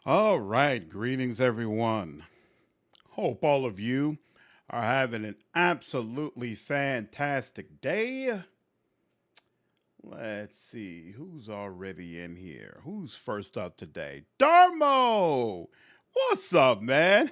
All right, greetings everyone. Hope all of you are having an absolutely fantastic day. Let's see who's already in here. Who's first up today? Darmo! What's up, man?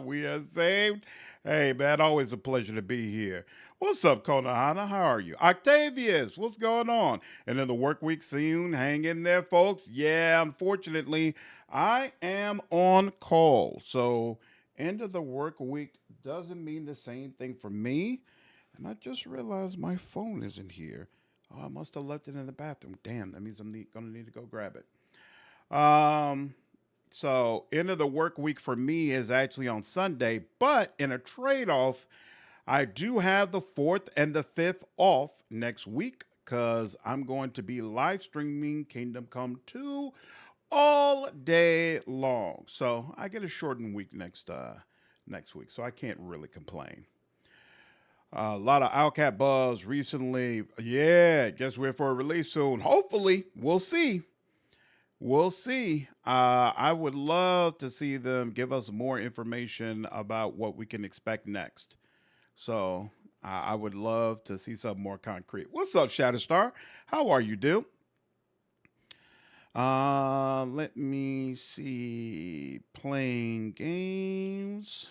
We are saved. Hey, man, always a pleasure to be here. What's up, Konahana? How are you? Octavius, what's going on? And in the work week soon, hang in there, folks. Yeah, unfortunately, I am on call. So, end of the work week doesn't mean the same thing for me. And I just realized my phone isn't here. Oh, I must have left it in the bathroom. Damn, that means I'm gonna need to go grab it. So end of the work week for me is actually on Sunday, but in a trade-off, I do have the 4th and the 5th off next week because I'm going to be live streaming Kingdom Come 2 all day long. So I get a shortened week next week, so I can't really complain. A lot of Outcat buzz recently. Yeah, guess we're for a release soon. Hopefully, we'll see. We'll see. I would love to see them give us more information about what we can expect next. So I would love to see something more concrete. What's up, Shatterstar? How are you, dude? Let me see. Playing games.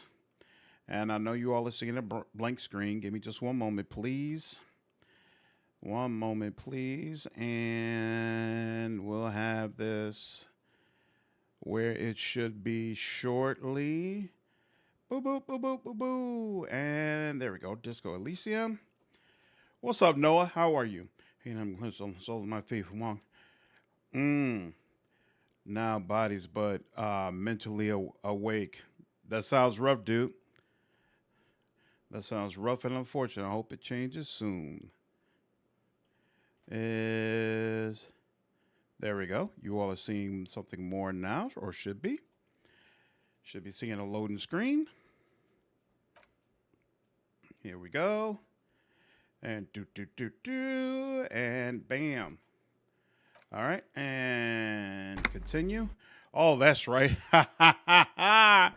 And I know you all are seeing a blank screen. Give me just one moment, please. One moment, please. And we'll have this where it should be shortly. Boo, boo, boo, boo, boo, boo. And there we go. Disco Elysium. What's up, Noah? How are you? Hey, I'm going to soul my feet from long. Now bodies, but mentally awake. That sounds rough, dude. That sounds rough and unfortunate. I hope it changes soon. There we go. You all are seeing something more now, or should be. Should be seeing a loading screen. Here we go. And and bam. All right, and continue. Oh, that's right. At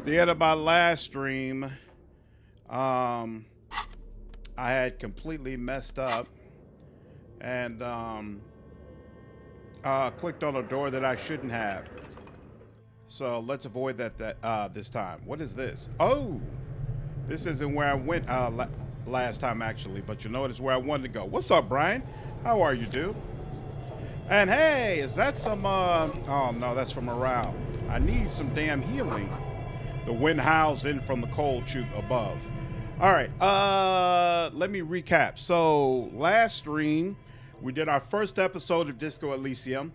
the end of my last stream, I had completely messed up and clicked on a door that I shouldn't have. So let's avoid that this time. What is this? Oh, this isn't where I went last time actually, but you know it's where I wanted to go. What's up, Brian? How are you, dude? And hey, is that some oh no, that's from morale. I need some damn healing. The wind howls in from the cold chute above. All right, let me recap. So last stream, we did our first episode of Disco Elysium.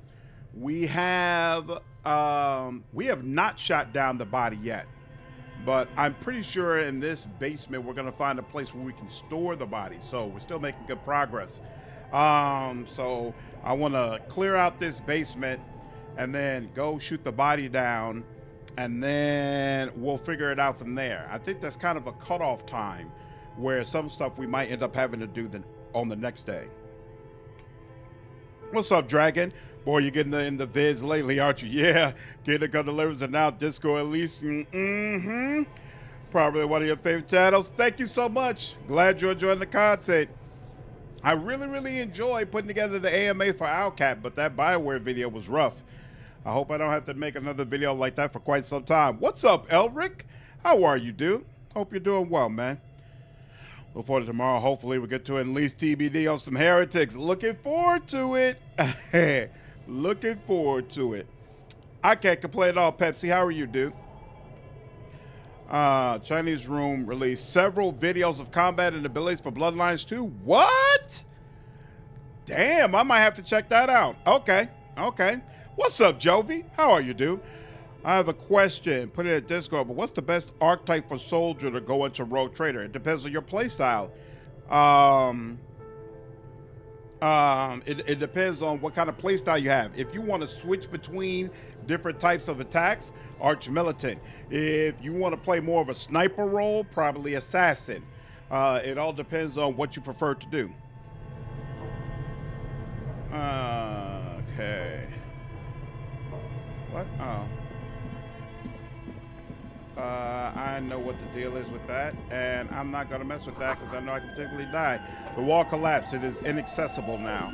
We have not shot down the body yet, but I'm pretty sure in this basement we're gonna find a place where we can store the body. So we're still making good progress. So I want to clear out this basement and then go shoot the body down, and then we'll figure it out from there. I think that's kind of a cutoff time where some stuff we might end up having to do on the next day. What's up, Dragon? Boy, you're getting in the vids lately, aren't you? Yeah, Kingdom Come Delivers and now Disco Elysium. Probably one of your favorite channels. Thank you so much. Glad you're enjoying the content. I really enjoy putting together the AMA for Outcat, but that BioWare video was rough. I hope I don't have to make another video like that for quite some time. What's up, Elric? How are you, dude? Hope you're doing well, man. Look forward to tomorrow. Hopefully we get to at least TBD on some heretics. Looking forward to it. Looking forward to it. I can't complain at all, Pepsi. How are you, dude? Chinese Room released several videos of combat and abilities for Bloodlines 2. What? Damn, I might have to check that out. Okay. What's up, Jovi? How are you, dude? I have a question. Put it in Discord, but what's the best archetype for soldier to go into Rogue Trader? It depends on your playstyle. It depends on what kind of playstyle you have. If you want to switch between different types of attacks, Arch Militant. If you want to play more of a sniper role, probably Assassin. It all depends on what you prefer to do. Okay. What? Oh. I know what the deal is with that, and I'm not going to mess with that because I know I can particularly die. The wall collapsed. It is inaccessible now.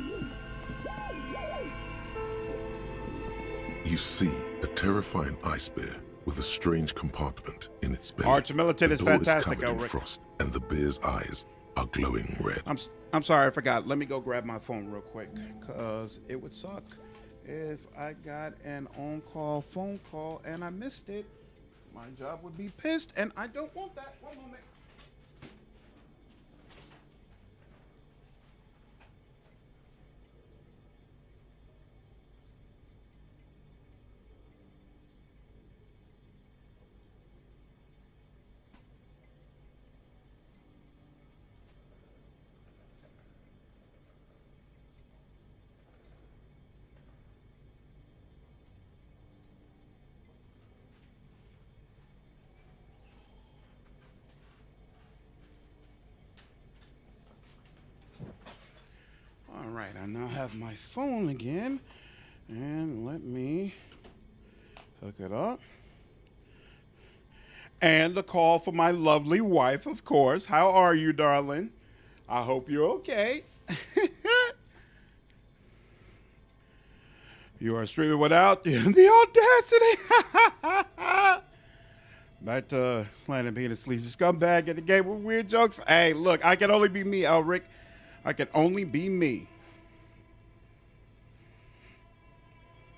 You see a terrifying ice bear with a strange compartment in its belly. Arch Militant is fantastic, The door is covered in Elric. frost, and the bear's eyes are glowing red. I'm sorry, I forgot. Let me go grab my phone real quick, because it would suck if I got an on-call phone call and I missed it. My job would be pissed, and I don't want that. One moment. All right, I now have my phone again, and let me hook it up. And the call for my lovely wife, of course. How are you, darling? I hope you're okay. You are streaming without the audacity. Back to slanting being a sleazy scumbag in the game with weird jokes. Hey, look, I can only be me, Elric. I can only be me.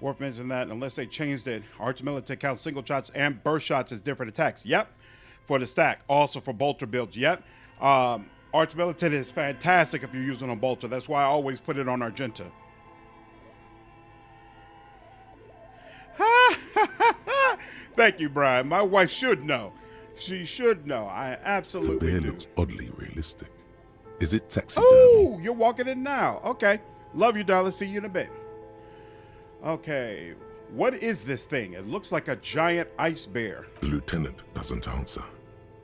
Worf mentioned that unless they changed it, Arch Militant counts single shots and burst shots as different attacks. Yep. For the stack. Also for bolter builds. Yep. Arch Militant is fantastic if you're using a bolter. That's why I always put it on Argenta. Thank you, Brian. My wife should know. She should know. I absolutely do. The bear looks oddly realistic. Is it taxidermy? Oh, you're walking in now. Okay. Love you, darling. See you in a bit. Okay. What is this thing? It looks like a giant ice bear. The lieutenant doesn't answer.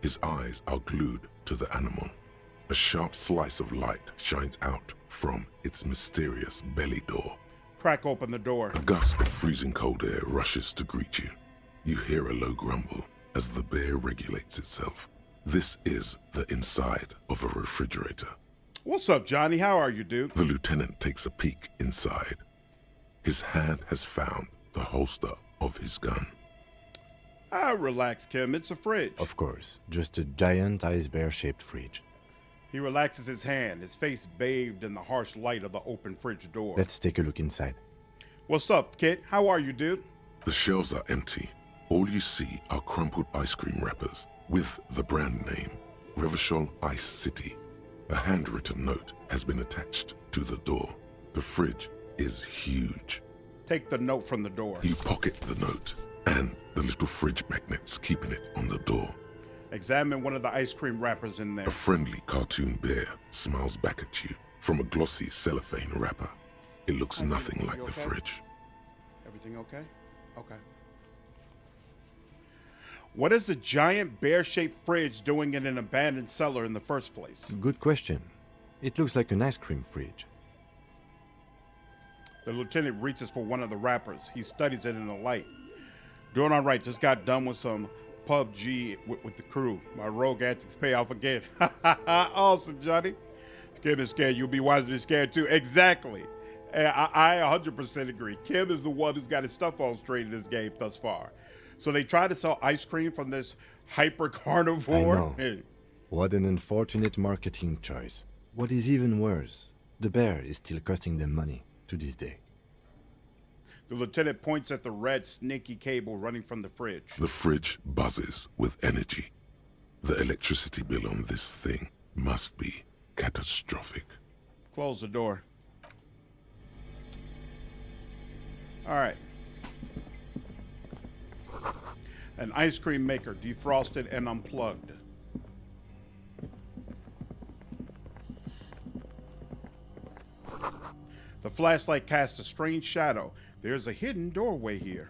His eyes are glued to the animal. A sharp slice of light shines out from its mysterious belly door. Crack open the door. A gust of freezing cold air rushes to greet you. You hear a low grumble as the bear regulates itself. This is the inside of a refrigerator. What's up, Johnny? How are you, dude? The lieutenant takes a peek inside. His hand has found the holster of his gun. Relax, Kim. It's a fridge. Of course, just a giant ice bear-shaped fridge. He relaxes his hand, his face bathed in the harsh light of the open fridge door. Let's take a look inside. What's up, kid? How are you, dude? The shelves are empty. All you see are crumpled ice cream wrappers with the brand name, Revachol Ice City. A handwritten note has been attached to the door. The fridge is huge. Take the note from the door. You pocket the note and the little fridge magnets keeping it on the door. Examine one of the ice cream wrappers in there. A friendly cartoon bear smiles back at you from a glossy cellophane wrapper. It looks nothing like the fridge. Everything okay? Okay. What is a giant bear-shaped fridge doing in an abandoned cellar in the first place? Good question. It looks like an ice cream fridge. The lieutenant reaches for one of the wrappers. He studies it in the light. Doing all right. Just got done with some PUBG with the crew. My rogue antics pay off again. Awesome, Johnny. Kim is scared. You'll be wise to be scared too. Exactly. I 100% agree. Kim is the one who's got his stuff all straight in this game thus far. So they try to sell ice cream from this hyper carnivore. I know. Hey. What an unfortunate marketing choice. What is even worse, the bear is still costing them money to this day. The lieutenant points at the red snaky cable running from the fridge. The fridge buzzes with energy. The electricity bill on this thing must be catastrophic. Close the door. All right. An ice cream maker, defrosted and unplugged. The flashlight casts a strange shadow. There's a hidden doorway here.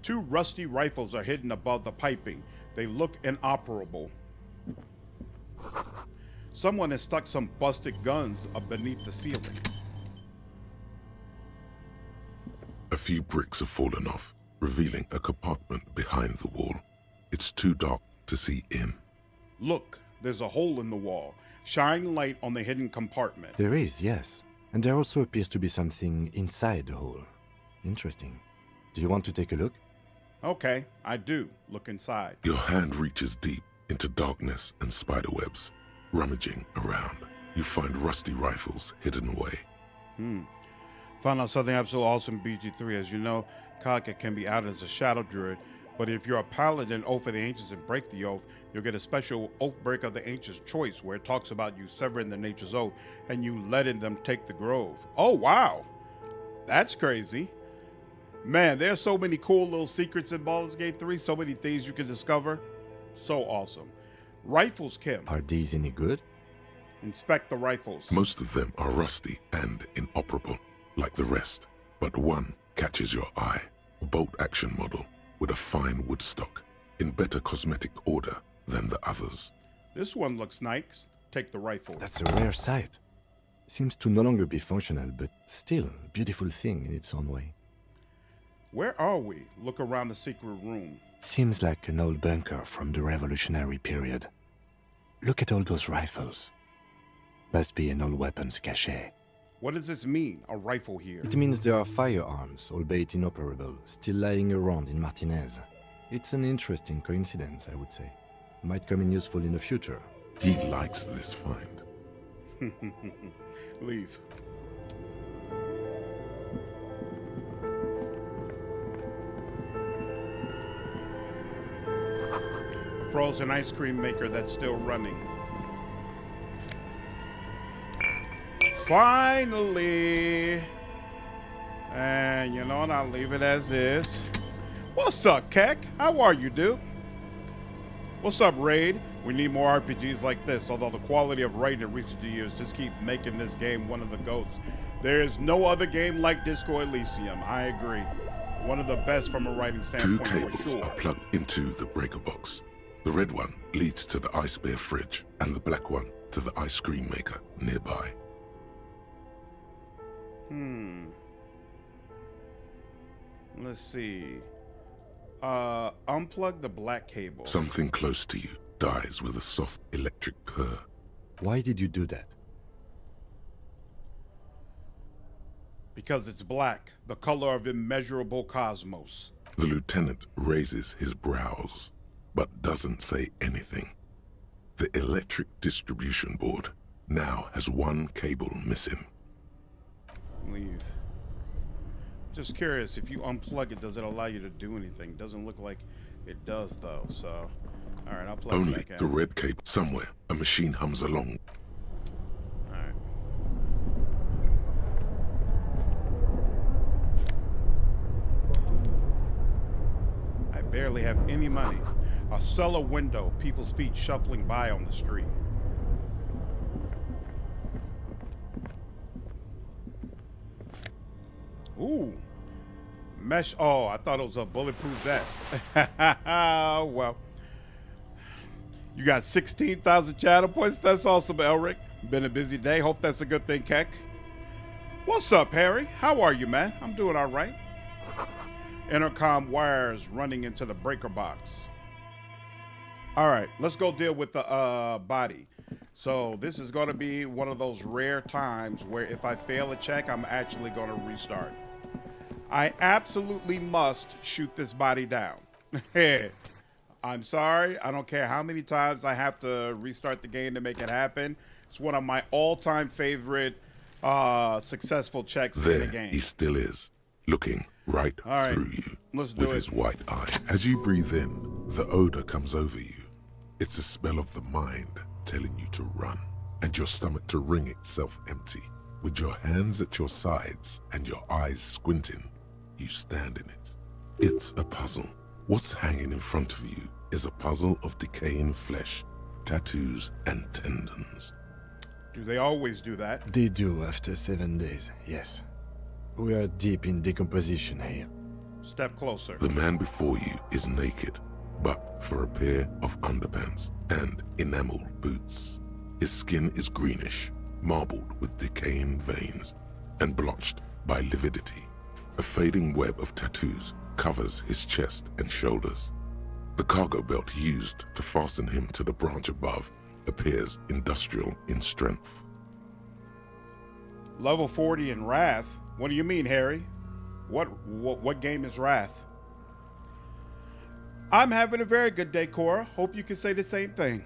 Two rusty rifles are hidden above the piping. They look inoperable. Someone has stuck some busted guns up beneath the ceiling. A few bricks have fallen off, revealing a compartment behind the wall. It's too dark to see in. Look, there's a hole in the wall. Shine light on the hidden compartment. There is, yes. And there also appears to be something inside the hole. Interesting. Do you want to take a look? Okay, I do. Look inside. Your hand reaches deep into darkness and spiderwebs. Rummaging around, you find rusty rifles hidden away. Found out something absolutely awesome in BG3. As you know, Kaka can be outed as a shadow druid, but if you're a paladin, oath for the ancients and break the oath, you'll get a special oath break of the ancients' choice, where it talks about you severing the nature's oath and you letting them take the grove. Oh wow, that's crazy. Man, there's so many cool little secrets in Baldur's Gate 3, so many things you can discover. So awesome. Rifles, Kim. Are these any good? Inspect the rifles. Most of them are rusty and inoperable, like the rest, but one catches your eye. A bolt-action model with a fine wood stock, in better cosmetic order than the others. This one looks nice. Take the rifle. That's a rare sight. Seems to no longer be functional, but still a beautiful thing in its own way. Where are we? Look around the secret room. Seems like an old bunker from the revolutionary period. Look at all those rifles. Must be an old weapons cache. What does this mean, a rifle here? It means there are firearms, albeit inoperable, still lying around in Martinez. It's an interesting coincidence, I would say. Might come in useful in the future. He likes this find. Leave. Frozen ice cream maker that's still running. Finally! And you know what? I'll leave it as is. What's up, Keck? How are you, dude? What's up, Raid? We need more RPGs like this, although the quality of Raid in recent years just keep making this game one of the GOATs. There is no other game like Disco Elysium. I agree. One of the best from a writing Two standpoint, for cables sure. are plugged into the breaker box. The red one leads to the ice bear fridge, and the black one to the ice cream maker nearby. Let's see. Unplug the black cable. Something close to you dies with a soft electric purr. Why did you do that? Because it's black, the color of immeasurable cosmos. The lieutenant raises his brows, but doesn't say anything. The electric distribution board now has one cable missing. Leave. Just curious, if you unplug it, does it allow you to do anything? Doesn't look like it does, though, so... Alright, I'll plug it Only back in. the red cable. Somewhere, a machine hums along. Alright. I barely have any money. A cellar window, people's feet shuffling by on the street. Ooh. Mesh. Oh, I thought it was a bulletproof vest. Well. You got 16,000 channel points. That's awesome, Elric. Been a busy day. Hope that's a good thing, Keck. What's up, Harry? How are you, man? I'm doing all right. Intercom wires running into the breaker box. All right, let's go deal with the body. So this is going to be one of those rare times where if I fail a check, I'm actually going to restart. I absolutely must shoot this body down. I'm sorry. I don't care how many times I have to restart the game to make it happen. It's one of my all-time favorite successful checks in the There game. he still is, looking right through you Let's do with it. his white eye. As you breathe in, the odor comes over you. It's a smell of the mind telling you to run, and your stomach to wring itself empty. With your hands at your sides and your eyes squinting, you stand in it. It's a puzzle. What's hanging in front of you is a puzzle of decaying flesh, tattoos, and tendons. Do they always do that? They do after 7 days, yes. We are deep in decomposition here. Step closer. The man before you is naked, but for a pair of underpants and enameled boots. His skin is greenish, marbled with decaying veins, and blotched by lividity. A fading web of tattoos covers his chest and shoulders. The cargo belt used to fasten him to the branch above appears industrial in strength. Level 40 in Wrath? What do you mean, Harry? What game is Wrath? I'm having a very good day, Cora. Hope you can say the same thing.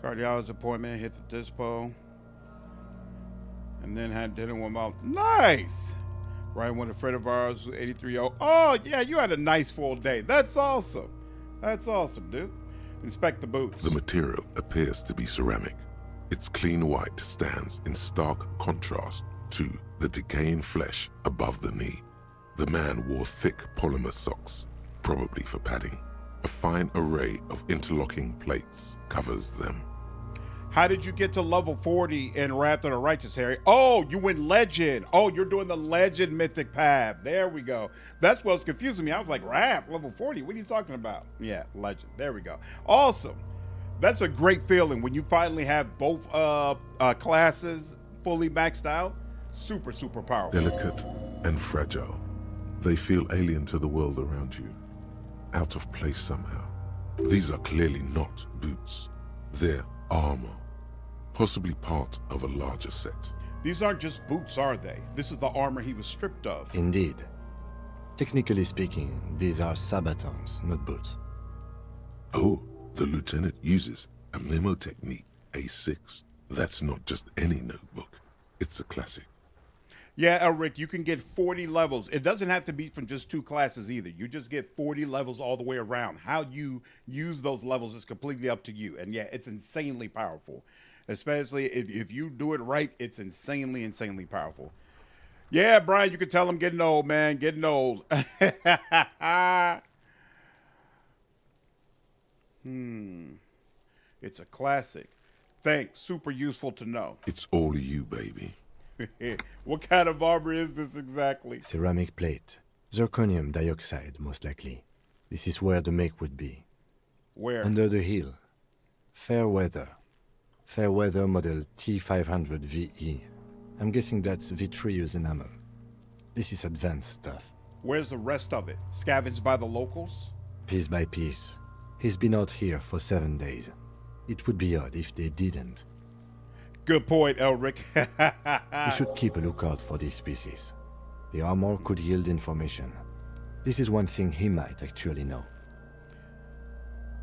Cardiologist appointment, hit the dispo. And then had dinner with my... Nice! Right when a friend of ours, 83-year-old. Oh, yeah, you had a nice full day. That's awesome. That's awesome, dude. Inspect the boots. The material appears to be ceramic. Its clean white stands in stark contrast to the decaying flesh above the knee. The man wore thick polymer socks, probably for padding. A fine array of interlocking plates covers them. How did you get to level 40 in Wrath of the Righteous, Harry? Oh, you went Legend. Oh, you're doing the Legend Mythic path. There we go. That's what's confusing me. I was like, Wrath, level 40? What are you talking about? Yeah, Legend. There we go. Awesome. That's a great feeling when you finally have both classes fully maxed out. Super, super powerful. Delicate and fragile. They feel alien to the world around you. Out of place somehow. These are clearly not boots. They're armor. Possibly part of a larger set. These aren't just boots, are they? This is the armor he was stripped of. Indeed. Technically speaking, these are sabatons, not boots. Oh, the lieutenant uses a memo technique, A6. That's not just any notebook. It's a classic. Yeah, Elric, you can get 40 levels. It doesn't have to be from just 2 classes either. You just get 40 levels all the way around. How you use those levels is completely up to you. And yeah, it's insanely powerful. Especially if you do it right, it's insanely, insanely powerful. Yeah, Brian, you can tell I'm getting old, man. Getting old. It's a classic. Thanks. Super useful to know. It's all you, baby. What kind of armor is this exactly? Ceramic plate. Zirconium dioxide, most likely. This is where the make would be. Where? Under the hill. Fair weather. Fair weather model T500 VE. I'm guessing that's vitreous enamel. This is advanced stuff. Where's the rest of it? Scavenged by the locals? Piece by piece. He's been out here for 7 days. It would be odd if they didn't. Good point, Elric. We should keep a lookout for these species. The armor could yield information. This is one thing he might actually know.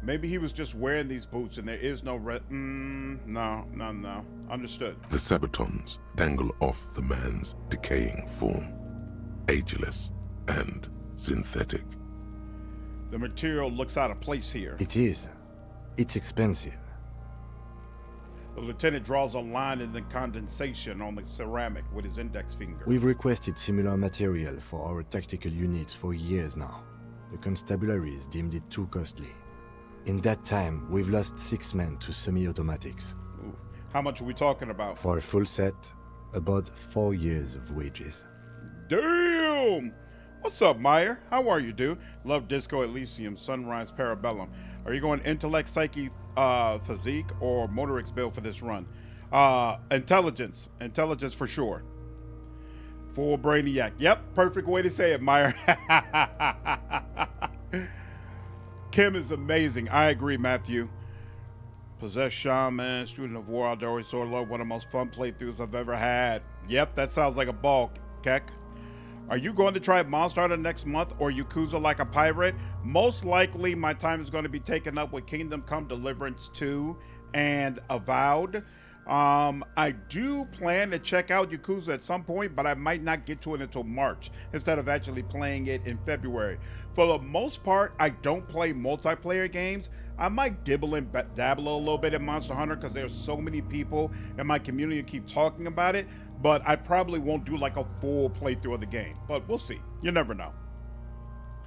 Maybe he was just wearing these boots and there is no no. Understood. The sabatons dangle off the man's decaying form. Ageless and synthetic. The material looks out of place here. It is. It's expensive. The lieutenant draws a line in the condensation on the ceramic with his index finger. We've requested similar material for our tactical units for years now. The constabularies deemed it too costly. In that time, we've lost 6 men to semi-automatics. Ooh. How much are we talking about? For a full set, about 4 years of wages. Damn! What's up, Meyer? How are you, dude? Love Disco Elysium, Sunrise Parabellum. Are you going intellect, psyche, physique, or motorics build for this run? Intelligence. Intelligence for sure. Full brainiac. Yep, perfect way to say it, Meyer. Kim is amazing. I agree, Matthew. Possessed Shaman, Student of War, Outdoor Sword Lord, one of the most fun playthroughs I've ever had. Yep, that sounds like a ball, Keck. Are you going to try Monster Hunter next month or Yakuza Like a Pirate? Most likely my time is going to be taken up with Kingdom Come Deliverance 2 and Avowed. I do plan to check out Yakuza at some point, but I might not get to it until March instead of actually playing it in February. For the most part, I don't play multiplayer games. I might dabble a little bit in Monster Hunter because there's so many people in my community who keep talking about it, but I probably won't do like a full playthrough of the game, but we'll see. You never know.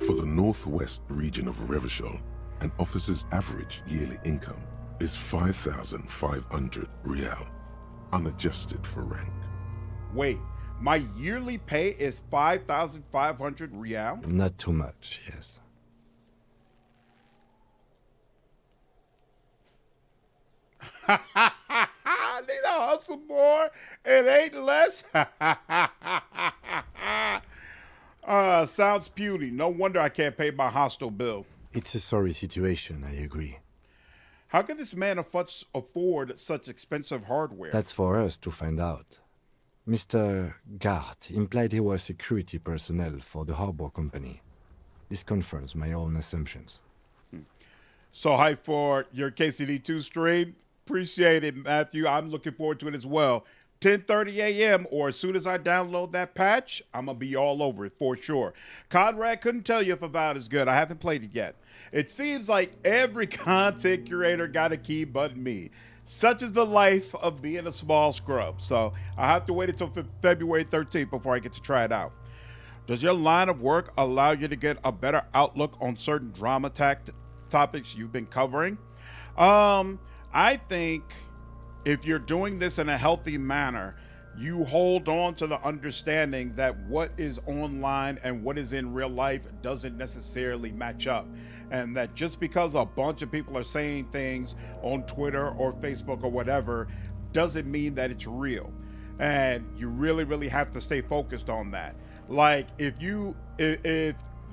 For the northwest region of Revachol, an officer's average yearly income is 5,500 real, unadjusted for rank. Wait, my yearly pay is 5,500 real? Not too much, yes. I need to hustle more. It ain't less. Sounds puny. No wonder I can't pay my hostel bill. It's a sorry situation, I agree. How can this man afford such expensive hardware? That's for us to find out. Mr. Gart implied he was security personnel for the harbor company. This confirms my own assumptions. So hype for your KCD2 stream. Appreciate it, Matthew. I'm looking forward to it as well. 10:30 a.m. or as soon as I download that patch, I'm going to be all over it for sure. Conrad couldn't tell you if Evart is good. I haven't played it yet. It seems like every content curator got a key but me. Such is the life of being a small scrub. So I have to wait until February 13th before I get to try it out. Does your line of work allow you to get a better outlook on certain drama topics you've been covering? I think if you're doing this in a healthy manner, you hold on to the understanding that what is online and what is in real life doesn't necessarily match up. And that just because a bunch of people are saying things on Twitter or Facebook or whatever doesn't mean that it's real. And you really, really have to stay focused on that. Like if you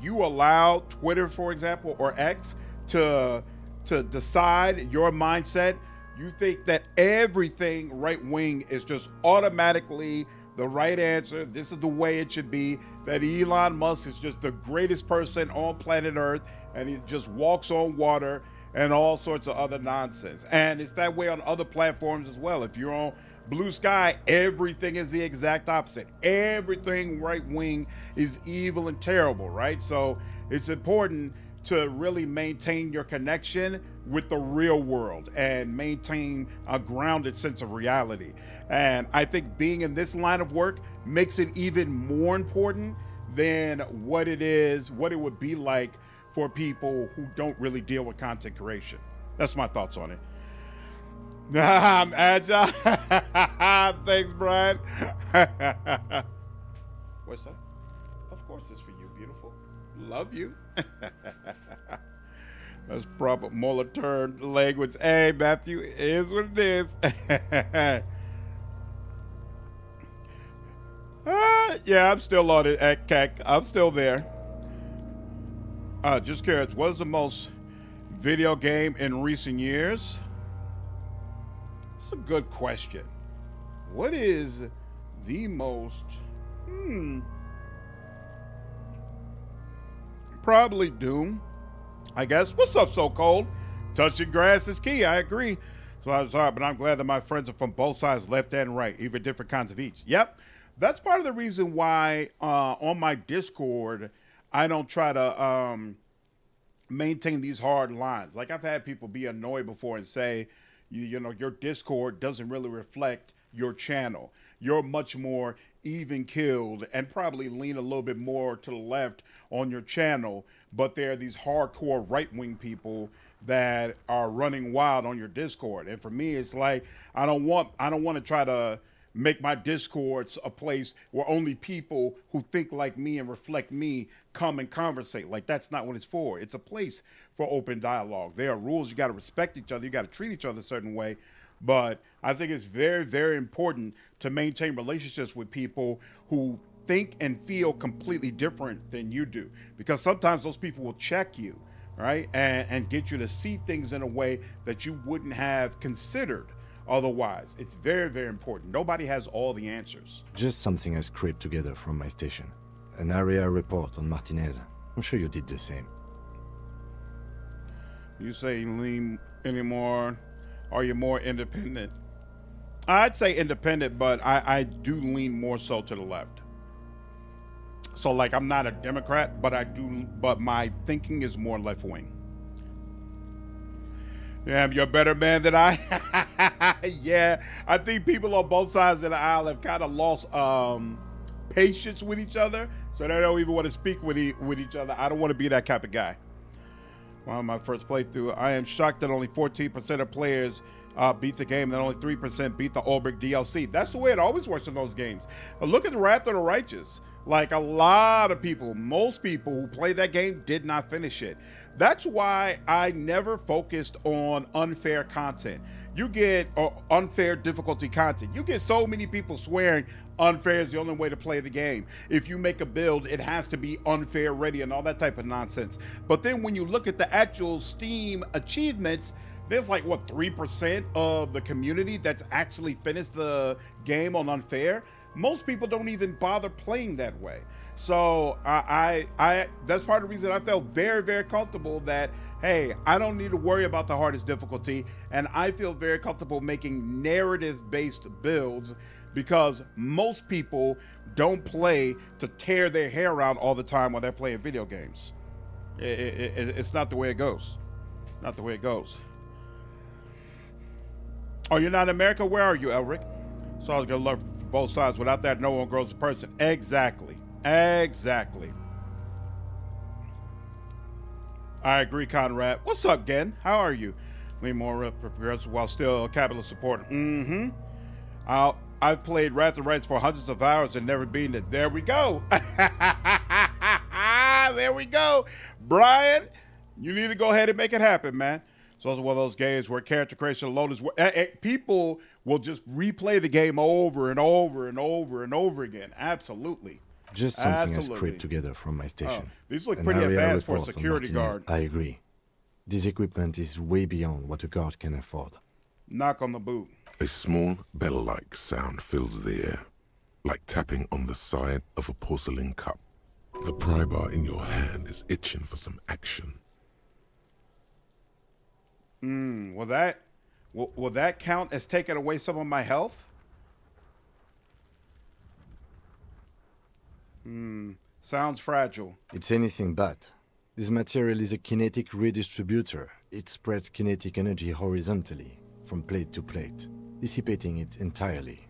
allow Twitter, for example, or X to decide your mindset, you think that everything right wing is just automatically the right answer. This is the way it should be. That Elon Musk is just the greatest person on planet Earth and he just walks on water and all sorts of other nonsense. And it's that way on other platforms as well. If you're on Blue Sky, everything is the exact opposite. Everything right wing is evil and terrible, right? So it's important to really maintain your connection with the real world and maintain a grounded sense of reality. And I think being in this line of work makes it even more important than what it would be like for people who don't really deal with content creation. That's my thoughts on it. I'm agile. Thanks, Brian. What's that? Of course it's for you, beautiful. Love you. That's proper Molitor language. Hey, Matthew, it is what it is. Yeah, I'm still on it at CAC. I'm still there. Just curious, what is the most video game in recent years? That's a good question. What is the most... Probably Doom, I guess. What's up, So Cold? Touching grass is key. I agree. So I'm sorry, but I'm glad that my friends are from both sides, left and right, even different kinds of each. Yep. That's part of the reason why on my Discord, I don't try to maintain these hard lines. Like I've had people be annoyed before and say, you know, your Discord doesn't really reflect your channel. You're much more even killed and probably lean a little bit more to the left on your channel, but there are these hardcore right-wing people that are running wild on your Discord. And for me, it's like I don't want to try to make my Discords a place where only people who think like me and reflect me come and conversate. Like that's not what it's for. It's a place for open dialogue. There are rules. You got to respect each other. You got to treat each other a certain way. But I think it's very, very important to maintain relationships with people who think and feel completely different than you do, because sometimes those people will check you, right? And get you to see things in a way that you wouldn't have considered otherwise. It's very, very important. Nobody has all the answers. Just something I scraped together from my station. An area report on Martinez. I'm sure you did the same. You say lean anymore? Are you more independent? I'd say independent, but I do lean more so to the left. So like I'm not a Democrat, but my thinking is more left wing. Damn, you're a better man than I. Yeah, I think people on both sides of the aisle have kind of lost patience with each other, so they don't even want to speak with each other. I don't want to be that type of guy. Well, my first playthrough, I am shocked that only 14% of players beat the game, and only 3% beat the Ulbrich DLC. That's the way it always works in those games. Look at the Wrath of the Righteous. Like a lot of people, most people who played that game did not finish it. That's why I never focused on unfair content. You get unfair difficulty content. You get so many people swearing unfair is the only way to play the game. If you make a build, it has to be unfair ready and all that type of nonsense. But then when you look at the actual Steam achievements, there's like what 3% of the community that's actually finished the game on unfair. Most people don't even bother playing that way. So I that's part of the reason I felt very, very comfortable that, hey, I don't need to worry about the hardest difficulty, and I feel very comfortable making narrative-based builds because most people don't play to tear their hair out all the time while they're playing video games. It's not the way it goes. Not the way it goes. Oh, you're not in America? Where are you, Elric? So I was gonna love both sides. Without that, no one grows a person. Exactly. Exactly. I agree, Conrad. What's up, Gen? How are you? Lean more progressive while still capitalist support. I've played Wrath of Rights for hundreds of hours and never beaten it. There we go. There we go. Brian, you need to go ahead and make it happen, man. So it's one of those games where character creation alone is people will just replay the game over and over and over and over again. Absolutely. Just something I scraped together from my station. These look pretty advanced for a security guard. I agree. This equipment is way beyond what a guard can afford. Knock on the boot. A small bell-like sound fills the air, like tapping on the side of a porcelain cup. The pry bar in your hand is itching for some action. Will that count as taking away some of my health? Sounds fragile. It's anything but. This material is a kinetic redistributor. It spreads kinetic energy horizontally, from plate to plate, dissipating it entirely.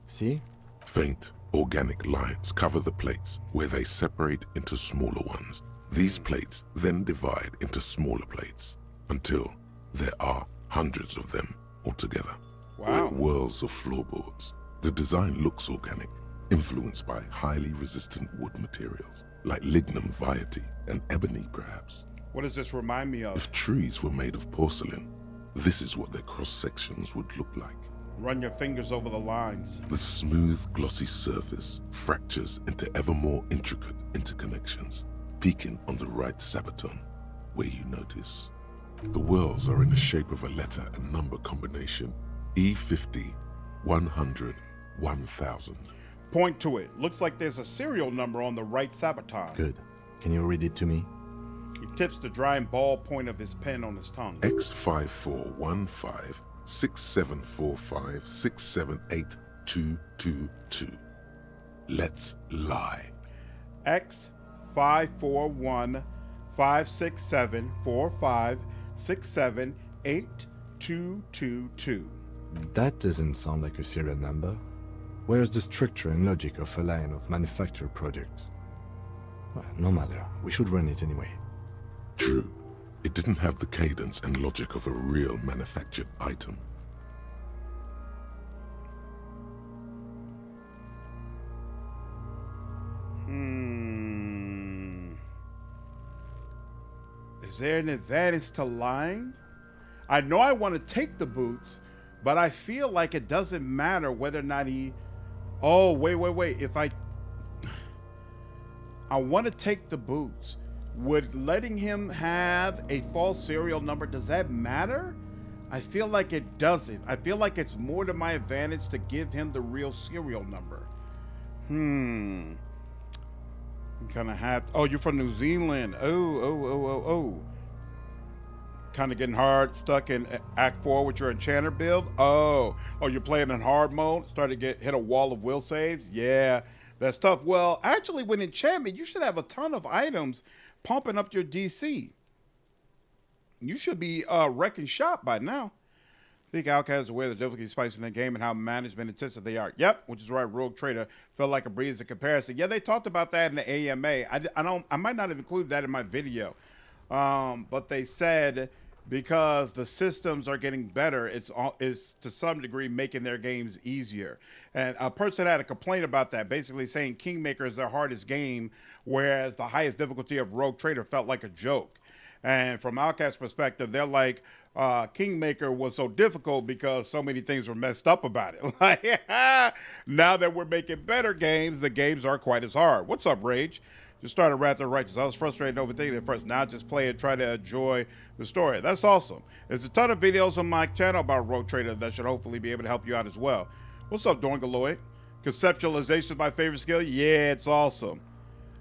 See? Faint, organic lines cover the plates where they separate into smaller ones. These plates then divide into smaller plates until there are hundreds of them altogether. Wow. Like whirls of floorboards. The design looks organic, influenced by highly resistant wood materials, like lignum vitae and ebony perhaps. What does this remind me of? If trees were made of porcelain, this is what their cross-sections would look like. Run your fingers over the lines. The smooth, glossy surface fractures into ever more intricate interconnections, peaking on the right sabaton, where you notice. The whirls are in the shape of a letter and number combination, E50, 100, 1000. Point to it. Looks like there's a serial number on the right sabaton. Good. Can you read it to me? He tips the drying ball point of his pen on his tongue. X5415 6745 678222. Let's lie. X541 567 45 67822. That doesn't sound like a serial number. Where's the structure and logic of a line of manufactured products? Well, no matter. We should run it anyway. True. It didn't have the cadence and logic of a real manufactured item. Is there an advantage to lying? I know I want to take the boots, but I feel like it doesn't matter whether or not he... Oh, wait. If I want to take the boots. Would letting him have a false serial number, does that matter? I feel like it doesn't. I feel like it's more to my advantage to give him the real serial number. I'm gonna have... Oh, you're from New Zealand. Oh. Kind of getting hard, stuck in Act 4 with your enchanter build. Oh, you're playing in hard mode, started to hit a wall of will saves. Yeah, that's tough. Well, actually, with enchantment, you should have a ton of items pumping up your DC. You should be wrecking shop by now. I think Outcast is aware of the difficulty spice in the game and how management intensive they are. Yep, which is right. Rogue Trader felt like a breeze in comparison. Yeah, they talked about that in the AMA. I might not have included that in my video, but they said because the systems are getting better, it's to some degree making their games easier. And a person had a complaint about that, basically saying Kingmaker is their hardest game, whereas the highest difficulty of Rogue Trader felt like a joke. And from Outcast's perspective, they're like, Kingmaker was so difficult because so many things were messed up about it. Like, now that we're making better games, the games aren't quite as hard. What's up, Rage? Just started Wrath of the Righteous. I was frustrated and overthinking it first. Now just play it, try to enjoy the story. That's awesome. There's a ton of videos on my channel about Rogue Trader that should hopefully be able to help you out as well. What's up, Dorngaloid? Conceptualization is my favorite skill. Yeah, it's awesome.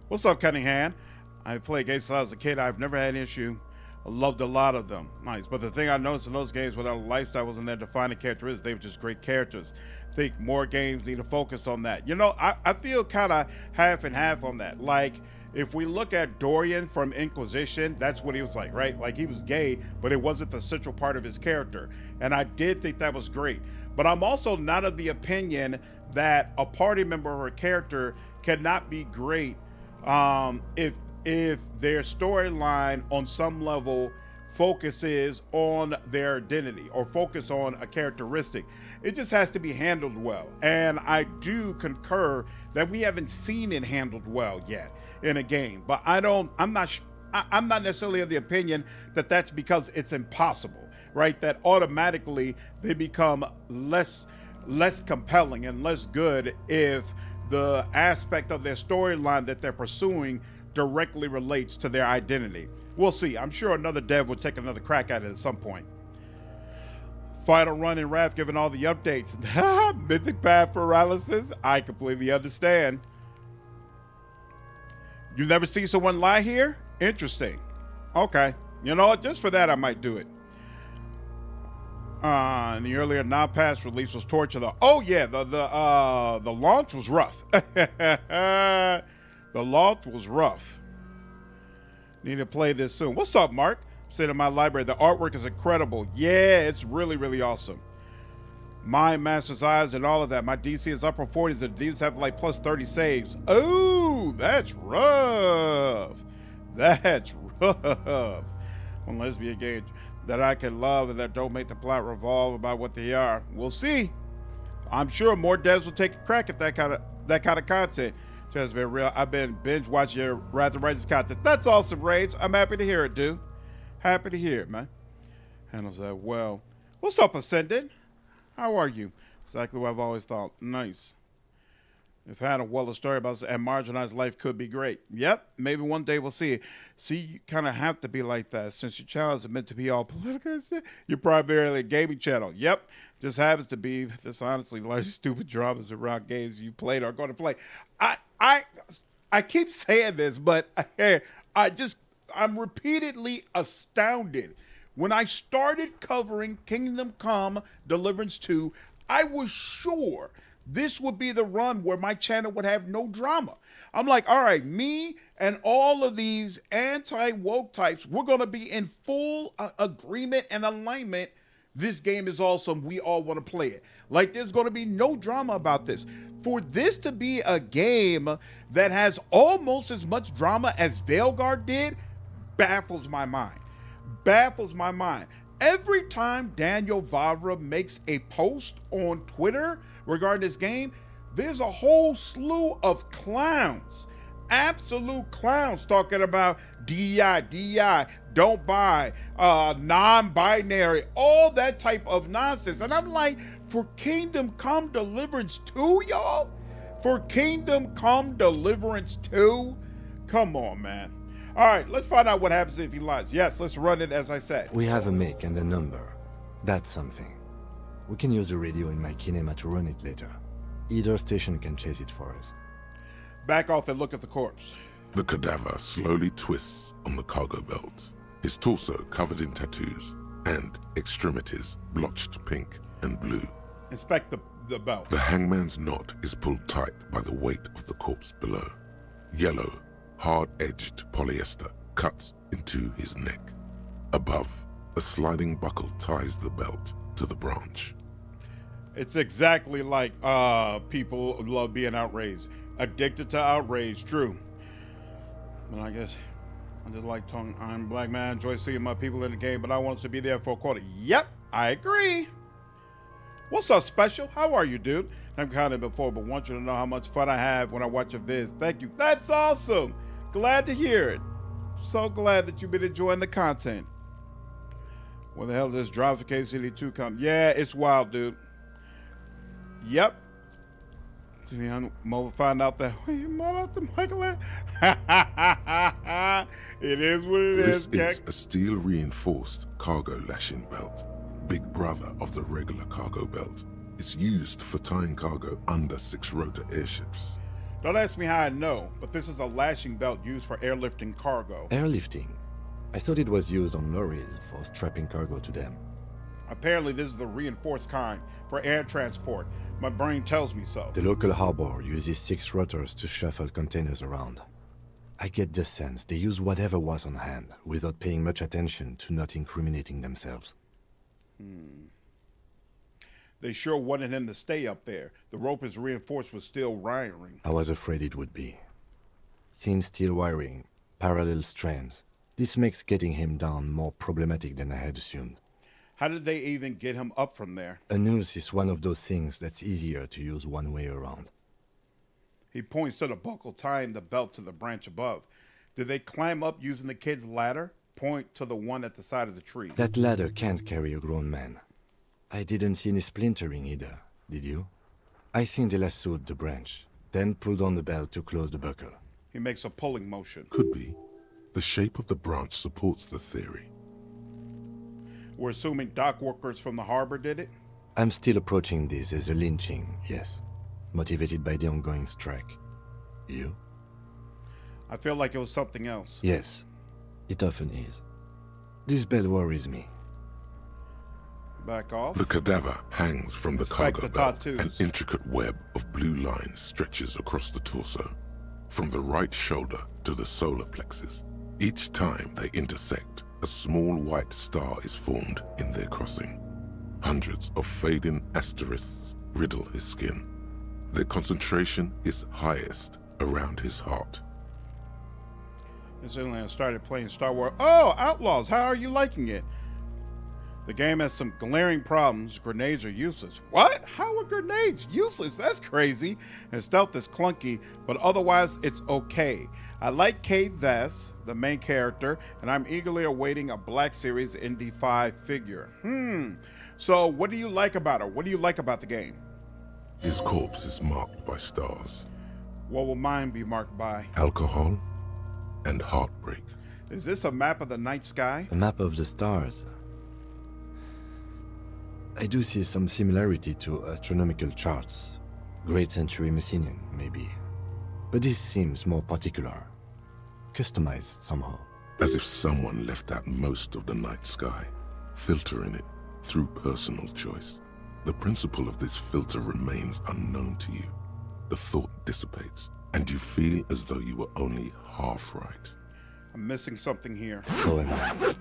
What's up, Cunningham? I played games since I was a kid. I've never had an issue. I loved a lot of them. Nice. But the thing I noticed in those games without a lifestyle wasn't their defining characteristics. They were just great characters. I think more games need to focus on that. You know, I feel kind of half and half on that. Like, if we look at Dorian from Inquisition, that's what he was like, right? Like, he was gay, but it wasn't the central part of his character. And I did think that was great. But I'm also not of the opinion that a party member or a character cannot be great if their storyline on some level focuses on their identity or focus on a characteristic. It just has to be handled well. And I do concur that we haven't seen it handled well yet in a game. But I'm not necessarily of the opinion that that's because it's impossible, right? That automatically they become less compelling and less good if the aspect of their storyline that they're pursuing directly relates to their identity. We'll see. I'm sure another dev will take another crack at it at some point. Final run in Wrath given all the updates. Mythic path paralysis. I completely understand. You never see someone lie here? Interesting. Okay. You know what? Just for that, I might do it. And the earlier non-pass release was torture though. Oh yeah, the launch was rough. The launch was rough. Need to play this soon. What's up, Mark? Sitting in my library. The artwork is incredible. Yeah, it's really, really awesome. Mind Master's Eyes and all of that. My DC is upper 40s. The Divs have like plus 30 saves. Oh, that's rough. That's rough. One lesbian game that I can love and that don't make the plot revolve about what they are. We'll see. I'm sure more devs will take a crack at that kind of content. Just been real. I've been binge watching your Wrath of the Righteous content. That's awesome, Rage. I'm happy to hear it, dude. Happy to hear it, man. Handles that well. What's up, Ascendant? How are you? Exactly what I've always thought. Nice. If I had a well, a story about a marginalized life could be great. Yep, maybe one day we'll see it. See, you kind of have to be like that. Since your channel isn't meant to be all political, you're primarily a gaming channel. Yep, just happens to be this honestly like stupid dramas around games you played or going to play. I keep saying this, but I'm repeatedly astounded. When I started covering Kingdom Come Deliverance 2, I was sure this would be the run where my channel would have no drama. I'm like, all right, me and all of these anti-woke types, we're going to be in full agreement and alignment. This game is awesome. We all want to play it. Like, there's going to be no drama about this. For this to be a game that has almost as much drama as Veilguard did baffles my mind. Baffles my mind. Every time Daniel Vavra makes a post on Twitter regarding this game, there's a whole slew of clowns, absolute clowns, talking about DEI, don't buy, non-binary, all that type of nonsense. And I'm like, for Kingdom Come Deliverance 2, y'all? For Kingdom Come Deliverance 2? Come on, man. All right, let's find out what happens if he lies. Yes, let's run it as I said. We have a make and a number. That's something. We can use the radio in my kinema to run it later. Either station can chase it for us. Back off and look at the corpse. The cadaver slowly twists on the cargo belt, his torso covered in tattoos and extremities blotched pink and blue. Inspect the belt. The hangman's knot is pulled tight by the weight of the corpse below. Yellow, hard-edged polyester cuts into his neck. Above, a sliding buckle ties the belt to the branch. It's exactly like people love being outraged. Addicted to outrage, true. But I guess I just like tongue. I'm a black man, enjoy seeing my people in the game, but I want us to be there for a quarter. Yep, I agree. What's up, Special? How are you, dude? I've counted before, but want you to know how much fun I have when I watch your vids. Thank you. That's awesome. Glad to hear it. So glad that you've been enjoying the content. When the hell did this drive for KCD2 come? Yeah, it's wild, dude. Yep. Mo find out that it is what it is. This is a steel reinforced cargo lashing belt. Big brother of the regular cargo belt. It's used for tying cargo under 6-rotor airships. Don't ask me how I know, but this is a lashing belt used for airlifting cargo. Airlifting? I thought it was used on lorries for strapping cargo to them. Apparently this is the reinforced kind for air transport. My brain tells me so. The local harbor uses 6 rotors to shuffle containers around. I get the sense they use whatever was on hand, without paying much attention to not incriminating themselves. They sure wanted him to stay up there. The rope is reinforced with steel wiring. I was afraid it would be. Thin steel wiring, parallel strands. This makes getting him down more problematic than I had assumed. How did they even get him up from there? A noose is one of those things that's easier to use one way around. He points to the buckle tying the belt to the branch above. Did they climb up using the kid's ladder? Point to the one at the side of the tree. That ladder can't carry a grown man. I didn't see any splintering either, did you? I think they lassoed the branch, then pulled on the belt to close the buckle. He makes a pulling motion. Could be. The shape of the branch supports the theory. We're assuming dock workers from the harbor did it? I'm still approaching this as a lynching, yes. Motivated by the ongoing strike. You? I feel like it was something else. Yes, it often is. This bell worries me. Back off. The cadaver hangs from the Respect cargo the belt. tattoos. An intricate web of blue lines stretches across the torso, from the right shoulder to the solar plexus. Each time they intersect, a small white star is formed in their crossing. Hundreds of fading asterisks riddle his skin. Their concentration is highest around his heart. Instantly I started playing Star Wars. Oh, Outlaws, how are you liking it? The game has some glaring problems. Grenades are useless. What? How are grenades useless? That's crazy. And stealth is clunky, but otherwise it's okay. I like Kate Vess, the main character, and I'm eagerly awaiting a Black Series ND5 figure. So what do you like about her? What do you like about the game? His corpse is marked by stars. What will mine be marked by? Alcohol and heartbreak. Is this a map of the night sky? A map of the stars. I do see some similarity to astronomical charts. Great Century Messinian, maybe. But this seems more particular. Customized somehow. As if someone left out most of the night sky, filtering it through personal choice. The principle of this filter remains unknown to you. The thought dissipates, and you feel as though you were only half right. I'm missing something here. So am I.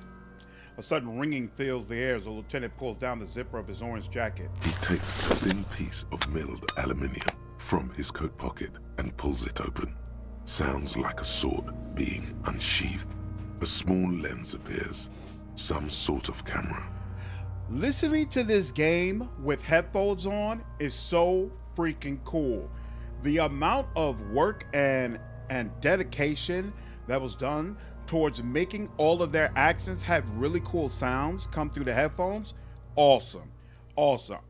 A sudden ringing fills the air as the lieutenant pulls down the zipper of his orange jacket. He takes a thin piece of milled aluminium from his coat pocket and pulls it open. Sounds like a sword being unsheathed. A small lens appears, some sort of camera. Listening to this game with headphones on is so freaking cool. The amount of work and dedication that was done towards making all of their actions have really cool sounds come through the headphones. Awesome.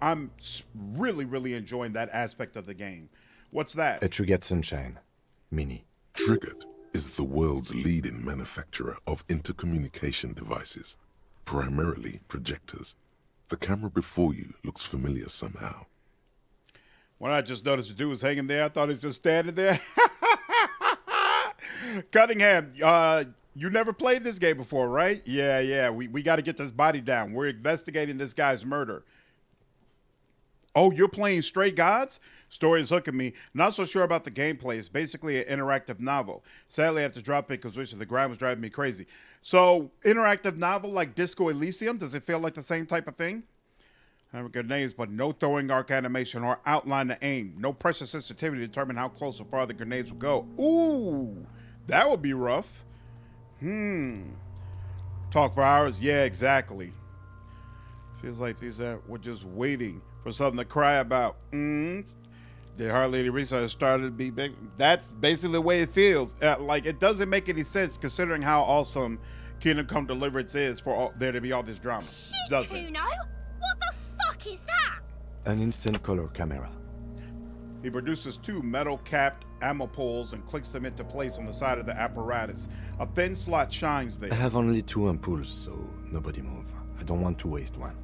I'm really enjoying that aspect of the game. What's that? A Trigger Sunshine Mini. Triggered is the world's leading manufacturer of intercommunication devices, primarily projectors. The camera before you looks familiar somehow. When I just noticed the dude was hanging there, I thought he was just standing there. Cunningham, you never played this game before, right? Yeah. We got to get this body down. We're investigating this guy's murder. Oh, you're playing Stray Gods? Story is hooking me. Not so sure about the gameplay. It's basically an interactive novel. Sadly, I had to drop it because the grind was driving me crazy. So, interactive novel like Disco Elysium, does it feel like the same type of thing? Have grenades, but no throwing arc animation or outline to aim. No pressure sensitivity to determine how close or far the grenades will go. Ooh, that would be rough. Talk for hours? Yeah, exactly. Feels like these we're just waiting for something to cry about. There hardly any research started to be big. That's basically the way it feels. Like, it doesn't make any sense considering how awesome Kingdom Come Deliverance is for there to be all this drama. Shit, Doesn't. Kuno! What the fuck is that? An instant color camera. He produces 2 metal-capped ammo poles and clicks them into place on the side of the apparatus. A thin slot shines there. I have only 2 ampoules, so nobody move. I don't want to waste one.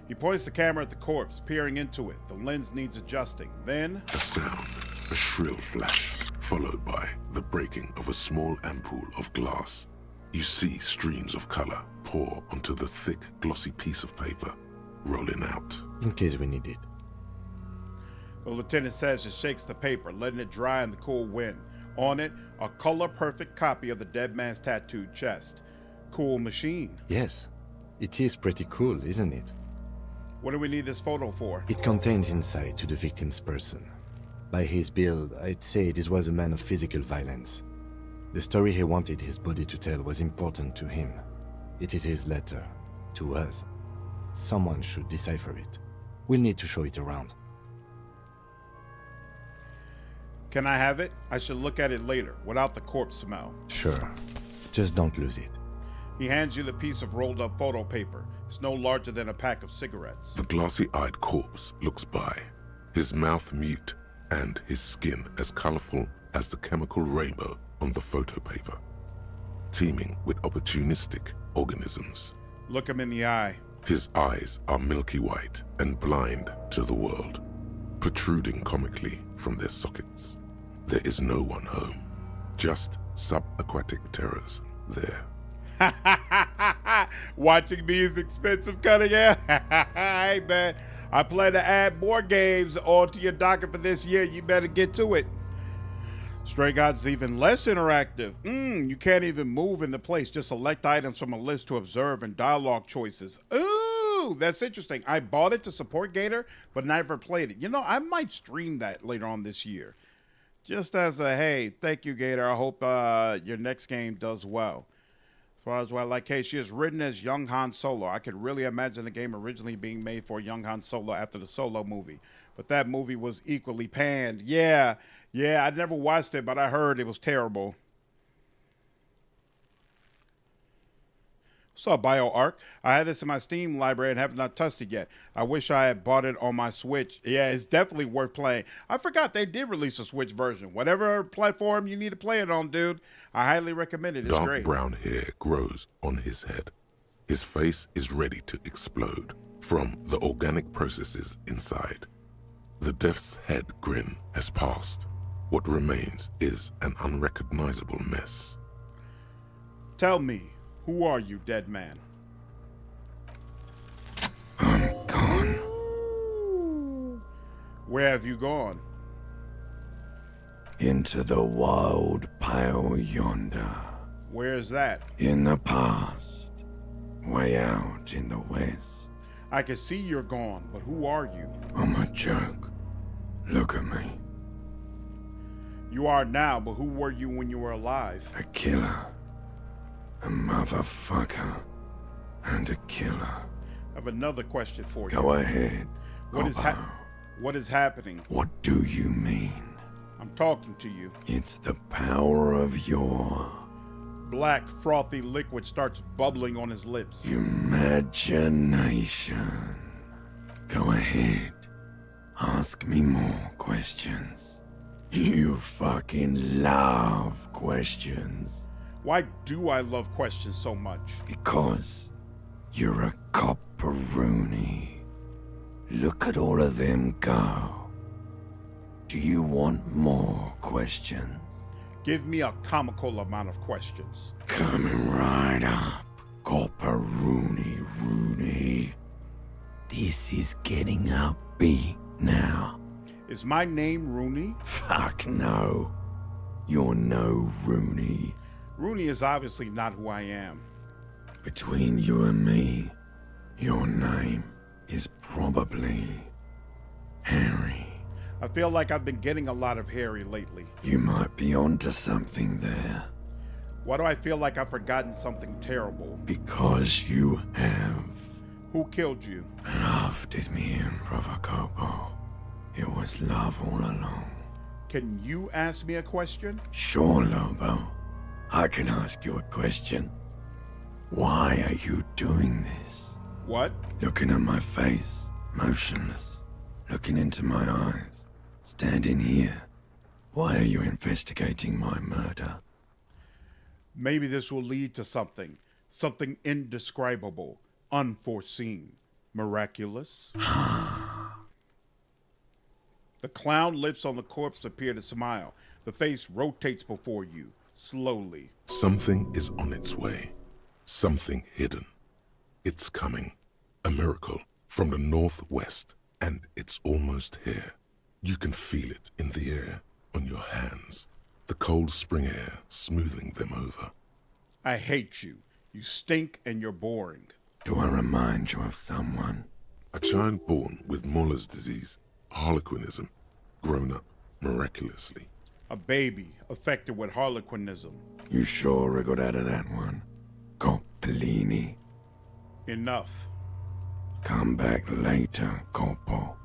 He points the camera at the corpse, peering into it. The lens needs adjusting. Then, A sound, a shrill flash, followed by the breaking of a small ampoule of glass. You see streams of color pour onto the thick, glossy piece of paper, rolling out. In case we need it. the lieutenant says and shakes the paper, letting it dry in the cool wind. On it, a color-perfect copy of the dead man's tattooed chest. Cool machine. Yes. It is pretty cool, isn't it? What do we need this photo for? It contains insight to the victim's person. By his build, I'd say this was a man of physical violence. The story he wanted his body to tell was important to him. It is his letter. To us. Someone should decipher it. We'll need to show it around. Can I have it? I should look at it later, without the corpse smell. Sure. Just don't lose it. He hands you the piece of rolled up photo paper. It's no larger than a pack of cigarettes. The glossy-eyed corpse looks by, his mouth mute and his skin as colorful as the chemical rainbow on the photo paper, teeming with opportunistic organisms. Look him in the eye. His eyes are milky white and blind to the world, protruding comically from their sockets. There is no one home, just subaquatic terrors there. Watching me is expensive, Cunningham. Hey, man, I plan to add more games onto your docket for this year. You better get to it. Stray Gods is even less interactive. You can't even move in the place. Just select items from a list to observe and dialogue choices. Ooh, that's interesting. I bought it to support Gator, but never played it. You know, I might stream that later on this year. Just as a, hey, thank you, Gator. I hope your next game does well. As far as what I like, hey, she is written as young Han Solo. I could really imagine the game originally being made for young Han Solo after the Solo movie. But that movie was equally panned. Yeah, I never watched it, but I heard it was terrible. What's up, BioArc? I had this in my Steam library and have not touched it yet. I wish I had bought it on my Switch. Yeah, it's definitely worth playing. I forgot they did release a Switch version. Whatever platform you need to play it on, dude, I highly recommend it. It's Dark great. brown hair grows on his head. His face is ready to explode from the organic processes inside. The death's head grin has passed. What remains is an unrecognizable mess. Tell me, who are you, dead man? I'm gone. Where have you gone? Into the wild pale yonder. Where is that? In the past. Way out in the west. I can see you're gone, but who are you? I'm a joke. Look at me. You are now, but who were you when you were alive? A killer. A motherfucker. And a killer. I have another question for you. Go ahead. What is happening? What do you mean? I'm talking to you. It's the power of your Black, frothy liquid starts bubbling on his lips. imagination. Go ahead. Ask me more questions. You fucking love questions. Why do I love questions so much? Because you're a copperoonie. Look at all of them go. Do you want more questions? Give me a comical amount of questions. Coming right up, copperoonie Rooney. This is getting upbeat now. Is my name Rooney? Fuck no. You're no Rooney. Rooney is obviously not who I am. Between you and me, your name is probably Harry. I feel like I've been getting a lot of Harry lately. You might be onto something there. Why do I feel like I've forgotten something terrible? Because you have. Who killed you? Loved it me in Provocopo. It was was love all along. Can you ask me a question? Sure, Lobo. I can ask you a question. Why are you doing this? What? Looking at my face, motionless. Looking into my eyes, standing here. Why are you investigating my murder? Maybe this will lead to something. Something indescribable, unforeseen, miraculous. The clown lips on the corpse appear to smile. The face rotates before you, slowly. Something is on its way. Something hidden. It's coming. A miracle from the northwest, and it's almost here. You can feel it in the air, on your hands. The cold spring air smoothing them over. I hate you. You stink and you're boring. Do I remind you of someone? A child born with Muller's disease, harlequinism, grown up miraculously. A baby affected with harlequinism. You sure wriggled out of that one? Coppellini. Enough. Come back later, Corpo.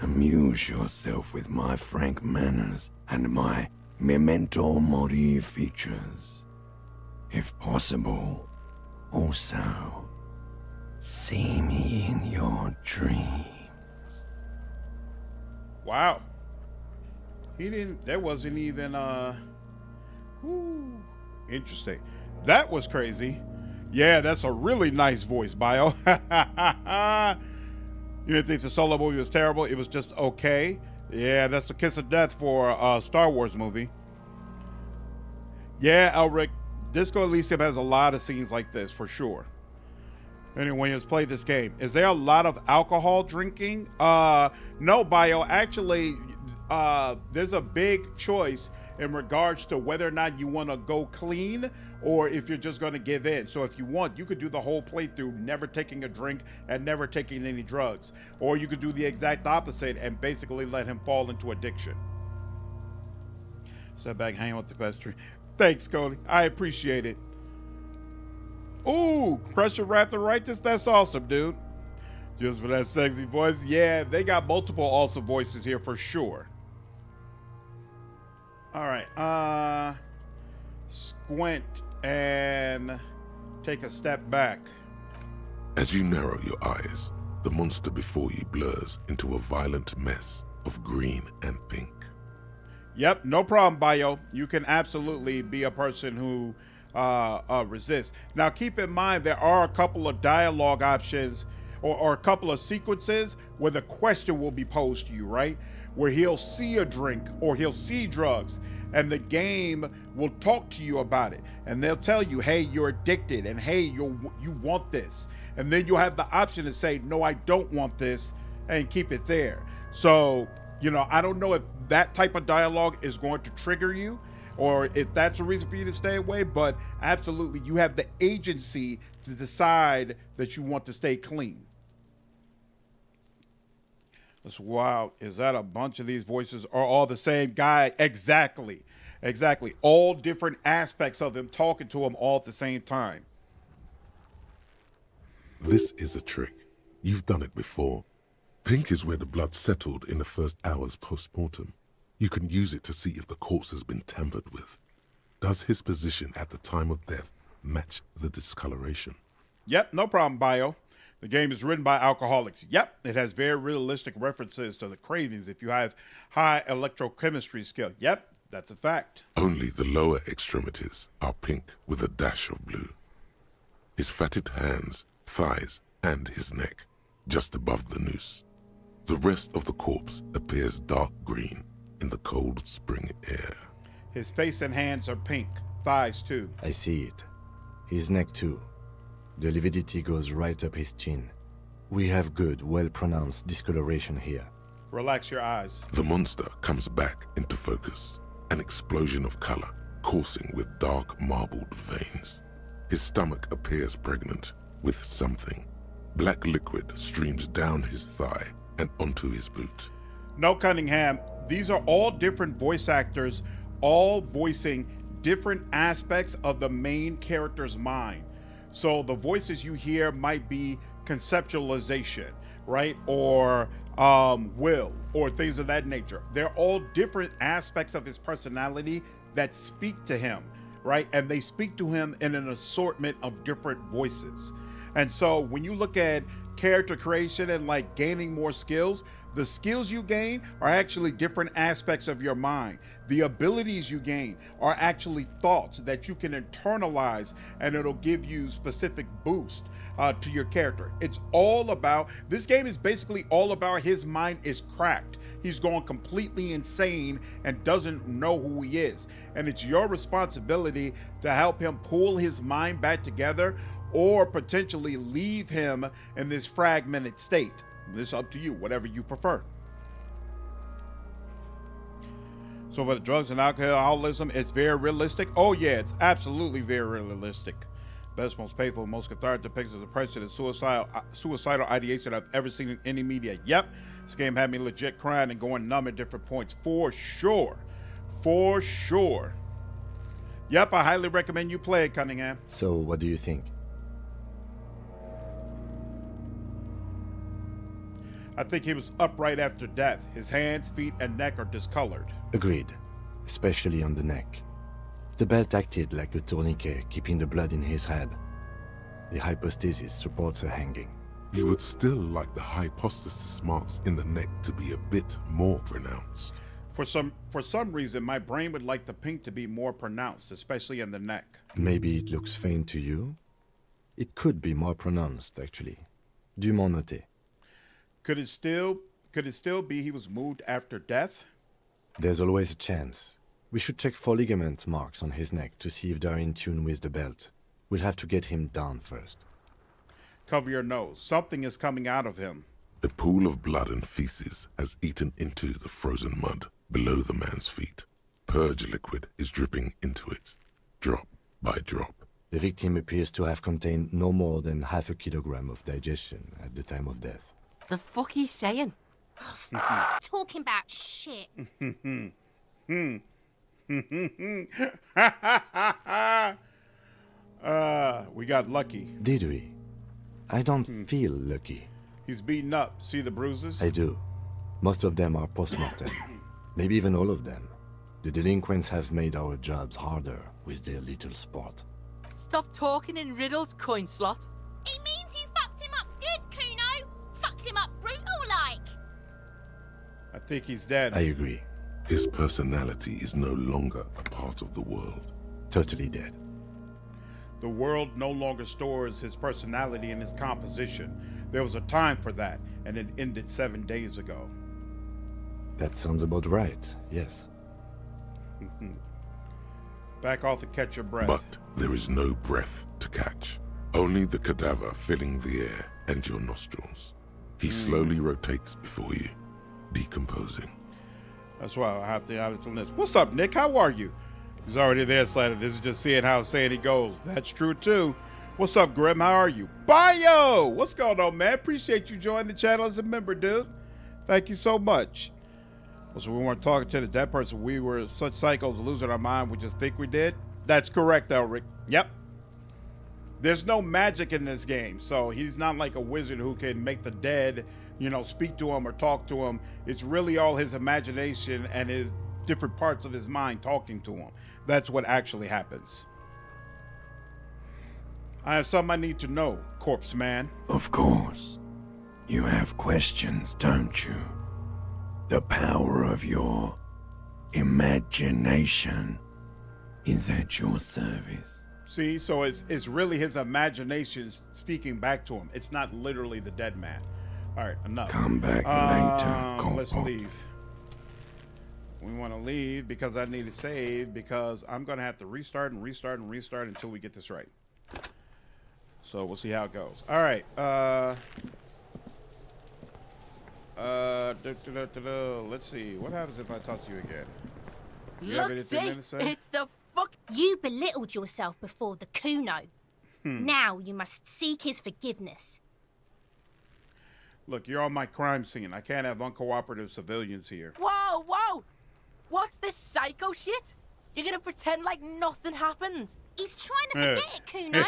Amuse yourself with my frank manners and my memento mori features. If possible, also, see me in your dreams. Wow. There wasn't even, interesting. That was crazy. Yeah, that's a really nice voice, Bio. You didn't think the Solo movie was terrible? It was just okay. Yeah, that's a kiss of death for a Star Wars movie. Yeah, Elric, Disco Elysium has a lot of scenes like this, for sure. Anyway, when you played this game, is there a lot of alcohol drinking? No, Bio. Actually, there's a big choice in regards to whether or not you want to go clean or if you're just going to give in. So if you want, you could do the whole playthrough never taking a drink and never taking any drugs. Or you could do the exact opposite and basically let him fall into addiction. Step back, hang with the pastry. Thanks, Cody. I appreciate it. Ooh, Crusher Raptor Righteous. That's awesome, dude. Just for that sexy voice. Yeah, they got multiple awesome voices here for sure. All right. Squint and take a step back. As you narrow your eyes, the monster before you blurs into a violent mess of green and pink. Yep, no problem, Bio. You can absolutely be a person who resists. Now, keep in mind, there are a couple of dialogue options or a couple of sequences where the question will be posed to you, right? Where he'll see a drink or he'll see drugs and the game will talk to you about it. And they'll tell you, hey, you're addicted and hey, you want this. And then you'll have the option to say, no, I don't want this and keep it there. So, you know, I don't know if that type of dialogue is going to trigger you or if that's a reason for you to stay away, but absolutely, you have the agency to decide that you want to stay clean. That's wow. Is that a bunch of these voices are all the same guy? Exactly. Exactly. All different aspects of him talking to him all at the same time. This is a trick. You've done it before. Pink is where the blood settled in the first hours post-mortem. You can use it to see if the corpse has been tampered with. Does his position at the time of death match the discoloration? Yep, no problem, Bio. The game is written by alcoholics. Yep, it has very realistic references to the cravings if you have high electrochemistry skill. Yep, that's a fact. Only the lower extremities are pink with a dash of blue. His fatted hands, thighs, and his neck, just above the noose. The rest of the corpse appears dark green in the cold spring air. His face and hands are pink, thighs too. I see it. His neck too. The lividity goes right up his chin. We have good, well-pronounced discoloration here. Relax your eyes. The monster comes back into focus, an explosion of color coursing with dark marbled veins. His stomach appears pregnant with something. Black liquid streams down his thigh and onto his boot. No, Cunningham, these are all different voice actors, all voicing different aspects of the main character's mind. So the voices you hear might be conceptualization, right? Or will, or things of that nature. They're all different aspects of his personality that speak to him, right? And they speak to him in an assortment of different voices. And so when you look at character creation and like gaining more skills, the skills you gain are actually different aspects of your mind. The abilities you gain are actually thoughts that you can internalize, and it'll give you specific boost to your character. It's all about, this game is basically all about his mind is cracked. He's gone completely insane and doesn't know who he is. And it's your responsibility to help him pull his mind back together, or potentially leave him in this fragmented state. It's up to you, whatever you prefer. So for the drugs and alcoholism, it's very realistic. Oh yeah, it's absolutely very realistic. Best, most painful, most cathartic depictions of depression and suicidal ideation I've ever seen in any media. Yep, this game had me legit crying and going numb at different points. For sure. For sure. Yep, I highly recommend you play it, Cunningham. So, what do you think? I think he was upright after death. His hands, feet, and neck are discolored. Agreed, especially on the neck. The belt acted like a tourniquet, keeping the blood in his head. The hypostasis supports a hanging. You would still like the hypostasis marks in the neck to be a bit more pronounced. For some reason, my brain would like the pink to be more pronounced, especially in the neck. Maybe it looks faint to you? It could be more pronounced, actually. Dumont noté. Could it still be he was moved after death? There's always a chance. We should check for ligament marks on his neck to see if they're in tune with the belt. We'll have to get him down first. Cover your nose. Something is coming out of him. A pool of blood and feces has eaten into the frozen mud below the man's feet. Purge liquid is dripping into it, drop by drop. The victim appears to have contained no more than half a kilogram of digestion at the time of death. The fuck he's saying? Talking about shit. We got lucky. Did we? I don't feel lucky. He's beaten up. See the bruises? I do. Most of them are post-mortem. Maybe even all of them. The delinquents have made our jobs harder with their little sport. Stop talking in riddles, coin slot. It means you fucked him up good, Kuno. Fucked him up brutal like. I think he's dead. I agree. His personality is no longer a part of the world. Totally dead. The world no longer stores his personality and his composition. There was a time for that, and it ended 7 days ago. That sounds about right, yes. Back off and catch your breath. But there is no breath to catch. Only the cadaver filling the air and your nostrils. He slowly rotates before you, decomposing. That's why I have to add it to the list. What's up, Nick? How are you? He's already there, Slater. This is just seeing how he goes. That's true, too. What's up, Grim? How are you? Bio! What's going on, man? Appreciate you joining the channel as a member, dude. Thank you so much. So we weren't talking to the dead person. We were such psychos losing our mind. We just think we did. That's correct, Elric. Yep. There's no magic in this game. So he's not like a wizard who can make the dead, you know, speak to him or talk to him. It's really all his imagination and his different parts of his mind talking to him. That's what actually happens. I have something I need to know, Corpse Man. Of course. You have questions, don't you? The power of your imagination is at your service. See, so it's really his imagination speaking back to him. It's not literally the dead man. All right, enough. Come back later, let's Corporal. leave. We want to leave because I need to save because I'm going to have to restart until we get this right. So we'll see how it goes. All right. Let's see. What happens if I talk to you again? You have Look, anything see? there to say? It's the fuck. You belittled yourself before the Kuno. Now you must seek his forgiveness. Look, you're on my crime scene. I can't have uncooperative civilians here. Whoa, whoa! What's this psycho shit? You're gonna pretend like nothing happened? He's trying to forget it, Kuno.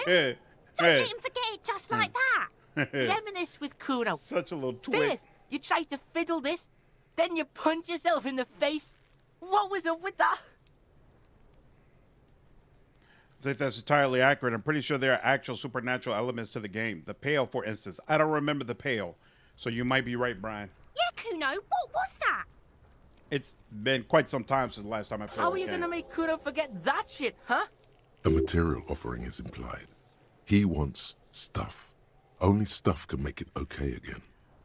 Don't let him forget it just like that. Reminisce with Kuno. Such a little twist. First, You tried to fiddle this, then you punch yourself in the face. What was up with that? I think that's entirely accurate. I'm pretty sure there are actual supernatural elements to the game. The pail, for instance. I don't remember the pail, so you might be right, Brian. Yeah, Kuno, what was that? It's been quite some time since the last time I played How are the you game. gonna make Kuno forget that shit, huh? A material offering is implied. He wants stuff. Only stuff can make it okay again.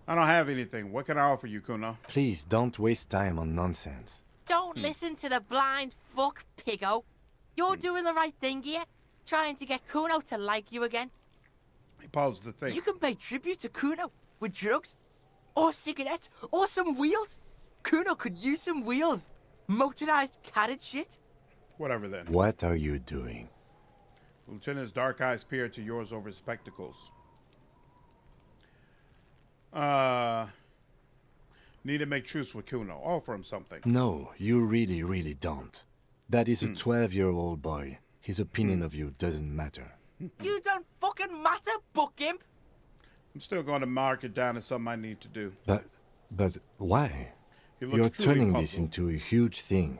I don't have anything. What can I offer you, Kuno? Please don't waste time on nonsense. Don't listen to the blind fuck, Piggo. You're doing the right thing here, trying to get Kuno to like you again. He paused to think. You can pay tribute to Kuno with drugs, or cigarettes, or some wheels. Kuno could use some wheels. Motorized carriage shit. Whatever then. What are you doing? Lieutenant's dark eyes peered to yours over his spectacles. Need to make truce with Kuno. Offer him something. No, you really don't. That is a 12-year-old boy. His opinion of you doesn't matter. You don't fucking matter, buck imp. I'm still going to mark it down as something I need to do. But why? He looks You're truly turning this puzzled. into a huge thing.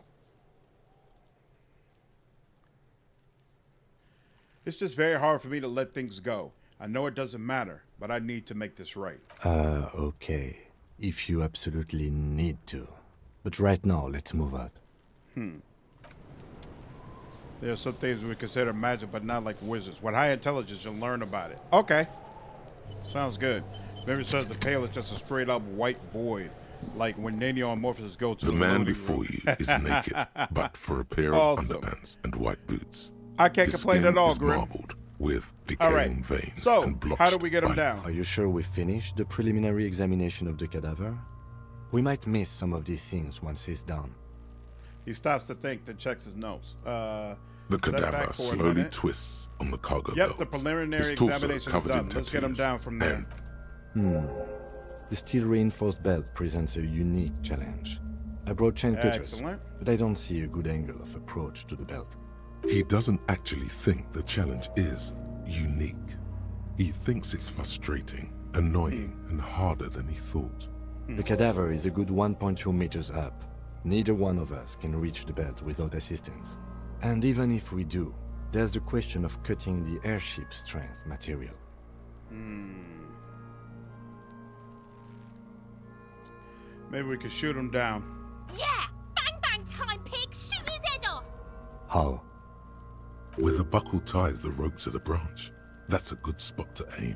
It's just very hard for me to let things go. I know it doesn't matter, but I need to make this right. Okay. If you absolutely need to. But right now, let's move on. There are some things we consider magic, but not like wizards. With high intelligence, you'll learn about it. Okay. Sounds good. Memory says the pail is just a straight-up white void. Like when Nano and Morpheus go to The man loading before room. you is naked, but for a pair of Awesome. underpants and white boots. I can't His complain skin at all, is Grim. marbled with All right. decaying veins So, and blotched how do we get him by- down? Are you sure we finished the preliminary examination of the cadaver? We might miss some of these things once he's done. He stops to think, then checks his notes. The Step cadaver back for a slowly minute. twists on the cargo Yep, belt. the preliminary His torso examination is covered done. in Let's get him tattoos, down from there. and The steel-reinforced belt presents a unique challenge. I brought chain cutters, Excellent. but I don't see a good angle of approach to the belt. he doesn't actually think the challenge is unique. He thinks it's frustrating, annoying, and harder than he thought. The cadaver is a good 1.2 meters up. Neither one of us can reach the belt without assistance. And even if we do, there's the question of cutting the airship strength material. Maybe we could shoot him down. Yeah! Bang bang time, pig! Shoot his head off! How? Where the buckle ties the rope to the branch, that's a good spot to aim.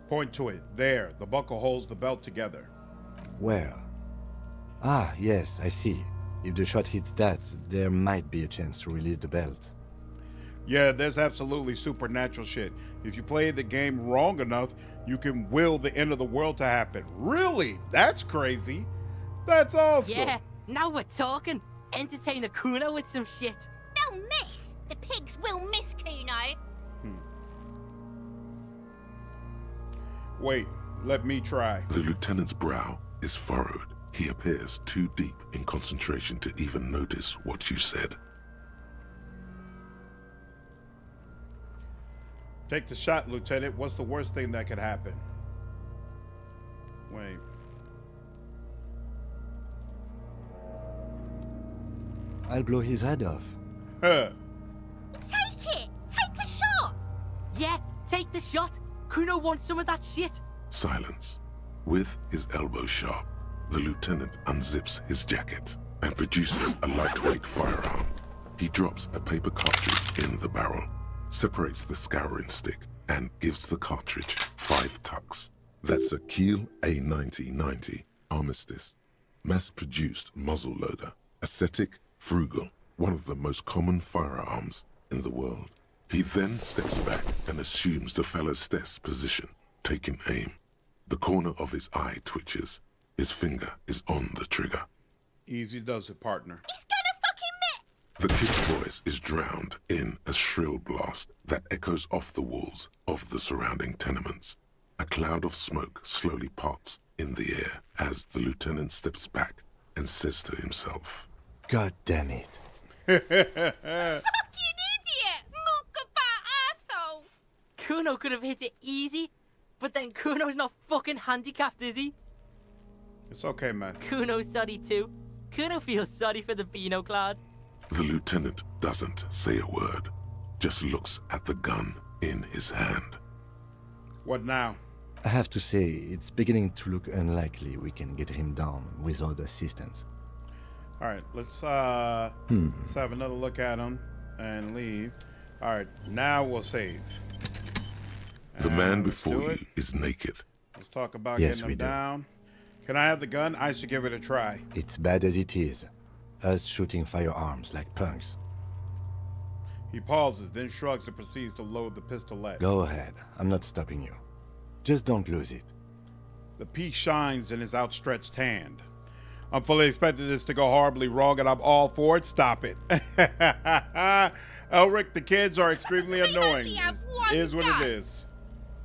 Point to it. There. The buckle holds the belt together. Where? Ah, yes, I see. If the shot hits that, there might be a chance to release the belt. Yeah, there's absolutely supernatural shit. If you play the game wrong enough, you can will the end of the world to happen. Really? That's crazy. That's awesome. Yeah, now we're talking. Entertain a Kuno with some shit. They'll miss! The pigs will miss Kuno. Wait, let me try. The lieutenant's brow is furrowed. He appears too deep in concentration to even notice what you said. Take the shot, Lieutenant. What's the worst thing that could happen? Wait. I'll blow his head off. Huh. Take it! Take the shot! Yeah, take the shot. Kuno wants some of that shit. Silence. With his elbow sharp, the lieutenant unzips his jacket and produces a lightweight firearm. He drops a paper cartridge in the barrel, separates the scouring stick, and gives the cartridge 5 tucks. That's a Kiel A9090 Armistice, mass-produced muzzle loader, ascetic, frugal, one of the most common firearms in the world. He then steps back and assumes the fellow's desk position, taking aim. The corner of his eye twitches. His finger is on the trigger. Easy does it, partner. He's gonna fucking miss! The kid's voice is drowned in a shrill blast that echoes off the walls of the surrounding tenements. A cloud of smoke slowly parts in the air as the lieutenant steps back and says to himself, God damn it. Fucking idiot! Mukabat asshole! Kuno could have hit it easy, but then Kuno's not fucking handicapped, is he? It's okay, man. Kuno's sorry too. Kuno feels sorry for the Beano Cloud. The lieutenant doesn't say a word, just looks at the gun in his hand. What now? I have to say, it's beginning to look unlikely we can get him down without assistance. All right, let's have another look at him and leave. All right, now we'll save. The And man let's before do you it. is naked. Let's talk about Yes, getting we him do. down. Can I have the gun? I should give it a try. It's bad as it is. Us shooting firearms like punks. He pauses, then shrugs and proceeds to load the pistolet. Go ahead. I'm not stopping you. Just don't lose it. The piece shines in his outstretched hand. I'm fully expecting this to go horribly wrong, and I'm all for it. Stop it. Elric, the kids are extremely We annoying. only have one It is what gun. it is.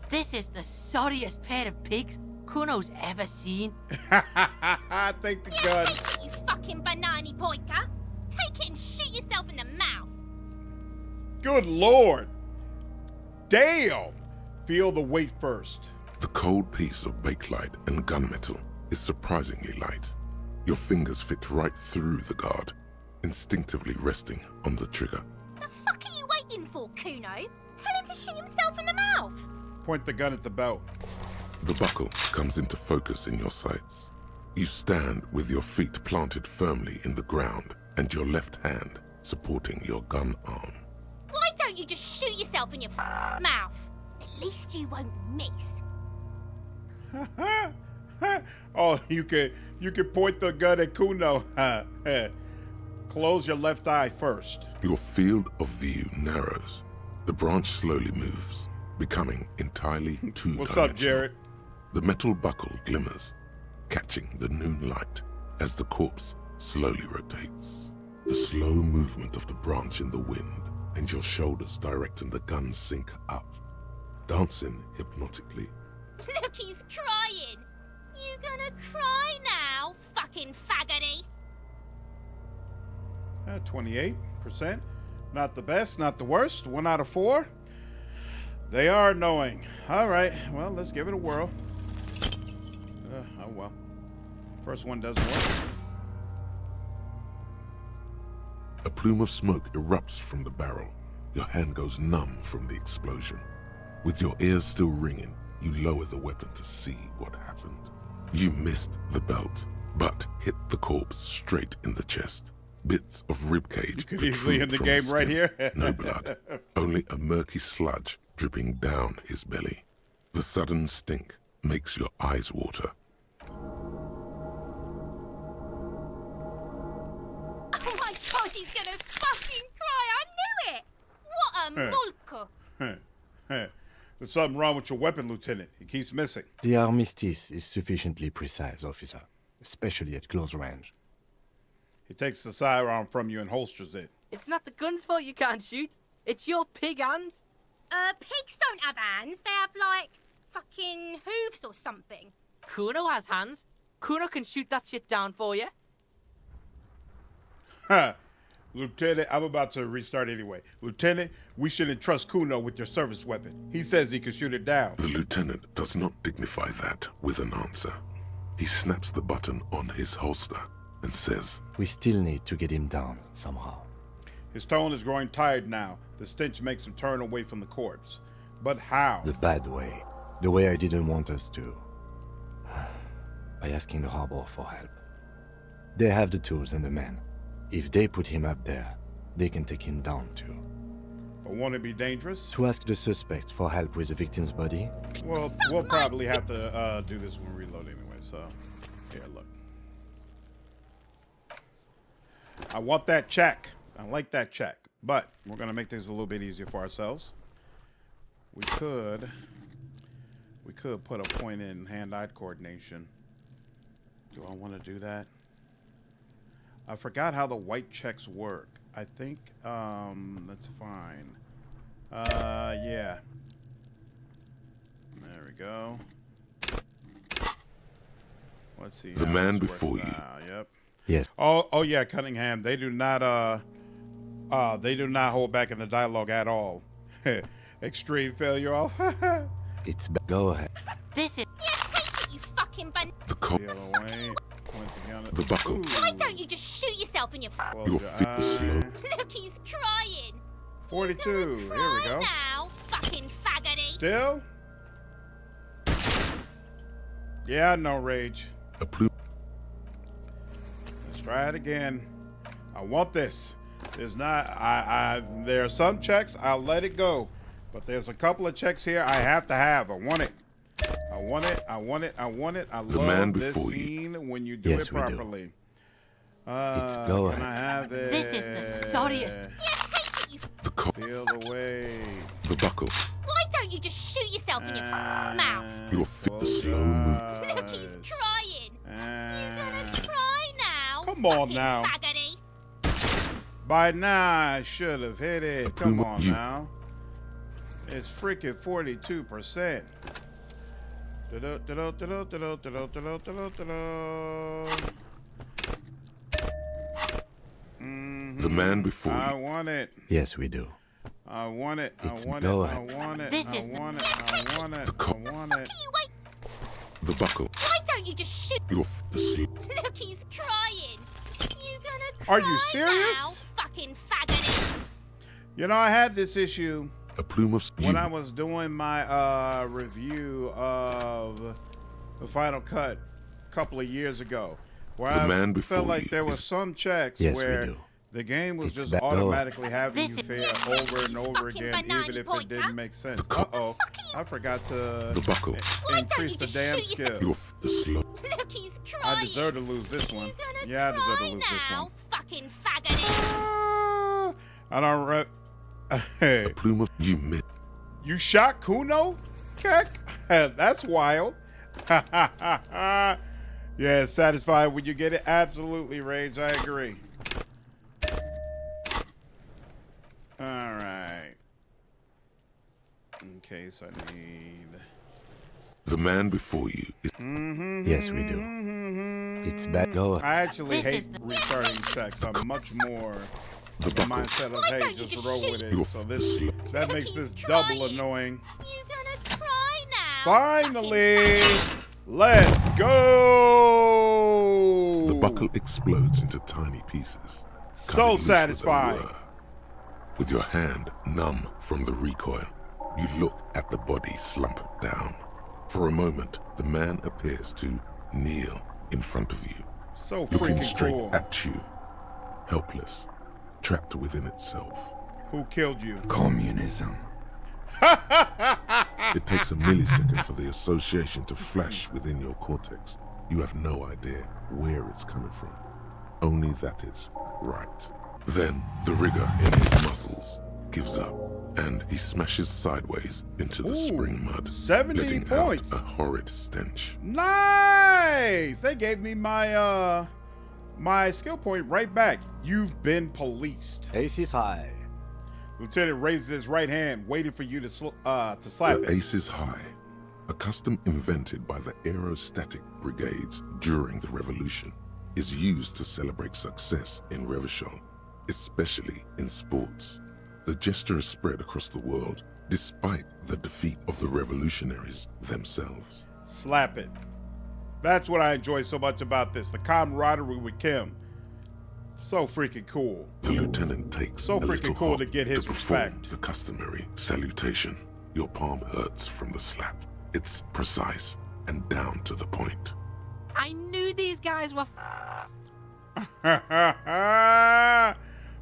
This is the sorriest pair of pigs Kuno's ever seen. Take the gun. Take it, you fucking banana pointer. Take it and shoot yourself in the mouth. Good lord. Damn. Feel the weight first. The cold piece of bakelite and gunmetal is surprisingly light. Your fingers fit right through the guard, instinctively resting on the trigger. The fuck are you waiting for, Kuno? Tell him to shoot himself in the mouth. Point the gun at the belt. The buckle comes into focus in your sights. You stand with your feet planted firmly in the ground and your left hand supporting your gun arm. Why don't you just shoot yourself in your mouth? At least you won't miss. Oh, you could point the gun at Kuno. Close your left eye first. Your field of view narrows. The branch slowly moves, becoming entirely two-dimensional. What's up, Jared? The metal buckle glimmers, catching the noon light as the corpse slowly rotates. The slow movement of the branch in the wind and your shoulders directing the gun sync up, dancing hypnotically. Look, he's crying. You gonna cry now, fucking faggoty? 28%. Not the best, not the worst. 1 out of 4. They are annoying. All right, well, let's give it a whirl. Oh, well. First one doesn't work. A plume of smoke erupts from the barrel. Your hand goes numb from the explosion. With your ears still ringing, you lower the weapon to see what happened. You missed the belt, but hit the corpse straight in the chest. Bits of ribcage You could easily protrude end the from game right skin. here. No blood, only a murky sludge dripping down his belly. The sudden stink makes your eyes water. Oh my god, he's gonna fucking cry. I knew it. What a mulko. There's something wrong with your weapon, Lieutenant. It keeps missing. The armistice is sufficiently precise, officer, especially at close range. He takes the sidearm from you and holsters it. It's not the gun's fault you can't shoot. It's your pig hands. Pigs don't have hands. They have, like, fucking hooves or something. Kuno has hands. Kuno can shoot that shit down for you. Ha! Lieutenant, I'm about to restart anyway. Lieutenant, we shouldn't trust Kuno with your service weapon. He says he can shoot it down. The lieutenant does not dignify that with an answer. He snaps the button on his holster and says, We still need to get him down somehow. His tone is growing tired now. The stench makes him turn away from the corpse. But how? The bad way. The way I didn't want us to. By asking the harbor for help. They have the tools and the men. If they put him up there, they can take him down too. But won't it be dangerous? To ask the suspects for help with the victim's body? Well, we'll probably have to do this when we reload anyway, so... Here, look. I want that check. I like that check. But we're going to make things a little bit easier for ourselves. We could put a point in hand-eye coordination. Do I want to do that? I forgot how the white checks work. I think that's fine. Yeah. There we go. Let's see. The how man this works before you. now. Yep. Yes. Oh yeah, Cunningham. They do not hold back in the dialogue at all. Extreme failure. Go ahead. This is... Yeah, take it, you fucking The coat, Feel away. Point the gun at the buckle. Why don't you just shoot yourself in your Close Your your feet are slow. Look, he's crying. 42. Here we Cry go. now, fucking faggoty. Still? Yeah, no rage. A plume. Let's try it again. I want this. There's not. There are some checks I'll let it go, but there's a couple of checks here I have to have. I want it. I want it. I want it. I want it. I The love man this before you. scene when you do Yes, it we do. properly. It's Can go I ahead. have it? This is the sorriest. Yeah, take it, you. The coat, Feel the way. the buckle. Why don't you just shoot yourself in your mouth? Your feet are slow moving. Look, he's crying. You're gonna Uh, cry now. Come on fucking now. Faggoty. By now, I should have hit it. A Come plume on of you. now. It's freaking 42%. The man before I you. want it. Yes, we do. I want it. I It's want it. go I ahead. want it. This I is the- want it. I want it. I want it. You wait. The buckle. Why don't you just shoot? Your feet are slow. Look, he's crying. You gonna Are cry you serious? now, fucking faggoty. You know, I had this issue A plume of when you. I was doing my review of the Final Cut a couple of years ago, where The I man before felt like you there was is- some checks Yes, we where do. the game was It's just back- go automatically having This you is- fail over and over Fucking again, even banana if it point, didn't huh? make sense. The co- Uh-oh, I forgot to The buckle. Why don't increase you the just damn shoot yourself? skill. Your feet are slow. Look, he's crying. I deserve to lose this one. You gonna Yeah, I deserve to cry lose this now, one. fucking faggoty. I don't re- A Hey, plume of you miss. you shot Kuno? Keck? That's wild. Yeah, satisfied when you get it? Absolutely, Rage. I agree. All right. In case I need... The man before you is Yes, we do. It's back. Go ahead. I actually This hate is the- restarting checks. I'm much more the the buckle. mindset of, Why hey, don't you just just roll shoot- with it. You're So this that makes He's this double trying. annoying. You gonna cry now? Finally, fucking let's go. The buckle explodes into tiny pieces. So cutting loose with a satisfying. whir. With your hand numb from the recoil, you look at the body slump down. For a moment, the man appears to kneel in front of you, So looking freaking straight cool. at you, helpless, trapped within itself. Who killed you? Communism. It takes a millisecond for the association to flash within your cortex. You have no idea where it's coming from, only that it's right. Then the rigor in his muscles gives up, and he smashes sideways into the Ooh, spring mud, 70 letting points. out a horrid stench. Nice. They gave me my my skill point right back. You've been policed. Ace is high. Lieutenant raises his right hand, waiting for you to slap The it. ace is high, a custom invented by the aerostatic brigades during the revolution, is used to celebrate success in Revachol, especially in sports. The gesture is spread across the world, despite the defeat of the revolutionaries themselves. Slap it. That's what I enjoy so much about this. The camaraderie with Kim. So freaking cool. The lieutenant takes So a freaking little cool hop to get his perform respect. the customary salutation. Your palm hurts from the slap. It's precise and down to the point. I knew these guys were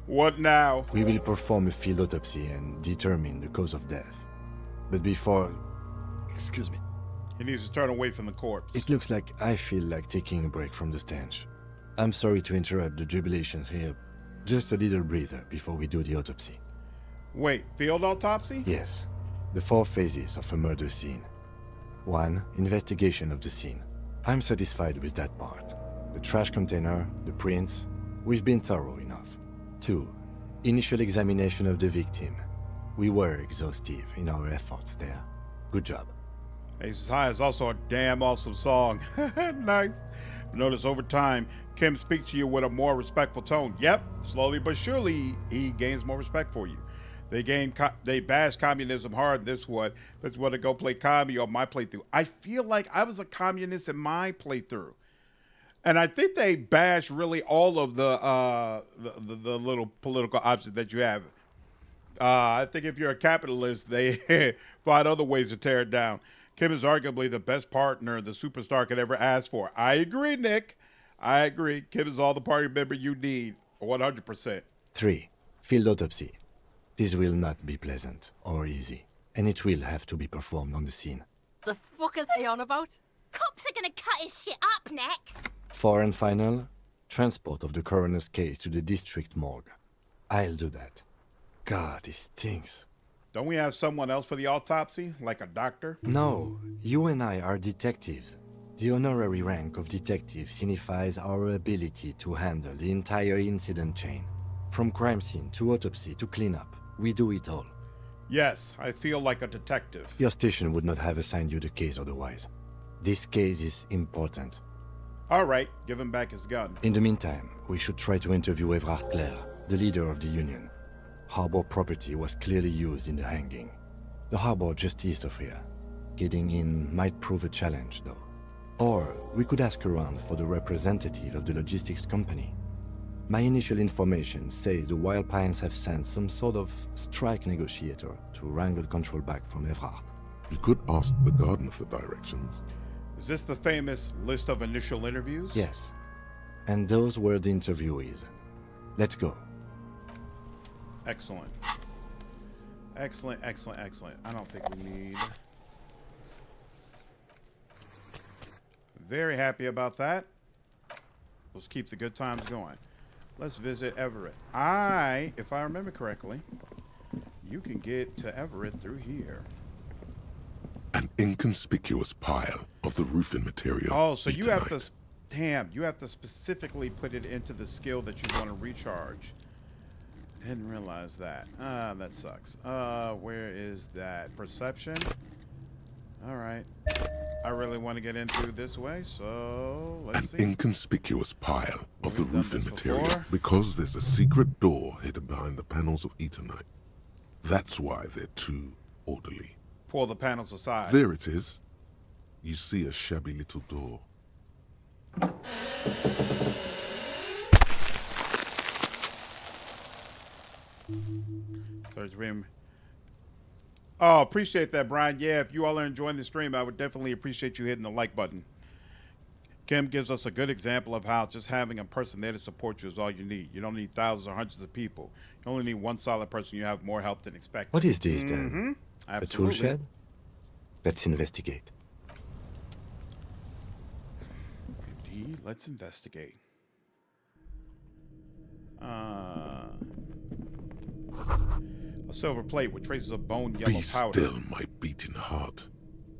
What now? We will perform a field autopsy and determine the cause of death. But before... Excuse me. He needs to turn away from the corpse. It looks like I feel like taking a break from the stench. I'm sorry to interrupt the jubilations here. Just a little breather before we do the autopsy. Wait, field autopsy? Yes, the 4 phases of a murder scene. 1. Investigation of the scene. I'm satisfied with that part. The trash container, the prints, we've been thorough enough. 2. Initial examination of the victim. We were exhaustive in our efforts there. Good job. Aces High is also a damn awesome song. Nice. Notice over time, Kim speaks to you with a more respectful tone. Yep, slowly but surely, he gains more respect for you. They bash communism hard. This one. Let's want to go play commie on my playthrough. I feel like I was a communist in my playthrough, and I think they bash really all of the little political options that you have. I think if you're a capitalist, they find other ways to tear it down. Kim is arguably the best partner the superstar could ever ask for. I agree, Nick. I agree. Kim is all the party member you need, 100%. 3. Field autopsy. This will not be pleasant or easy, and it will have to be performed on the scene. The fuck are they on about? Cops are gonna cut his shit up next. 4 and final, transport of the coroner's case to the district morgue. I'll do that. God, this stinks. Don't we have someone else for the autopsy, like a doctor? No, you and I are detectives. The honorary rank of detective signifies our ability to handle the entire incident chain. From crime scene to autopsy to cleanup, we do it all. Yes, I feel like a detective. Your station would not have assigned you the case otherwise. This case is important. All right, give him back his gun. In the meantime, we should try to interview Evart Clair, the leader of the union. Harbor property was clearly used in the hanging. The harbor just east of here. Getting in might prove a challenge, though. Or we could ask around for the representative of the logistics company. My initial information says the Wild Pines have sent some sort of strike negotiator to wrangle control back from Evart. You could ask the gardener for directions. Is this the famous list of initial interviews? Yes. And those were the interviewees. Let's go. Excellent. Excellent, excellent, excellent. I don't think we need... Very happy about that. Let's keep the good times going. Let's visit Everett. If I remember correctly, you can get to Everett through here. An inconspicuous pile of the roofing material. Oh, so you have Eternite. to... Damn, you have to specifically put it into the skill that you want to recharge. Didn't realize that. That sucks. Where is that? Perception? Alright. I really want to get in through this way, so let's An see. inconspicuous pile of the We've done roofing this material before. because there's a secret door hidden behind the panels of Eternite. That's why they're too orderly. Pull the panels aside. There it is. You see a shabby little door. Search room. Oh, appreciate that, Brian. Yeah, if you all are enjoying the stream, I would definitely appreciate you hitting the like button. Kim gives us a good example of how just having a person there to support you is all you need. You don't need thousands or hundreds of people. You only need one solid person. You have more help than expected. What is this then? A tool Absolutely. shed? Let's investigate. Indeed. Let's investigate. A silver plate with traces of bone yellow Be powder. still, my beating heart.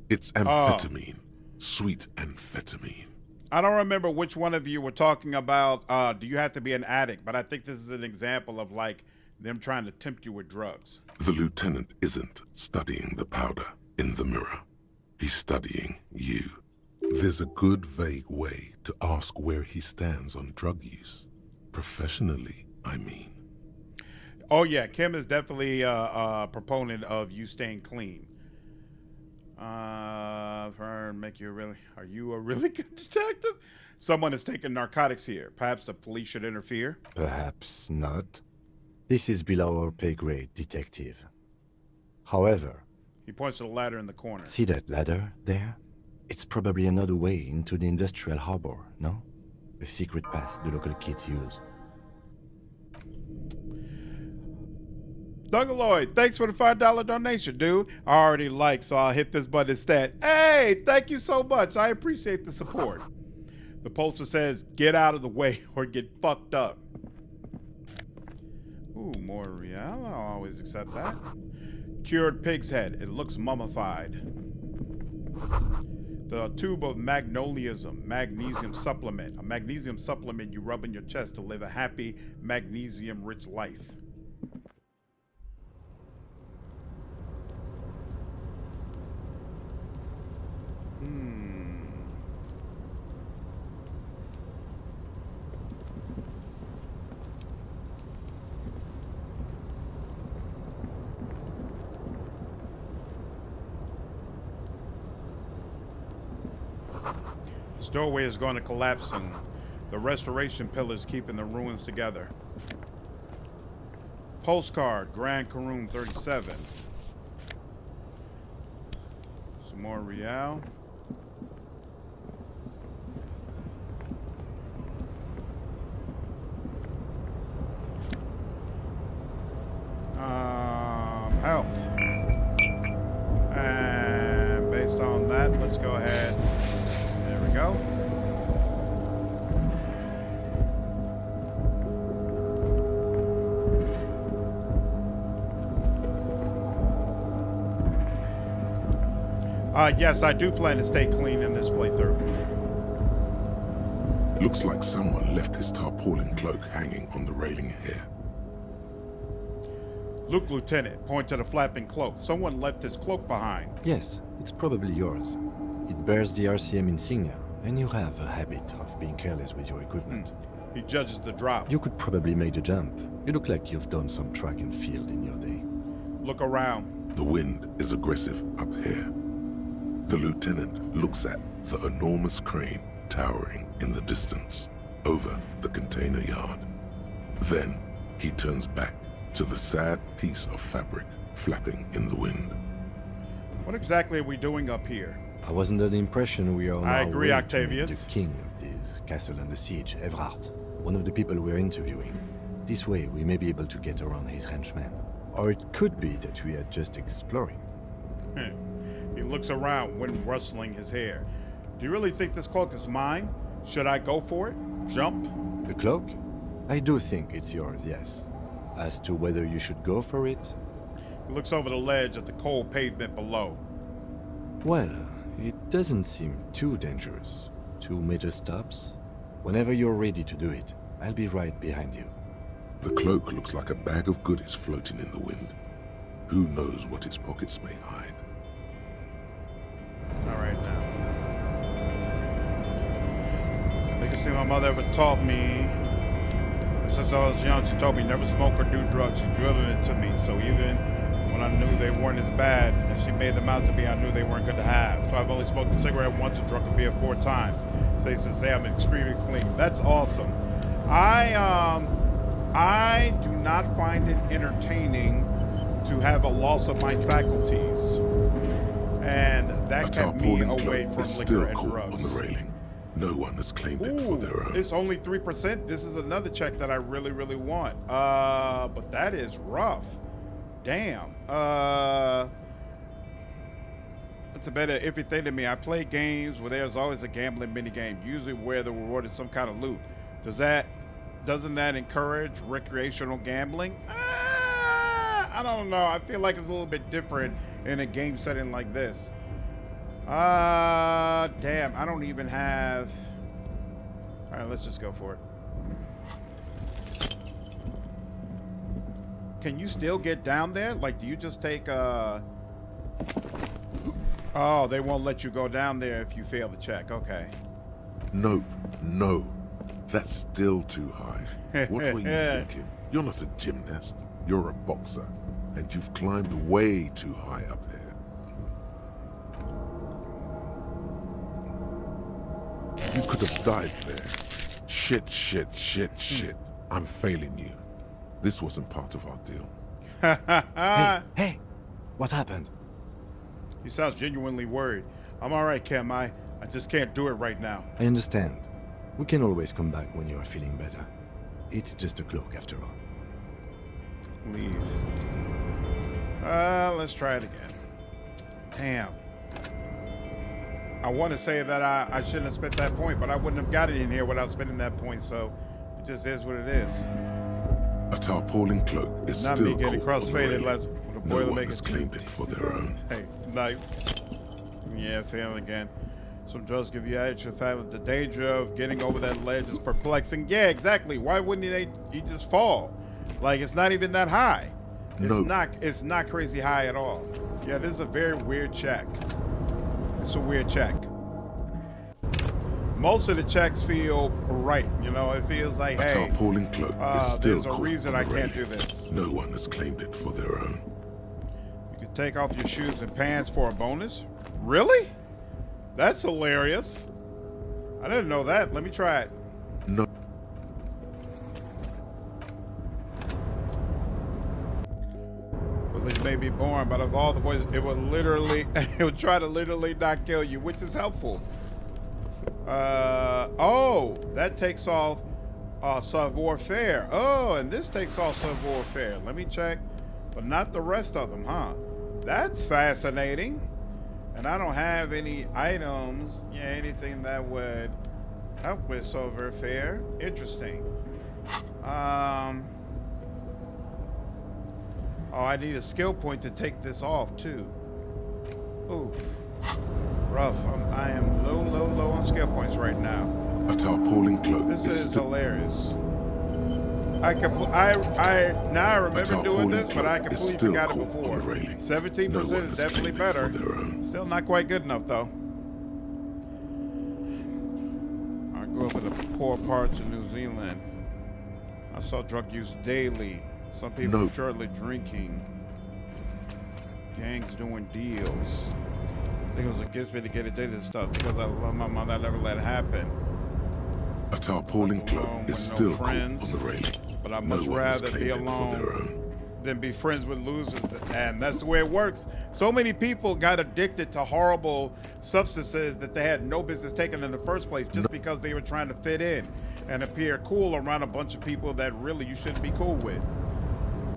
It's amphetamine. Sweet amphetamine. I don't remember which one of you were talking about, do you have to be an addict? But I think this is an example of, like, them trying to tempt you with drugs. The lieutenant isn't studying the powder in the mirror. He's studying you. There's a good vague way to ask where he stands on drug use. Professionally, I mean. Oh, yeah, Kim is definitely a proponent of you staying clean. Make you really, are you a really good detective? Someone is taking narcotics here. Perhaps the police should interfere. Perhaps not. This is below our pay grade, detective. However, He points to the ladder in the corner. see that ladder there? It's probably another way into the industrial harbor, no? A secret path the local kids use. Lloyd, thanks for the $5 donation, dude. I already like, so I'll hit this button instead. Hey, thank you so much. I appreciate the support. The poster says, get out of the way or get fucked up. Ooh, more real. I'll always accept that. Cured pig's head. It looks mummified. The tube of magnesium supplement. A magnesium supplement you rub in your chest to live a happy, magnesium-rich life. This doorway is going to collapse soon. The restoration pillars keeping the ruins together. Postcard, Grand Karoon 37. Some more Real. Health. And based on that, let's go ahead. There we go. Yes, I do plan to stay clean in this playthrough. Looks like someone left his tarpaulin cloak hanging on the railing here. Look, Lieutenant, point to the flapping cloak. Someone left his cloak behind. Yes, it's probably yours. It bears the RCM insignia, and you have a habit of being careless with your equipment. He judges the drop. You could probably make the jump. You look like you've done some track and field in your day. Look around. The wind is aggressive up here. The lieutenant looks at the enormous crane towering in the distance over the container yard. Then he turns back to the sad piece of fabric flapping in the wind. What exactly are we doing up here? I was under the impression we are on I our agree, way Octavius. to meet the king of this castle under siege, Evart, one of the people we're interviewing. This way we may be able to get around his henchmen. Or it could be that we are just exploring. He looks around, wind rustling his hair. Do you really think this cloak is mine? Should I go for it? Jump? The cloak? I do think it's yours, yes. As to whether you should go for it? He looks over the ledge at the cold pavement below. Well, it doesn't seem too dangerous. 2 major stops. Whenever you're ready to do it, I'll be right behind you. The cloak looks like a bag of goodies floating in the wind. Who knows what its pockets may hide? All right now. Biggest thing my mother ever taught me. Since I was young, she told me never smoke or do drugs. She drilled it into me. So even when I knew they weren't as bad as she made them out to be, I knew they weren't good to have. So I've only smoked a cigarette once and drunk a beer 4 times. Safe to say I'm extremely clean. That's awesome. I do not find it entertaining to have a loss of my faculties. And that kept me away from liquor and drugs. On the railing. No one has claimed it for their own. It's only 3%. This is another check that I really, really want. But that is rough. Damn. It's a better iffy thing to me. I play games where there's always a gambling mini game, usually where the reward is some kind of loot. Doesn't that encourage recreational gambling? I don't know. I feel like it's a little bit different in a game setting like this. Damn, I don't even have... All right, let's just go for it. Can you still get down there? Like, do you just take, Oh, they won't let you go down there if you fail the check. Okay. Nope, no. That's still too high. What were you thinking? You're not a gymnast. You're a boxer. And you've climbed way too high up there. You could have died there. Shit. I'm failing you. This wasn't part of our deal. Hey, what happened? He sounds genuinely worried. I'm all right, Cam. I just can't do it right now. I understand. We can always come back when you are feeling better. It's just a cloak after all. Leave. Let's try it again. Damn. I want to say that I shouldn't have spent that point, but I wouldn't have got it in here without spending that point, so it just is what it is. A tarpaulin cloak is Not still me getting caught on the crossfaded railing. with a No one Boilermaker has claimed it for their own. Hey, knife. Yeah, fail again. Some drugs give you attitude fact the danger of getting over that ledge is perplexing. Yeah, exactly. Why wouldn't he just fall? Like, it's not even that high. It's not crazy high at all. Yeah, this is a very weird check. It's a weird check. Most of the checks feel right, you know. It feels like, A hey, tarpaulin cloak is still there's a caught reason on I the can't do railing. this. No one has claimed it for their own. You can take off your shoes and pants for a bonus. Really? That's hilarious. I didn't know that. Let me try it. No. Which may be boring, but of all the voices, it would literally, it would try to literally not kill you, which is helpful. Oh, that takes off savoir-faire. Oh, and this takes off savoir-faire. Let me check, but not the rest of them, huh? That's fascinating. And I don't have any items, yeah, anything that would help with savoir-faire. Interesting. Oh, I need a skill point to take this off too. Ooh, rough. I am low on skill points right now. A tarpaulin cloak This is still hilarious. Now I remember doing this, but I completely forgot it before. 17% is definitely better. Still not quite good enough though. I grew up in the poor parts of New Zealand. I saw drug use daily. Some people shortly drinking. Gangs doing deals. I think it was against me to get addicted to stuff because I love my mother. I never let it happen. A tarpaulin cloak is still caught on the railing. But I'd much rather be alone than be friends with losers. And that's the way it works. So many people got addicted to horrible substances that they had no business taking in the first place just because they were trying to fit in and appear cool around a bunch of people that really you shouldn't be cool with.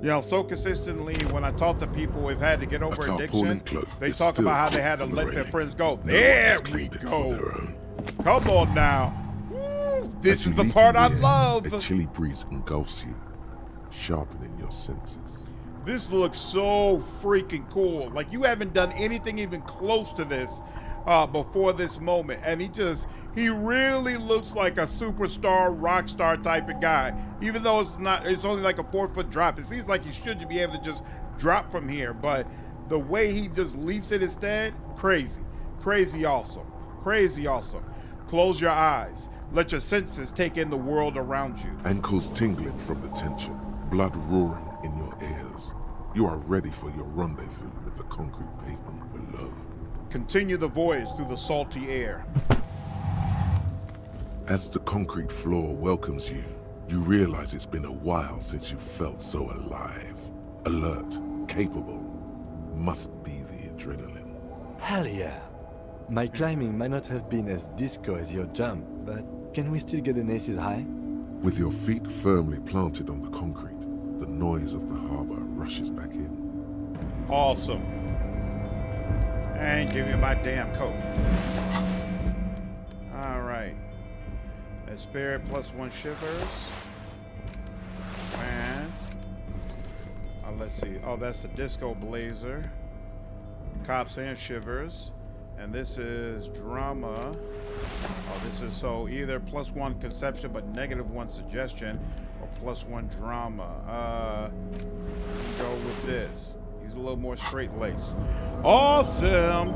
You know, so consistently when I talk to people who've had to get over addiction, they talk about how they had to let their friends go. There we go. Come on now. Woo, this is the part I love. A chilly breeze engulfs you, sharpening your senses. This looks so freaking cool. Like you haven't done anything even close to this before this moment. And he really looks like a superstar, rock star type of guy. Even though it's only like a 4-foot drop. It seems like he should be able to just drop from here. But the way he just leaps it instead, crazy. Crazy awesome. Crazy awesome. Close your eyes. Let your senses take in the world around you. Ankles tingling from the tension, blood roaring in your ears. You are ready for your rendezvous with the concrete pavement below. Continue the voyage through the salty air. As the concrete floor welcomes you, you realize it's been a while since you felt so alive, alert, capable. Must be the adrenaline. Hell yeah. My climbing might not have been as disco as your jump, but can we still get an ace's high? With your feet firmly planted on the concrete, the noise of the harbor rushes back in. Awesome. And give me my damn coat. All right. A spirit +1 shivers. And let's see. Oh, that's the disco blazer. Cops and shivers. And this is drama. Oh, this is so either +1 conception but -1 suggestion, or +1 drama. Go with this. He's a little more straight-laced. Awesome.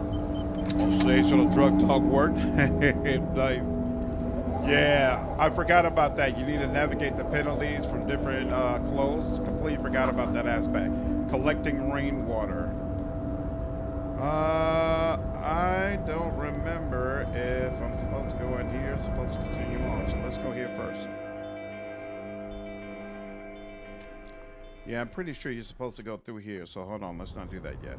Sensational drug talk worked. Nice. Yeah, I forgot about that. You need to navigate the penalties from different clothes. Completely forgot about that aspect. Collecting rainwater. I don't remember if I'm supposed to go in here, supposed to continue on. So let's go here first. Yeah, I'm pretty sure you're supposed to go through here. So hold on, let's not do that yet.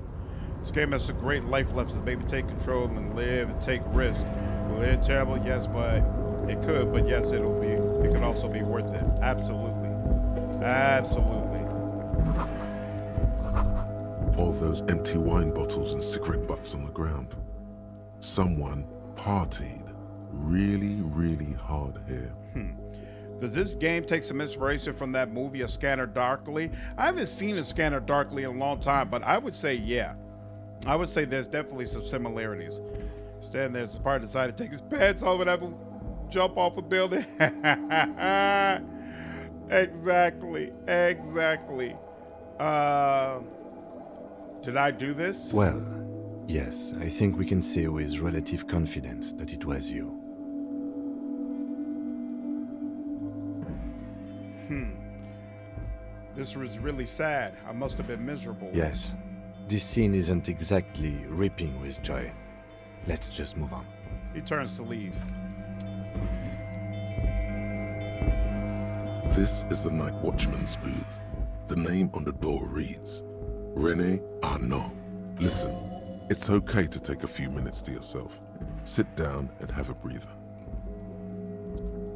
This game has some great life lessons. Baby, take control and live and take risks. Will it terrible? Yes, but it could. But yes, it could also be worth it. Absolutely. Absolutely. All those empty wine bottles and cigarette butts on the ground. Someone partied really, really hard here. Does this game take some inspiration from that movie, A Scanner Darkly? I haven't seen A Scanner Darkly in a long time, but I would say, yeah. I would say there's definitely some similarities. Stand there, Spartan decided to take his pants off and have him jump off a building. Exactly. Did I do this? Well, yes, I think we can say with relative confidence that it was you. This was really sad. I must have been miserable. Yes, this scene isn't exactly ripping with joy. Let's just move on. He turns to leave. This is the night watchman's booth. The name on the door reads, René Arnaud. Listen, it's okay to take a few minutes to yourself. Sit down and have a breather.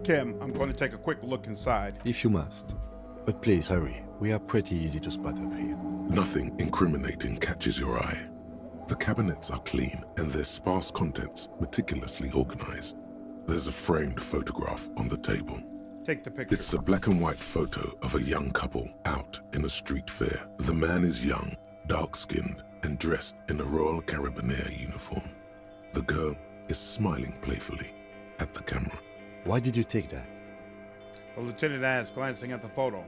Kim, I'm going to take a quick look inside. If you must. But please hurry. We are pretty easy to spot up here. Nothing incriminating catches your eye. The cabinets are clean and their sparse contents meticulously organized. There's a framed photograph on the table. Take the picture. It's a black and white photo of a young couple out in a street fair. The man is young, dark-skinned, and dressed in a Royal Carabinieri uniform. The girl is smiling playfully at the camera. Why did you take that? The lieutenant asked, glancing at the photo.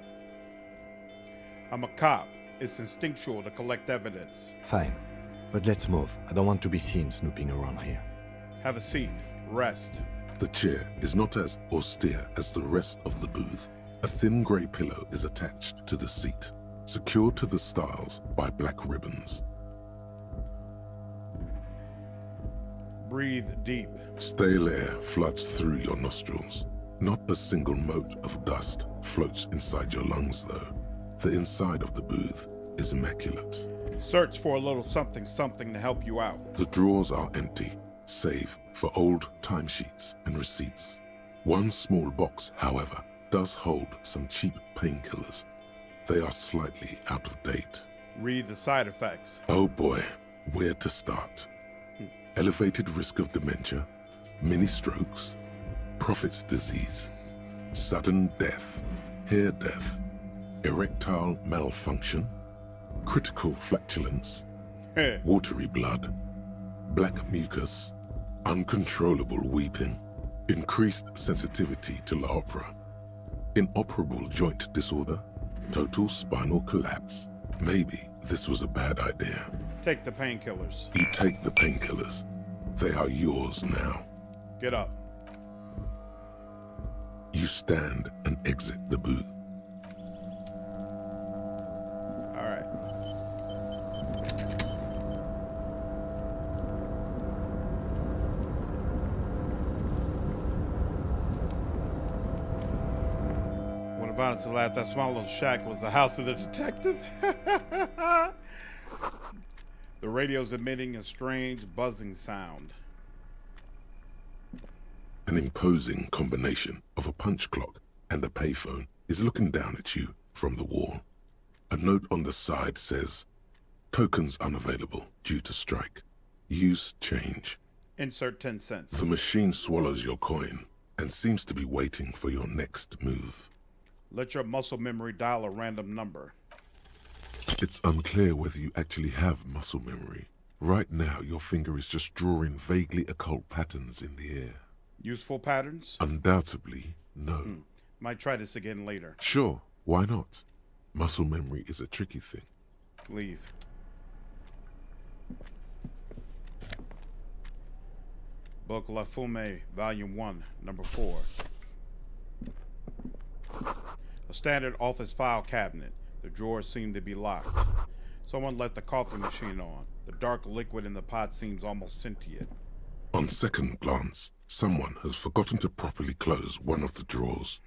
I'm a cop. It's instinctual to collect evidence. Fine. But let's move. I don't want to be seen snooping around here. Have a seat. Rest. The chair is not as austere as the rest of the booth. A thin grey pillow is attached to the seat, secured to the stiles by black ribbons. Breathe deep. Stale air floods through your nostrils. Not a single mote of dust floats inside your lungs, though. The inside of the booth is immaculate. Search for a little something to help you out. The drawers are empty, save for old timesheets and receipts. One small box, however, does hold some cheap painkillers. They are slightly out of date. Read the side effects. Oh boy, where to start? Elevated risk of dementia, mini strokes, Prophet's disease, sudden death, hair death, erectile malfunction, critical flatulence, watery blood, black mucus, uncontrollable weeping, increased sensitivity to la opera, inoperable joint disorder, total spinal collapse. Maybe this was a bad idea. Take the painkillers. You take the painkillers. They are yours now. Get up. You stand and exit the booth. All right. When I found to laugh, that small little shack was the house of the detective. The radio's emitting a strange buzzing sound. An imposing combination of a punch clock and a payphone is looking down at you from the wall. A note on the side says, tokens unavailable due to strike. Use change. Insert 10 cents. The machine swallows your coin and seems to be waiting for your next move. Let your muscle memory dial a random number. It's unclear whether you actually have muscle memory. Right now, your finger is just drawing vaguely occult patterns in the air. Useful patterns? Undoubtedly, no. Might try this again later. Sure, why not? Muscle memory is a tricky thing. Leave. Book La Fume, Volume 1, Number 4. A standard office file cabinet. The drawers seem to be locked. Someone left the coffee machine on. The dark liquid in the pot seems almost sentient. On second glance, someone has forgotten to properly close one of the drawers.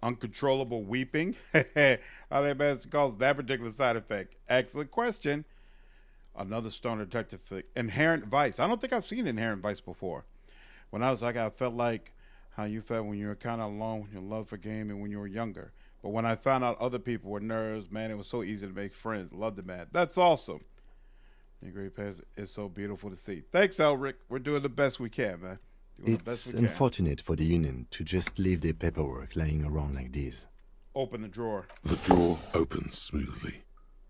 Uncontrollable weeping? How they managed to cause that particular side effect? Excellent question. Another stoner detective flick. Inherent Vice. I don't think I've seen Inherent Vice before. When I was like, I felt like how you felt when you were kind of alone with your love for gaming when you were younger. But when I found out other people were nerds, man, it was so easy to make friends. Loved it, man. That's awesome. The great past is so beautiful to see. Thanks, Elric. We're doing the best we can, man. Doing the best It's we can. unfortunate for the Union to just leave their paperwork lying around like this. Open the drawer. The drawer opens smoothly.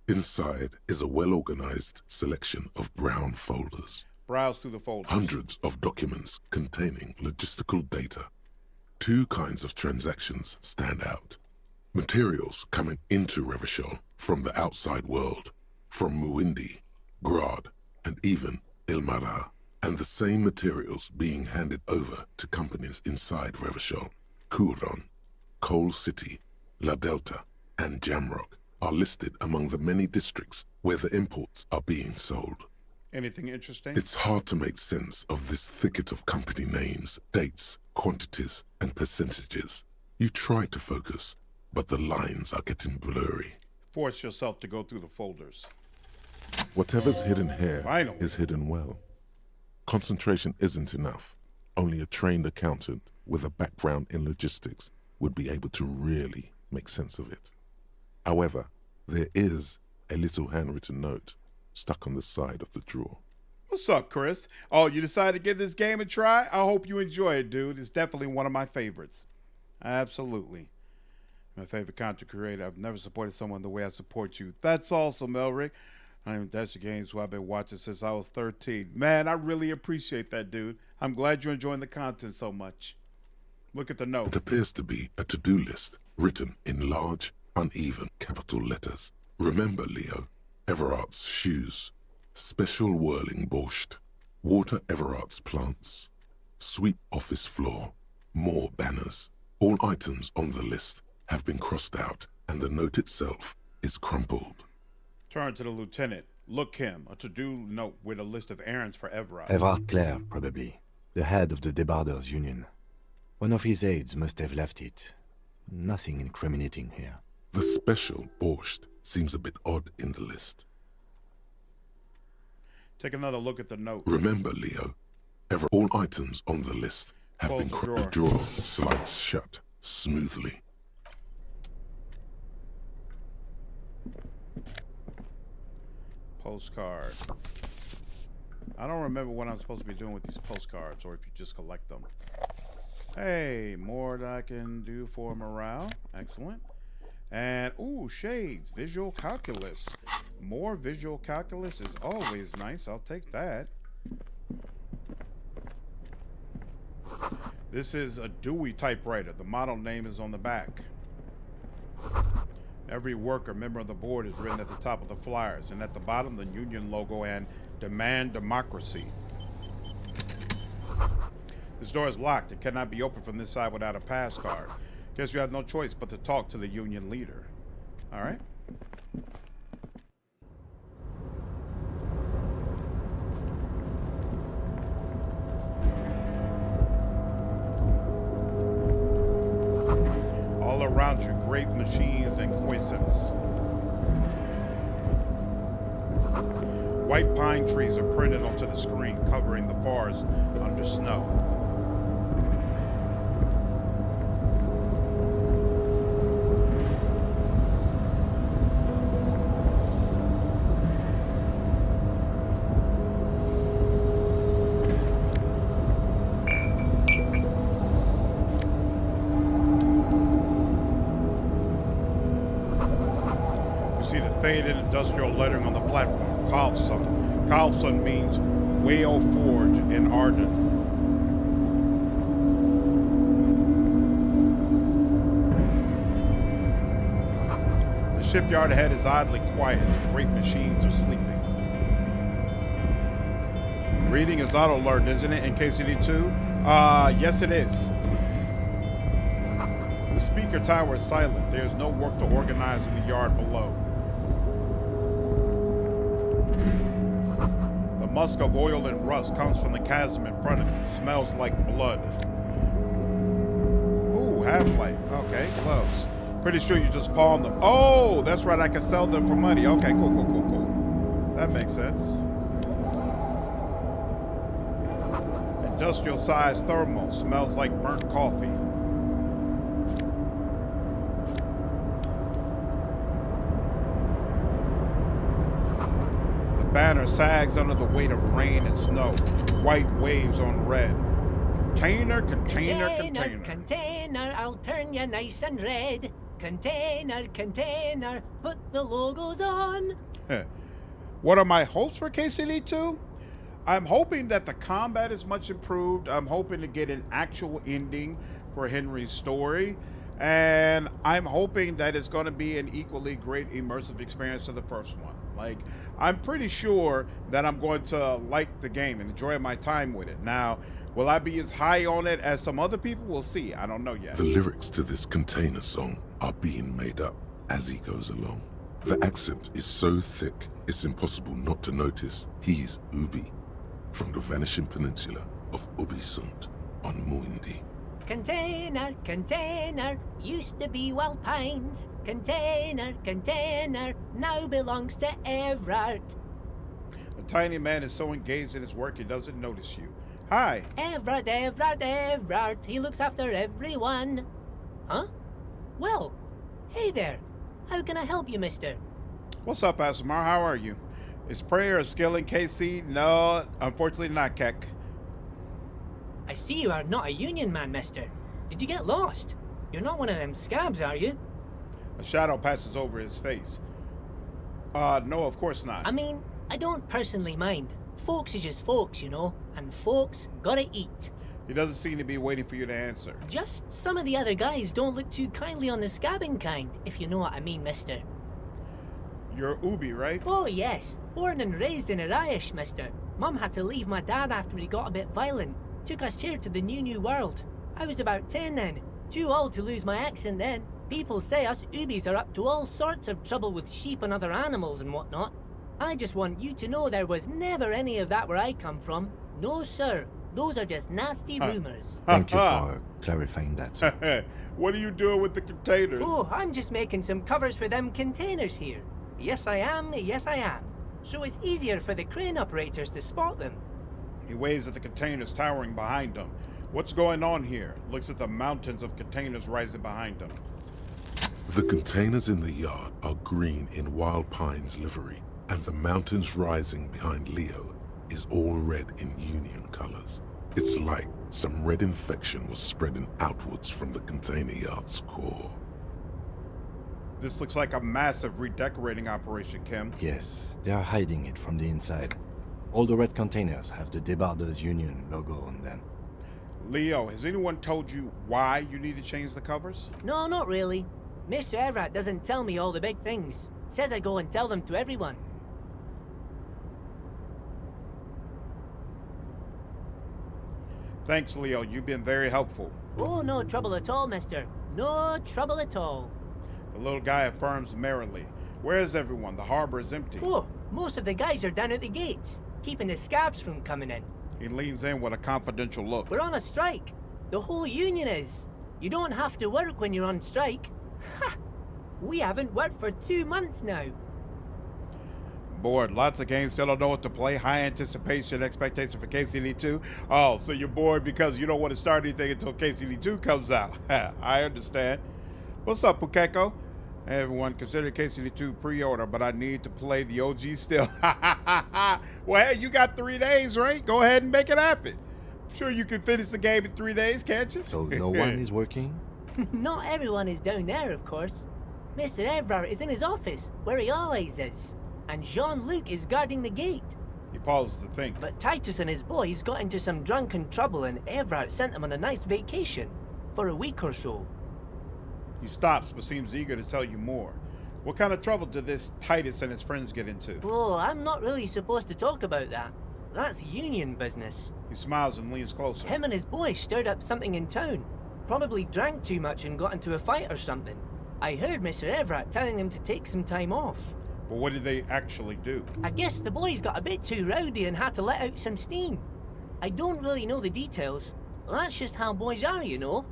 Inside is a well-organized selection of brown folders. Browse through the folders. Hundreds of documents containing logistical data. Two kinds of transactions stand out. Materials coming into Revachol from the outside world, from Muindi, Grad, and even Ilmara, and the same materials being handed over to companies inside Revachol. Couron, Coal City, La Delta, and Jamrock are listed among the many districts where the imports are being sold. Anything interesting? It's hard to make sense of this thicket of company names, dates, quantities, and percentages. You try to focus, but the lines are getting blurry. Force yourself to go through the folders. Whatever's hidden here Finally. is hidden well. Concentration isn't enough. Only a trained accountant with a background in logistics would be able to really make sense of it. However, there is a little handwritten note stuck on the side of the drawer. What's up, Chris? Oh, you decided to give this game a try? I hope you enjoy it, dude. It's definitely one of my favorites. Absolutely. My favorite content creator. I've never supported someone the way I support you. That's awesome, Elric. I am Dash Games, who I've been watching since I was 13. Man, I really appreciate that, dude. I'm glad you're enjoying the content so much. Look at the note. It appears to be a to-do list written in large, uneven capital letters. Remember, Leo, Everart's shoes, special whirling borscht, water Everart's plants, sweep office floor, more banners. All items on the list have been crossed out, and the note itself is crumpled. Turn to the lieutenant. Look him. A to-do note with a list of errands for Evart. Evart Clair, probably. The head of the Debarders Union. One of his aides must have left it. Nothing incriminating here. The special borscht seems a bit odd in the list. Take another look at the note. Remember, Leo, all items on the list have Close been the crossed. The drawer slides shut smoothly. Postcard. I don't remember what I'm supposed to be doing with these postcards, or if you just collect them. Hey, more that I can do for morale. Excellent. And, ooh, shades. Visual calculus. More visual calculus is always nice. I'll take that. This is a Dewey typewriter. The model name is on the back. Every worker member of the board is written at the top of the flyers, and at the bottom the union logo and demand democracy. This door is locked. It cannot be opened from this side without a pass card. Guess you have no choice but to talk to the union leader. All right. All around you, great machines and quiescence. White pine trees are printed onto the screen, covering the forest under snow. Faded industrial lettering on the platform. Carlson. Carlson means whale forge in Arden. The shipyard ahead is oddly quiet. Great machines are sleeping. Reading is auto alert, isn't it, in KCD2? Yes, it is. The speaker tower is silent. There's no work to organize in the yard below. The musk of oil and rust comes from the chasm in front of me. Smells like blood. Ooh, half-life. Okay, close. Pretty sure you just pawned them. Oh, that's right. I can sell them for money. Okay, cool. That makes sense. Industrial-sized thermal. Smells like burnt coffee. Banner sags under the weight of rain and snow. White waves on red. Container. Container, I'll turn you nice and red. Container, put the logos on. What are my hopes for KCD2? I'm hoping that the combat is much improved. I'm hoping to get an actual ending for Henry's story. And I'm hoping that it's going to be an equally great immersive experience to the first one. Like, I'm pretty sure that I'm going to like the game and enjoy my time with it. Now, will I be as high on it as some other people? We'll see. I don't know yet. The lyrics to this container song are being made up as he goes along. The accent is so thick, it's impossible not to notice he's Ubi, from the vanishing peninsula of Ubisund on Muindi. container, container, used to be Wild Pines. Container, container, now belongs to Evart. The tiny man is so engaged in his work he doesn't notice you. Hi. Evart, Evart, Evart, he looks after everyone. Huh? Well, hey there. How can I help you, mister? What's up, Asimar? How are you? Is prayer a skill in KC? No, unfortunately not, Keck. I see you are not a union man, mister. Did you get lost? You're not one of them scabs, are you? A shadow passes over his face. No, of course not. I mean, I don't personally mind. Folks is just folks, you know, and folks gotta eat. He doesn't seem to be waiting for you to answer. Just some of the other guys don't look too kindly on the scabbing kind, if you know what I mean, mister. You're Ubi, right? Oh, yes. Born and raised in Arish, mister. Mum had to leave my dad after he got a bit violent. Took us here to the new world. I was about 10 then. Too old to lose my accent then. People say us Ubis are up to all sorts of trouble with sheep and other animals and whatnot. I just want you to know there was never any of that where I come from. No, sir. Those are just nasty rumors. Thank you for clarifying that, sir. What are you doing with the containers? Oh, I'm just making some covers for them containers here. Yes, I am. Yes, I am. So it's easier for the crane operators to spot them. He waves at the containers towering behind him. What's going on here? Looks at the mountains of containers rising behind him. The containers in the yard are green in Wild Pine's livery, and the mountains rising behind Leo is all red in Union colors. It's like some red infection was spreading outwards from the container yard's core. This looks like a massive redecorating operation, Kim. Yes, they are hiding it from the inside. All the red containers have the Debarders Union logo on them. Leo, has anyone told you why you need to change the covers? No, not really. Mr. Evart doesn't tell me all the big things. Says I go and tell them to everyone. Thanks, Leo. You've been very helpful. Oh, no trouble at all, mister. No trouble at all. The little guy affirms merrily. Where is everyone? The harbor is empty. Oh, most of the guys are down at the gates, keeping the scabs from coming in. He leans in with a confidential look. We're on a strike. The whole union is. You don't have to work when you're on strike. Ha! We haven't worked for 2 months now. Bored. Lots of games, still don't know what to play. High anticipation, expectation for KCD2. Oh, so you're bored because you don't want to start anything until KCD2 comes out. I understand. What's up, Pukeko? Hey, everyone, consider KCD2 pre-order, but I need to play the OG still. Well, hey, you got 3 days, right? Go ahead and make it happen. I'm sure you can finish the game in 3 days, can't you? So no one is working? Not everyone is down there, of course. Mr. Evart is in his office, where he always is. And Jean-Luc is guarding the gate. He pauses to think. But Titus and his boys got into some drunken trouble and Evart sent them on a nice vacation. For a week or so. He stops, but seems eager to tell you more. What kind of trouble did this Titus and his friends get into? Oh, I'm not really supposed to talk about that. That's union business. He smiles and leans closer. Him and his boys stirred up something in town. Probably drank too much and got into a fight or something. I heard Mr. Evart telling them to take some time off. But what did they actually do? I guess the boys got a bit too rowdy and had to let out some steam. I don't really know the details. That's just how boys are, you know.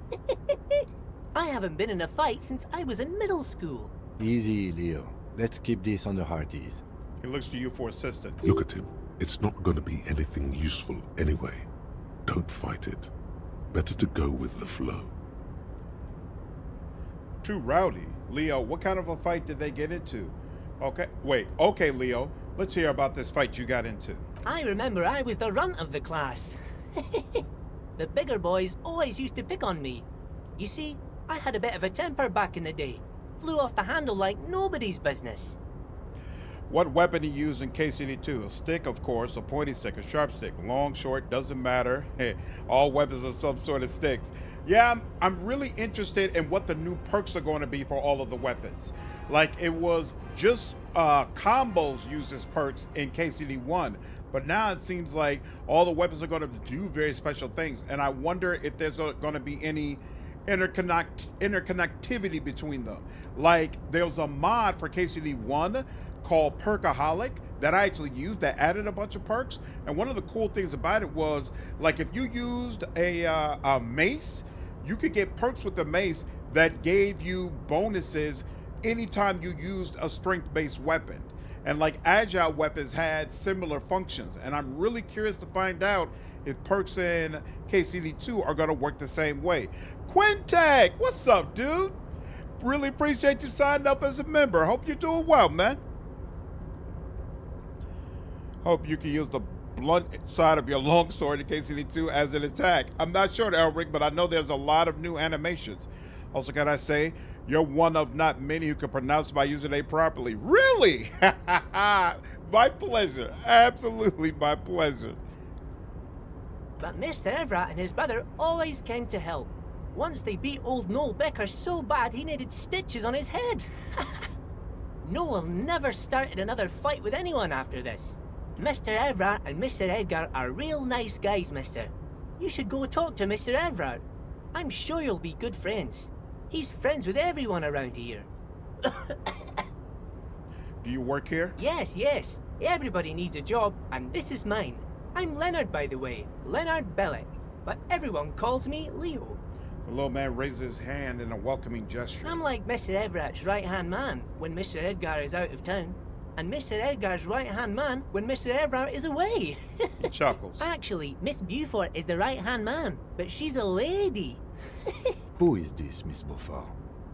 I haven't been in a fight since I was in middle school. Easy, Leo. Let's keep this on the hearties. He looks to you for assistance. Look at him. It's not going to be anything useful anyway. Don't fight it. Better to go with the flow. Too rowdy. Leo, what kind of a fight did they get into? Okay, wait. Okay, Leo. Let's hear about this fight you got into. I remember I was the runt of the class. The bigger boys always used to pick on me. You see, I had a bit of a temper back in the day. Flew off the handle like nobody's business. What weapon you use in KCD2? A stick, of course, a pointy stick, a sharp stick, long, short, doesn't matter. All weapons are some sort of sticks. Yeah, I'm really interested in what the new perks are going to be for all of the weapons. Like, it was just combos used as perks in KCD1, but now it seems like all the weapons are going to do very special things, and I wonder if there's going to be any interconnectivity between them. Like, there's a mod for KCD1 called Perkaholic that I actually used that added a bunch of perks, and one of the cool things about it was, like, if you used a mace, you could get perks with the mace that gave you bonuses anytime you used a strength-based weapon. And like agile weapons had similar functions. And I'm really curious to find out if perks in KCD2 are gonna work the same way. Quintag, what's up, dude? Really appreciate you signing up as a member. Hope you're doing well, man. Hope you can use the blunt side of your longsword in KCD2 as an attack. I'm not sure, Elric, but I know there's a lot of new animations. Also, can I say, you're one of not many who can pronounce my username properly. Really? My pleasure. Absolutely my pleasure. But Mr. Evart and his brother always came to help. Once they beat old Noel Becker so bad he needed stitches on his head. Noel never started another fight with anyone after this. Mr. Evart and Mr. Edgar are real nice guys, mister. You should go talk to Mr. Evart. I'm sure you'll be good friends. He's friends with everyone around here. Do you work here? Yes, yes. Everybody needs a job, and this is mine. I'm Leonard, by the way. Leonard Bellick. But everyone calls me Leo. The little man raises his hand in a welcoming gesture. I'm like Mr. Everett's right-hand man when Mr. Edgar is out of town, and Mr. Edgar's right-hand man when Mr. Evart is away. He chuckles. Actually, Miss Beaufort is the right-hand man, but she's a lady. Who is this, Miss Beaufort?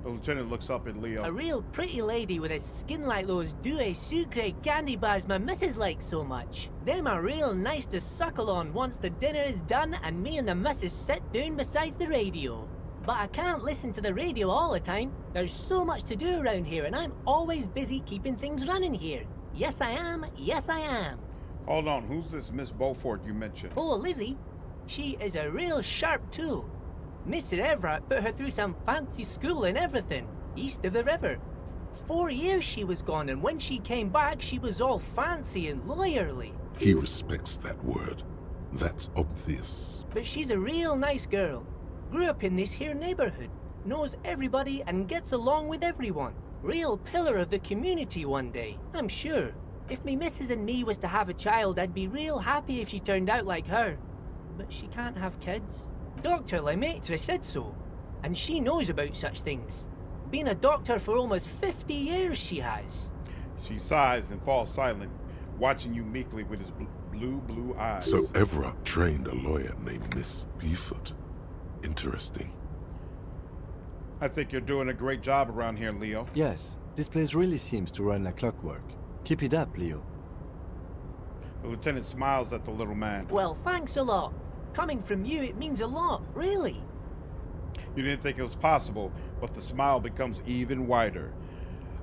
The lieutenant looks up at Leo. A real pretty lady with a skin like those Douai Sucre candy bars my missus likes so much. Them are real nice to suckle on once the dinner is done and me and the missus sit down beside the radio. But I can't listen to the radio all the time. There's so much to do around here and I'm always busy keeping things running here. Yes I am, yes I am. Hold on, who's this Miss Beaufort you mentioned? Oh, Lizzie. She is a real sharp tool. Mr. Evart put her through some fancy school and everything, east of the river. 4 years she was gone, and when she came back, she was all fancy and lawyerly. He respects that word. That's obvious. But she's a real nice girl. Grew up in this here neighborhood, knows everybody and gets along with everyone. Real pillar of the community one day, I'm sure. If me missus and me was to have a child, I'd be real happy if she turned out like her. But she can't have kids. Dr. Lemaitre said so, and she knows about such things. Been a doctor for almost 50 years, she has. She sighs and falls silent, watching you meekly with his blue eyes. So Evart trained a lawyer named Miss Beaufort. Interesting. I think you're doing a great job around here, Leo. Yes, this place really seems to run like clockwork. Keep it up, Leo. The lieutenant smiles at the little man. Well, thanks a lot. Coming from you, it means a lot, really. You didn't think it was possible, but the smile becomes even wider.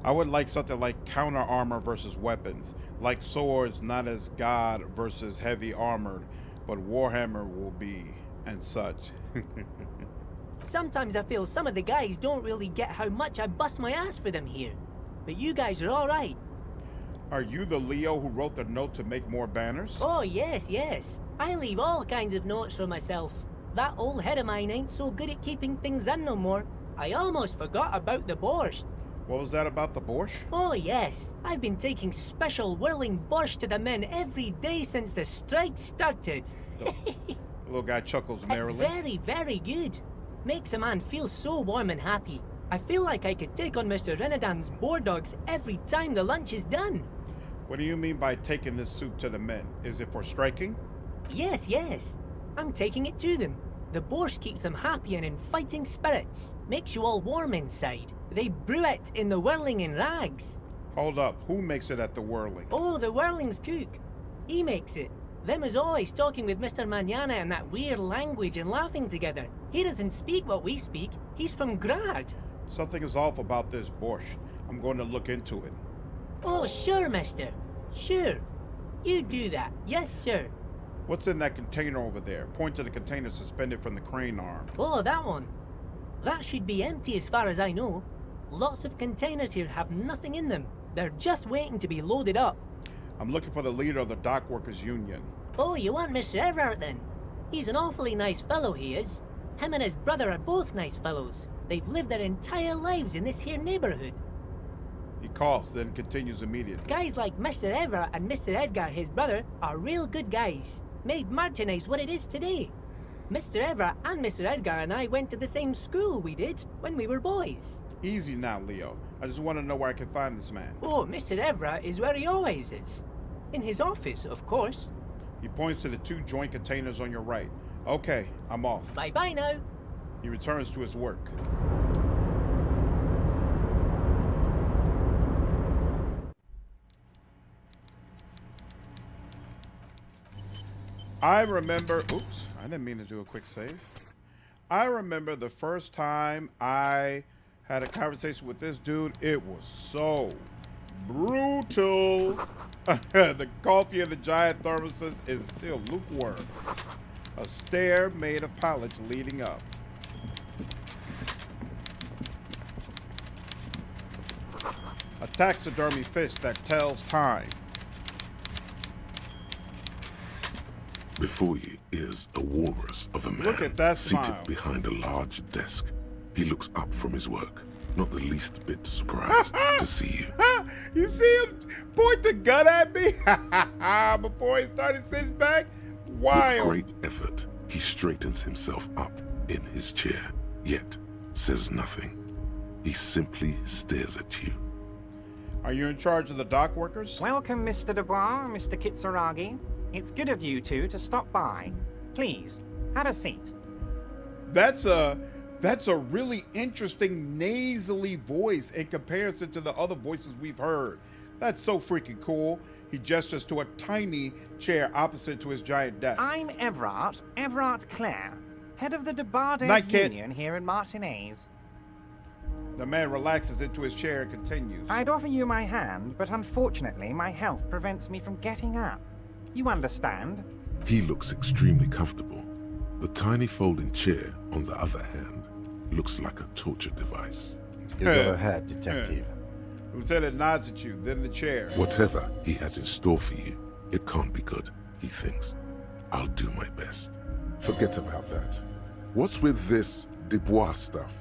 I would like something like counter armor versus weapons, like swords not as god versus heavy armored, but Warhammer will be, and such. Sometimes I feel some of the guys don't really get how much I bust my ass for them here. But you guys are alright. Are you the Leo who wrote the note to make more banners? Oh, yes, yes. I leave all kinds of notes for myself. That old head of mine ain't so good at keeping things in no more. I almost forgot about the borscht. What was that about the borscht? Oh, yes. I've been taking special whirling borscht to the men every day since the strike started. The little guy chuckles It's merrily. very, very good. Makes a man feel so warm and happy. I feel like I could take on Mr. Renadan's boar dogs every time the lunch is done. What do you mean by taking this soup to the men? Is it for striking? Yes, yes. I'm taking it to them. The borscht keeps them happy and in fighting spirits. Makes you all warm inside. They brew it in the whirling in rags. Hold up, who makes it at the whirling? Oh, the whirling's cook. He makes it. Them is always talking with Mr. Manana in that weird language and laughing together. He doesn't speak what we speak. He's from Grad. Something is off about this borscht. I'm going to look into it. Oh, sure, mister. Sure. You do that. Yes, sir. What's in that container over there? Point to the container suspended from the crane arm. Oh, that one. That should be empty as far as I know. Lots of containers here have nothing in them. They're just waiting to be loaded up. I'm looking for the leader of the Dock Workers Union. Oh, you want Mr. Evart then? He's an awfully nice fellow, he is. Him and his brother are both nice fellows. They've lived their entire lives in this here neighborhood. He coughs, then continues immediately. Guys like Mr. Evart and Mr. Edgar, his brother, are real good guys. Made Martinez what it is today. Mr. Evart and Mr. Edgar and I went to the same school we did when we were boys. Easy now, Leo. I just want to know where I can find this man. Oh, Mr. Evart is where he always is. In his office, of course. He points to the 2 joint containers on your right. Okay, I'm off. Bye-bye now. He returns to his work. I remember, oops, I didn't mean to do a quick save. I remember the first time I had a conversation with this dude, it was so brutal. The coffee in the giant thermoses is still lukewarm. A stair made of pallets leading up. A taxidermy fish that tells time. Before you is a walrus of a man Look at that seated smile. behind a large desk. He looks up from his work, not the least bit surprised to see you. You see him point the gun at me before he started sitting back? With Wild. great effort, he straightens himself up in his chair, yet says nothing. He simply stares at you. Are you in charge of the dock workers? Welcome, Mr. Dubois, Mr. Kitsuragi. It's good of you two to stop by. Please, have a seat. That's a really interesting nasally voice in comparison to the other voices we've heard. That's so freaking cool. He gestures to a tiny chair opposite to his giant desk. I'm Evart Clair, head of the Night, Debarders kid. Union here in Martinez. The man relaxes into his chair and continues. I'd offer you my hand, but unfortunately my health prevents me from getting up. You understand? He looks extremely comfortable. The tiny folding chair, on the other hand, looks like a torture device. You go ahead, detective. Lieutenant nods at you, then the chair. Whatever he has in store for you, it can't be good, he thinks. I'll do my best. Forget about that. What's with this Dubois stuff?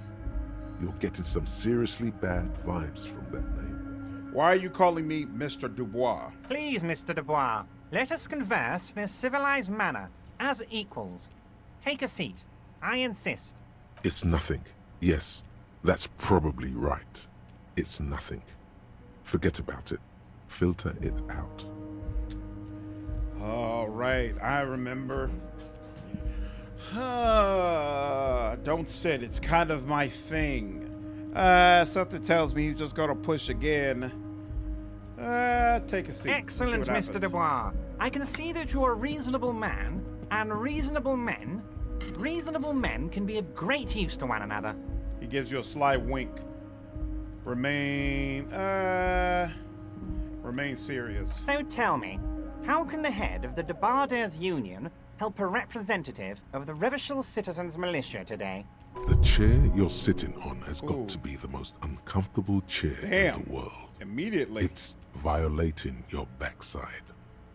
You're getting some seriously bad vibes from that name. Why are you calling me Mr. Dubois? Please, Mr. Dubois, let us converse in a civilized manner, as equals. Take a seat. I insist. It's nothing. Yes, that's probably right. It's nothing. Forget about it. Filter it out. All right, I remember. Don't sit. It's kind of my thing. Something tells me he's just gonna push again. Take a seat. Excellent, See what Mr. happens. Dubois. I can see that you're a reasonable man, and reasonable men can be of great use to one another. He gives you a sly wink. Remain serious. So tell me, how can the head of the Debarders Union help a representative of the Revachol Citizens Militia today? The chair you're sitting on has got Ooh. to be the most uncomfortable chair Damn. in the world. Immediately. It's violating your backside.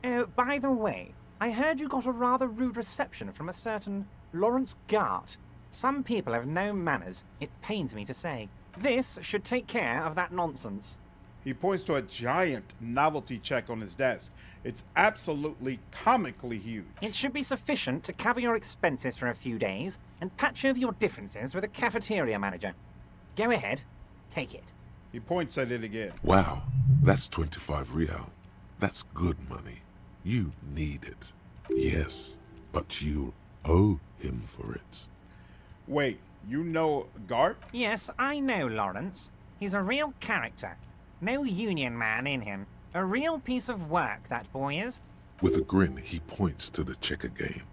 Oh, by the way, I heard you got a rather rude reception from a certain Lawrence Gart. Some people have no manners, it pains me to say. This should take care of that nonsense. He points to a giant novelty check on his desk. It's absolutely comically huge. It should be sufficient to cover your expenses for a few days and patch over your differences with a cafeteria manager. Go ahead, take it. He points at it again. Wow, that's 25 real. That's good money. You need it. Yes, but you owe him for it. Wait, you know Gart? Yes, I know Lawrence. He's a real character. No union man in him. A real piece of work, that boy is. With a grin, he points to the checker game.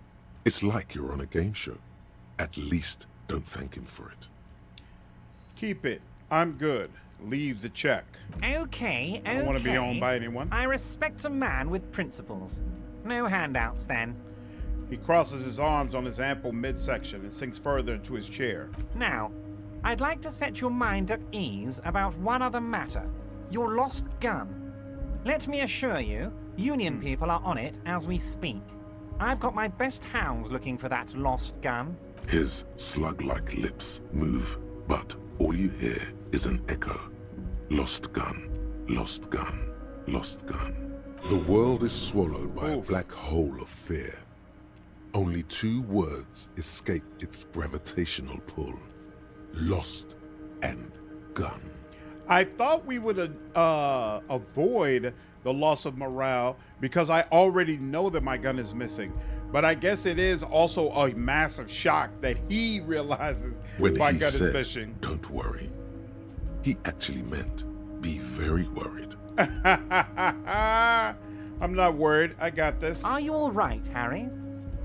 It's like you're on a game show. At least don't thank him for it. Keep it. I'm good. Leave the check. Okay. I don't want to be owned by anyone. I respect a man with principles. No handouts, then. He crosses his arms on his ample midsection and sinks further into his chair. Now, I'd like to set your mind at ease about one other matter. Your lost gun. Let me assure you, Union people are on it as we speak. I've got my best hounds looking for that lost gun. His slug-like lips move, but all you hear is an echo. Lost gun, lost gun, lost gun. The world is swallowed by a Oof. black hole of fear. Only 2 words escape its gravitational pull. Lost and gun. I thought we would avoid the loss of morale because I already know that my gun is missing. But I guess it is also a massive shock that he realizes When my he gun said, is missing. "Don't worry," he actually meant, "Be very worried." I'm not worried. I got this. Are you all right, Harry?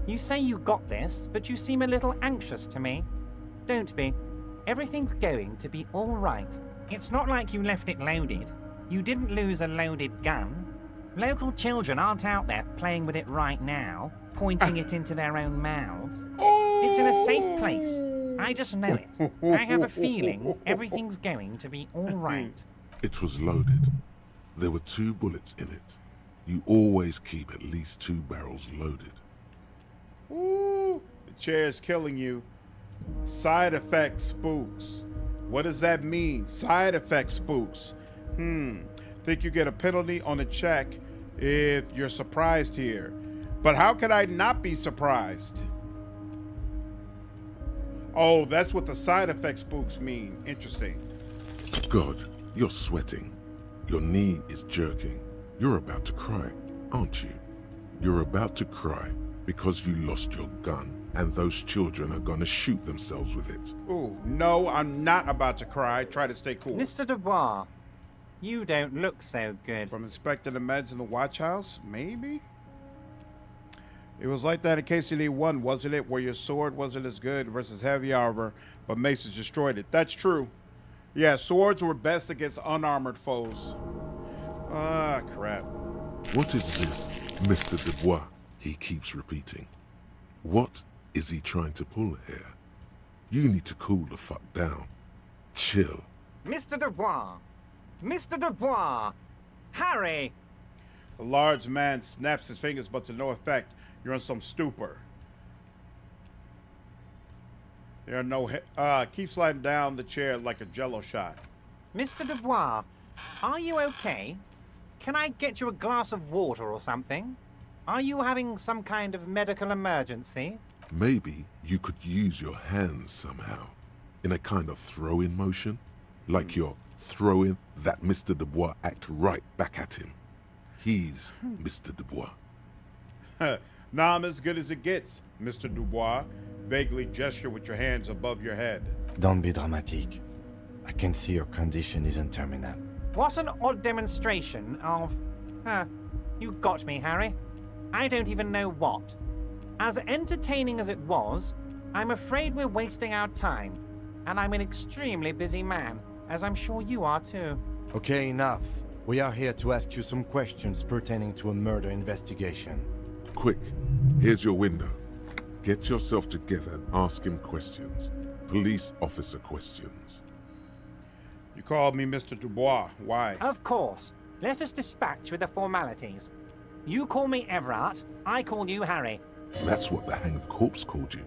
You say you got this, but you seem a little anxious to me. Don't be. Everything's going to be all right. It's not like you left it loaded. You didn't lose a loaded gun. Local children aren't out there playing with it right now, pointing it into their own mouths. It's in a safe place. I just know it. I have a feeling everything's going to be all right. It was loaded. There were 2 bullets in it. You always keep at least 2 barrels loaded. Ooh, the chair is killing you. Side effect spooks. What does that mean? Side effect spooks. Think you get a penalty on a check if you're surprised here. But how could I not be surprised? Oh, that's what the side effect spooks mean. Interesting. God, you're sweating. Your knee is jerking. You're about to cry, aren't you? You're about to cry because you lost your gun and those children are gonna shoot themselves with it. Ooh, no, I'm not about to cry. Try to stay cool. Mr. Dubois, you don't look so good. From inspecting the meds in the watch house? Maybe? It was like that in KCD1, wasn't it? Where your sword wasn't as good versus heavy armor, but maces destroyed it. That's true. Yeah, swords were best against unarmored foes. Ah, crap. What is this, Mr. Dubois? He keeps repeating. What is he trying to pull here? You need to cool the fuck down. Chill. Mr. Dubois! Mr. Dubois! Harry! The large man snaps his fingers, but to no effect. You're in some stupor. There are no... keep sliding down the chair like a jello shot. Mr. Dubois, are you okay? Can I get you a glass of water or something? Are you having some kind of medical emergency? Maybe you could use your hands somehow, in a kind of throw-in motion, like you're throwing that Mr. Dubois act right back at him. He's Mr. Dubois. Nah, I'm as good as it gets, Mr. Dubois. Vaguely gesture with your hands above your head. Don't be dramatic. I can see your condition isn't terminal. What an odd demonstration of... you got me, Harry. I don't even know what. As entertaining as it was, I'm afraid we're wasting our time. And I'm an extremely busy man, as I'm sure you are too. Okay, enough. We are here to ask you some questions pertaining to a murder investigation. Quick, here's your window. Get yourself together and ask him questions. Police officer questions. You called me Mr. Dubois. Why? Of course. Let us dispatch with the formalities. You call me Evart, I call you Harry. That's what the hanged corpse called you.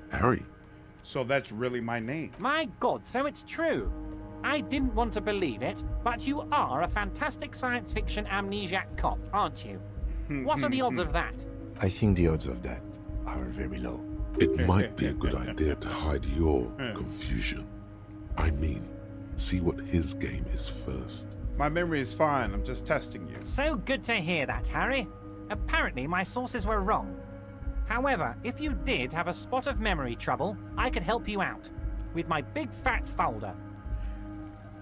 Harry. So that's really my name. My God, so it's true. I didn't want to believe it, but you are a fantastic science fiction amnesiac cop, aren't you? What are the odds of that? I think the odds of that are very low. It might be a good idea to hide your confusion. I mean, see what his game is first. My memory is fine. I'm just testing you. So good to hear that, Harry. Apparently my sources were wrong. However, if you did have a spot of memory trouble, I could help you out with my big fat folder.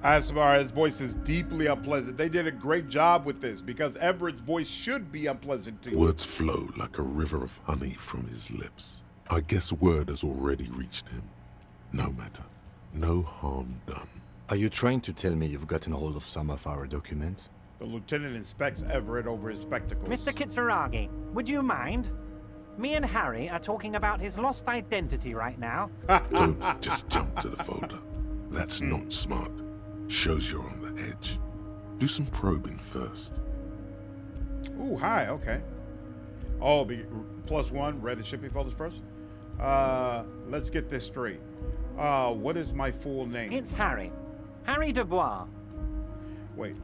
As far as voice is deeply unpleasant, they did a great job with this because Everett's voice should be unpleasant to you. Words flow like a river of honey from his lips. I guess word has already reached him. No matter. No harm done. Are you trying to tell me you've gotten hold of some of our documents? The lieutenant inspects Everett over his spectacles. Mr. Kitsuragi, would you mind? Me and Harry are talking about his lost identity right now. Don't just jump to the folder. That's not smart. Shows you're on the edge. Do some probing first. Ooh, hi, okay. Oh, +1, read the shipping folders first. Let's get this straight. What is my full name? It's Harry. Harry Dubois. Wait.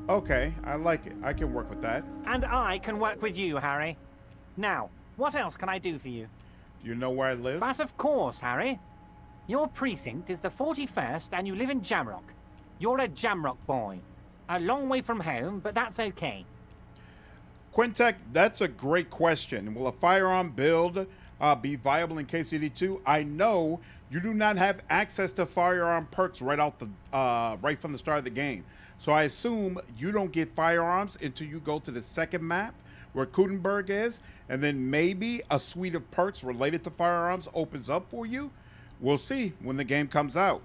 Okay, I like it. I can work with that. And I can work with you, Harry. Now, What else can I do for you? Do you know where I live? But of course, Harry. Your precinct is the 41st and you live in Jamrock. You're a Jamrock boy. A long way from home, but that's okay. Quintek, that's a great question. Will a firearm build be viable in KCD2? I know you do not have access to firearm perks right from the start of the game. So I assume you don't get firearms until you go to the second map where Kudenberg is, and then maybe a suite of perks related to firearms opens up for you. We'll see when the game comes out.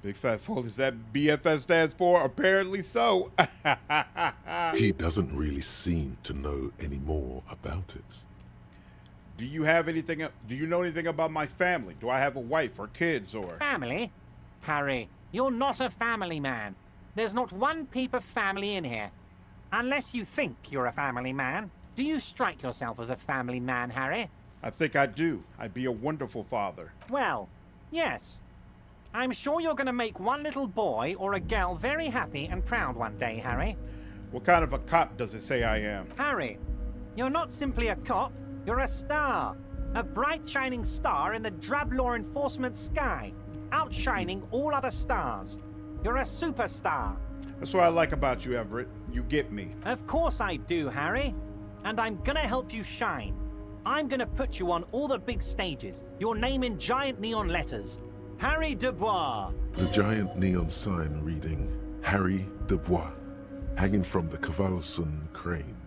Big fat fool, is that BFS stands for? Apparently so. He doesn't really seem to know any more about it. Do you know anything about my family? Do I have a wife or kids or? Family? Harry, you're not a family man. There's not one peep of family in here. Unless you think you're a family man. Do you strike yourself as a family man, Harry? I think I do. I'd be a wonderful father. Well, yes. I'm sure you're going to make one little boy or a girl very happy and proud one day, Harry. What kind of a cop does it say I am? Harry, you're not simply a cop, you're a star. A bright shining star in the drab law enforcement sky, outshining all other stars. You're a superstar. That's what I like about you, Everett. You get me. Of course I do, Harry. And I'm gonna help you shine. I'm gonna put you on all the big stages, your name in giant neon letters. Harry Dubois. The giant neon sign reading Harry Dubois, hanging from the Cavalson crane,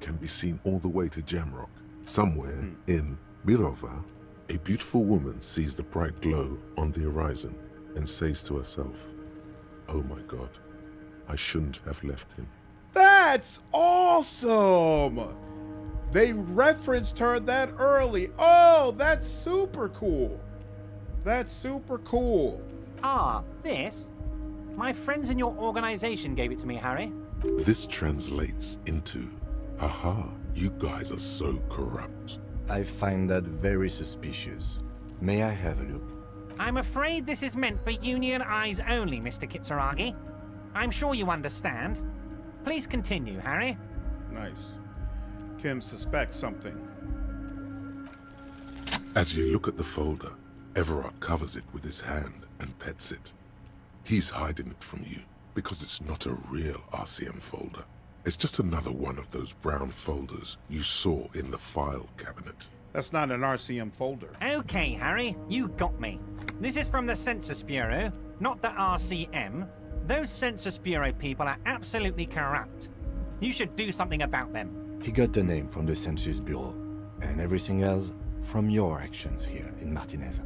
can be seen all the way to Jamrock. Somewhere in Mirova, a beautiful woman sees the bright glow on the horizon and says to herself, "Oh my God, I shouldn't have left him." That's awesome! They referenced her that early. Oh, that's super cool. That's super cool. Ah, this? My friends in your organization gave it to me, Harry. This translates into, haha, you guys are so corrupt. I find that very suspicious. May I have a look? I'm afraid this is meant for Union eyes only, Mr. Kitsuragi. I'm sure you understand. Please continue, Harry. Nice. Kim suspects something. As you look at the folder, Evart covers it with his hand and pets it. He's hiding it from you because it's not a real RCM folder. It's just another one of those brown folders you saw in the file cabinet. That's not an RCM folder. Okay, Harry, you got me. This is from the Census Bureau, not the RCM. Those Census Bureau people are absolutely corrupt. You should do something about them. He got the name from the Census Bureau, and everything else from your actions here in Martinez.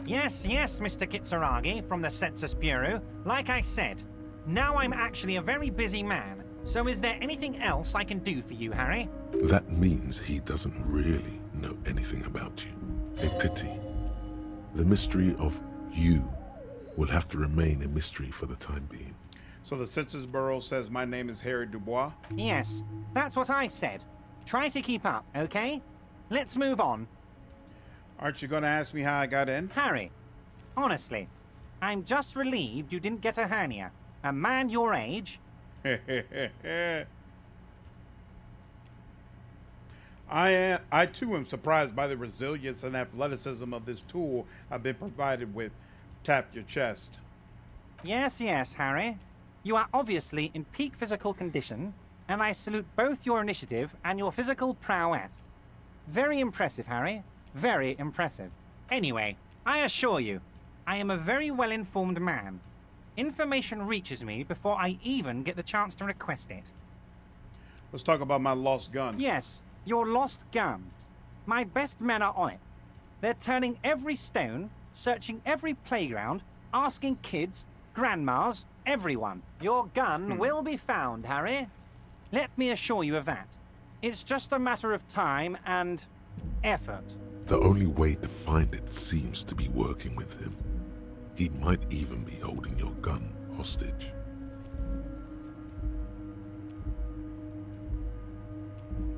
Yes, Mr. Kitsuragi from the Census Bureau. Like I said, now I'm actually a very busy man. So is there anything else I can do for you, Harry? That means he doesn't really know anything about you. A pity. The mystery of you will have to remain a mystery for the time being. So the Census Bureau says my name is Harry Dubois? Yes, that's what I said. Try to keep up, okay? Let's move on. Aren't you going to ask me how I got in? Harry, honestly, I'm just relieved you didn't get a hernia. A man your age... I too am surprised by the resilience and athleticism of this tool I've been provided with. Tap your chest. Yes, Harry. You are obviously in peak physical condition, and I salute both your initiative and your physical prowess. Very impressive, Harry. Very impressive. Anyway, I assure you, I am a very well-informed man. Information reaches me before I even get the chance to request it. Let's talk about my lost gun. Yes, your lost gun. My best men are on it. They're turning every stone, searching every playground, asking kids, grandmas, everyone. Your gun will be found, Harry. Let me assure you of that. It's just a matter of time and effort. The only way to find it seems to be working with him. He might even be holding your gun hostage.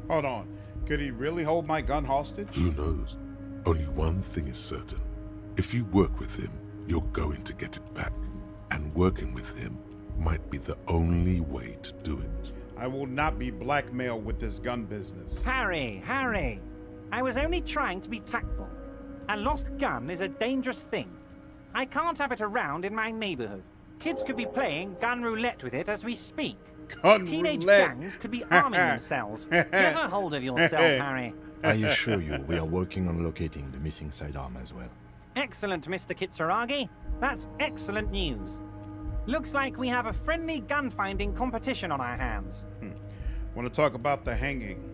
Hold on. Could he really hold my gun hostage? Who knows? Only one thing is certain. If you work with him, you're going to get it back. And working with him might be the only way to do it. I will not be blackmailed with this gun business. Harry! I was only trying to be tactful. A lost gun is a dangerous thing. I can't have it around in my neighborhood. Kids could be playing gun roulette with it as we speak. Gun Teenage roulette. gangs could be arming themselves. Get a hold of yourself, Harry. I assure you, we are working on locating the missing sidearm as well. Excellent, Mr. Kitsuragi. That's excellent news. Looks like we have a friendly gun-finding competition on our hands. Want to talk about the hanging?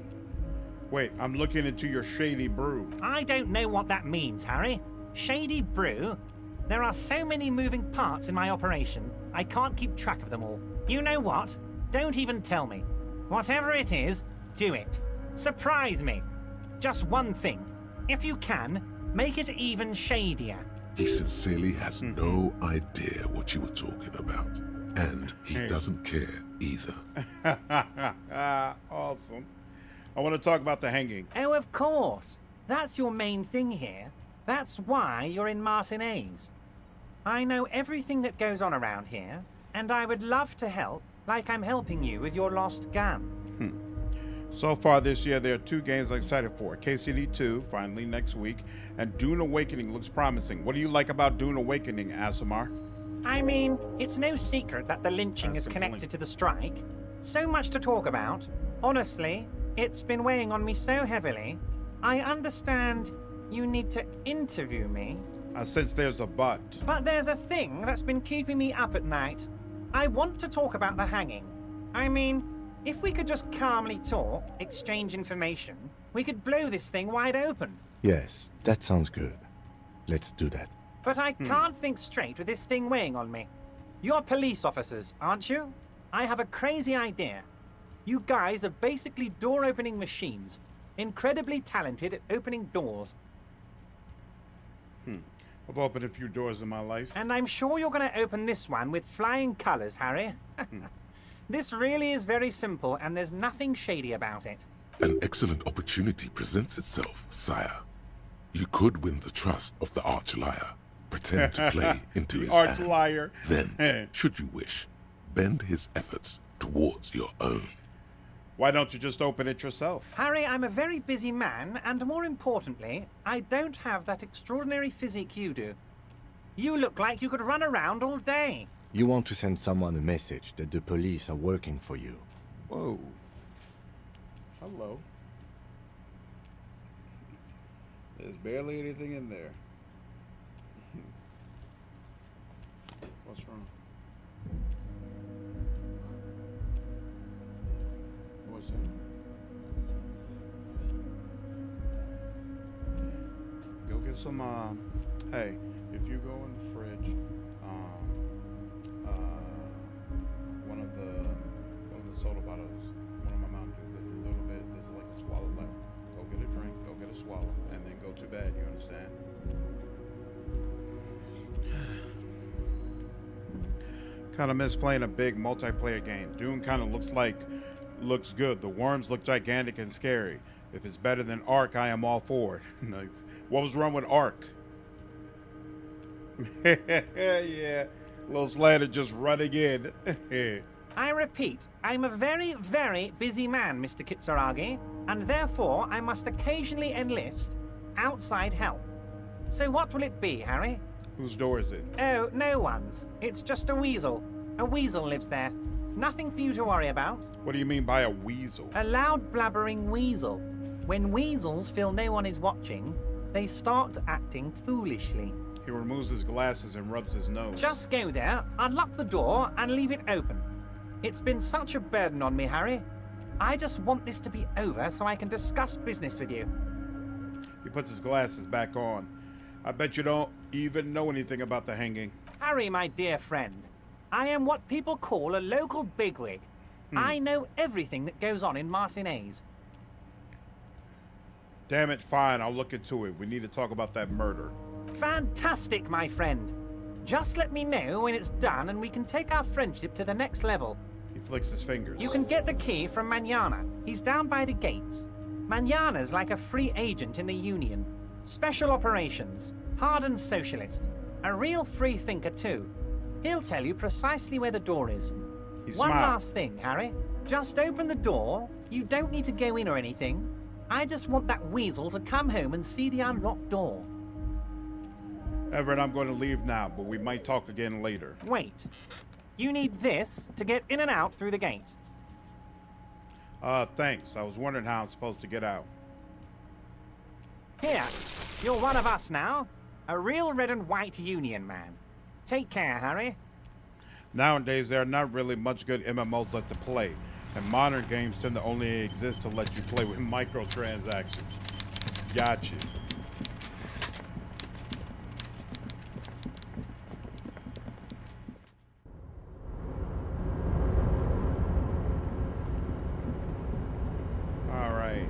Wait, I'm looking into your shady brew. I don't know what that means, Harry. Shady brew? There are so many moving parts in my operation, I can't keep track of them all. You know what? Don't even tell me. Whatever it is, do it. Surprise me. Just one thing. If you can, make it even shadier. He sincerely has no idea what you were talking about. And he doesn't care either. Awesome. I want to talk about the hanging. Oh, of course. That's your main thing here. That's why you're in Martinez. I know everything that goes on around here, and I would love to help, like I'm helping you with your lost gun. So far this year, there are 2 games I'm excited for. KCD2, finally next week, and Dune Awakening looks promising. What do you like about Dune Awakening, Asimar? I mean, it's no secret that the lynching is connected to the strike. So much to talk about. Honestly, it's been weighing on me so heavily. I understand you need to interview me. I sense there's a but. But there's a thing that's been keeping me up at night. I want to talk about the hanging. I mean, if we could just calmly talk, exchange information, we could blow this thing wide open. Yes, that sounds good. Let's do that. But I can't think straight with this thing weighing on me. You're police officers, aren't you? I have a crazy idea. You guys are basically door-opening machines. Incredibly talented at opening doors. I've opened a few doors in my life. And I'm sure you're going to open this one with flying colors, Harry. This really is very simple, and there's nothing shady about it. An excellent opportunity presents itself, sire. You could win the trust of the arch-liar, pretend to play into his hand. Arch-liar. Then, should you wish, bend his efforts towards your own. Why don't you just open it yourself? Harry, I'm a very busy man, and more importantly, I don't have that extraordinary physique you do. You look like you could run around all day. You want to send someone a message that the police are working for you. Whoa. Hello. There's barely anything in there. What's wrong? What's that? Go get some, hey, if you go in the fridge, one of the soda bottles, one of my Mountain Dews, there's a little bit, there's like a swallow left. Go get a drink, go get a swallow, and then go to bed, you understand? Kind of miss playing a big multiplayer game. Dune kind of looks good. The worms look gigantic and scary. If it's better than Ark, I am all for it. Nice. What was wrong with Ark? Yeah, little Slater just running in. I repeat, I'm a very, very busy man, Mr. Kitsuragi, and therefore I must occasionally enlist outside help. So what will it be, Harry? Whose door is it? Oh, no one's. It's just a weasel. A weasel lives there. Nothing for you to worry about. What do you mean by a weasel? A loud blabbering weasel. When weasels feel no one is watching, they start acting foolishly. He removes his glasses and rubs his nose. Just go there, unlock the door, and leave it open. It's been such a burden on me, Harry. I just want this to be over so I can discuss business with you. He puts his glasses back on. I bet you don't even know anything about the hanging. Harry, my dear friend, I am what people call a local bigwig. I know everything that goes on in Martinez. Damn it, fine, I'll look into it. We need to talk about that murder. Fantastic, my friend. Just let me know when it's done and we can take our friendship to the next level. He flicks his fingers. You can get the key from Manana. He's down by the gates. Manana's like a free agent in the Union. Special operations. Hardened socialist. A real free thinker, too. He'll tell you precisely where the door is. He One smiled. last thing, Harry. Just open the door. You don't need to go in or anything. I just want that weasel to come home and see the unlocked door. Everett, I'm going to leave now, but we might talk again later. Wait. You need this to get in and out through the gate. Thanks. I was wondering how I'm supposed to get out. Here, you're one of us now. A real red and white Union man. Take care, Harry. Nowadays, there are not really much good MMOs left to play, and modern games tend to only exist to let you play with microtransactions. Gotcha. All right.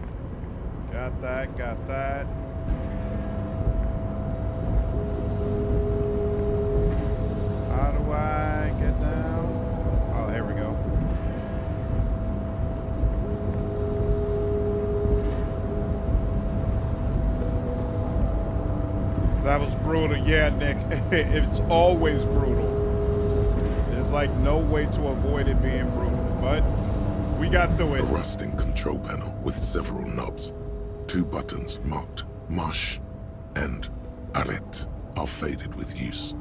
Got that, got that. How do I get down? Oh, here we go. That was brutal. Yeah, Nick. It's always brutal. There's like no way to avoid it being brutal, but we got through A it. rusting control panel with several knobs. 2 buttons marked Marche and Arrête are faded with use.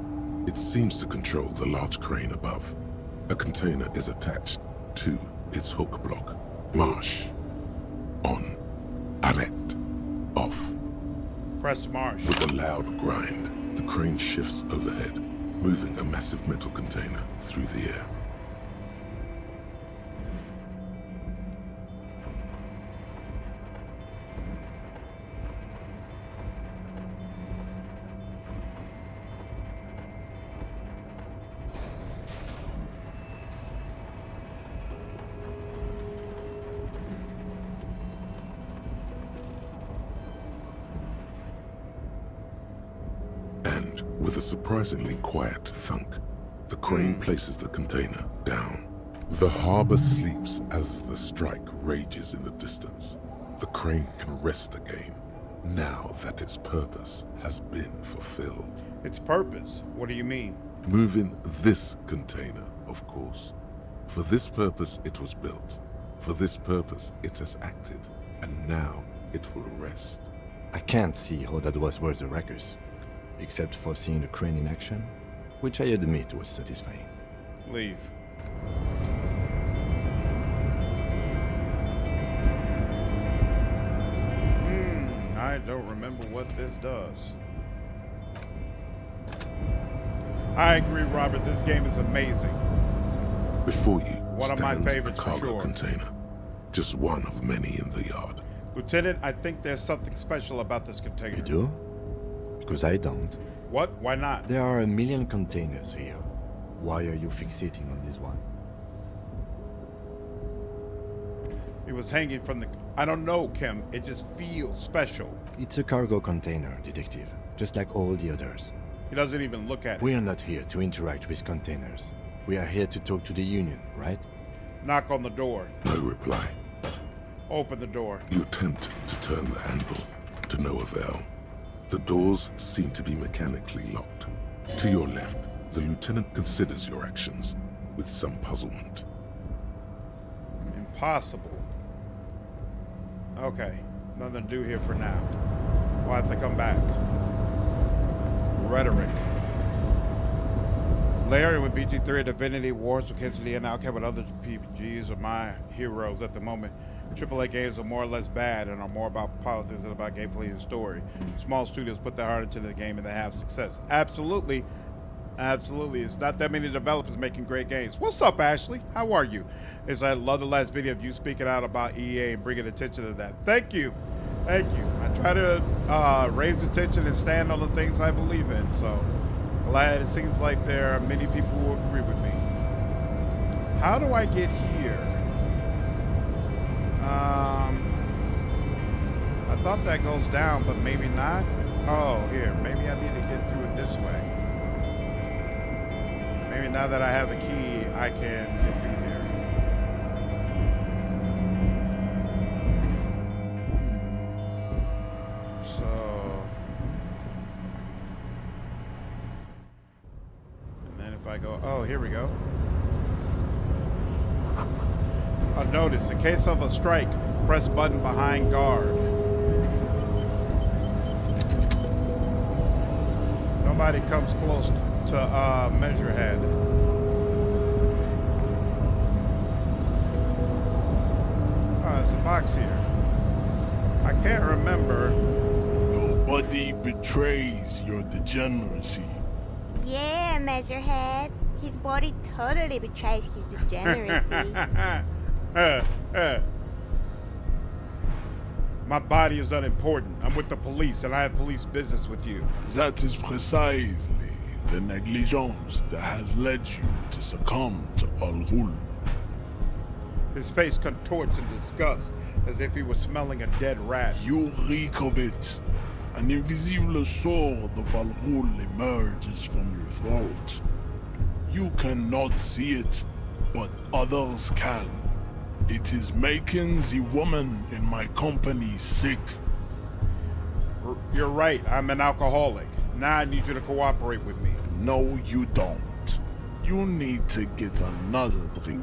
It seems to control the large crane above. A container is attached to its hook block. Marche. On. Arrête. Off. Press march. With a loud grind, the crane shifts overhead, moving a massive metal container through the air. And with a surprisingly quiet thunk, the crane places the container down. The harbor sleeps as the strike rages in the distance. The crane can rest again, now that its purpose has been fulfilled. Its purpose? What do you mean? Moving this container, of course. For this purpose it was built. For this purpose it has acted. And now it will rest. I can't see how that was worth the wreckers, except for seeing the crane in action, which I admit was satisfying. Leave. I don't remember what this does. I agree, Robert. This game is amazing. Before you One of my stands favorites a for cargo sure. container. Just one of many in the yard. Lieutenant, I think there's something special about this container. You do? Because I don't. What? Why not? There are a million containers here. Why are you fixating on this one? It was hanging from the... I don't know, Kim. It just feels special. It's a cargo container, detective, just like all the others. He doesn't even look at it. We are not here to interact with containers. We are here to talk to the Union, right? Knock on the door. No reply. Open the door. You attempt to turn the handle, to no avail. The doors seem to be mechanically locked. To your left, the lieutenant considers your actions with some puzzlement. Impossible. Okay. Nothing to do here for now. We'll have to come back. Rhetoric. Larry with BG3 Divinity Wars with KCD and Outcast with other PPGs are my heroes at the moment. AAA games are more or less bad and are more about politics than about gameplay and story. Small studios put their heart into the game and they have success. Absolutely. Absolutely. It's not that many developers making great games. What's up, Ashley? How are you? I love the last video of you speaking out about EA and bringing attention to that. Thank you. Thank you. I try to raise attention and stand on the things I believe in. So glad it seems like there are many people who agree with me. How do I get here? I thought that goes down, but maybe not. Oh, here. Maybe I need to get through it this way. Maybe now that I have a key, I can get through there. So... and then if I go... oh, here we go. Notice, in case of a strike, press button behind guard. Nobody comes close to Measurehead. Oh, there's a box here. I can't remember. Your body betrays your degeneracy. Yeah, Measurehead. His body totally betrays his degeneracy. My body is unimportant. I'm with the police, and I have police business with you. That is precisely the negligence that has led you to succumb to Al Ghul. His face contorts in disgust, as if he was smelling a dead rat. You reek of it. An invisible sword of Al Ghul emerges from your throat. You cannot see it, but others can. It is making the woman in my company sick. You're right, I'm an alcoholic. Now I need you to cooperate with me. No, you don't. You need to get another drink.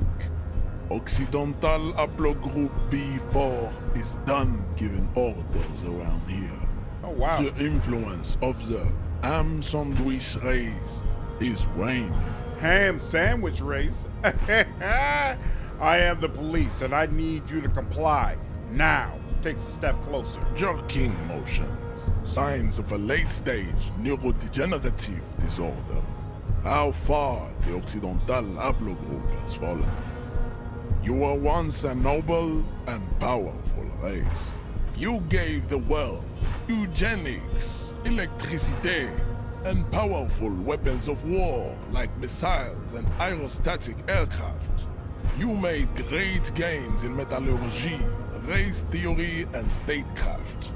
Occidental Haplogroup B4 is done giving orders around here. Oh, wow. The influence of the ham sandwich race is waning. Ham sandwich race? I am the police, and I need you to comply. Now, takes a step closer. Jerking motions. Signs of a late-stage neurodegenerative disorder. How far the Occidental Haplogroup has fallen. You were once a noble and powerful race. You gave the world eugenics, electricity, and powerful weapons of war like missiles and aerostatic aircraft. You made great gains in metallurgy, race theory, and statecraft.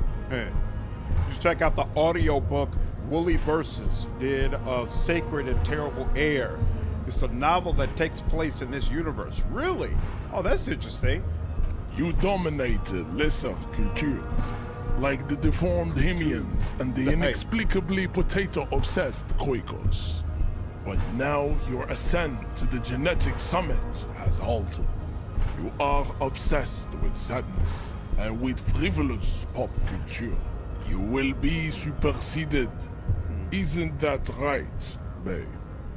Just check out the audiobook Woolly Verses did of Sacred and Terrible Air. It's a novel that takes place in this universe. Really? Oh, that's interesting. You dominated lesser cultures, like the deformed Hemians and the inexplicably potato-obsessed Quakers. But now your ascent to the genetic summit has halted. You are obsessed with sadness and with frivolous pop culture. You will be superseded. Isn't that right, babe?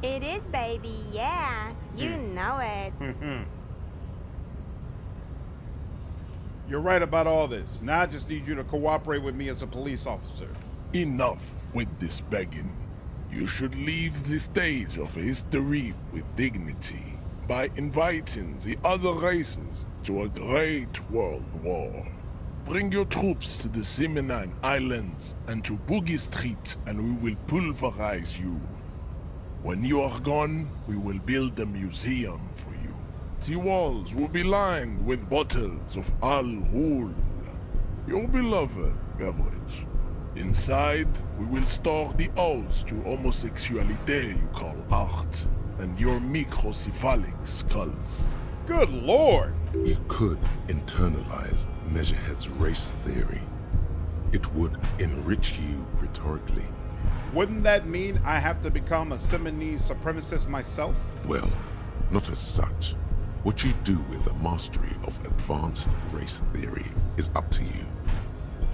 It is, baby, yeah. You know it. You're right about all this. Now I just need you to cooperate with me as a police officer. Enough with this begging. You should leave the stage of history with dignity by inviting the other races to a great world war. Bring your troops to the Seminine Islands and to Boogie Street, and we will pulverize you. When you are gone, we will build a museum for you. The walls will be lined with bottles of Al Ghul, your beloved beverage. Inside, we will store the odes to homosexuality you call art, and your microcephalic skulls. Good lord! You could internalize Measurehead's race theory. It would enrich you rhetorically. Wouldn't that mean I have to become a Seminese supremacist myself? Well, not as such. What you do with the mastery of advanced race theory is up to you.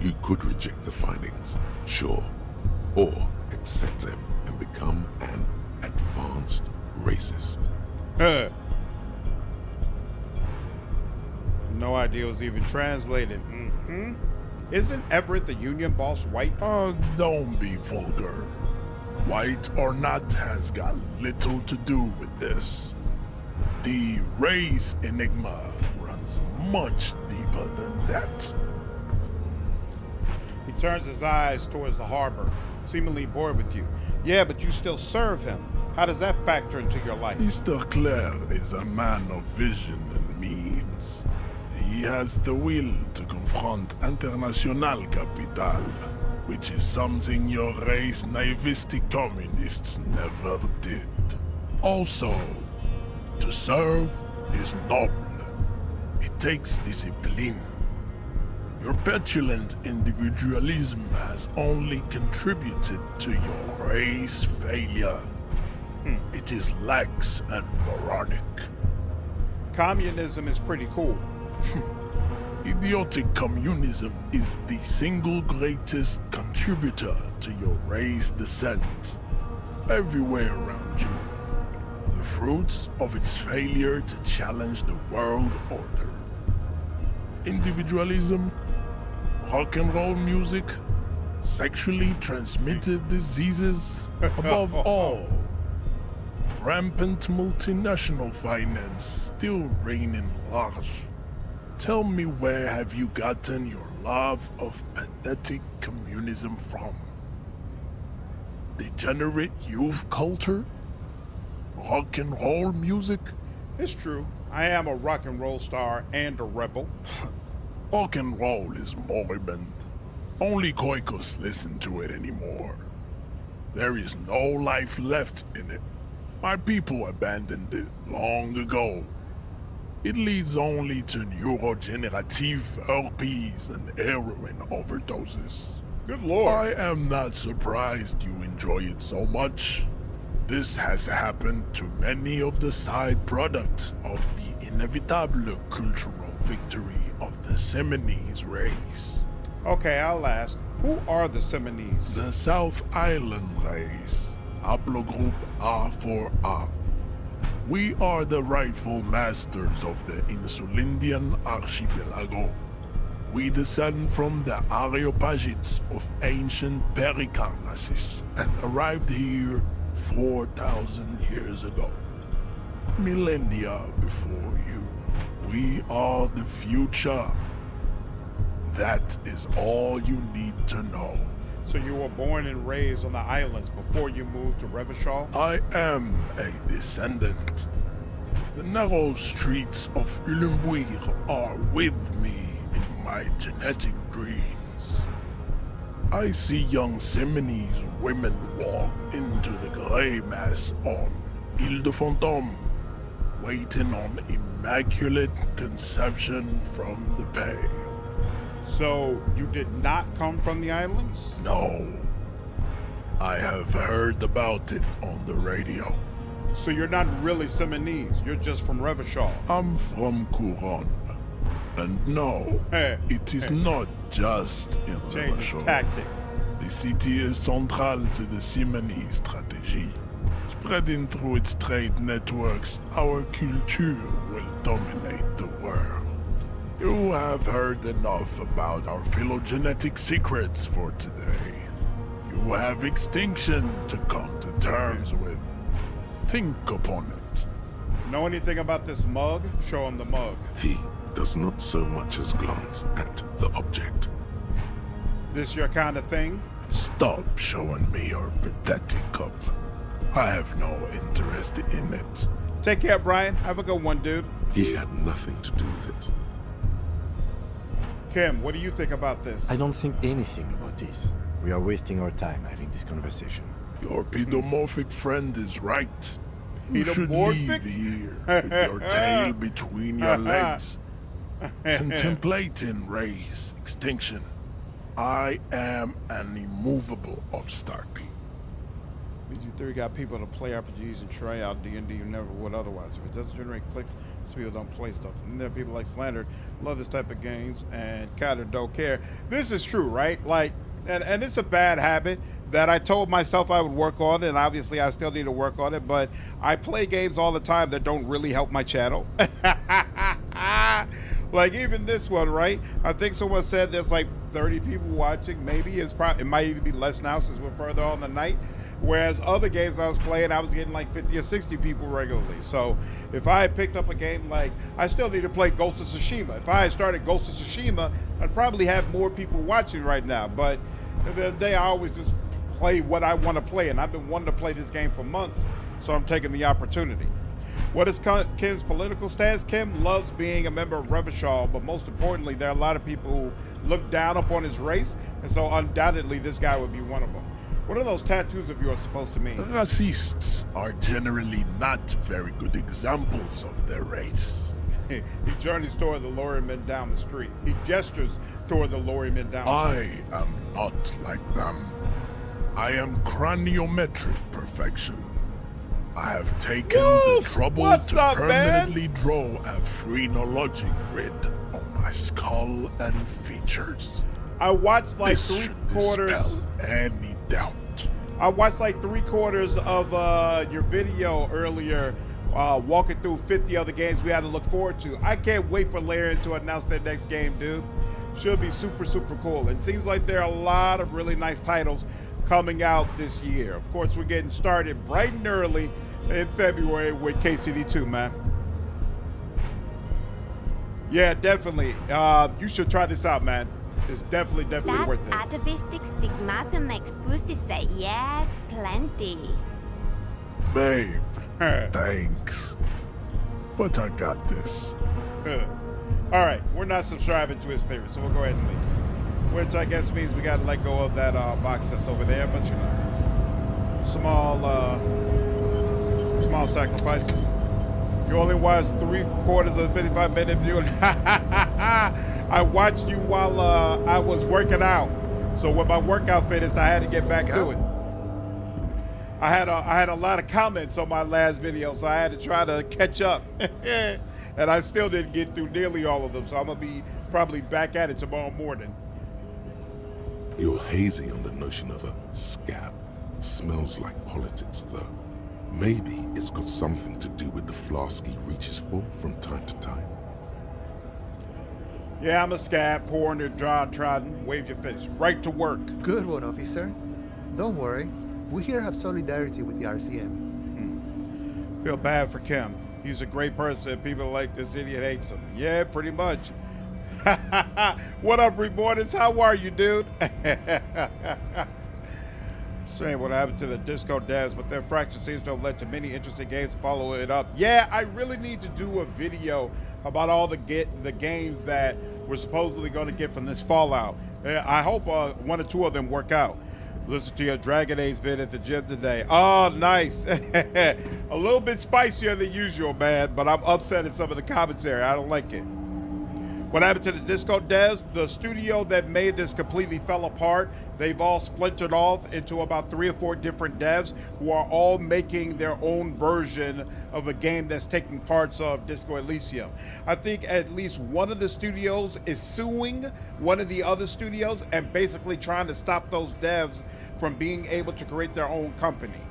You could reject the findings, sure, or accept them and become an advanced racist. No idea it was even translated. Isn't Everett the union boss white? Don't be vulgar. White or not has got little to do with this. The race enigma runs much deeper than that. He turns his eyes towards the harbor, seemingly bored with you. Yeah, but you still serve him. How does that factor into your life? Mr. Clair is a man of vision and means. He has the will to confront international capital, which is something your race naivistic communists never did. Also, to serve is noble. It takes discipline. Your petulant individualism has only contributed to your race failure. It is lax and moronic. Communism is pretty cool. Idiotic communism is the single greatest contributor to your race descent. everywhere around you. The fruits of its failure to challenge the world order. Individualism, rock and roll music, sexually transmitted diseases, above all, rampant multinational finance still reigning large. Tell me, where have you gotten your love of pathetic communism from? Degenerate youth culture? Rock and roll music? It's true. I am a rock and roll star and a rebel. Rock and roll is moribund. Only Koikos listen to it anymore. There is no life left in it. My people abandoned it long ago. It leads only to neurodegenerative herpes and heroin overdoses. Good lord. I am not surprised you enjoy it so much. This has happened to many of the side products of the inevitable cultural victory of the Seminoles race. Okay, I'll ask. Who are the Seminoles? The South Island race. Haplogroup A4A. We are the rightful masters of the Insulindian archipelago. We descend from the Areopagites of ancient Pericarnassus and arrived here 4,000 years ago. Millennia before you. We are the future. That is all you need to know. So you were born and raised on the islands before you moved to Revachol? I am a descendant. The narrow streets of Ulimbuir are with me in my genetic dreams. I see young Seminoles women walk into the grey mass on Ile de Fantôme, waiting on immaculate conception from the Bay. So you did not come from the islands? No. I have heard about it on the radio. So you're not really Seminoles, you're just from Revachol. I'm from Couronne. And no, it is not just in Change Revachol. tactics. The city is central to the Seminoles strategy. Spreading through its trade networks, our culture will dominate the world. You have heard enough about our phylogenetic secrets for today. You have extinction to come to terms with. Think upon it. Know anything about this mug? Show him the mug. He does not so much as glance at the object. This your kind of thing? Stop showing me your pathetic cup. I have no interest in it. Take care, Brian. Have a good one, dude. He had nothing to do with it. Kim, what do you think about this? I don't think anything about this. We are wasting our time having this conversation. Your pedomorphic friend is right. You should leave here with your tail between your legs, contemplating race extinction. I am an immovable obstacle. These three got people to play RPGs and try out D&D you never would otherwise. If it doesn't generate clicks, so people don't play stuff. And there are people like Slander love this type of games and kind of don't care. This is true, right? Like, and it's a bad habit that I told myself I would work on, and obviously I still need to work on it, but I play games all the time that don't really help my channel. Like even this one, right? I think someone said there's like 30 people watching. Maybe it might even be less now since we're further on the night. Whereas other games I was playing, I was getting like 50 or 60 people regularly. So if I had picked up a game like, I still need to play Ghost of Tsushima. If I had started Ghost of Tsushima, I'd probably have more people watching right now. But at the end of the day, I always just play what I want to play. And I've been wanting to play this game for months, so I'm taking the opportunity. What is Kim's political stance? Kim loves being a member of Revachol, but most importantly, there are a lot of people who look down upon his race, and so undoubtedly this guy would be one of them. What are those tattoos of yours supposed to mean? Racists are generally not very good examples of their race. He journeys toward the lorrymen down the street. He gestures toward the lorrymen down the street. I am not like them. I am craniometric perfection. I have taken the trouble to permanently draw a phrenologic grid on my skull and features. I watched like this should three-quarters. Dispel any doubt. I watched like 3/4 of your video earlier, walking through 50 other games we had to look forward to. I can't wait for Larian to announce their next game, dude. Should be super, super cool. It seems like there are a lot of really nice titles coming out this year. Of course, we're getting started bright and early in February with KCD2, man. Yeah, definitely. You should try this out, man. It's definitely That worth it. atavistic stigmata makes pussy say yes, plenty. Babe, thanks. But I got this. All right, we're not subscribing to his theory, so we'll go ahead and leave. Which I guess means we gotta let go of that box that's over there, but you know, small sacrifices. You only watched 3/4 of the 55-minute view. I watched you while I was working out. So when my workout finished, I had to get back to it. I had a lot of comments on my last video, so I had to try to catch up. And I still didn't get through nearly all of them, so I'm gonna be probably back at it tomorrow morning. You're hazy on the notion of a scab. Smells like politics, though. Maybe it's got something to do with the flask he reaches for from time to time. Yeah, I'm a scab, poor and downtrodden. Wave your fist. Right to work. Good one, officer. Don't worry. We here have solidarity with the RCM. Feel bad for Kim. He's a great person. People like this idiot hates him. Yeah, pretty much. What up, reporters? How are you, dude? Saying what happened to the disco devs, but their fracture seems to have led to many interesting games to follow it up. Yeah, I really need to do a video about all the games that we're supposedly going to get from this Fallout. I hope 1 or 2 of them work out. Listen to your Dragon Age vid at the gym today. Oh, nice. A little bit spicier than usual, man, but I'm upset at some of the commentary. I don't like it. What happened to the Disco devs? The studio that made this completely fell apart. They've all splintered off into about 3 or 4 different devs who are all making their own version of a game that's taking parts of Disco Elysium. I think at least one of the studios is suing one of the other studios and basically trying to stop those devs from being able to create their own company.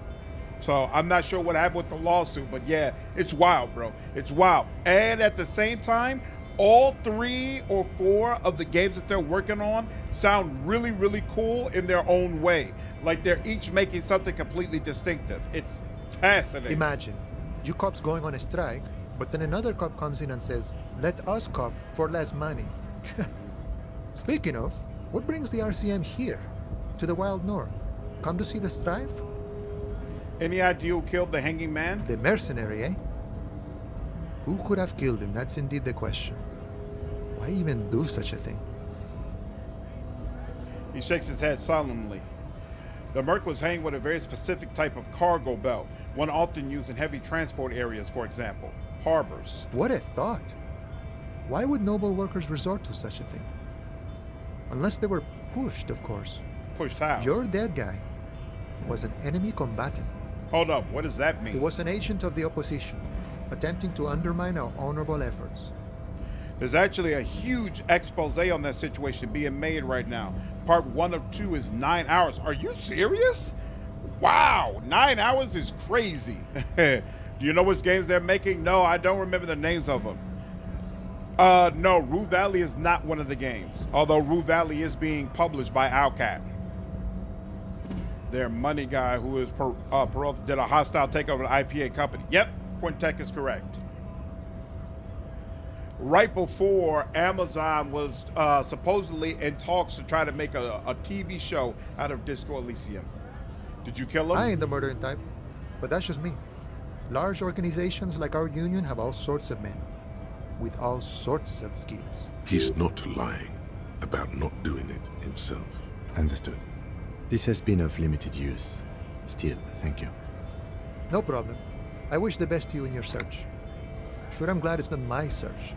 So I'm not sure what happened with the lawsuit, but yeah, it's wild, bro. It's wild. And at the same time, all 3 or 4 of the games that they're working on sound really, really cool in their own way. Like they're each making something completely distinctive. It's fascinating. Imagine, you cops going on a strike, but then another cop comes in and says, let us cop for less money. Speaking of, what brings the RCM here, to the Wild North? Come to see the strife? Any idea who killed the hanging man? The mercenary, eh? Who could have killed him? That's indeed the question. Why even do such a thing? He shakes his head solemnly. The Merc was hanged with a very specific type of cargo belt, one often used in heavy transport areas, for example, harbors. What a thought. Why would noble workers resort to such a thing? Unless they were pushed, of course. Pushed how? Your dead guy was an enemy combatant. Hold up, what does that mean? He was an agent of the opposition, attempting to undermine our honorable efforts. There's actually a huge expose on that situation being made right now. Part 1 of 2 is 9 hours. Are you serious? Wow, 9 hours is crazy. Do you know which games they're making? No, I don't remember the names of them. No, Rue Valley is not one of the games, although Rue Valley is being published by Owlcat. Their money guy who is did a hostile takeover of the IPA company. Yep, Quintech is correct. Right before Amazon was supposedly in talks to try to make a TV show out of Disco Elysium. Did you kill him? I ain't the murdering type, but that's just me. Large organizations like our union have all sorts of men, with all sorts of skills. He's not lying about not doing it himself. Understood. This has been of limited use. Still, thank you. No problem. I wish the best to you in your search. Sure, I'm glad it's not my search.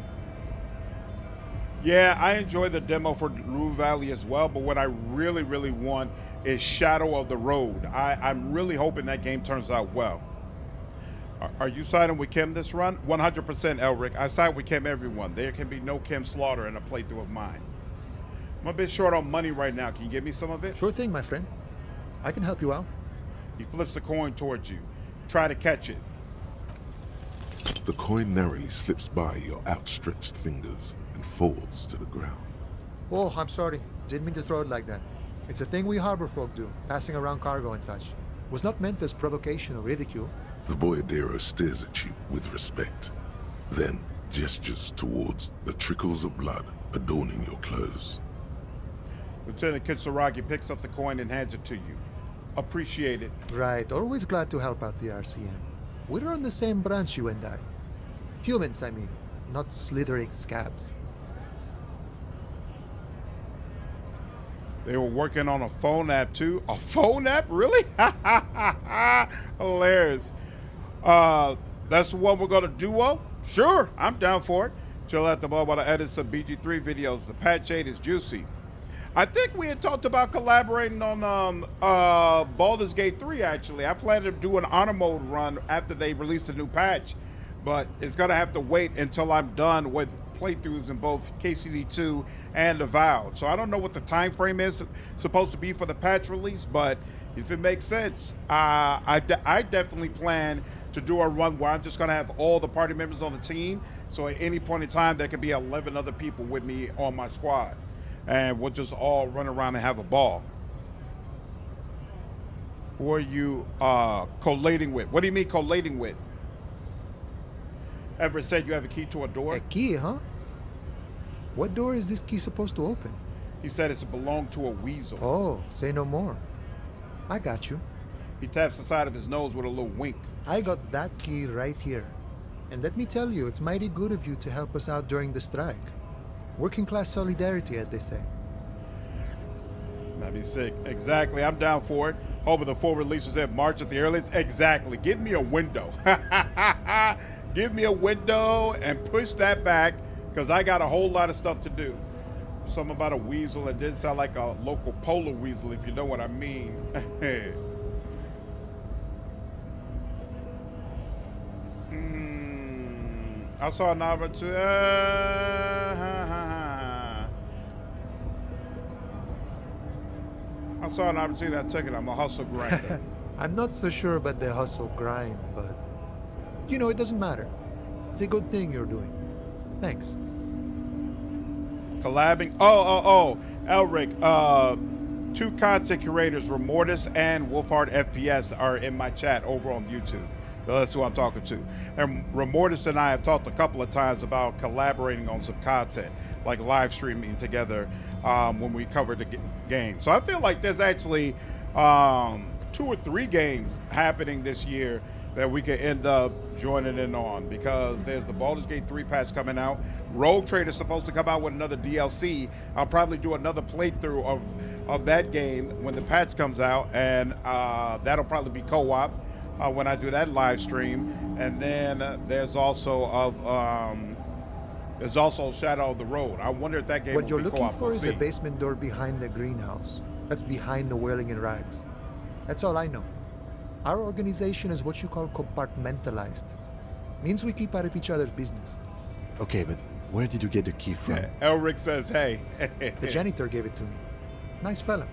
Yeah, I enjoy the demo for Rue Valley as well, but what I really, really want is Shadow of the Road. I'm really hoping that game turns out well. Are you siding with Kim this run? 100% Elric. I side with Kim everyone. There can be no Kim slaughter in a playthrough of mine. I'm a bit short on money right now. Can you give me some of it? Sure thing, my friend. I can help you out. He flips the coin towards you. Try to catch it. The coin narrowly slips by your outstretched fingers and falls to the ground. Oh, I'm sorry. Didn't mean to throw it like that. It's a thing we harbor folk do, passing around cargo and such. Was not meant as provocation or ridicule. The boyardero stares at you with respect, then gestures towards the trickles of blood adorning your clothes. Lieutenant Kitsuragi picks up the coin and hands it to you. Appreciate it. Right, always glad to help out the RCM. We're on the same branch, you and I. Humans, I mean, not slithering scabs. They were working on a phone app too. A phone app? Really? Hilarious. That's the one we're gonna duo? Sure, I'm down for it. Chill at the bar while I edit some BG3 videos. The patch 8 is juicy. I think we had talked about collaborating on Baldur's Gate 3 actually. I plan to do an honor mode run after they release a new patch, but it's gonna have to wait until I'm done with playthroughs in both KCD2 and Avowed. So I don't know what the time frame is supposed to be for the patch release, but if it makes sense, I definitely plan to do a run where I'm just gonna have all the party members on the team. So at any point in time, there could be 11 other people with me on my squad, and we'll just all run around and have a ball. Who are you collating with? What do you mean collating with? Everett said you have a key to a door? A key, huh? What door is this key supposed to open? He said it's belonged to a weasel. Oh, say no more. I got you. He taps the side of his nose with a little wink. I got that key right here. And let me tell you, it's mighty good of you to help us out during the strike. Working class solidarity, as they say. That'd be sick. Exactly. I'm down for it. Hoping the full releases in March at the earliest. Exactly. Give me a window. Give me a window and push that back, because I got a whole lot of stuff to do. Something about a weasel. It did sound like a local polar weasel, if you know what I mean. I saw an opportunity. I saw an opportunity. I took it. I'm a hustle grinder. I'm not so sure about the hustle grind, but you know, it doesn't matter. It's a good thing you're doing. Thanks. Collabing. Elric. Two content curators, Remortis and Wolfhard FPS, are in my chat over on YouTube. That's who I'm talking to. And Remortis and I have talked a couple of times about collaborating on some content, like live streaming together when we cover the game. So I feel like there's actually 2 or 3 games happening this year that we could end up joining in on, because there's the Baldur's Gate 3 patch coming out. Rogue Trader's supposed to come out with another DLC. I'll probably do another playthrough of that game when the patch comes out, and that'll probably be co-op when I do that live stream. And then there's also Shadow of the Road. I wonder if that game What will you're be looking co-op. for We'll is see. a basement door behind the greenhouse. That's behind the Wailing in Rags. That's all I know. Our organization is what you call compartmentalized. Means we keep out of each other's business. Okay, but where did you get the key from? Elric says, hey. The janitor gave it to me. Nice fella.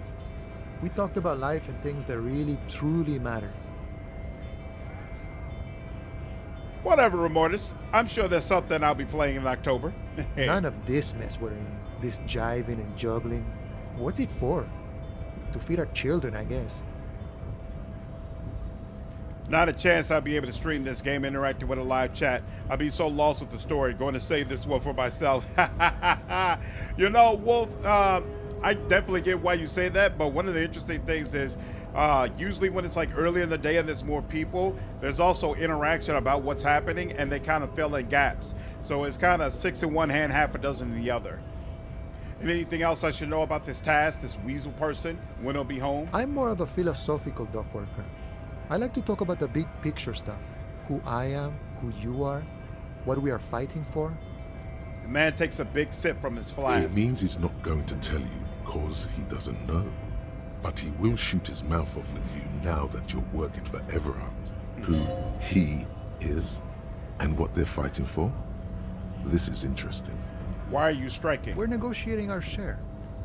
We talked about life and things that really, truly matter. Whatever, Remortis. I'm sure there's something I'll be playing in October. None of this mess we're in. This jiving and juggling. What's it for? To feed our children, I guess. Not a chance I'll be able to stream this game interacting with a live chat. I'll be so lost with the story. Going to save this one for myself. You know, Wolf, I definitely get why you say that, but one of the interesting things is usually when it's like early in the day and there's more people, there's also interaction about what's happening, and they kind of fill in gaps. So it's kind of 6 in one hand, half a dozen in the other. And anything else I should know about this task, this weasel person, when he'll be home? I'm more of a philosophical dock worker. I like to talk about the big picture stuff. Who I am, who you are, what we are fighting for. The man takes a big sip from his flask. It means he's not going to tell you because he doesn't know. But he will shoot his mouth off with you now that you're working for Evart. Who he is and what they're fighting for. This is interesting. Why are you striking? We're negotiating our share.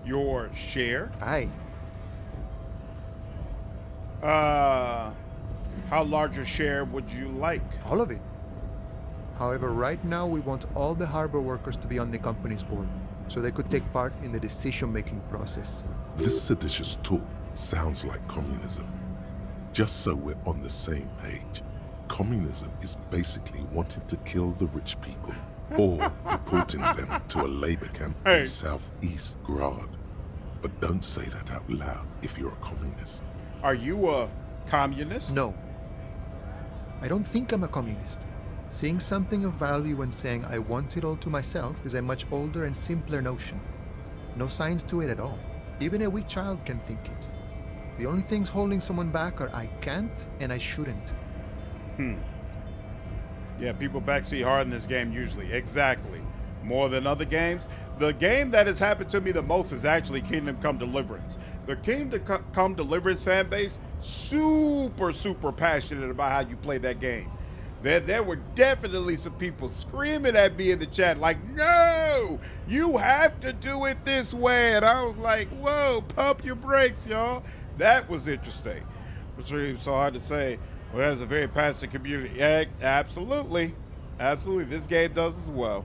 Your share? Aye. How large a share would you like? All of it. However, right now we want all the harbor workers to be on the company's board, so they could take part in the decision-making process. This seditious talk sounds like communism. Just so we're on the same page, communism is basically wanting to kill the rich people or deporting them to a labor camp in Southeast Grad. But don't say that out loud if you're a communist. Are you a communist? No. I don't think I'm a communist. Seeing something of value and saying I want it all to myself is a much older and simpler notion. No science to it at all. Even a weak child can think it. The only things holding someone back are I can't and I shouldn't. Yeah, people backseat hard in this game usually. Exactly. More than other games. The game that has happened to me the most is actually Kingdom Come Deliverance. The Kingdom Come Deliverance fan base, super passionate about how you play that game. There were definitely some people screaming at me in the chat like, no, you have to do it this way. And I was like, whoa, pump your brakes, y'all. That was interesting. It's really so hard to say. Well, there's a very passionate community. Yeah, absolutely. Absolutely. This game does as well.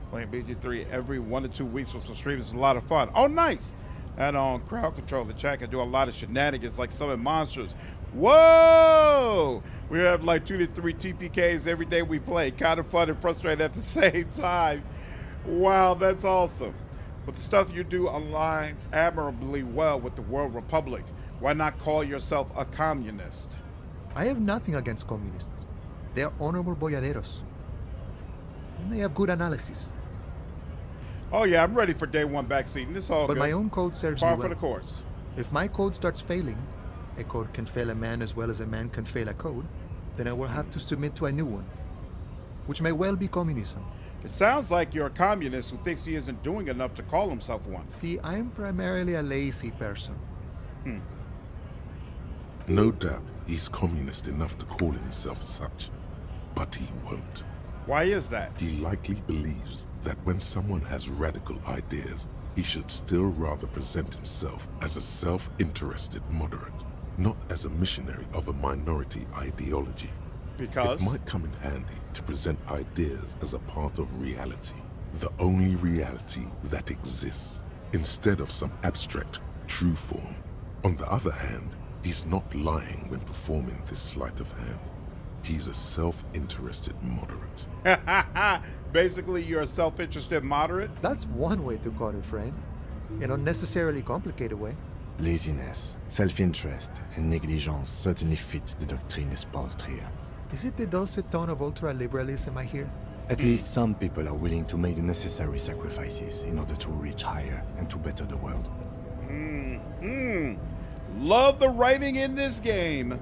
Playing BG3 every 1 to 2 weeks with some streams is a lot of fun. Oh, nice. And on crowd control, the chat can do a lot of shenanigans like summon monsters. Whoa! We have like 2 to 3 TPKs every day we play. Kind of fun and frustrating at the same time. Wow, that's awesome. But the stuff you do aligns admirably well with the World Republic. Why not call yourself a communist? I have nothing against communists. They are honorable boyaderos. And they have good analysis. Oh yeah, I'm ready for day one backseating. It's all But good. my own code serves me Par well. for the course. If my code starts failing, a code can fail a man as well as a man can fail a code, then I will have to submit to a new one, which may well be communism. It sounds like you're a communist who thinks he isn't doing enough to call himself one. See, I am primarily a lazy person. No doubt he's communist enough to call himself such, but he won't. Why is that? He likely believes that when someone has radical ideas, he should still rather present himself as a self-interested moderate, not as a missionary of a minority ideology. Because? It might come in handy to present ideas as a part of reality, the only reality that exists, instead of some abstract true form. On the other hand, he's not lying when performing this sleight of hand. He's a self-interested moderate. Basically, you're a self-interested moderate? That's one way to call it, friend. An unnecessarily complicated way. Laziness, self-interest, and negligence certainly fit the doctrine espoused here. Is it the dulcet tone of ultra-liberalism I hear? At least some people are willing to make the necessary sacrifices in order to reach higher and to better the world. Love the writing in this game.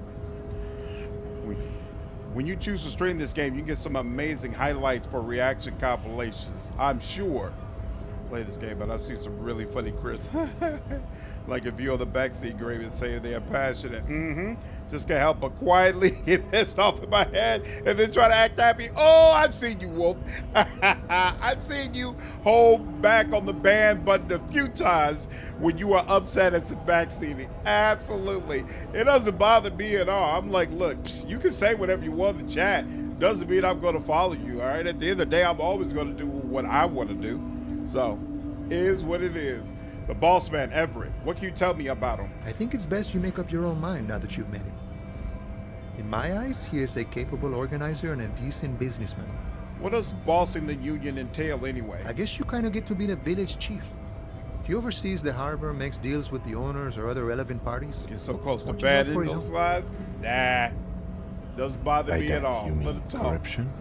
When you choose to stream this game, you can get some amazing highlights for reaction compilations, I'm sure. Play this game, but I see some really funny critics. Like if you're the backseat grave and say they are passionate. Just can't help but quietly get pissed off in my head and then try to act happy. Oh, I've seen you, Wolf. I've seen you hold back on the ban button a few times when you are upset at some backseating. Absolutely. It doesn't bother me at all. I'm like, look, you can say whatever you want in the chat. Doesn't mean I'm going to follow you, all right? At the end of the day, I'm always going to do what I want to do. So, is what it is. The boss man, Everett. What can you tell me about him? I think it's best you make up your own mind now that you've met him. In my eyes, he is a capable organizer and a decent businessman. What does bossing the union entail anyway? I guess you kind of get to be the village chief. He oversees the harbor, makes deals with the owners or other relevant parties. Get so close to Won't you vote banning for his those own? lies? Nah. Doesn't bother By me at that, all. you Let mean it talk. corruption?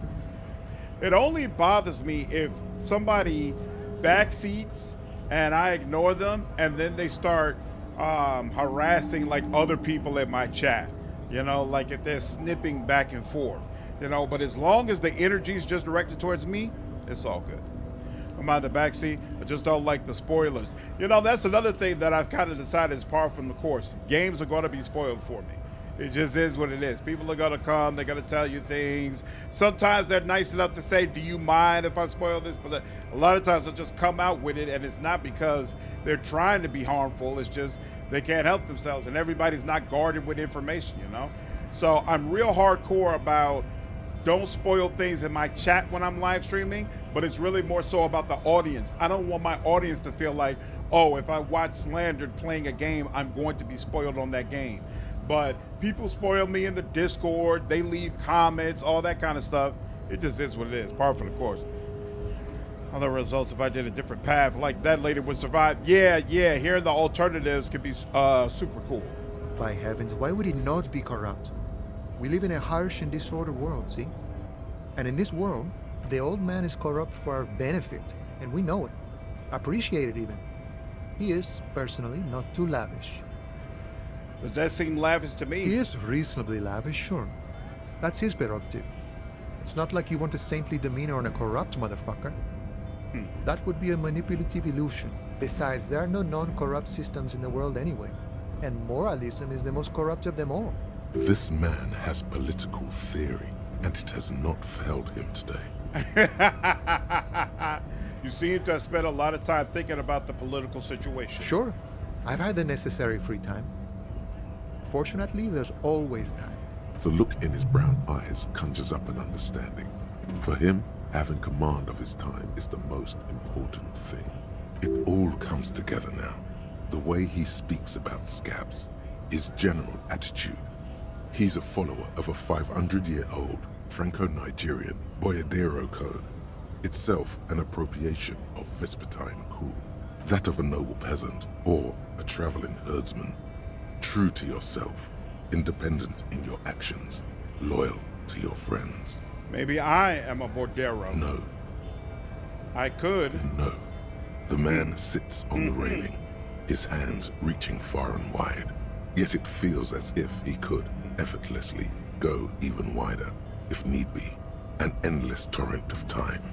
It only bothers me if somebody backseats and I ignore them and then they start harassing like other people in my chat. You know, like if they're snipping back and forth. You know, but as long as the energy is just directed towards me, it's all good. I'm on the backseat. I just don't like the spoilers. You know, that's another thing that I've kind of decided is par from the course. Games are going to be spoiled for me. It just is what it is. People are going to come. They're going to tell you things. Sometimes they're nice enough to say, do you mind if I spoil this? But a lot of times they'll just come out with it, and it's not because they're trying to be harmful. It's just they can't help themselves, and everybody's not guarded with information, you know? So I'm real hardcore about don't spoil things in my chat when I'm live streaming, but it's really more so about the audience. I don't want my audience to feel like, oh, if I watch Slandered playing a game, I'm going to be spoiled on that game. But people spoil me in the Discord, they leave comments, all that kind of stuff. It just is what it is, par for the course. Other results, if I did a different path, like that lady would survive. Yeah, hearing the alternatives could be super cool. By heavens, why would it not be corrupt? We live in a harsh and disordered world, see? And in this world, the old man is corrupt for our benefit, and we know it. Appreciate it even. He is, personally, not too lavish. Does that seem lavish to me? He is reasonably lavish, sure. That's his prerogative. It's not like you want a saintly demeanor on a corrupt motherfucker. That would be a manipulative illusion. Besides, there are no non-corrupt systems in the world anyway. And moralism is the most corrupt of them all. This man has political theory, and it has not failed him today. You seem to have spent a lot of time thinking about the political situation. Sure. I've had the necessary free time. Fortunately, there's always time. The look in his brown eyes conjures up an understanding. For him, having command of his time is the most important thing. It all comes together now. The way he speaks about scabs, his general attitude. He's a follower of a 500-year-old Franco-Nigerian Boyadero code, itself an appropriation of Vespertine cool, that of a noble peasant or a traveling herdsman. True to yourself, independent in your actions, loyal to your friends. Maybe I am a Bordero. No. I could. No. The man sits on the railing, his hands reaching far and wide, yet it feels as if he could effortlessly go even wider, if need be, an endless torrent of time.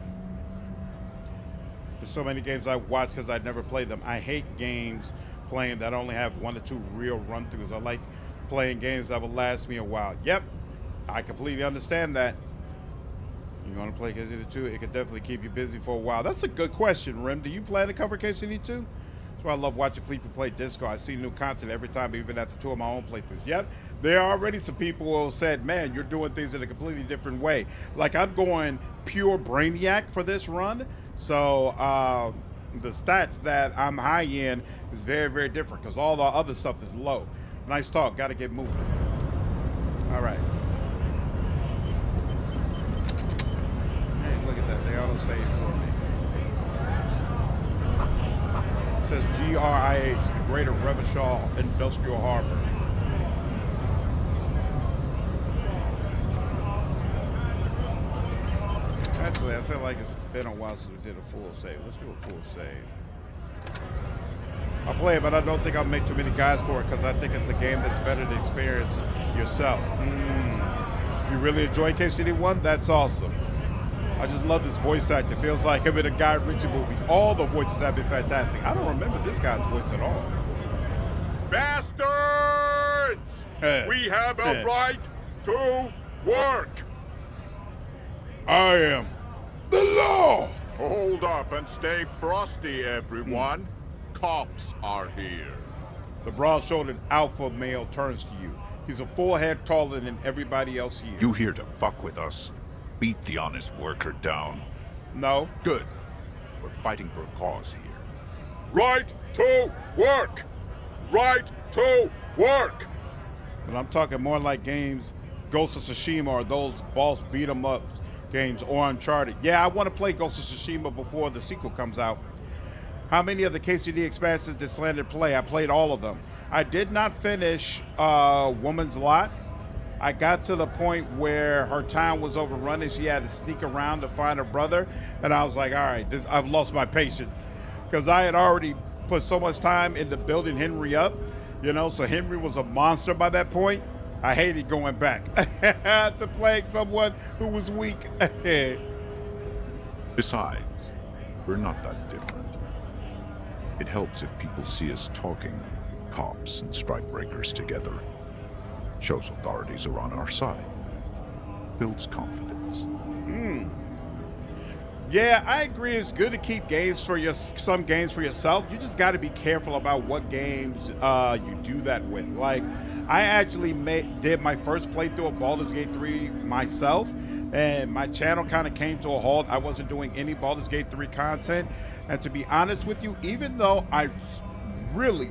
There's so many games I watch because I never played them. I hate games playing that only have 1 or 2 real run-throughs. I like playing games that will last me a while. Yep, I completely understand that. You want to play KCD2? It could definitely keep you busy for a while. That's a good question, Rim. Do you plan to cover KCD2? That's why I love watching people play Disco. I see new content every time, even after 2 of my own playthroughs. Yep, there are already some people who said, man, you're doing things in a completely different way. Like, I'm going pure Brainiac for this run. So the stats that I'm high in is very, very different because all the other stuff is low. Nice talk. Got to get moving. All right. Hey, look at that. They auto-save for me. It says GRIH, the Greater Revachol Industrial Harbor. Actually, I feel like it's been a while since we did a full save. Let's do a full save. I'll play it, but I don't think I'll make too many guys for it because I think it's a game that's better to experience yourself. You really enjoy KCD1? That's awesome. I just love this voice actor. It feels like I'm in a Guy Ritchie movie. All the voices have been fantastic. I don't remember this guy's voice at all. Bastards! We have a right to work! I am the law! Hold up and stay frosty, everyone. Cops are here. The broad-shouldered alpha male turns to you. He's a full head taller than everybody else here. You here to fuck with us? Beat the honest worker down. No. Good. We're fighting for a cause here. Right to work! Right to work! But I'm talking more like games, Ghost of Tsushima or those boss beat-em-up games or Uncharted. Yeah, I want to play Ghost of Tsushima before the sequel comes out. How many of the KCD expansions did Slander play? I played all of them. I did not finish Woman's Lot. I got to the point where her time was overrun and she had to sneak around to find her brother. And I was like, all right, I've lost my patience. Because I had already put so much time into building Henry up, you know, so Henry was a monster by that point. I hated going back to playing someone who was weak. Besides, we're not that different. It helps if people see us talking, cops and strikebreakers together. Shows authorities are on our side. Builds confidence. Yeah, I agree. It's good to keep some games for yourself. You just got to be careful about what games you do that with. Like, I actually did my first playthrough of Baldur's Gate 3 myself, and my channel kind of came to a halt. I wasn't doing any Baldur's Gate 3 content, and to be honest with you, even though I really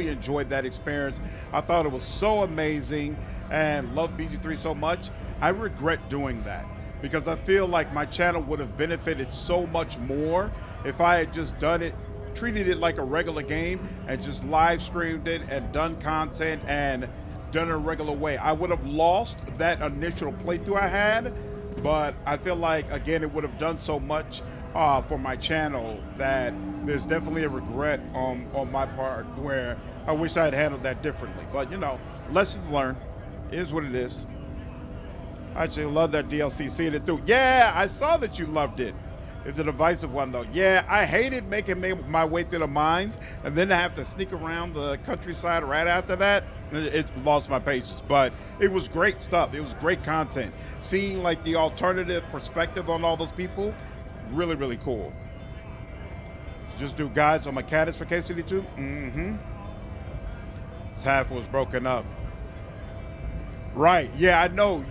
enjoyed that experience, I thought it was so amazing and loved BG3 so much, I regret doing that. Because I feel like my channel would have benefited so much more if I had just done it, treated it like a regular game, and just live streamed it and done content and done it a regular way. I would have lost that initial playthrough I had, but I feel like, again, it would have done so much for my channel that there's definitely a regret on my part where I wish I had handled that differently. But, you know, lessons learned. It is what it is. I actually love that DLC, seeing it through. Yeah, I saw that you loved it. It's a divisive one, though. Yeah, I hated making my way through the mines, and then to have to sneak around the countryside right after that, it lost my patience. But it was great stuff. It was great content. Seeing, like, the alternative perspective on all those people, really cool. Just do guides on mechanics for KCD2? Mm-hmm. Half was broken up. Right. Yeah, I know.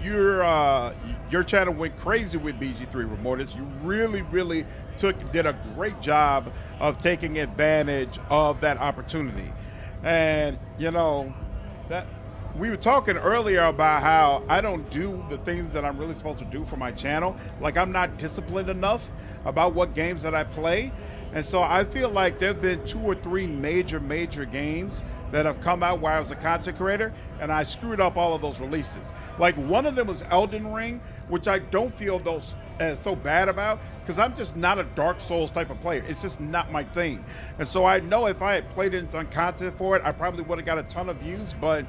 Your channel went crazy with BG3 Remortis. You really did a great job of taking advantage of that opportunity. And you know, that we were talking earlier about how I don't do the things that I'm really supposed to do for my channel. Like, I'm not disciplined enough about what games that I play. And so I feel like there have been 2 or 3 major games that have come out while I was a content creator, and I screwed up all of those releases. Like, one of them was Elden Ring, which I don't feel so bad about, because I'm just not a Dark Souls type of player. It's just not my thing. And so I know if I had played it and done content for it, I probably would have got a ton of views, but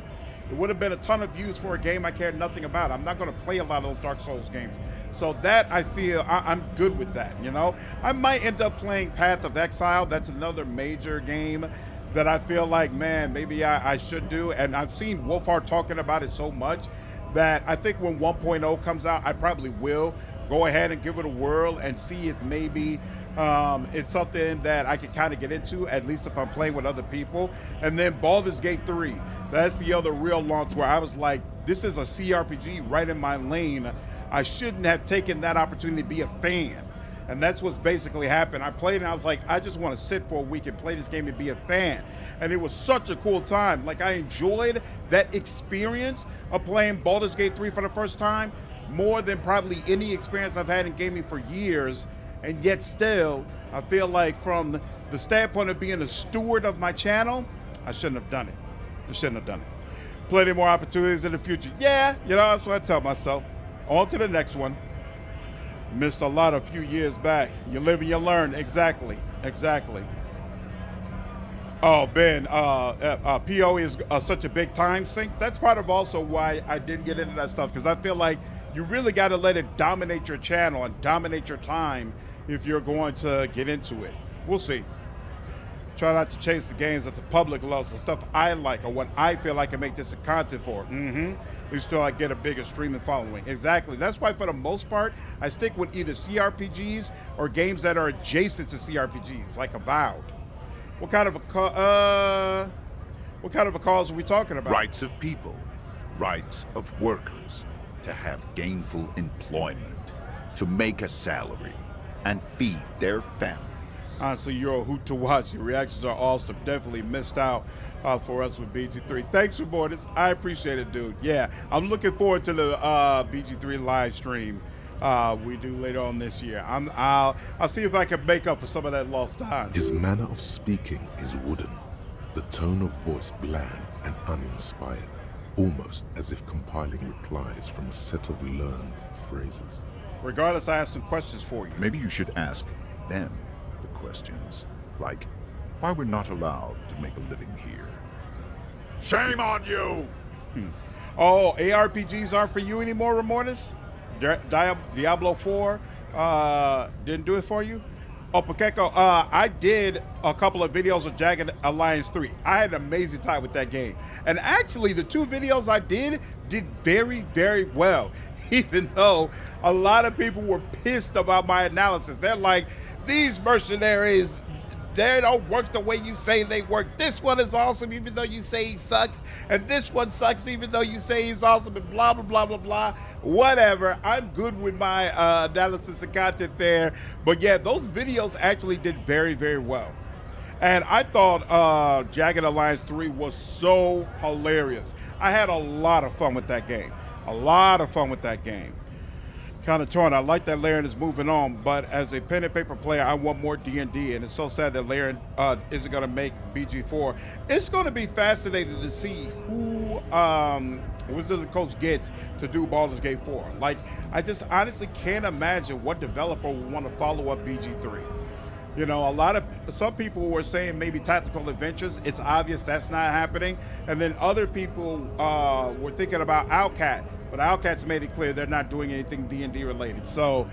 it would have been a ton of views for a game I cared nothing about. I'm not going to play a lot of those Dark Souls games. So that, I feel, I'm good with that, you know? I might end up playing Path of Exile. That's another major game that I feel like, man, maybe I should do. And I've seen Wolfhard talking about it so much that I think when 1.0 comes out, I probably will go ahead and give it a whirl and see if maybe it's something that I can kind of get into, at least if I'm playing with other people. And then Baldur's Gate 3, that's the other real launch where I was like, this is a CRPG right in my lane. I shouldn't have taken that opportunity to be a fan. And that's what's basically happened. I played and I was like, I just want to sit for a week and play this game and be a fan. And it was such a cool time. Like, I enjoyed that experience of playing Baldur's Gate 3 for the first time more than probably any experience I've had in gaming for years. And yet still, I feel like from the standpoint of being a steward of my channel, I shouldn't have done it. I shouldn't have done it. Plenty more opportunities in the future. Yeah, you know, that's what I tell myself. On to the next one. Missed a lot a few years back. You live and you learn. Exactly. Oh, Ben, PO is such a big time sink. That's part of also why I didn't get into that stuff, because I feel like you really got to let it dominate your channel and dominate your time if you're going to get into it. We'll see. Try not to chase the games that the public loves, but stuff I like or what I feel I can make this a content for. We still get a bigger streaming following. Exactly. That's why for the most part, I stick with either CRPGs or games that are adjacent to CRPGs, like Avowed. What kind of a cause are we talking about? Rights of people, rights of workers, to have gainful employment, to make a salary, and feed their families. Honestly, you're a hoot to watch. Your reactions are awesome. Definitely missed out for us with BG3. Thanks for more. I appreciate it, dude. Yeah, I'm looking forward to the BG3 live stream we do later on this year. I'll see if I can make up for some of that lost time. His manner of speaking is wooden, the tone of voice bland and uninspired, almost as if compiling replies from a set of learned phrases. Regardless, I have some questions for you. Maybe you should ask them the questions, like why we're not allowed to make a living here. Shame on you! Oh, ARPGs aren't for you anymore, Remortis? Diablo 4 didn't do it for you? Oh, Pakeko, I did a couple of videos of Jagged Alliance 3. I had an amazing time with that game. And actually, the 2 videos I did very, very well. Even though a lot of people were pissed about my analysis. They're like, these mercenaries, they don't work the way you say they work. This one is awesome even though you say he sucks. And this one sucks even though you say he's awesome and blah, blah, blah, blah, blah. Whatever. I'm good with my analysis and content there. But yeah, those videos actually did very, very well. And I thought Jagged Alliance 3 was so hilarious. I had a lot of fun with that game. A lot of fun with that game. Kind of torn. I like that Laren is moving on, but as a pen and paper player, I want more D&D, and it's so sad that Laren isn't going to make BG4. It's going to be fascinating to see who Wizards of the Coast gets to do Baldur's Gate 4. Like, I just honestly can't imagine what developer would want to follow up BG3. You know, some people were saying maybe Tactical Adventures. It's obvious that's not happening. And then other people were thinking about Owlcat, but Owlcat's made it clear they're not doing anything D&D related. So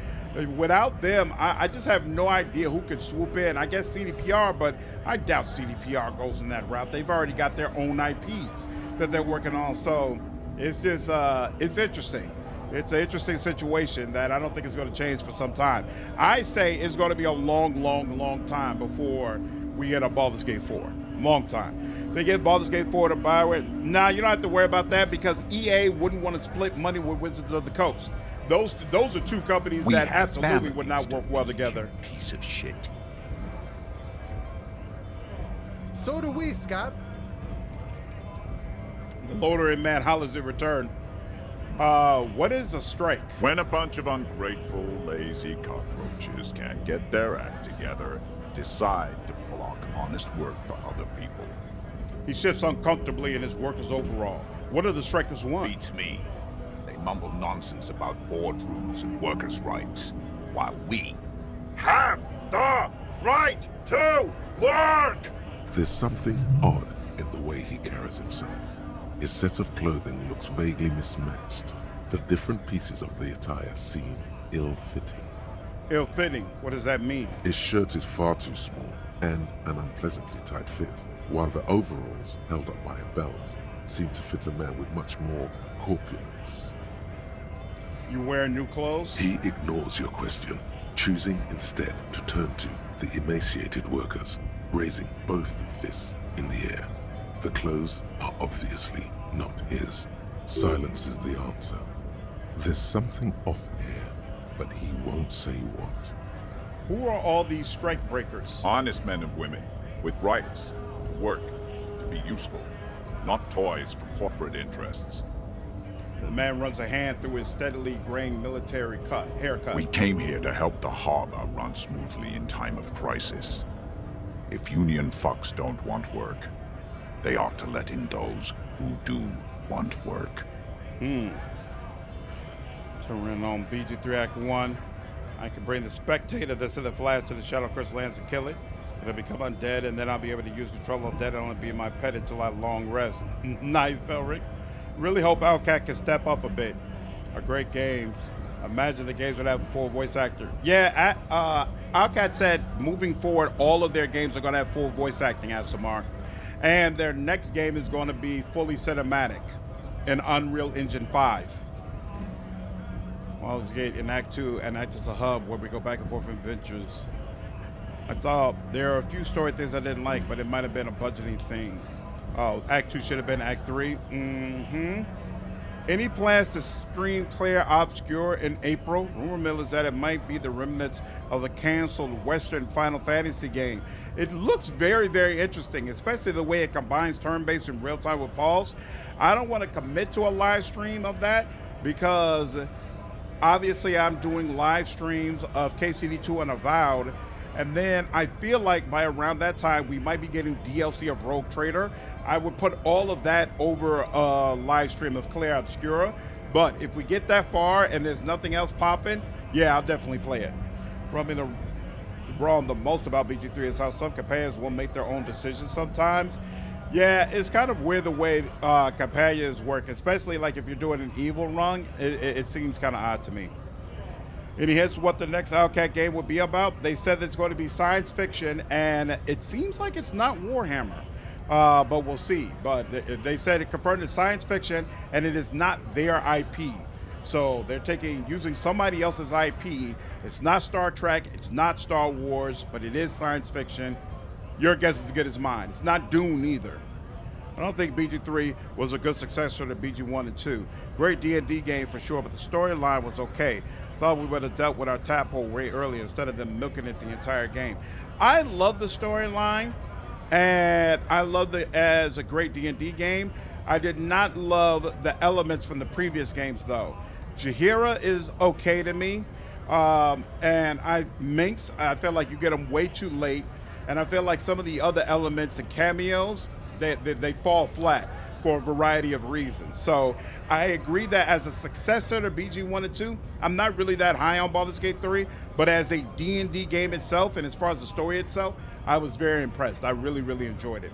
without them, I just have no idea who could swoop in. I guess CDPR, but I doubt CDPR goes in that route. They've already got their own IPs that they're working on. So it's just, it's interesting. It's an interesting situation that I don't think is going to change for some time. I say it's going to be a long, long, long time before we get a Baldur's Gate 4. Long time. They get Baldur's Gate 4 to Bioware. Nah, you don't have to worry about that because EA wouldn't want to split money with Wizards of the Coast. Those are 2 companies that absolutely would not work well together. Piece of shit. So do we, Scott. The loader in Mad Hollis in return. What is a strike? When a bunch of ungrateful, lazy cockroaches can't get their act together, decide to block honest work for other people. He shifts uncomfortably in his workers' overall. What do the strikers want? Beats me. They mumble nonsense about boardrooms and workers' rights, while we have the right to work! There's something odd in the way he carries himself. His set of clothing looks vaguely mismatched. The different pieces of the attire seem ill-fitting. Ill-fitting? What does that mean? His shirt is far too small and an unpleasantly tight fit, while the overalls, held up by a belt, seem to fit a man with much more corpulence. You wearing new clothes? He ignores your question, choosing instead to turn to the emaciated workers, raising both fists in the air. The clothes are obviously not his. Silence is the answer. There's something off here, but he won't say what. Who are all these strike breakers? Honest men and women with rights to work, to be useful, not toys for corporate interests. The man runs a hand through his steadily graying military haircut. We came here to help the harbor run smoothly in time of crisis. If Union fucks don't want work, they ought to let in those who do want work. Turn on BG3 Act 1. I can bring the spectator that's in the flash to the Shadow Curse lands and kill it. It'll become undead, and then I'll be able to use control of that and only be my pet until I long rest. Nice, Elric. Really hope Owlcat can step up a bit. Are great games. Imagine the games would have a full voice actor. Yeah, Owlcat said moving forward, all of their games are going to have full voice acting, Asamar. And their next game is going to be fully cinematic in Unreal Engine 5. Baldur's Gate in Act 2 and act as a hub where we go back and forth in adventures. I thought there are a few story things I didn't like, but it might have been a budgeting thing. Oh, Act 2 should have been Act 3. Any plans to stream Clair Obscure in April? Rumor mill is that it might be the remnants of the canceled Western Final Fantasy game. It looks very, very interesting, especially the way it combines turn-based and real-time with pause. I don't want to commit to a live stream of that because obviously I'm doing live streams of KCD2 and Avowed, and then I feel like by around that time we might be getting DLC of Rogue Trader. I would put all of that over a live stream of Clair Obscura, but if we get that far and there's nothing else popping, yeah, I'll definitely play it. Wrong the most about BG3 is how some companions will make their own decisions sometimes. Yeah, it's kind of weird the way companions work, especially like if you're doing an evil run. It seems kind of odd to me. Any hints what the next Outcat game will be about? They said it's going to be science fiction, and it seems like it's not Warhammer, but we'll see. But they said it confirmed it's science fiction, and it is not their IP. So they're using somebody else's IP. It's not Star Trek, it's not Star Wars, but it is science fiction. Your guess is as good as mine. It's not Dune either. I don't think BG3 was a good successor to BG1 and 2. Great D&D game for sure, but the storyline was okay. Thought we would have dealt with our tadpole way earlier instead of them milking it the entire game. I love the storyline, and I loved it as a great D&D game. I did not love the elements from the previous games, though. Jaheira is okay to me, and Minx, I feel like you get them way too late, and I feel like some of the other elements and cameos, they fall flat for a variety of reasons. So I agree that as a successor to BG1 and 2, I'm not really that high on Baldur's Gate 3, but as a D&D game itself, and as far as the story itself, I was very impressed. I really, really enjoyed it.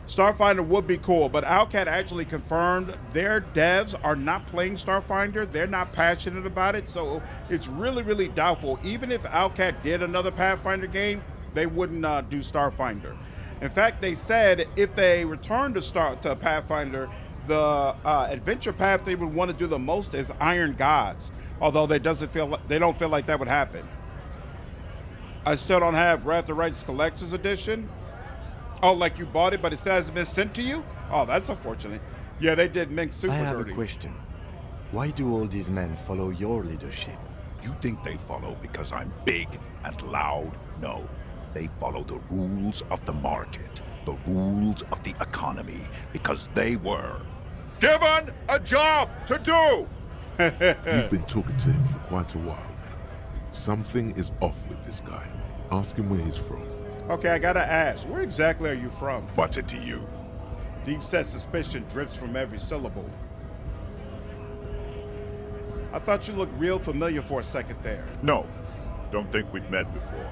Starfinder would be cool, but Outcat actually confirmed their devs are not playing Starfinder. They're not passionate about it, so it's really, really doubtful. Even if Outcat did another Pathfinder game, they wouldn't do Starfinder. In fact, they said if they return to Pathfinder, the adventure path they would want to do the most is Iron Gods, although they don't feel like that would happen. I still don't have Wrath of Righteous Collector's Edition. Oh, like you bought it, but it still hasn't been sent to you? Oh, that's unfortunate. Yeah, they did Minx super dirty. I have a question. Why do all these men follow your leadership? You think they follow because I'm big and loud? No. They follow the rules of the market, the rules of the economy, because they were given a job to do! You've been talking to him for quite a while now. Something is off with this guy. Ask him where he's from. Okay, I gotta ask, where exactly are you from? What's it to you? Deep-set suspicion drips from every syllable. I thought you looked real familiar for a second there. No, don't think we've met before.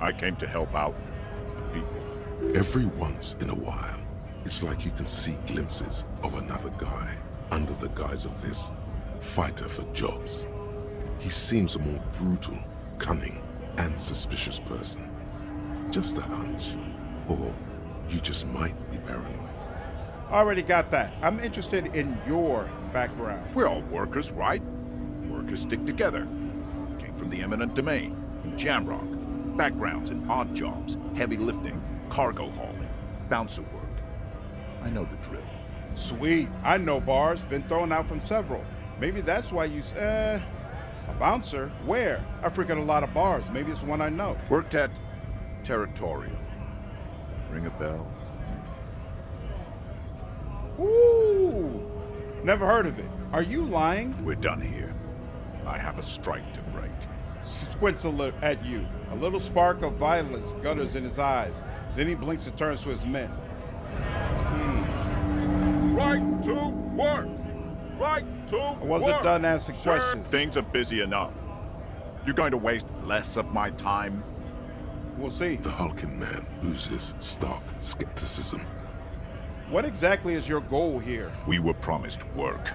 I came to help out the people. Every once in a while, it's like you can see glimpses of another guy under the guise of this fighter for jobs. He seems a more brutal, cunning, and suspicious person. Just a hunch. Or you just might be paranoid. Already got that. I'm interested in your background. We're all workers, right? Workers stick together. Came from the eminent domain, in Jamrock. Backgrounds in odd jobs, heavy lifting, cargo hauling, bouncer work. I know the drill. Sweet. I know bars. Been thrown out from several. Maybe that's why you... a bouncer? Where? I frequent a lot of bars. Maybe it's one I know. Worked at Territorial. Ring a bell? Ooh! Never heard of it. Are you lying? We're done here. I have a strike to break. Squints at you. A little spark of violence gutters in his eyes. Then he blinks and turns to his men. Right to work! Right to work! I wasn't done asking Sir, questions. Things are busy enough. You're going to waste less of my time? We'll see. The hulking man oozes stark skepticism. What exactly is your goal here? We were promised work.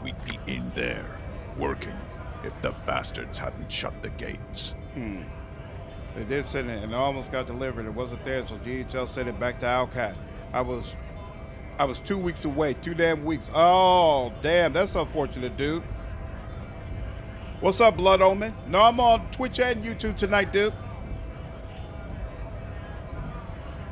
We'd be in there, working, if the bastards hadn't shut the gates. They did send it, and it almost got delivered. It wasn't there, so DHL sent it back to Outcat. I was 2 weeks away, 2 damn weeks. Oh, damn, that's unfortunate, dude. What's up, Blood Omen? No, I'm on Twitch and YouTube tonight, dude.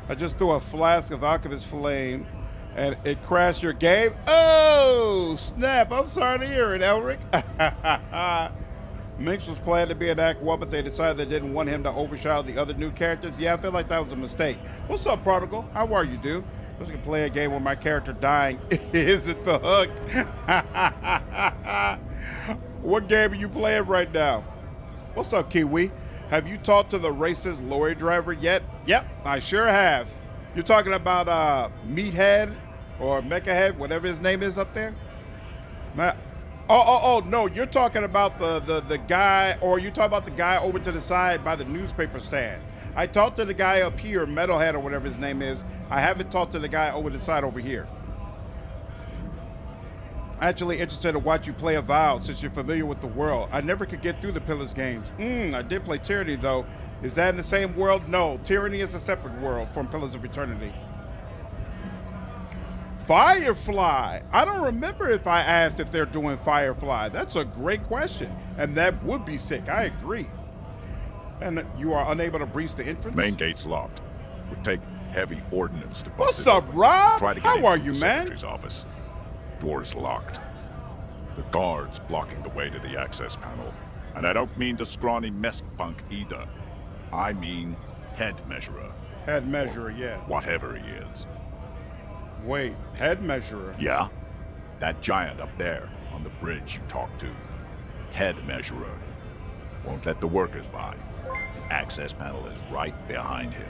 I just threw a flask of Alchemist Flame, and it crashed your game? Oh, snap. I'm sorry to hear it, Elric. Minx was planned to be an Act 1, but they decided they didn't want him to overshadow the other new characters. Yeah, I feel like that was a mistake. What's up, Prodigal? How are you, dude? I was going to play a game where my character dying isn't the hook. What game are you playing right now? What's up, Kiwi? Have you talked to the racist lorry driver yet? Yep, I sure have. You're talking about Meathead or Mechahead, whatever his name is up there? Oh, no, you're talking about the guy, or you're talking about the guy over to the side by the newspaper stand. I talked to the guy up here, Metalhead or whatever his name is. I haven't talked to the guy over the side over here. Actually interested to watch you play Avowed since you're familiar with the world. I never could get through the Pillars games. I did play Tyranny though. Is that in the same world? No, Tyranny is a separate world from Pillars of Eternity. Firefly. I don't remember if I asked if they're doing Firefly. That's a great question. And that would be sick. I agree. And you are unable to breach the entrance? Main gate's locked. Would take heavy ordnance to bust What's it up, open. Rob? Try to get How into are the you, man? Secretary's office. Door's locked. The guard's blocking the way to the access panel. And I don't mean the scrawny mess punk either. I mean head measurer. Head measurer, yeah. Whatever he is. Wait, head measurer? Yeah? That giant up there on the bridge you talked to. Head measurer. Won't let the workers by. The access panel is right behind him.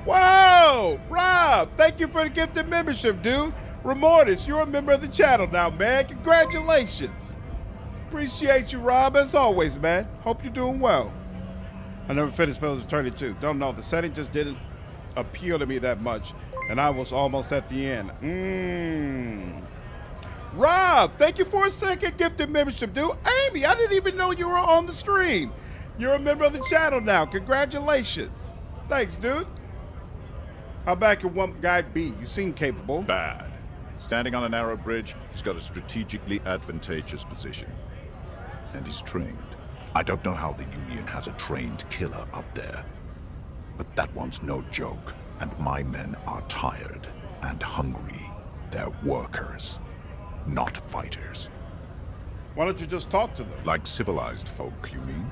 Whoa! Rob, thank you for the gifted membership, dude. Remortis, you're a member of the channel now, man. Congratulations. Appreciate you, Rob, as always, man. Hope you're doing well. I never finished Pillars of Eternity 2. Don't know. The setting just didn't appeal to me that much, and I was almost at the end. Rob, thank you for a second gifted membership, dude. Amy, I didn't even know you were on the stream. You're a member of the channel now. Congratulations. Thanks, dude. How about your one guy B? You seem capable. Bad. Standing on a narrow bridge, he's got a strategically advantageous position. And he's trained. I don't know how the Union has a trained killer up there. But that one's no joke. And my men are tired and hungry. They're workers, not fighters. Why don't you just talk to them? Like civilized folk, you mean?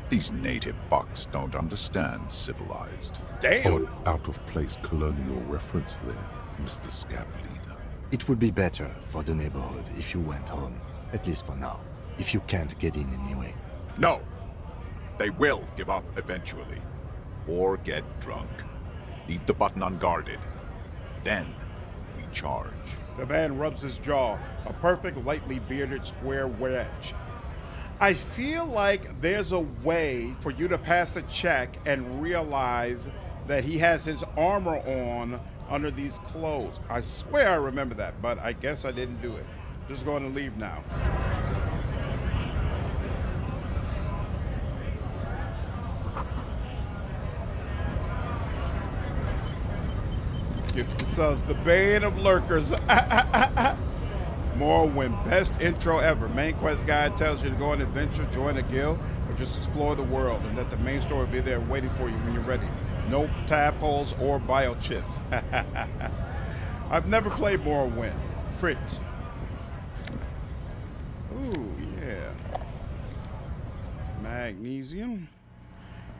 These native fucks don't understand civilized. Damn! Odd, out-of-place colonial reference there, Mr. Scab Leader. It would be better for the neighborhood if you went home, at least for now, if you can't get in anyway. No! They will give up eventually. Or get drunk. Leave the button unguarded. Then we charge. The man rubs his jaw, a perfect lightly bearded square wedge. I feel like there's a way for you to pass a check and realize that he has his armor on under these clothes. I swear I remember that, but I guess I didn't do it. Just going to leave now. Give yourselves the bane of lurkers. Morrowind, best intro ever. Main quest guide tells you to go on an adventure, join a guild, or just explore the world, and let the main story be there waiting for you when you're ready. No tadpoles or biochips. I've never played Morrowind. Frit. Ooh, yeah. Magnesium.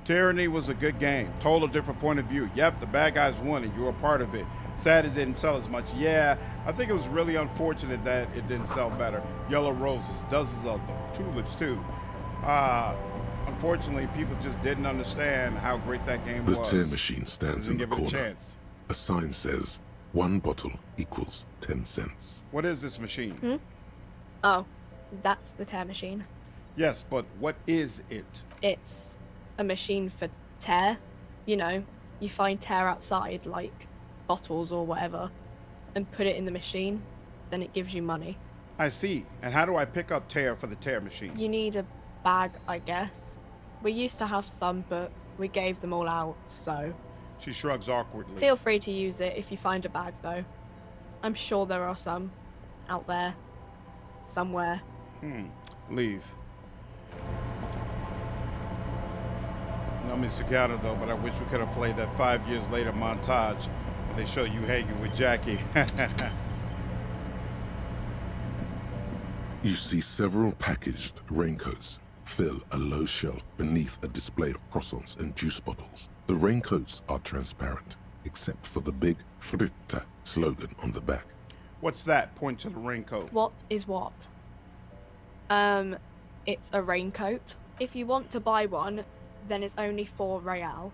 Tyranny was a good game. Total different point of view. Yep, the bad guys won and you were a part of it. Sad it didn't sell as much. Yeah, I think it was really unfortunate that it didn't sell better. Yellow roses, dozens of them. Tulips too. Unfortunately, people just didn't understand how great that game was. The tear machine stands in the Didn't give it a corner. chance. A sign says, 1 bottle equals 10 cents. What is this machine? Oh, that's the tear machine. Yes, but what is it? It's a machine for tear. You know, you find tear outside, like bottles or whatever, and put it in the machine, then it gives you money. I see. And how do I pick up tear for the tear machine? You need a bag, I guess. We used to have some, but we gave them all out, so... She shrugs awkwardly. Feel free to use it if you find a bag, though. I'm sure there are some out there, somewhere. Leave. No, Mr. Cicada, though, but I wish we could have played that 5 years later montage where they show you hanging with Jackie. You see several packaged raincoats fill a low shelf beneath a display of croissants and juice bottles. The raincoats are transparent, except for the big Fritta slogan on the back. What's that? Point to the raincoat. What is what? It's a raincoat. If you want to buy one, then it's only 4 real.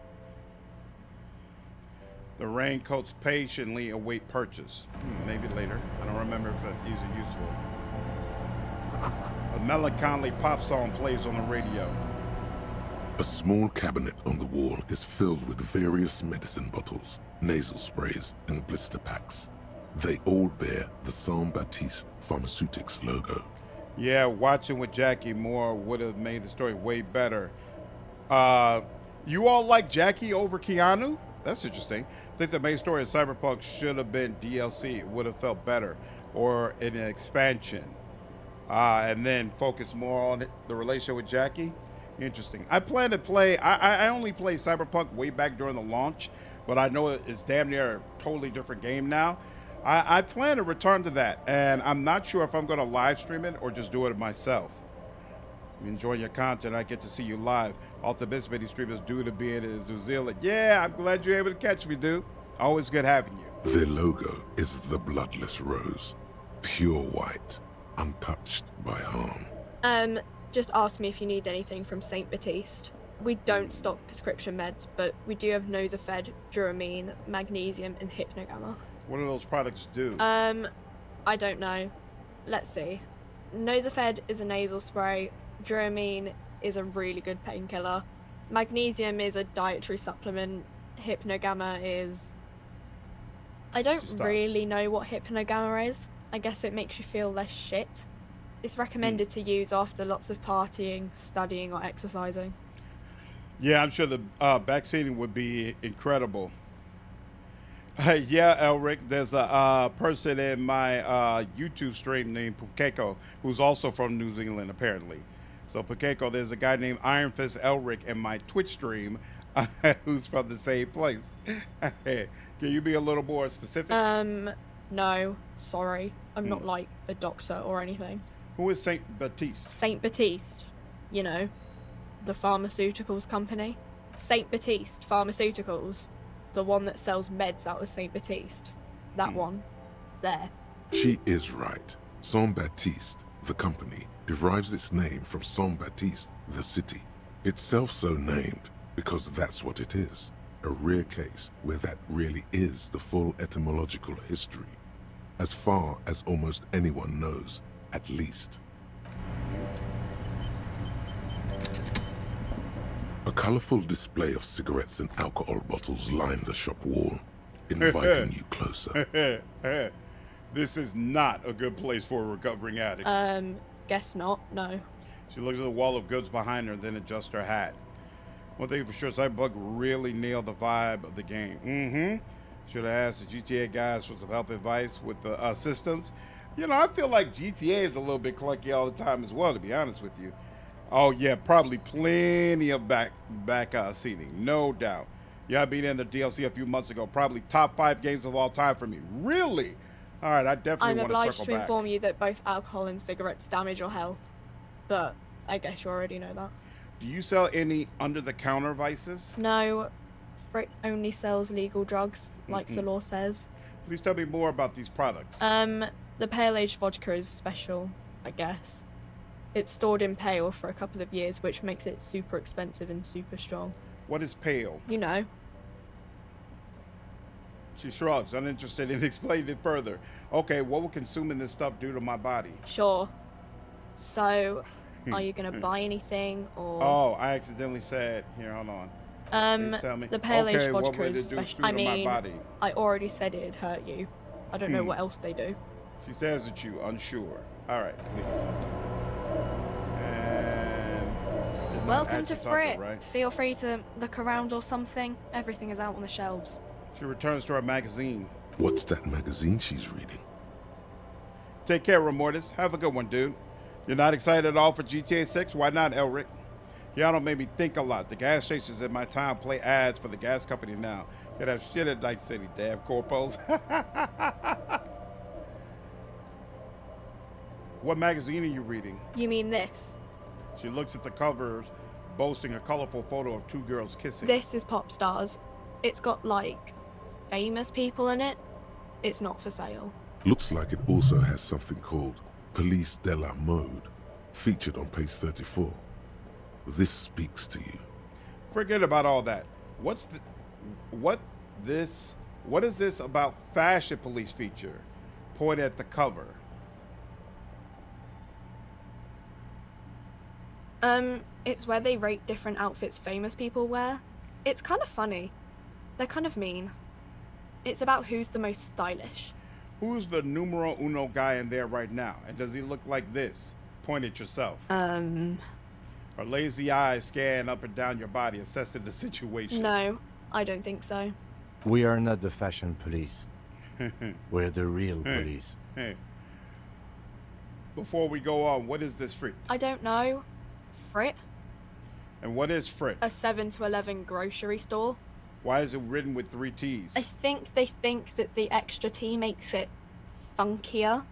The raincoats patiently await purchase. Maybe later. I don't remember if these are useful. A melancholy pop song plays on the radio. A small cabinet on the wall is filled with various medicine bottles, nasal sprays, and blister packs. They all bear the Saint-Baptiste Pharmaceutics logo. Yeah, watching with Jackie more would have made the story way better. You all like Jackie over Keanu? That's interesting. I think the main story of Cyberpunk should have been DLC. It would have felt better, or an expansion, and then focus more on the relationship with Jackie. Interesting. I plan to play. I only played Cyberpunk way back during the launch, but I know it's damn near a totally different game now. I plan to return to that, and I'm not sure if I'm going to live stream it or just do it myself. Enjoying your content. I get to see you live. Optimistic streamers due to being in New Zealand. Yeah, I'm glad you're able to catch me, dude. Always good having you. Their logo is the bloodless rose, pure white, untouched by harm. Just ask me if you need anything from Saint Baptiste. We don't stock prescription meds, but we do have Nosafed, Duramine, Magnesium, and Hypnogamma. What do those products do? I don't know. Let's see. Nosafed is a nasal spray. Duramine is a really good painkiller. Magnesium is a dietary supplement. Hypnogamma is... I don't really know what Hypnogamma is. I guess it makes you feel less shit. It's recommended to use after lots of partying, studying, or exercising. Yeah, I'm sure the vaccine would be incredible. Yeah, Elric, there's a person in my YouTube stream named Pukeko, who's also from New Zealand, apparently. So Pukeko, there's a guy named Iron Fist Elric in my Twitch stream who's from the same place. Can you be a little more specific? No, sorry. I'm not like a doctor or anything. Who is Saint Baptiste? Saint Baptiste. You know, the pharmaceuticals company. Saint Baptiste Pharmaceuticals. The one that sells meds out of Saint Baptiste. That one. There. She is right. Saint-Baptiste, the company, derives its name from Saint-Baptiste, the city. Itself so named because that's what it is. A rare case where that really is the full etymological history. As far as almost anyone knows, at least. A colorful display of cigarettes and alcohol bottles line the shop wall, inviting you closer. This is not a good place for a recovering addict. Guess not, no. She looks at the wall of goods behind her, then adjusts her hat. One thing for sure, Cyberpunk really nailed the vibe of the game. Should have asked the GTA guys for some help advice with the systems. You know, I feel like GTA is a little bit clunky all the time as well, to be honest with you. Oh yeah, probably plenty of back seating, no doubt. Yeah, I beat in the DLC a few months ago. Probably top 5 games of all time for me. Really? All right, I definitely want to circle back. I'm obliged to inform you that both alcohol and cigarettes damage your health, but I guess you already know that. Do you sell any under-the-counter vices? No, Frick only sells legal drugs, like the law says. Please tell me more about these products. The Pale Age vodka is special, I guess. It's stored in pale for a couple of years, which makes it super expensive and super strong. What is pale? You know. She shrugs, uninterested in explaining it further. Okay, what will consuming this stuff do to my body? Sure. So, are you going to buy anything, or... Oh, I accidentally said... Here, hold on. Please tell me. The Pale Age vodka is special. I mean, I already said it'd hurt you. I don't know what else they do. She stares at you, unsure. All right, please. And welcome to Frick. Right? Feel free to look around or something. Everything is out on the shelves. She returns to her magazine. What's that magazine she's reading? Take care, Remortis. Have a good one, dude. You're not excited at all for GTA 6? Why not, Elric? Y'all don't make me think a lot. The gas stations in my town play ads for the gas company now. Could have shit at Night City, damn corpos. What magazine are you reading? You mean this? She looks at the covers, boasting a colorful photo of 2 girls kissing. This is Pop Stars. It's got, like, famous people in it. It's not for sale. Looks like it also has something called Police de la Mode, featured on page 34. This speaks to you. Forget about all that. What is this about Fashion Police feature? Point at the cover. It's where they rate different outfits famous people wear. It's kind of funny. They're kind of mean. It's about who's the most stylish. Who's the numero uno guy in there right now? And does he look like this? Point at yourself. Or lazy eyes scan up and down your body, assessing the situation. No, I don't think so. We are not the fashion police. We're the real police. Hey. Before we go on, what is this Frit? I don't know. Frit? And what is Frit? A 7 to 11 grocery store. Why is it written with 3 T's? I think they think that the extra T makes it funkier.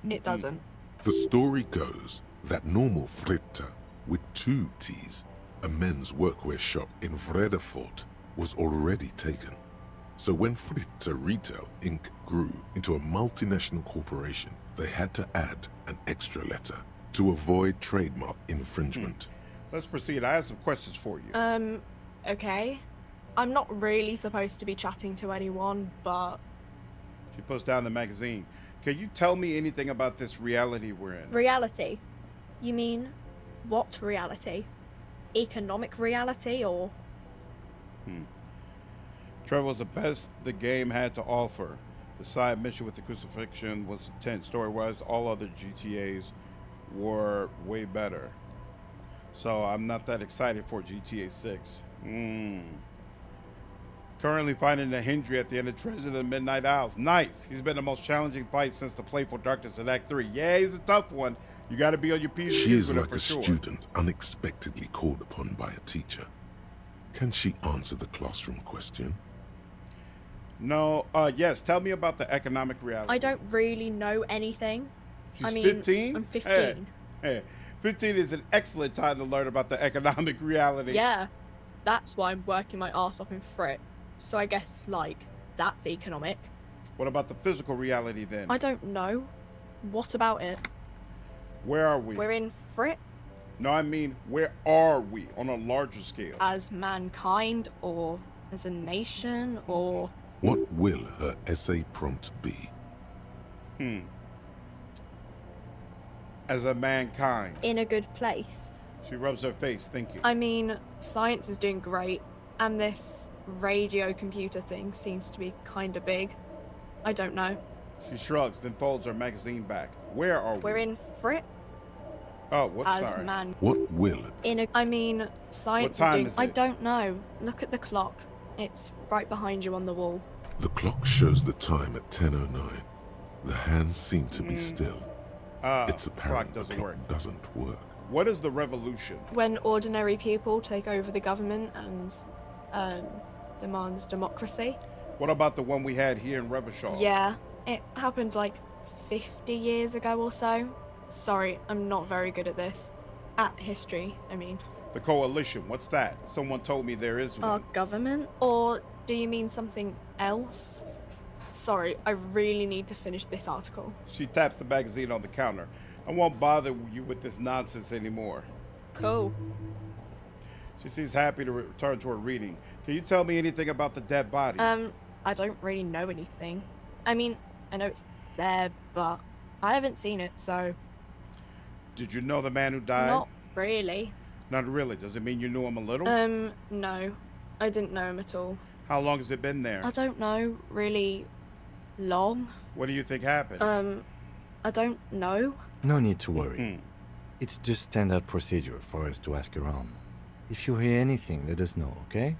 It doesn't. The story goes that normal Fritta, with 2 T's, a men's workwear shop in Vredefort, was already taken. So when Fritta Retail Inc. grew into a multinational corporation, they had to add an extra letter to avoid trademark infringement. Let's proceed. I have some questions for you. Okay. I'm not really supposed to be chatting to anyone, but... She puts down the magazine. Can you tell me anything about this reality we're in? Reality? You mean, what reality? Economic reality, or...? Trevor was the best the game had to offer. The side mission with the crucifixion was intense. Story-wise, all other GTAs were way better. So I'm not that excited for GTA 6. Currently finding the Hendry at the end of Treasure of the Midnight Isles. Nice. He's been the most challenging fight since the Playful Darkness in Act 3. Yeah, he's a tough one. You got to be on your P's and She Q's is with like him a for sure. student unexpectedly called upon by a teacher. Can she answer the classroom question? No, yes. Tell me about the economic reality. I don't really know anything. She's 15? I'm 15. Hey, 15 is an excellent time to learn about the economic reality. Yeah, that's why I'm working my arse off in Frit. So I guess, like, that's economic. What about the physical reality then? I don't know. What about it? Where are we? We're in Frit No, I mean, where are we on a larger scale? as mankind, or as a nation, or... What will her essay prompt be? As a mankind. in a good place. She rubs her face, thinking. I mean, science is doing great, and this radio computer thing seems to be kinda big. I don't know. She shrugs, then folds her magazine back. Where are we? We're in Frit Oh, what? as Sorry. man. What will In a... I mean, science time is doing... is I it? don't know. Look at the clock. It's right behind you on the wall. The clock shows the time at 10:09. The hands seem to be still. It's apparent the doesn't clock work. doesn't work. What is the revolution? When ordinary people take over the government and demands democracy. What about the one we had here in Revachol? Yeah, it happened like 50 years ago or so. Sorry, I'm not very good at this. At history, I mean. The coalition, what's that? Someone told me there is one. Our government? Or do you mean something else? Sorry, I really need to finish this article. She taps the magazine on the counter. I won't bother you with this nonsense anymore. Cool. She seems happy to return to her reading. Can you tell me anything about the dead body? I don't really know anything. I mean, I know it's there, but I haven't seen it, so... Did you know the man who died? Not really. Not really. Does it mean you knew him a little? No. I didn't know him at all. How long has it been there? I don't know, really long. What do you think happened? I don't know. No need to worry. It's just standard procedure for us to ask around. If you hear anything, let us know, okay?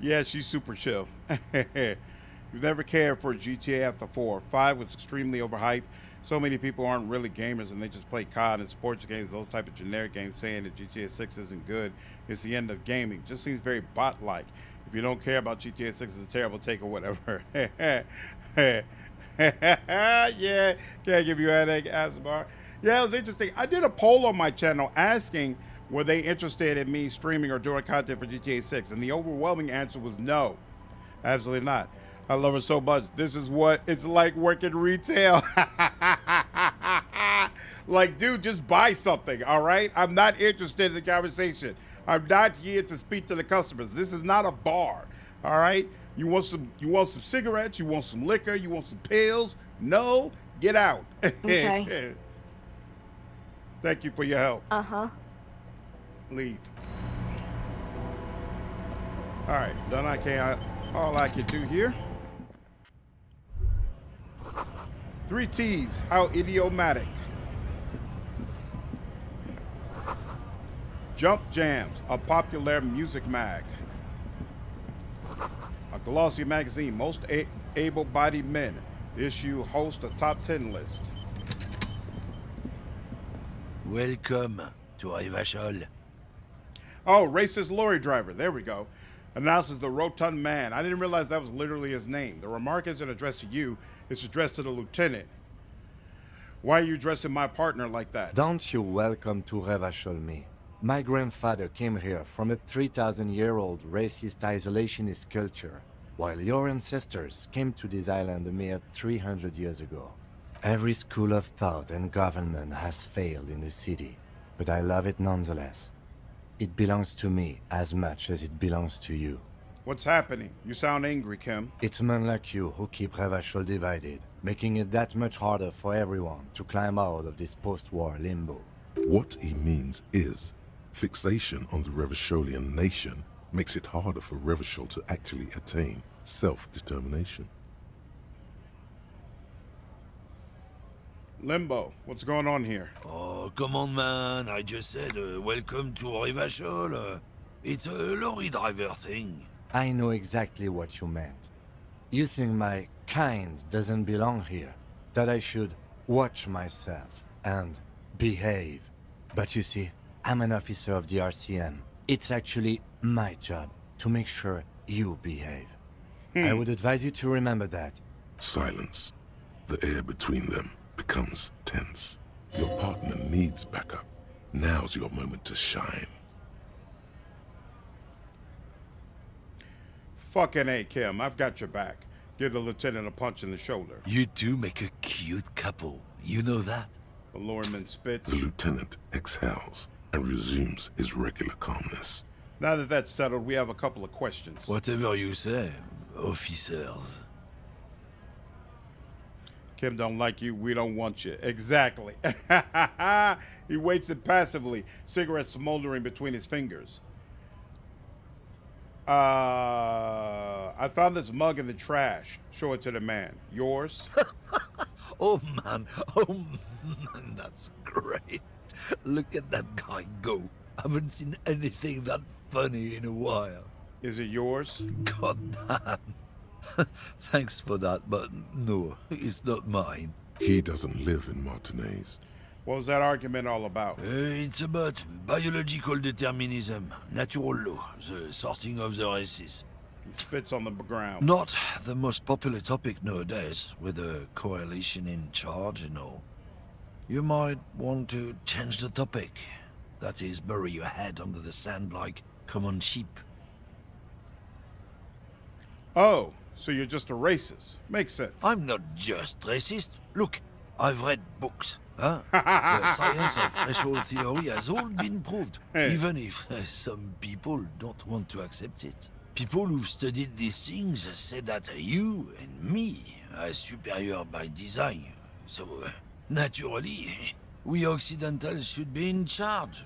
Yeah, she's super chill. You've never cared for GTA after 4. 5 was extremely overhyped. So many people aren't really gamers and they just play COD and sports games, those type of generic games, saying that GTA 6 isn't good. It's the end of gaming. Just seems very bot-like. If you don't care about GTA 6, it's a terrible take or whatever. Yeah, can't give you a headache, Asbar. Yeah, it was interesting. I did a poll on my channel asking were they interested in me streaming or doing content for GTA 6, and the overwhelming answer was no. Absolutely not. I love her so much. This is what it's like working retail. Like, dude, just buy something, all right? I'm not interested in the conversation. I'm not here to speak to the customers. This is not a bar, all right? You want some cigarettes, you want some liquor, you want some pills? No, get out. Okay. Thank you for your help. Uh-huh. Leave. All right, done. All I can do here. 3 T's, how idiomatic. Jump Jams, a popular music mag. A glossy magazine, most able-bodied men. The issue hosts a top 10 list. Welcome to Revachol. Oh, racist lorry driver. There we go. Announces the rotund man. I didn't realize that was literally his name. The remark isn't addressed to you. It's addressed to the lieutenant. Why are you addressing my partner like that? Don't you welcome to Revachol me. My grandfather came here from a 3,000-year-old racist isolationist culture, while your ancestors came to this island a mere 300 years ago. Every school of thought and government has failed in the city, but I love it nonetheless. It belongs to me as much as it belongs to you. What's happening? You sound angry, Kim. It's men like you who keep Revachol divided, making it that much harder for everyone to climb out of this post-war limbo. What he means is, fixation on the Revacholian nation makes it harder for Revachol to actually attain self-determination. Limbo, what's going on here? Oh, come on, man. I just said welcome to Revachol. It's a lorry driver thing. I know exactly what you meant. You think my kind doesn't belong here, that I should watch myself and behave. But you see, I'm an officer of the RCM. It's actually my job to make sure you behave. I would advise you to remember that. Silence. The air between them becomes tense. Your partner needs backup. Now's your moment to shine. Fucking A, Kim. I've got your back. Give the lieutenant a punch in the shoulder. You two make a cute couple. You know that? The lorryman spits. The lieutenant exhales and resumes his regular calmness. Now that that's settled, we have a couple of questions. Whatever you say, officers. Kim don't like you, we don't want you. Exactly. He waits impassively, cigarette smoldering between his fingers. I found this mug in the trash. Show it to the man. Yours? Oh man, that's great. Look at that guy go. Haven't seen anything that funny in a while. Is it yours? God damn. Thanks for that, but no, it's not mine. He doesn't live in Martinez. What was that argument all about? It's about biological determinism, natural law, the sorting of the races. He spits on the ground. Not the most popular topic nowadays, with the coalition in charge and all. You might want to change the topic. That is, bury your head under the sand like common sheep. Oh, so you're just a racist. Makes sense. I'm not just racist. Look, I've read books. Huh? The science of racial theory has all been proved, even if some people don't want to accept it. People who've studied these things say that you and me are superior by design. So, naturally, we Occidentals should be in charge.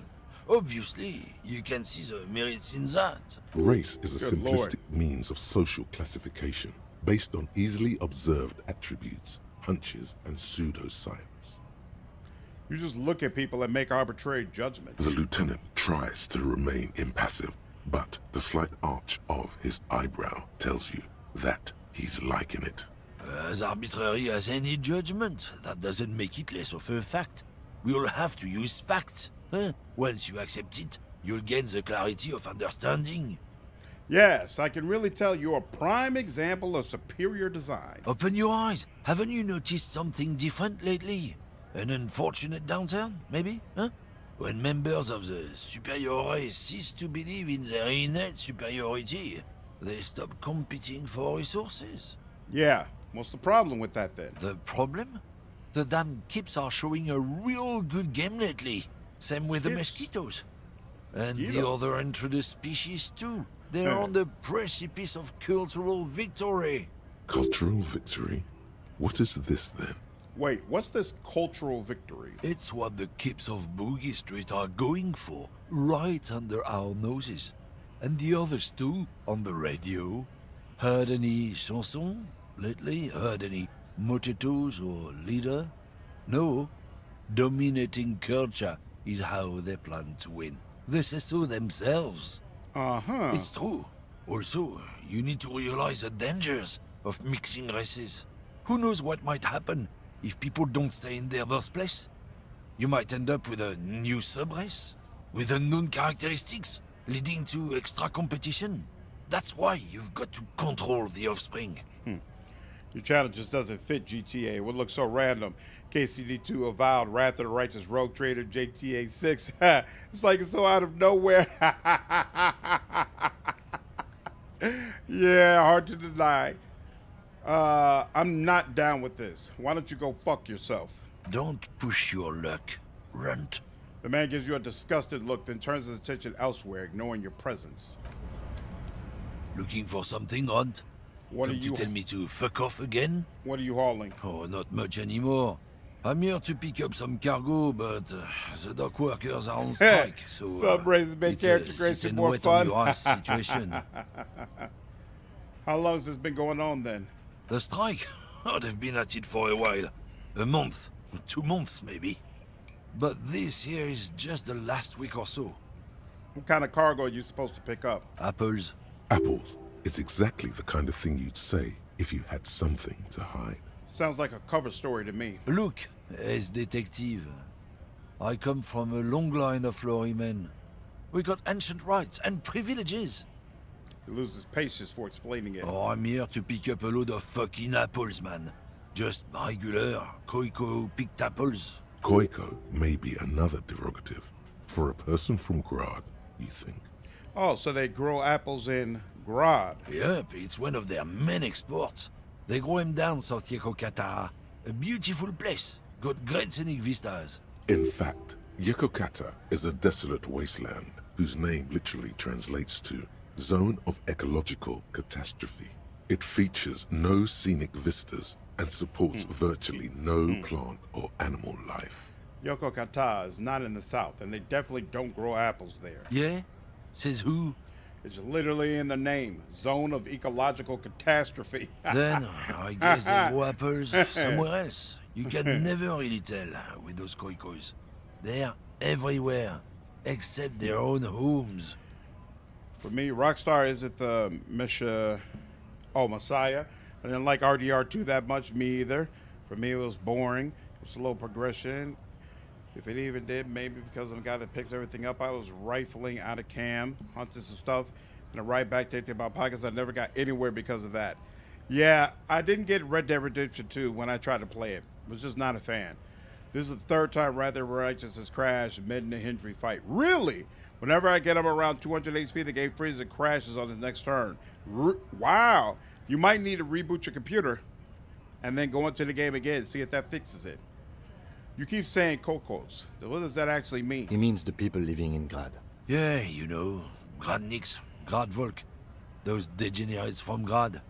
Obviously, you can see the merits in that. Race is a simplistic means of social classification based on easily observed attributes, hunches, and pseudoscience. You just look at people and make arbitrary judgments. The lieutenant tries to remain impassive, but the slight arch of his eyebrow tells you that he's liking it. As arbitrary as any judgment, that doesn't make it less of a fact. We'll have to use facts. Once you accept it, you'll gain the clarity of understanding. Yes, I can really tell you're a prime example of superior design. Open your eyes. Haven't you noticed something different lately? An unfortunate downturn, maybe? Huh? When members of the superior race cease to believe in their innate superiority, they stop competing for resources. Yeah, what's the problem with that then? The problem? The damn kips are showing a real good game lately. Same with the mosquitoes. And the other introduced species too. They're on the precipice of cultural victory. Cultural victory? What is this then? Wait, what's this cultural victory? It's what the kips of Boogie Street are going for, right under our noses. And the others too, on the radio. Heard any chansons lately? Heard any Potatoes or leader? No. Dominating culture is how they plan to win. They say so themselves. Uh-huh. It's true. Also, you need to realize the dangers of mixing races. Who knows what might happen if people don't stay in their birthplace? You might end up with a new sub-race, with unknown characteristics, leading to extra competition. That's why you've got to control the offspring. Your challenge just doesn't fit GTA. It would look so random. KCD2 avowed Wrath of the Righteous Rogue Trader GTA 6. It's like it's so out of nowhere. Yeah, hard to deny. I'm not down with this. Why don't you go fuck yourself? Don't push your luck, runt. The man gives you a disgusted look, then turns his attention elsewhere, ignoring your presence. Looking for something, runt? What Come are you... to tell me to fuck off again? What are you hauling? Oh, not much anymore. I'm here to pick up some cargo, but the dock workers are on strike, so some races make character sit creation and more wait fun. on your ass situation. How long has this been going on then? The strike? Oh, they've been at it for a while. A month, 2 months maybe. But this here is just the last week or so. What kind of cargo are you supposed to pick up? Apples. Apples is exactly the kind of thing you'd say if you had something to hide. Sounds like a cover story to me. Look, as detective, I come from a long line of lorrymen. We got ancient rights and privileges. He loses patience for explaining it. Oh, I'm here to pick up a load of fucking apples, man. Just regular, Koiko-picked apples. Koiko may be another derogative. For a person from Grad, you think? Oh, so they grow apples in Grad. Yep, it's one of their main exports. They grow them down South Yekokata. A beautiful place. Got great scenic vistas. In fact, Yekokata is a desolate wasteland whose name literally translates to Zone of Ecological Catastrophe. It features no scenic vistas and supports virtually no plant or animal life. Yokokata is not in the south, and they definitely don't grow apples there. Yeah? Says who? It's literally in the name. Zone of Ecological Catastrophe. Then, I guess they grow apples somewhere else. You can never really tell with those koikos. They're everywhere, except their own homes. For me, Rockstar isn't the Messiah. I didn't like RDR2 that much, me either. For me, it was boring. Slow progression. If it even did, maybe because I'm the guy that picks everything up, I was rifling out of cam, hunting some stuff, and then right back thinking about pockets. I never got anywhere because of that. Yeah, I didn't get Red Dead Redemption 2 when I tried to play it. I was just not a fan. This is the third time Wrath of the Righteous has crashed mid in the Hendry fight. Really? Whenever I get up around 200 HP, the game freezes and crashes on the next turn. Wow. You might need to reboot your computer and then go into the game again and see if that fixes it. You keep saying Kokos. What does that actually mean? It means the people living in Grad. Yeah, you know, Gradniks, Gradvolk. Those degenerates from Grad.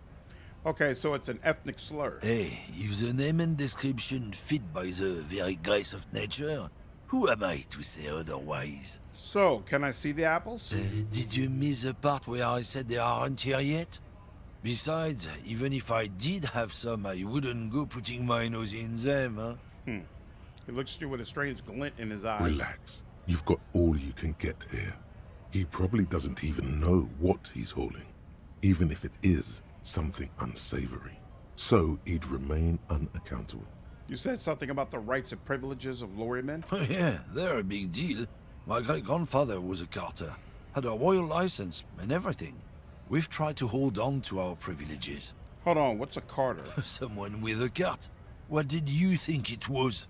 Okay, so it's an ethnic slur. Hey, if the name and description fit by the very grace of nature, who am I to say otherwise? So, can I see the apples? Did you miss the part where I said they aren't here yet? Besides, even if I did have some, I wouldn't go putting my nose in them, huh? He looks at you with a strange glint in his eyes. Relax. You've got all you can get here. He probably doesn't even know what he's hauling, even if it is something unsavory. So he'd remain unaccountable. You said something about the rights and privileges of lorrymen? Oh yeah, they're a big deal. My great-grandfather was a carter, had a royal license and everything. We've tried to hold on to our privileges. Hold on, what's a carter? Someone with a cart. What did you think it was?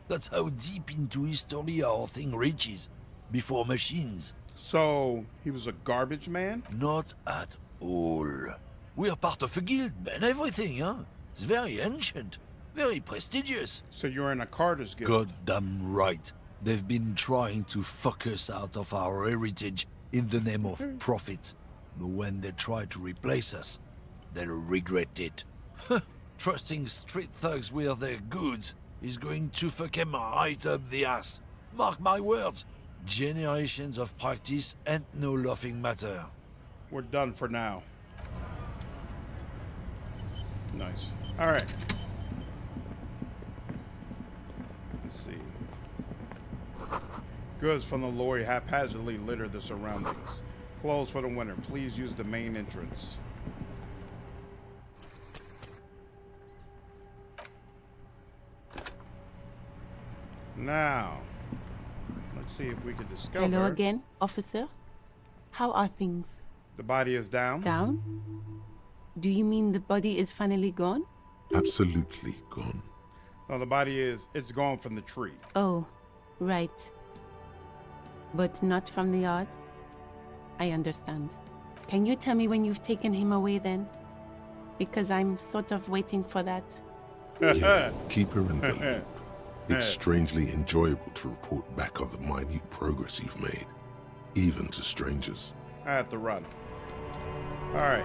That's how deep into history our thing reaches, before machines. So, he was a garbage man? Not at all. We're part of a guild and everything, huh? It's very ancient, very prestigious. So you're in a carter's guild? Goddamn right. They've been trying to fuck us out of our heritage in the name of profit. But when they try to replace us, they'll regret it. Trusting street thugs with their goods is going to fuck them right up the ass. Mark my words. Generations of practice and no laughing matter. We're done for now. Nice. All right. Goods from the lorry haphazardly litter the surroundings. Closed for the winter. Please use the main entrance. Now, let's see if we can discover. Hello again, officer. How are things? The body is down. Down? Do you mean the body is finally gone? Absolutely gone. No, the body it's gone from the tree. Oh, right. But not from the yard? I understand. Can you tell me when you've taken him away then? Because I'm sort of waiting for that. Yeah, keep her in the loop. It's strangely enjoyable to report back on the minute progress you've made, even to strangers. I have to run. All right.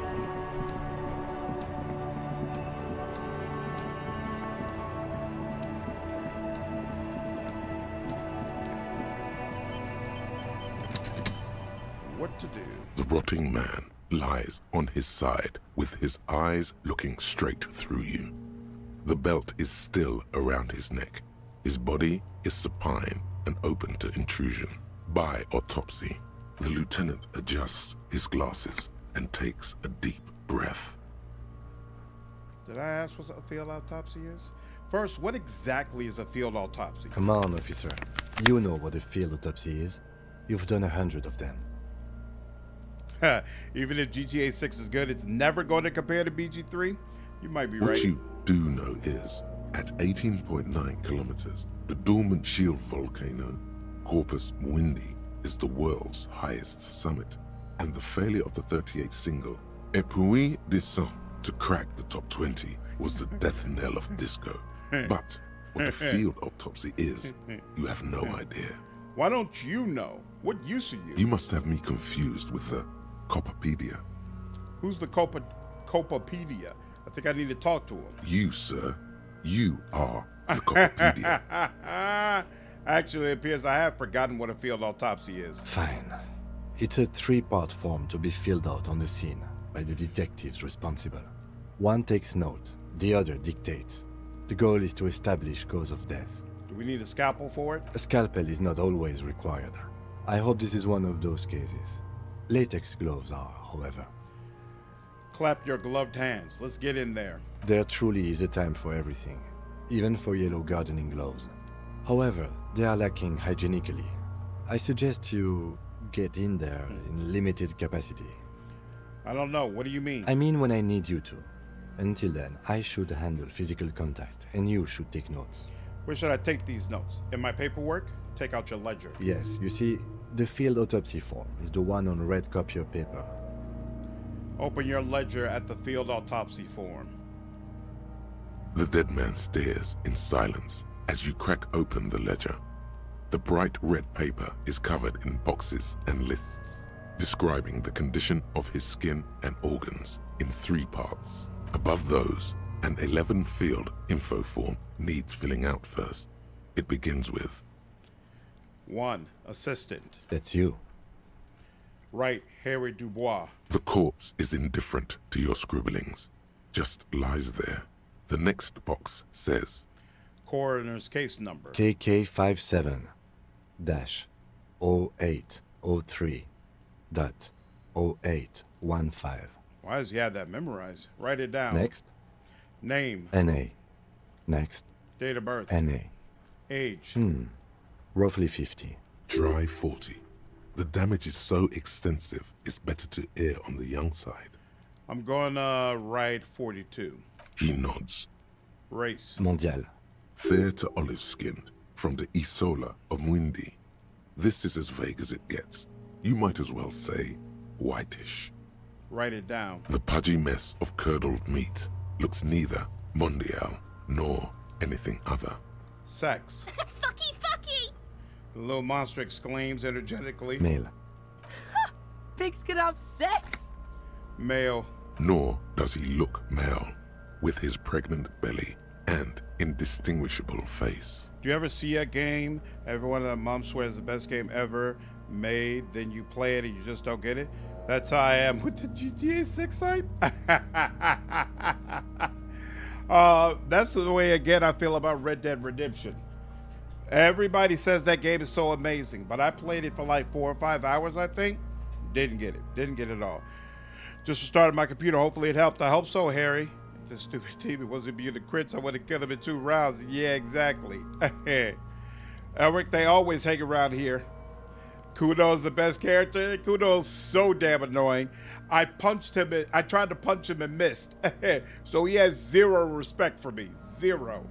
What to do? The rotting man lies on his side with his eyes looking straight through you. The belt is still around his neck. His body is supine and open to intrusion. By autopsy, the lieutenant adjusts his glasses and takes a deep breath. Did I ask what a field autopsy is? First, what exactly is a field autopsy? Come on, officer. You know what a field autopsy is. You've done 100 of them. Even if GTA 6 is good, it's never going to compare to BG3? You might be right. What you do know is, at 18.9 kilometers, the dormant shield volcano, Corpus Mundi, is the world's highest summit, and the failure of the 38 single, Et puis descend, to crack the top 20 was the death knell of disco. But what the field autopsy is, you have no idea. Why don't you know? What use are you? You must have me confused with the Copapedia. Who's the Copapedia? I think I need to talk to him. You, sir. You are the Copapedia. Actually, it appears I have forgotten what a field autopsy is. Fine. It's a 3-part form to be filled out on the scene by the detectives responsible. One takes note, the other dictates. The goal is to establish cause of death. Do we need a scalpel for it? A scalpel is not always required. I hope this is one of those cases. Latex gloves are, however. Clap your gloved hands. Let's get in there. There truly is a time for everything, even for yellow gardening gloves. However, they are lacking hygienically. I suggest you get in there in limited capacity. I don't know. What do you mean? I mean when I need you to. Until then, I should handle physical contact, and you should take notes. Where should I take these notes? In my paperwork? Take out your ledger. Yes, you see, the field autopsy form is the one on red copier paper. Open your ledger at the field autopsy form. The dead man stares in silence as you crack open the ledger. The bright red paper is covered in boxes and lists, describing the condition of his skin and organs in 3 parts. Above those, an 11-field info form needs filling out first. It begins with 1. Assistant. That's you. Right, Harry Dubois. The corpse is indifferent to your scribblings, just lies there. The next box says Coroner's case number. KK57-0803.0815. Why does he have that memorized? Write it down. Next. Name. NA. Next. Date of birth. NA. Age. Roughly 50. Try 40. The damage is so extensive, it's better to err on the young side. I'm going to write 42. He nods. Race. Mondial. Fair to olive-skinned, from the Isola of Mundi. This is as vague as it gets. You might as well say whitish. Write it down. The pudgy mess of curdled meat looks neither mondial nor anything other. Sex. Fucky, fucky! The little monster exclaims energetically. Male. Pigs can have sex! Male. Nor does he look male, with his pregnant belly and indistinguishable face. Do you ever see a game, everyone that mom swears is the best game ever made, then you play it and you just don't get it? That's how I am with the GTA 6 hype. That's the way, again, I feel about Red Dead Redemption. Everybody says that game is so amazing, but I played it for like 4 or 5 hours, I think. Didn't get it. Didn't get it at all. Just restarted my computer. Hopefully it helped. I hope so, Harry. If this stupid TV wasn't immune to crits, I would have killed him in 2 rounds. Yeah, exactly. Elric, they always hang around here. Kuno's the best character. Kuno's so damn annoying. I tried to punch him and missed. So he has 0 respect for me. 0.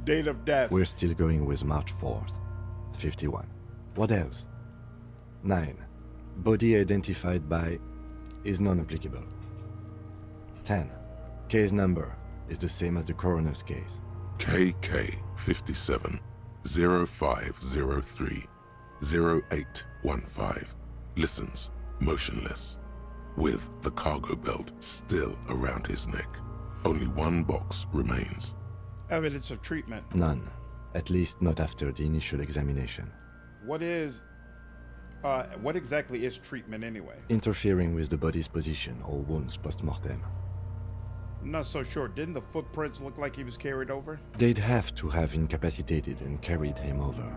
Date of death. We're still going with March 4th. 51. What else? 9. Body identified by is non-applicable. 10. Case number is the same as the coroner's case. KK57 0503 0815 listens motionless, with the cargo belt still around his neck. Only 1 box remains. Evidence of treatment. None. At least not after the initial examination. What exactly is treatment anyway? Interfering with the body's position or wounds post-mortem. I'm not so sure. Didn't the footprints look like he was carried over? They'd have to have incapacitated and carried him over.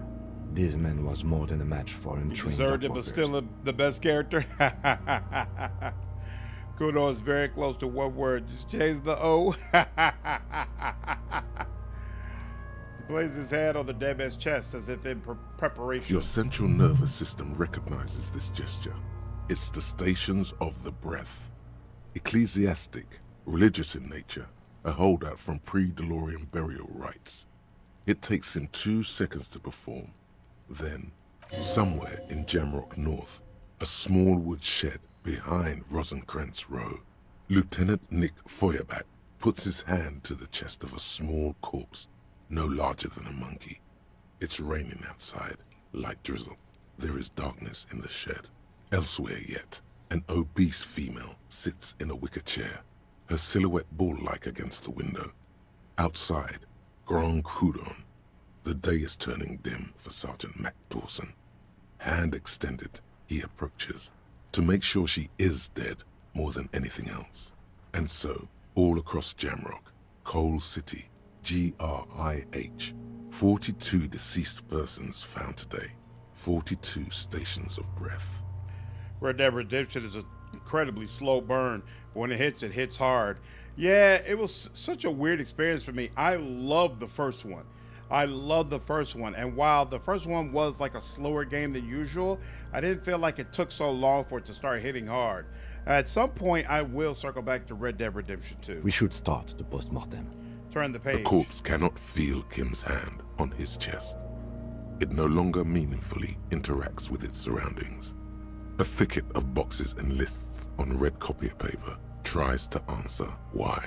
This man was more than a match for untrained Deserved it, dog but walkers. still the best character. Kuno is very close to one word. Just change the O. He places his hand on the dead man's chest as if in preparation. Your central nervous system recognizes this gesture. It's the stations of the breath. Ecclesiastic, religious in nature, a holdout from pre-DeLorean burial rites. It takes him 2 seconds to perform. Then, somewhere in Jamrock North, a small wood shed behind Rosencrantz Row, Lieutenant Nick Feuerbach puts his hand to the chest of a small corpse, no larger than a monkey. It's raining outside, light drizzle. There is darkness in the shed. Elsewhere yet, an obese female sits in a wicker chair, her silhouette bull-like against the window. Outside, Grand Coudon. The day is turning dim for Sergeant Mac Dawson. Hand extended, he approaches, to make sure she is dead more than anything else. And so, all across Jamrock, Coal City, GRIH, 42 deceased persons found today, 42 stations of breath. Red Dead Redemption is an incredibly slow burn. When it hits hard. Yeah, it was such a weird experience for me. I loved the first one. And while the first one was like a slower game than usual, I didn't feel like it took so long for it to start hitting hard. At some point, I will circle back to Red Dead Redemption 2. We should start the post-mortem. Turn the page. The corpse cannot feel Kim's hand on his chest. It no longer meaningfully interacts with its surroundings. A thicket of boxes and lists on red copier paper tries to answer why.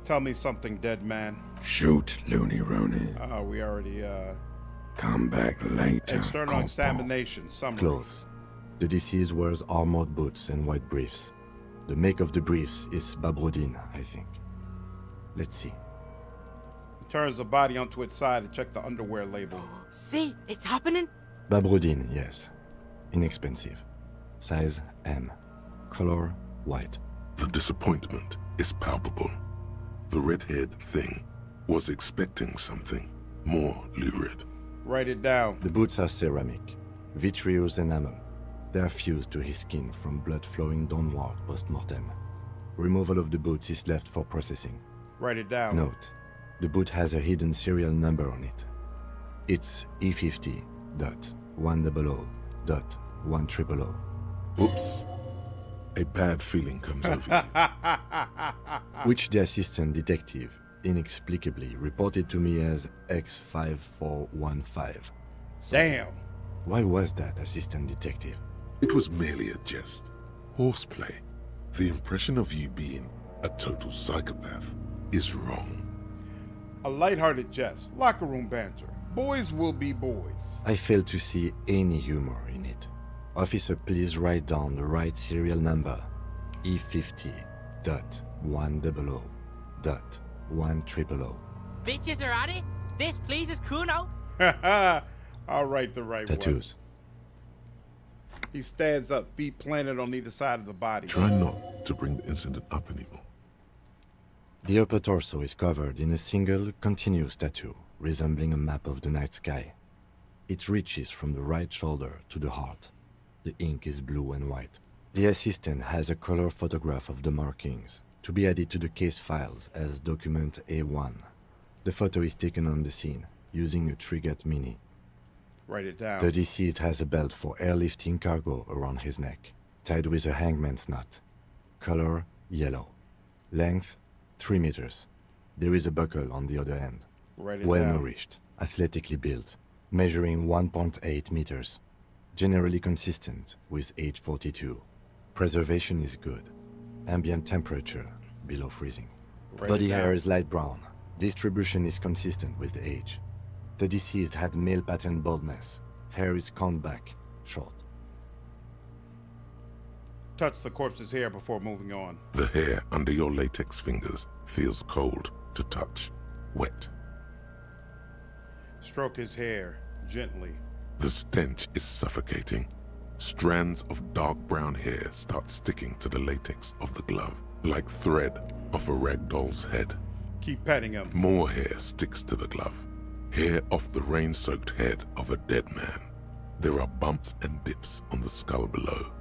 Tell me something, dead man. Shoot, Looney Rooney. We already, Come back later. External Corporal. examination, summary. Clothes. The deceased wears armored boots and white briefs. The make of the briefs is Babrodin, I think. Let's see. He turns the body onto its side and check the underwear label. See, it's happening. Babrodin, yes. Inexpensive. Size M. Color white. The disappointment is palpable. The red-haired thing was expecting something more lurid. Write it down. The boots are ceramic, vitreous enamel. They are fused to his skin from blood flowing downward post-mortem. Removal of the boots is left for processing. Write it down. Note, the boot has a hidden serial number on it. It's E50.100.1000. Oops. A bad feeling comes over you. Which the assistant detective inexplicably reported to me as X5415. Damn. Why was that, assistant detective? It was merely a jest. Horseplay. The impression of you being a total psychopath is wrong. A lighthearted jest. Locker room banter. Boys will be boys. I fail to see any humor in it. Officer, please write down the right serial number. E50.100.1000. Bitches are at it. This pleases Kuno. I'll write the right Tattoos. one. He stands up, feet planted on either side of the body. Try not to bring the incident up anymore. The upper torso is covered in a single, continuous tattoo, resembling a map of the night sky. It reaches from the right shoulder to the heart. The ink is blue and white. The assistant has a color photograph of the markings to be added to the case files as document A1. The photo is taken on the scene using a Trigat Mini. Write it down. The deceased has a belt for airlifting cargo around his neck, tied with a hangman's knot. Color yellow. Length 3 meters. There is a buckle on the other end. Write it Well down. nourished, athletically built, measuring 1.8 meters. Generally consistent with age 42. Preservation is good. Ambient temperature below freezing. Write Body it hair down. is light brown. Distribution is consistent with the age. The deceased had male pattern baldness. Hair is combed back, short. Touch the corpse's hair before moving on. The hair under your latex fingers feels cold to touch, wet. Stroke his hair gently. The stench is suffocating. Strands of dark brown hair start sticking to the latex of the glove, like thread off a rag doll's head. Keep petting him. More hair sticks to the glove. Hair off the rain-soaked head of a dead man. There are bumps and dips on the skull below.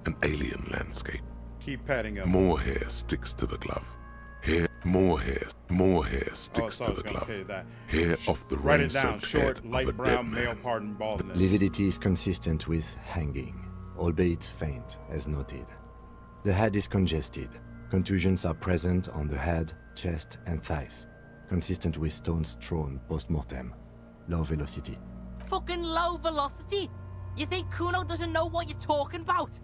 An alien landscape. Keep petting him. More hair sticks to the glove. More hair sticks Oh, to I was the gonna glove. say that. Hair off the Write it down. rain-soaked Short, head light of a brown, dead male man. pardon baldness. Lividity is consistent with hanging, albeit faint, as noted. The head is congested. Contusions are present on the head, chest, and thighs, consistent with stones thrown post-mortem. Low velocity. Fucking low velocity? You think Kuno doesn't know what you're talking about?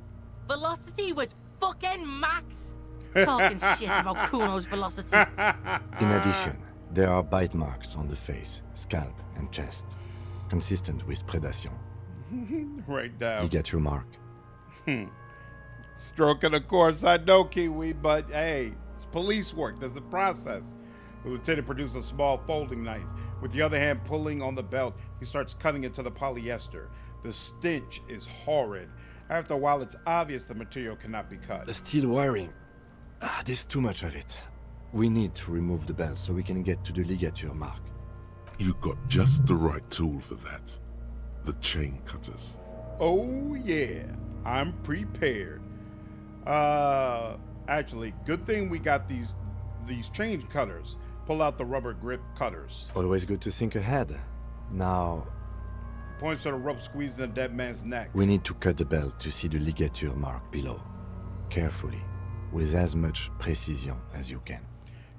Velocity was fucking max. Talking shit about Kuno's velocity. In addition, there are bite marks on the face, scalp, and chest, consistent with predation. Right down. You get your mark. Stroking the corpse, I know, Kiwi, but hey, it's police work. There's a process. The lieutenant produces a small folding knife. With the other hand pulling on the belt, he starts cutting into the polyester. The stench is horrid. After a while, it's obvious the material cannot be cut. The steel wiring. There's too much of it. We need to remove the belt so we can get to the ligature mark. You got just the right tool for that. The chain cutters. Oh yeah, I'm prepared. Actually, good thing we got these chain cutters. Pull out the rubber grip cutters. Always good to think ahead. Now, Points to the rope squeezing the dead man's neck. we need to cut the belt to see the ligature mark below. Carefully, with as much precision as you can.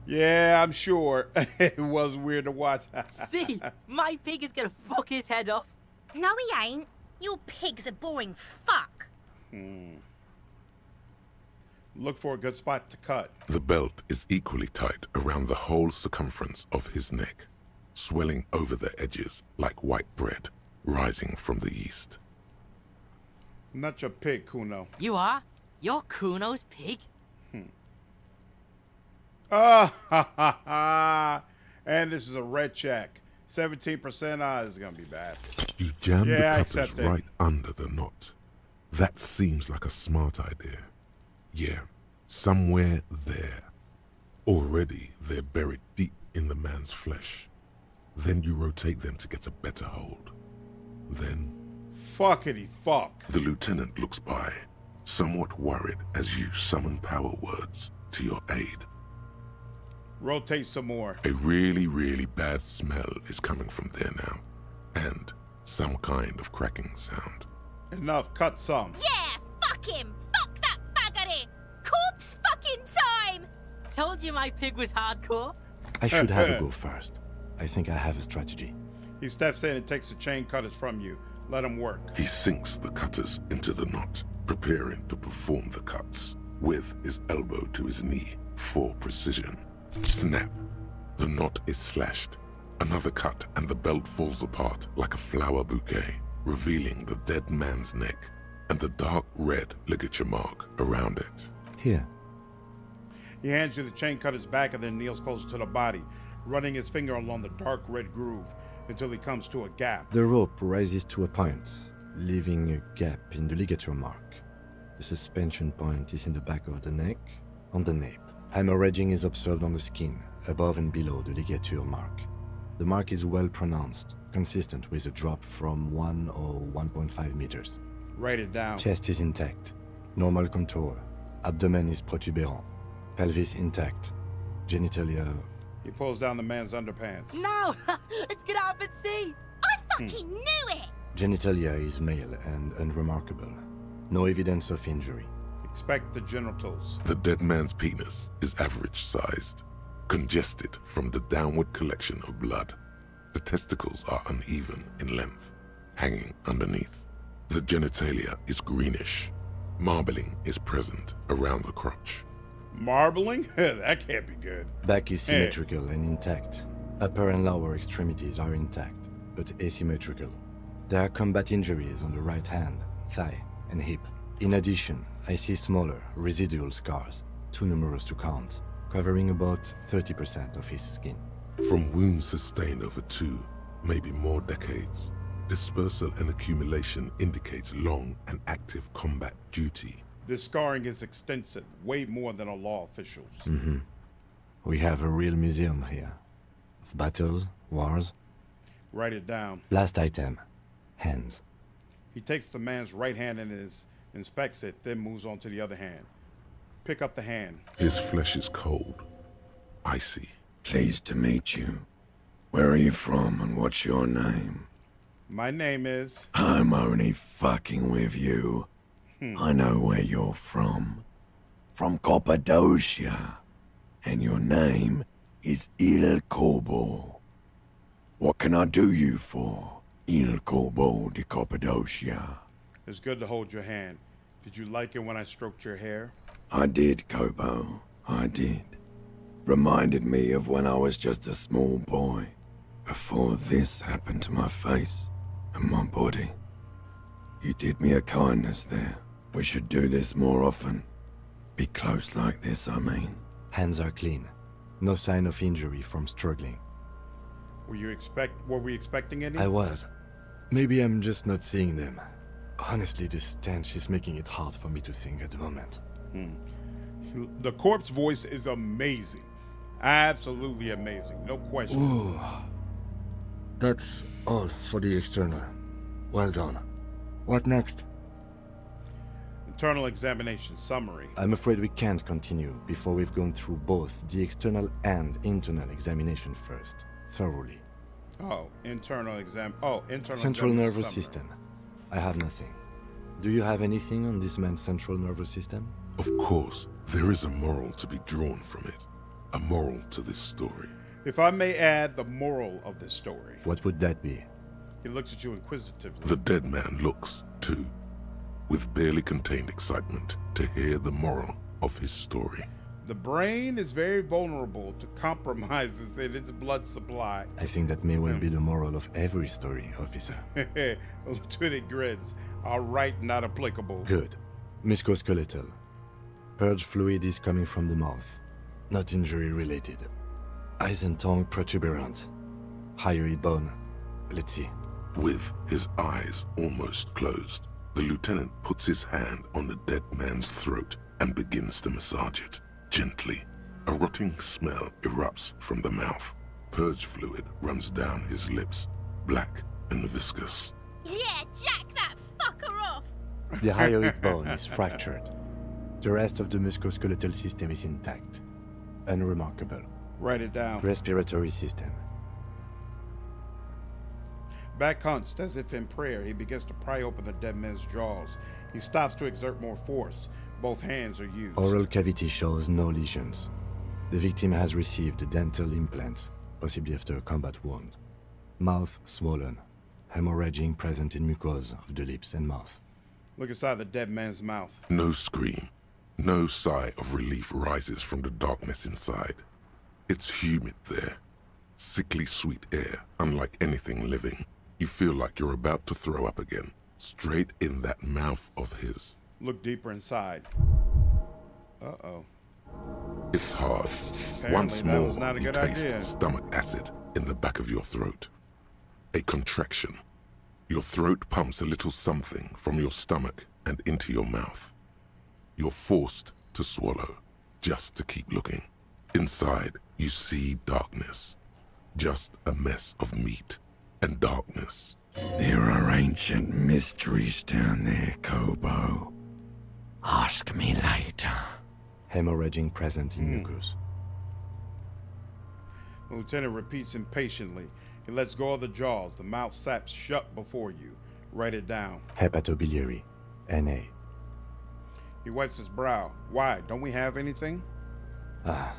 Yeah, I'm sure. It was weird to watch. See, my pig is gonna fuck his head off. No, he ain't. Your pig's a boring fuck. Look for a good spot to cut. The belt is equally tight around the whole circumference of his neck, swelling over the edges like white bread rising from the east. Not your pig, Kuno. You are? You're Kuno's pig? Ah, ha, ha, ha. And this is a red check. 17% odds is going to be bad. You jam Yeah, I the cutters accept it. right under the knot. That seems like a smart idea. Yeah, somewhere there. Already they're buried deep in the man's flesh. Then you rotate them to get a better hold. Then Fuckity fuck. the lieutenant looks by, somewhat worried as you summon power words to your aid. Rotate some more. A really, really bad smell is coming from there now, and some kind of cracking sound. Enough, cut some. Yeah, fuck him. Fuck that faggoty. Corpse fucking time. Told you my pig was hardcore. I should have a go first. I think I have a strategy. He steps in and takes the chain cutters from you. Let him work. He sinks the cutters into the knot, preparing to perform the cuts, with his elbow to his knee for precision. Snap! The knot is slashed. Another cut and the belt falls apart like a flower bouquet, revealing the dead man's neck and the dark red ligature mark around it. Here. He hands you the chain cutters back and then kneels closer to the body, running his finger along the dark red groove until he comes to a gap. The rope rises to a point, leaving a gap in the ligature mark. The suspension point is in the back of the neck, on the nape. Hemorrhaging is observed on the skin, above and below the ligature mark. The mark is well pronounced, consistent with a drop from 1 or 1.5 meters. Write it down. Chest is intact. Normal contour. Abdomen is protuberant. Pelvis intact. Genitalia... He pulls down the man's underpants. No! Let's get out and see! I fucking knew it! Genitalia is male and unremarkable. No evidence of injury. Inspect the genitals. The dead man's penis is average-sized, congested from the downward collection of blood. The testicles are uneven in length, hanging underneath. The genitalia is greenish. Marbling is present around the crotch. Marbling? That can't be good. Back is symmetrical and intact. Upper and lower extremities are intact, but asymmetrical. There are combat injuries on the right hand, thigh, and hip. In addition, I see smaller, residual scars, too numerous to count, covering about 30% of his skin. From wounds sustained over 2, maybe more decades, dispersal and accumulation indicates long and active combat duty. This scarring is extensive, way more than a law official's. We have a real museum here. Of battles, wars. Write it down. Last item. Hands. He takes the man's right hand and inspects it, then moves on to the other hand. Pick up the hand. His flesh is cold, icy. Pleased to meet you. Where are you from and what's your name? My name is... I'm only fucking with you. I know where you're from. From Cappadocia. And your name is Il Corbo. What can I do you for, Il Corbo de Cappadocia? It's good to hold your hand. Did you like it when I stroked your hair? I did, Kobo. I did. Reminded me of when I was just a small boy, before this happened to my face and my body. You did me a kindness there. We should do this more often. Be close like this, I mean. Hands are clean. No sign of injury from struggling. Were we expecting any? I was. Maybe I'm just not seeing them. Honestly, this stench is making it hard for me to think at the moment. The corpse voice is amazing. Absolutely amazing. No question. Ooh. That's all for the external. Well done. What next? Internal examination summary. I'm afraid we can't continue before we've gone through both the external and internal examination first, thoroughly. Internal Central nervous summary. system. I have nothing. Do you have anything on this man's central nervous system? Of course, there is a moral to be drawn from it. A moral to this story. If I may add the moral of this story. What would that be? He looks at you inquisitively. The dead man looks, too, with barely contained excitement to hear the moral of his story. The brain is very vulnerable to compromises in its blood supply. I think that may well be the moral of every story, officer. Lieutenant grins. All right, not applicable. Good. Musculoskeletal. Purge fluid is coming from the mouth. Not injury related. Eyes and tongue protuberant. Hyoid bone. Let's see. With his eyes almost closed, the lieutenant puts his hand on the dead man's throat and begins to massage it. Gently, a rotting smell erupts from the mouth. Purge fluid runs down his lips, black and viscous. Yeah, jack that fucker off! The hyoid bone is fractured. The rest of the musculoskeletal system is intact. Unremarkable. Write it down. Respiratory system. Back hunched, as if in prayer, he begins to pry open the dead man's jaws. He stops to exert more force. Both hands are used. Oral cavity shows no lesions. The victim has received dental implants, possibly after a combat wound. Mouth swollen. Hemorrhaging present in mucosa of the lips and mouth. Look inside the dead man's mouth. No scream. No sigh of relief rises from the darkness inside. It's humid there. Sickly sweet air, unlike anything living. You feel like you're about to throw up again, straight in that mouth of his. Look deeper inside. Uh-oh. It's hard. Apparently Once that more, was not a you good taste idea. stomach acid in the back of your throat. A contraction. Your throat pumps a little something from your stomach and into your mouth. You're forced to swallow, just to keep looking. Inside, you see darkness. Just a mess of meat. and darkness. There are ancient mysteries down there, Kobo. Ask me later. Hemorrhaging present in mucus. The lieutenant repeats impatiently. He lets go of the jaws. The mouth saps shut before you. Write it down. Hepatobiliary. NA. He wipes his brow. Why? Don't we have anything? Ah.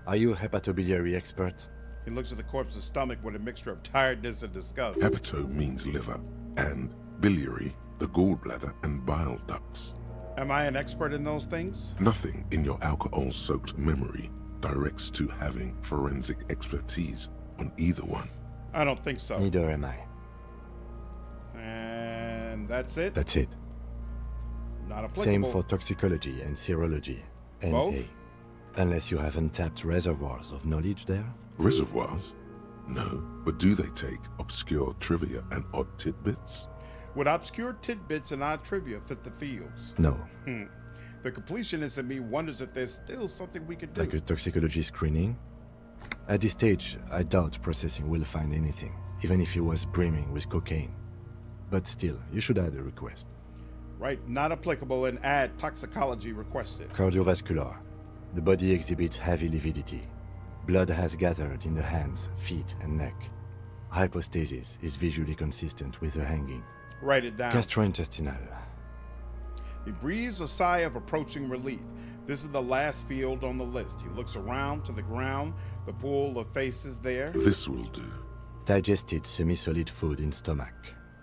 Are you a hepatobiliary expert? He looks at the corpse's stomach with a mixture of tiredness and disgust. Hepato means liver, and biliary, the gallbladder and bile ducts. Am I an expert in those things? Nothing in your alcohol-soaked memory directs to having forensic expertise on either one. I don't think so. Neither am I. And that's it? That's it. Not applicable. Same for toxicology and serology. Both? NA. Unless you have untapped reservoirs of knowledge there? Reservoirs? No, but do they take obscure trivia and odd tidbits? Would obscure tidbits and odd trivia fit the fields? No. The completionist in me wonders if there's still something we could do. Like a toxicology screening? At this stage, I doubt processing will find anything, even if it was brimming with cocaine. But still, you should add a request. Right, not applicable and add toxicology requested. Cardiovascular. The body exhibits heavy lividity. Blood has gathered in the hands, feet, and neck. Hypostasis is visually consistent with the hanging. Write it down. Gastrointestinal. He breathes a sigh of approaching relief. This is the last field on the list. He looks around to the ground, the pool of faces there. This will do. Digested semi-solid food in stomach.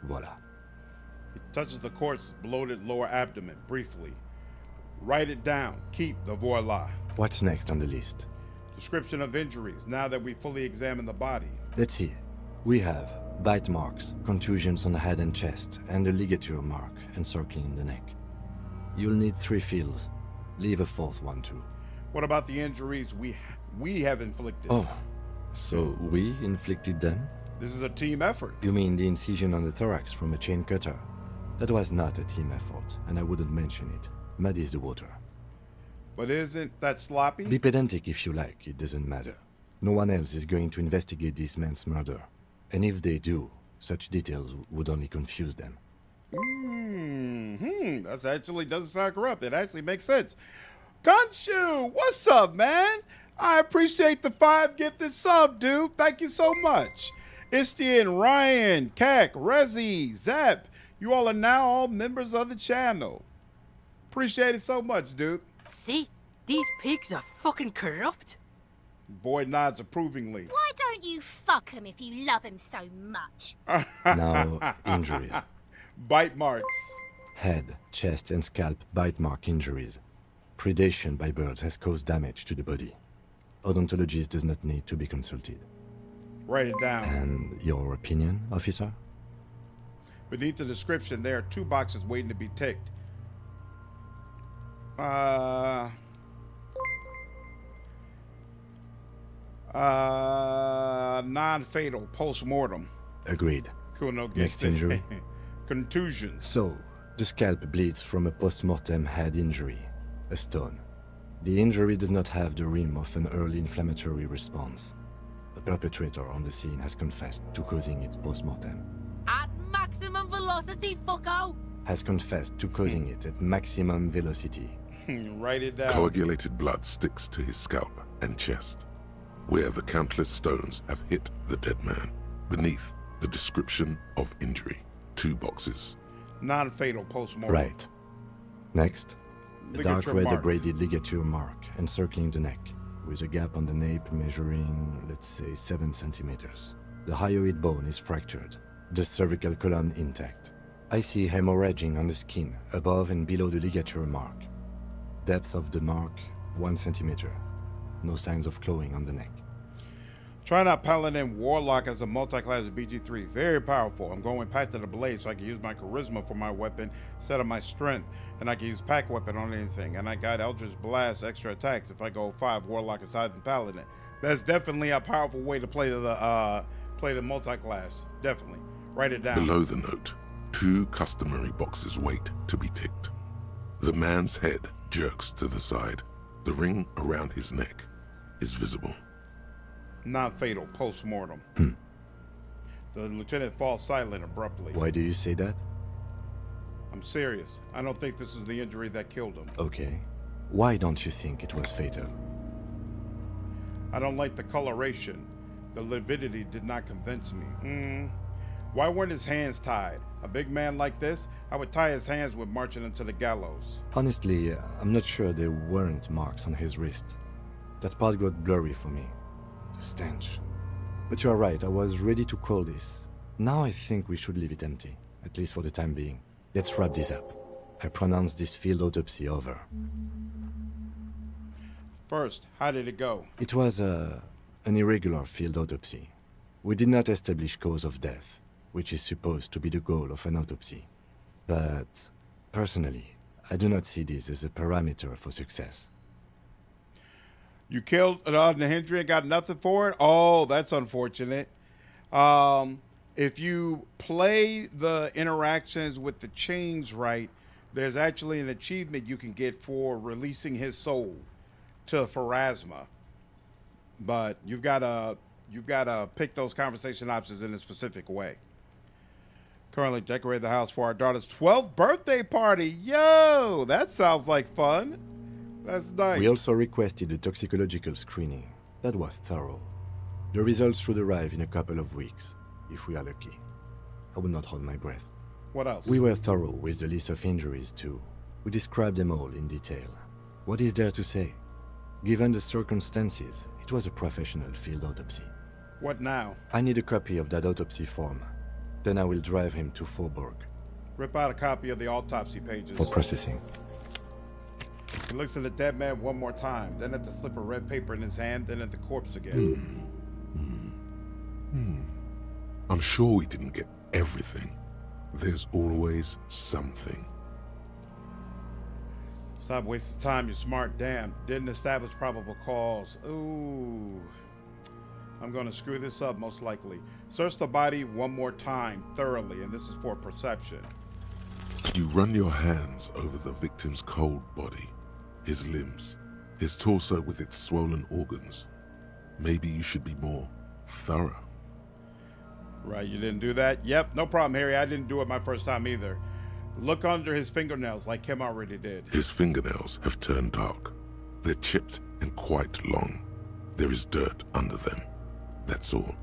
Voila. He touches the corpse's bloated lower abdomen briefly. Write it down. Keep the voila. What's next on the list? Description of injuries, now that we fully examine the body. Let's see. We have bite marks, contusions on the head and chest, and a ligature mark encircling the neck. You'll need 3 fields. Leave a 4th one too. What about the injuries we have inflicted? Oh, so we inflicted them? This is a team effort. You mean the incision on the thorax from a chain cutter? That was not a team effort, and I wouldn't mention it. Muddies the water. But isn't that sloppy? Be pedantic if you like, it doesn't matter. No one else is going to investigate this man's murder. And if they do, such details would only confuse them. That actually doesn't sound corrupt. It actually makes sense. Gunshoe, what's up, man? I appreciate the 5 gifted sub, dude. Thank you so much. Istian, Ryan, Kak, Rezi, Zap, you all are now all members of the channel. Appreciate it so much, dude. See? These pigs are fucking corrupt. Boy nods approvingly. Why don't you fuck him if you love him so much? Now, injuries. Bite marks. Head, chest, and scalp bite mark injuries. Predation by birds has caused damage to the body. Odontologist does not need to be consulted. Write it down. And your opinion, officer? Beneath the description, there are 2 boxes waiting to be ticked. Non-fatal post-mortem. Agreed. Kuno Next injury. Contusions. So, the scalp bleeds from a post-mortem head injury, a stone. The injury does not have the rim of an early inflammatory response. The perpetrator on the scene has confessed to causing it post-mortem. At maximum velocity, fucko! Has confessed to causing it at maximum velocity. Write it down. Coagulated blood sticks to his scalp and chest, where the countless stones have hit the dead man. Beneath the description of injury, 2 boxes. Non-fatal post-mortem. Right. Next, a dark Ligature red mark. abraded ligature mark encircling the neck, with a gap on the nape measuring, let's say, 7 centimeters. The hyoid bone is fractured, the cervical column intact. I see hemorrhaging on the skin, above and below the ligature mark. Depth of the mark, 1 centimeter. No signs of clawing on the neck. Try not Paladin Warlock as a multi-class BG3. Very powerful. I'm going Path to the Blade so I can use my charisma for my weapon instead of my strength. And I can use pack weapon on anything. And I got Eldritch Blast extra attacks if I go 5 Warlock aside than Paladin. That's definitely a powerful way to play the multi-class. Definitely. Write it down. Below the note, 2 customary boxes wait to be ticked. The man's head jerks to the side. The ring around his neck is visible. Non-fatal post-mortem. The lieutenant falls silent abruptly. Why do you say that? I'm serious. I don't think this is the injury that killed him. Okay. Why don't you think it was fatal? I don't like the coloration. The lividity did not convince me. Why weren't his hands tied? A big man like this, I would tie his hands when marching into the gallows. Honestly, I'm not sure there weren't marks on his wrist. That part got blurry for me. The stench. But you are right, I was ready to call this. Now I think we should leave it empty, at least for the time being. Let's wrap this up. I pronounce this field autopsy over. First, how did it go? It was an irregular field autopsy. We did not establish cause of death, which is supposed to be the goal of an autopsy. But, personally, I do not see this as a parameter for success. You killed the Hendry and got nothing for it? Oh, that's unfortunate. If you play the interactions with the chains right, there's actually an achievement you can get for releasing his soul to Pharasma. But you've got to pick those conversation options in a specific way. Currently decorate the house for our daughter's 12th birthday party. Yo, that sounds like fun. That's nice. We also requested a toxicological screening. That was thorough. The results should arrive in a couple of weeks, if we are lucky. I will not hold my breath. What else? We were thorough with the list of injuries too. We described them all in detail. What is there to say? Given the circumstances, it was a professional field autopsy. What now? I need a copy of that autopsy form. Then I will drive him to Faubourg. Rip out a copy of the autopsy pages. For processing. He looks at the dead man one more time, then at the slip of red paper in his hand, then at the corpse again. I'm sure we didn't get everything. There's always something. Stop wasting time, you smart damn. Didn't establish probable cause. Ooh. I'm gonna screw this up most likely. Search the body one more time, thoroughly, and this is for perception. You run your hands over the victim's cold body, his limbs, his torso with its swollen organs. Maybe you should be more thorough. Right, you didn't do that? Yep, no problem, Harry. I didn't do it my first time either. Look under his fingernails like Kim already did. His fingernails have turned dark. They're chipped and quite long. There is dirt under them. That's all.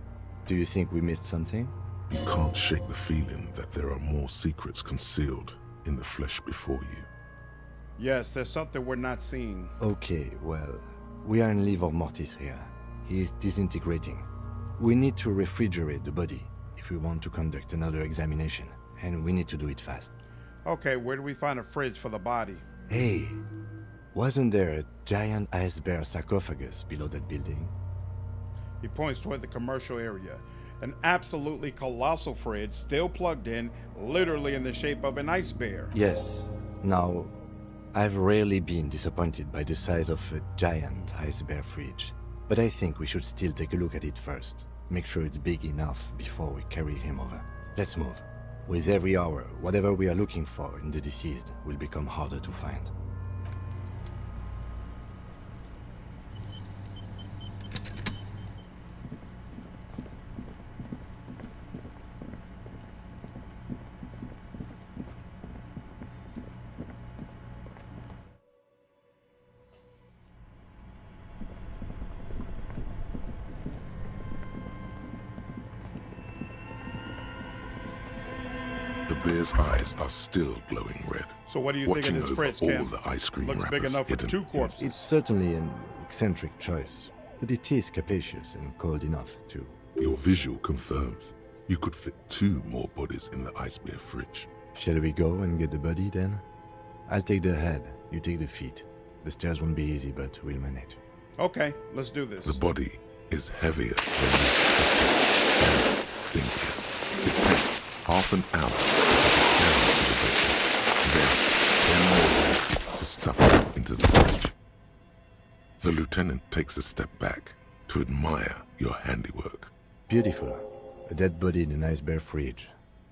Do you think we missed something? You can't shake the feeling that there are more secrets concealed in the flesh before you. Yes, there's something we're not seeing. Okay, well, we are in livor mortis here. He is disintegrating. We need to refrigerate the body if we want to conduct another examination, and we need to do it fast. Okay, where do we find a fridge for the body? Hey, wasn't there a giant ice bear sarcophagus below that building? He points toward the commercial area. An absolutely colossal fridge, still plugged in, literally in the shape of an ice bear. Yes. Now, I've rarely been disappointed by the size of a giant ice bear fridge, but I think we should still take a look at it first. Make sure it's big enough before we carry him over. Let's move. With every hour, whatever we are looking for in the deceased will become harder to find. The bear's eyes are still glowing red. So what do you think of this fridge, all Kim? the ice cream Looks big wrappers enough for hidden 2 corpses. It's certainly an eccentric choice, but it is capacious and cold enough, too. Your visual confirms you could fit 2 more bodies in the ice bear fridge. Shall we go and get the body, then? I'll take the head, you take the feet. The stairs won't be easy, but we'll manage. Okay, let's do this. The body is heavier than you expected and stinkier. It takes half an hour to get it down to the bed, then 10 more to stuff it into the fridge. The lieutenant takes a step back to admire your handiwork. Beautiful. A dead body in an ice bear fridge.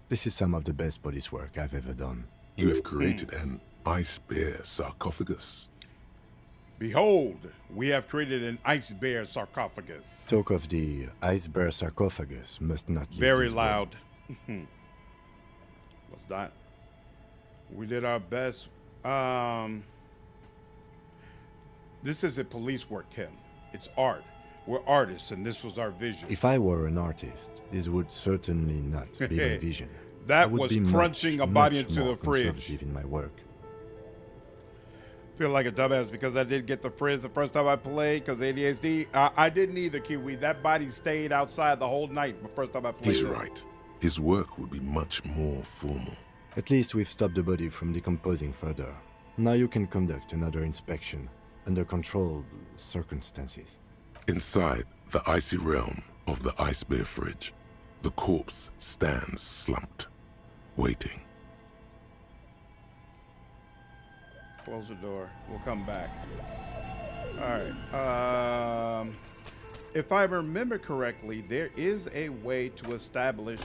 This is some of the best police work I've ever done. You have created an ice bear sarcophagus. Behold, we have created an ice bear sarcophagus. Talk of the ice bear sarcophagus must not leave Very this loud. What's that? We did our best. This isn't police work, Kim. It's art. We're artists, and this was our vision. If I were an artist, this would certainly not be my vision. That I would was be crunching much, a body much into more the fridge. conservative in my work. Feel like a dumbass because I didn't get the frizz the first time I played because ADHD. I didn't either, Kiwi. That body stayed outside the whole night the first time I played. He's right. His work would be much more formal. At least we've stopped the body from decomposing further. Now you can conduct another inspection under controlled circumstances. Inside the icy realm of the ice bear fridge, the corpse stands slumped, waiting. Close the door. We'll come back. All right. If I remember correctly, there is a way to establish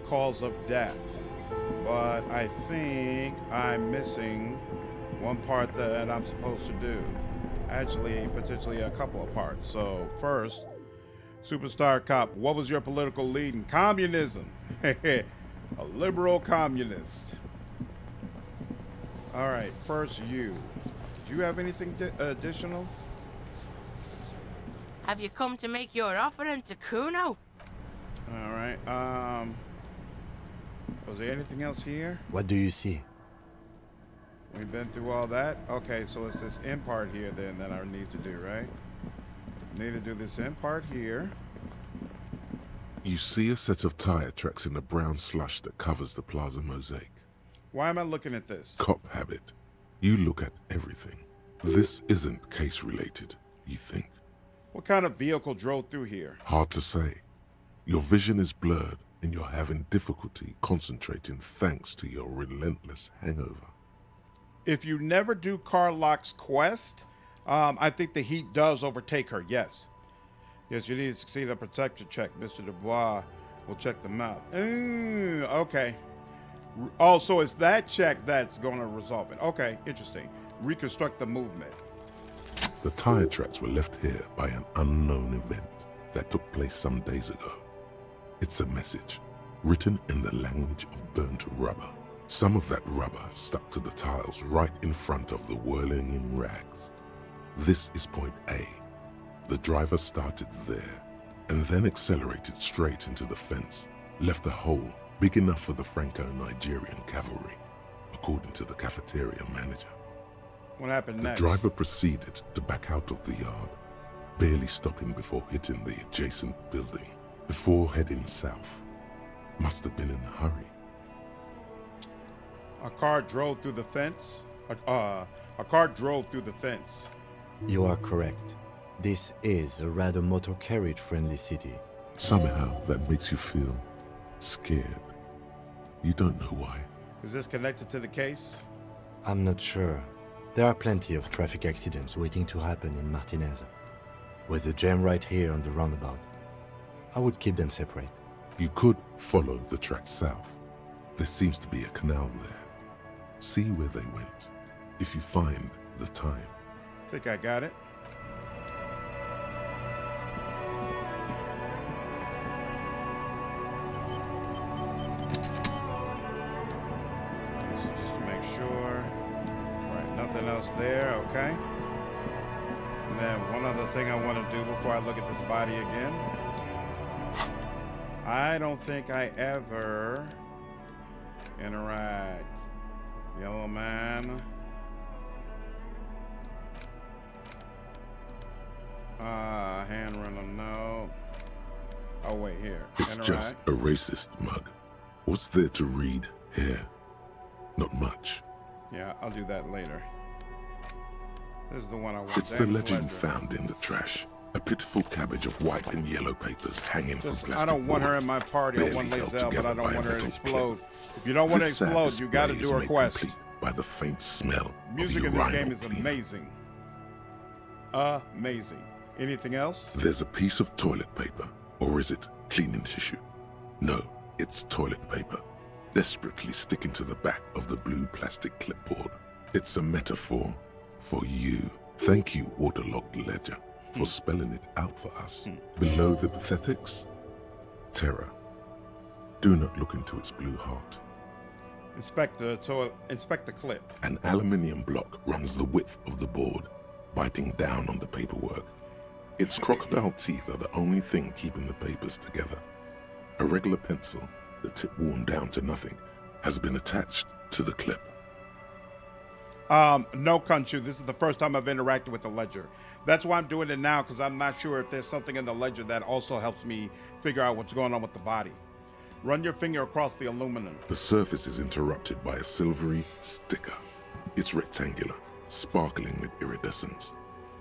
cause of death, but I think I'm missing one part that I'm supposed to do. Actually, potentially a couple of parts. So first, Superstar Cop, what was your political lead in communism? A liberal communist. All right, first you. Did you have anything additional? Have you come to make your offering to Kuno? All right. Was there anything else here? What do you see? We've been through all that. Okay, so it's this end part here then that I need to do, right? Need to do this end part here. You see a set of tire tracks in the brown slush that covers the plaza mosaic. Why am I looking at this? Cop habit. You look at everything. This isn't case related, you think. What kind of vehicle drove through here? Hard to say. Your vision is blurred and you're having difficulty concentrating thanks to your relentless hangover. If you never do Carlock's quest, I think the heat does overtake her, yes. Yes, you need to succeed a protector check. Mr. Dubois will check them out. Okay. Oh, so it's that check that's going to resolve it. Okay, interesting. Reconstruct the movement. The tire tracks were left here by an unknown event that took place some days ago. It's a message, written in the language of burnt rubber. Some of that rubber stuck to the tiles right in front of the whirling in rags. This is point A. The driver started there, and then accelerated straight into the fence, left a hole big enough for the Franco-Nigerian cavalry, according to the cafeteria manager. What happened next? The driver proceeded to back out of the yard, barely stopping before hitting the adjacent building, before heading south. Must have been in a hurry. A car drove through the fence? A car drove through the fence. You are correct. This is a rather motor carriage-friendly city. Somehow that makes you feel scared. You don't know why. Is this connected to the case? I'm not sure. There are plenty of traffic accidents waiting to happen in Martinez. With the jam right here on the roundabout, I would keep them separate. You could follow the tracks south. There seems to be a canal there. See where they went, if you find the time. I think I got it. So just to make sure. Right, nothing else there, okay. And then one other thing I want to do before I look at this body again. I don't think I ever interact. Yellow man. Hand runner, no. Oh, wait, here. It's just a racist mug. What's there to read here? Not much. Yeah, I'll do that later. This is the one I want. It's the legend found in the trash. A pitiful cabbage of white and yellow papers hanging from plastic. I don't want her board, in my party. I want barely held Lae'zel, but I together don't by a want her to metal explode. clip. If you don't want to This sad explode, you got to display do is a made quest. complete by the faint smell Music of in this game urinal is cleaner. amazing. Amazing. Anything else? There's a piece of toilet paper, or is it cleaning tissue? No, it's toilet paper, desperately sticking to the back of the blue plastic clipboard. It's a metaphor for you. Thank you, waterlogged ledger, for spelling it out for us. Below the pathetics, terror. Do not look into its blue heart. Inspect the clip. An aluminium block runs the width of the board, biting down on the paperwork. Its crocodile teeth are the only thing keeping the papers together. A regular pencil, the tip worn down to nothing, has been attached to the clip. No, Khonshu, this is the first time I've interacted with the ledger. That's why I'm doing it now, because I'm not sure if there's something in the ledger that also helps me figure out what's going on with the body. Run your finger across the aluminum. The surface is interrupted by a silvery sticker. It's rectangular, sparkling with iridescence.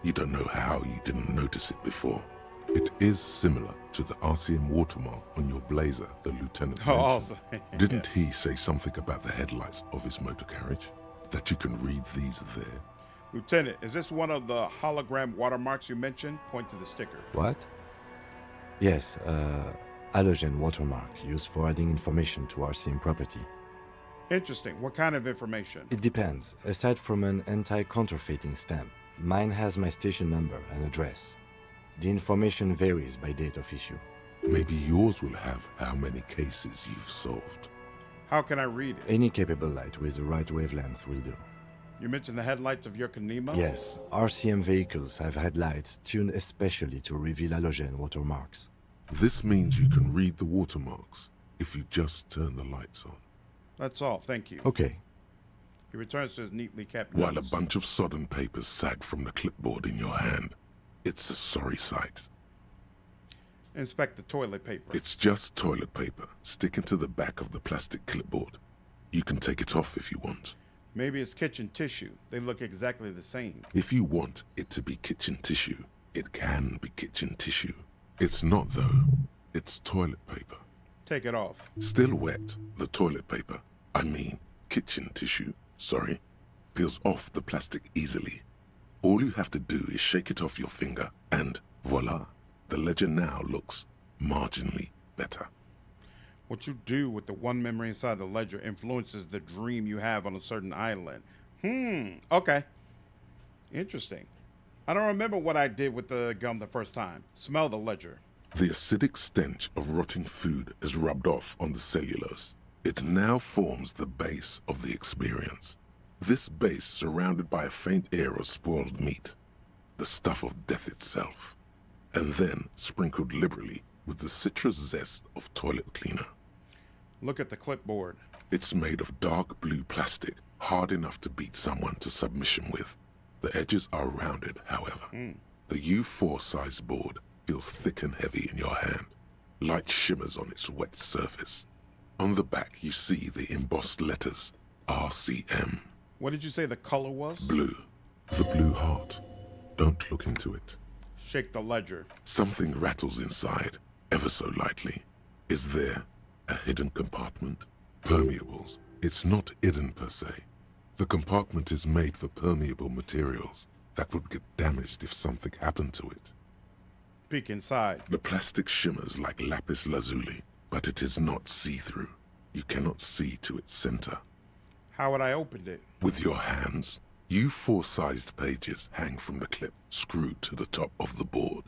You don't know how you didn't notice it before. It is similar to the RCM watermark on your blazer, the lieutenant mentioned. Also. Didn't he say something about the headlights of his motor carriage? That you can read these there? Lieutenant, is this one of the hologram watermarks you mentioned? Point to the sticker. What? Yes, halogen watermark used for adding information to RCM property. Interesting. What kind of information? It depends. Aside from an anti-counterfeiting stamp, mine has my station number and address. The information varies by date of issue. Maybe yours will have how many cases you've solved. How can I read it? Any capable light with the right wavelength will do. You mentioned the headlights of your Kanema? Yes, RCM vehicles have headlights tuned especially to reveal halogen watermarks. This means you can read the watermarks if you just turn the lights on. That's all, thank you. Okay. He returns to his neatly kept While notes. a bunch of sodden papers sag from the clipboard in your hand. It's a sorry sight. Inspect the toilet paper. It's just toilet paper sticking to the back of the plastic clipboard. You can take it off if you want. Maybe it's kitchen tissue. They look exactly the same. If you want it to be kitchen tissue, it can be kitchen tissue. It's not though. It's toilet paper. Take it off. Still wet, the toilet paper, I mean kitchen tissue, sorry, peels off the plastic easily. All you have to do is shake it off your finger and voila, the ledger now looks marginally better. What you do with the one memory inside the ledger influences the dream you have on a certain island. Okay. Interesting. I don't remember what I did with the gum the first time. Smell the ledger. The acidic stench of rotting food is rubbed off on the cellulose. It now forms the base of the experience. This base surrounded by a faint air of spoiled meat, the stuff of death itself, and then sprinkled liberally with the citrus zest of toilet cleaner. Look at the clipboard. It's made of dark blue plastic, hard enough to beat someone to submission with. The edges are rounded, however. The U4 size board feels thick and heavy in your hand. Light shimmers on its wet surface. On the back, you see the embossed letters, RCM. What did you say the color was? Blue. The blue heart. Don't look into it. Shake the ledger. Something rattles inside, ever so lightly. Is there a hidden compartment? Permeables. It's not hidden per se. The compartment is made for permeable materials that would get damaged if something happened to it. Peek inside. The plastic shimmers like lapis lazuli, but it is not see-through. You cannot see to its center. How would I open it? With your hands. U4-sized pages hang from the clip, screwed to the top of the board.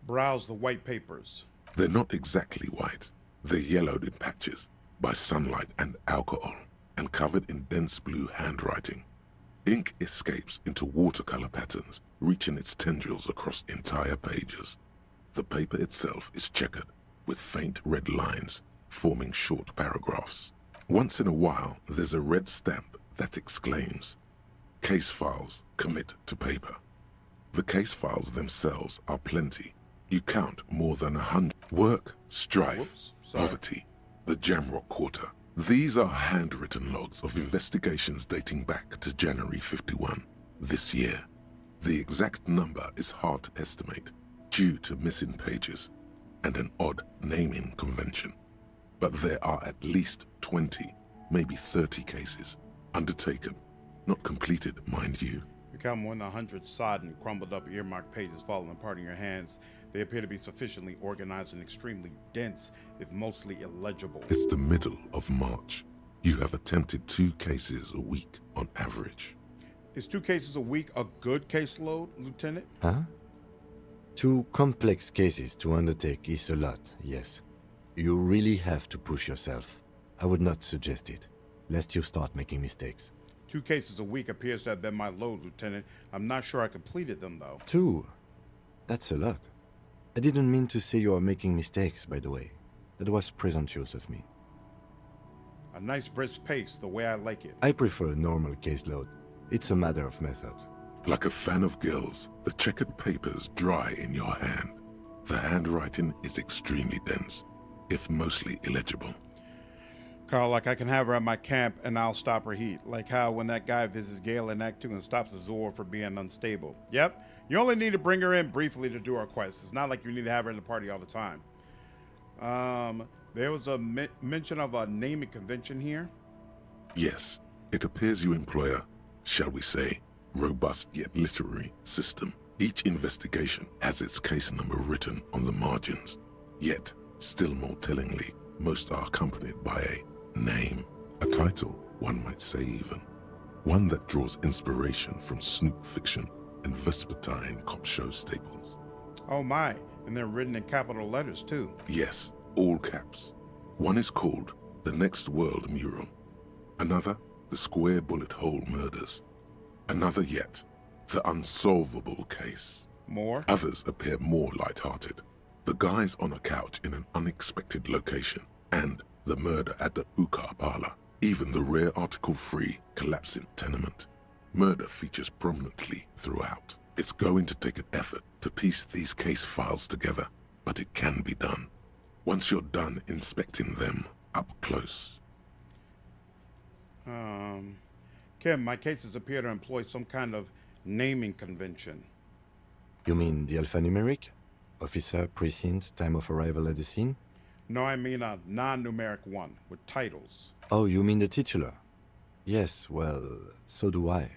Browse the white papers. They're not exactly white. They're yellowed in patches by sunlight and alcohol, and covered in dense blue handwriting. Ink escapes into watercolor patterns, reaching its tendrils across entire pages. The paper itself is checkered, with faint red lines, forming short paragraphs. Once in a while, there's a red stamp that exclaims, "Case files, commit to paper." The case files themselves are plenty. You count more than 100. Work, strife, poverty, the Jamrock Quarter. These are handwritten logs of investigations dating back to January 51, this year. The exact number is hard to estimate, due to missing pages and an odd naming convention. But there are at least 20, maybe 30 cases, undertaken, not completed, mind you. You count more than 100 sodden, crumbled up earmarked pages falling apart in your hands. They appear to be sufficiently organized and extremely dense, if mostly illegible. It's the middle of March. You have attempted 2 cases a week on average. Is 2 cases a week a good caseload, Lieutenant? Huh? 2 complex cases to undertake is a lot, yes. You really have to push yourself. I would not suggest it, lest you start making mistakes. 2 cases a week appears to have been my load, Lieutenant. I'm not sure I completed them, though. 2? That's a lot. I didn't mean to say you are making mistakes, by the way. That was presumptuous of me. A nice brisk pace, the way I like it. I prefer a normal caseload. It's a matter of method. Like a fan of gills, the checkered papers dry in your hand. The handwriting is extremely dense, if mostly illegible. Carl, like I can have her at my camp and I'll stop her heat. Like how when that guy visits Gale in Act 2 and stops Azor for being unstable. Yep, you only need to bring her in briefly to do our quest. It's not like you need to have her in the party all the time. There was a mention of a naming convention here. Yes, it appears you employ a, shall we say, robust yet literary system. Each investigation has its case number written on the margins. Yet, still more tellingly, most are accompanied by a name, a title, one might say even. One that draws inspiration from snoop fiction and vespertine cop show staples. Oh my, and they're written in capital letters too. Yes, all caps. One is called The Next World Mural. Another, The Square Bullet Hole Murders. Another yet, The Unsolvable Case. More? Others appear more light-hearted. The guys on a couch in an unexpected location, and the murder at the Ukar Parlor. Even the rare article-free collapsing tenement. Murder features prominently throughout. It's going to take an effort to piece these case files together, but it can be done. Once you're done inspecting them up close. Kim, my cases appear to employ some kind of naming convention. You mean the alphanumeric? Officer, precinct, time of arrival at the scene? No, I mean a non-numeric one with titles. Oh, you mean the titular? Yes, well, so do I.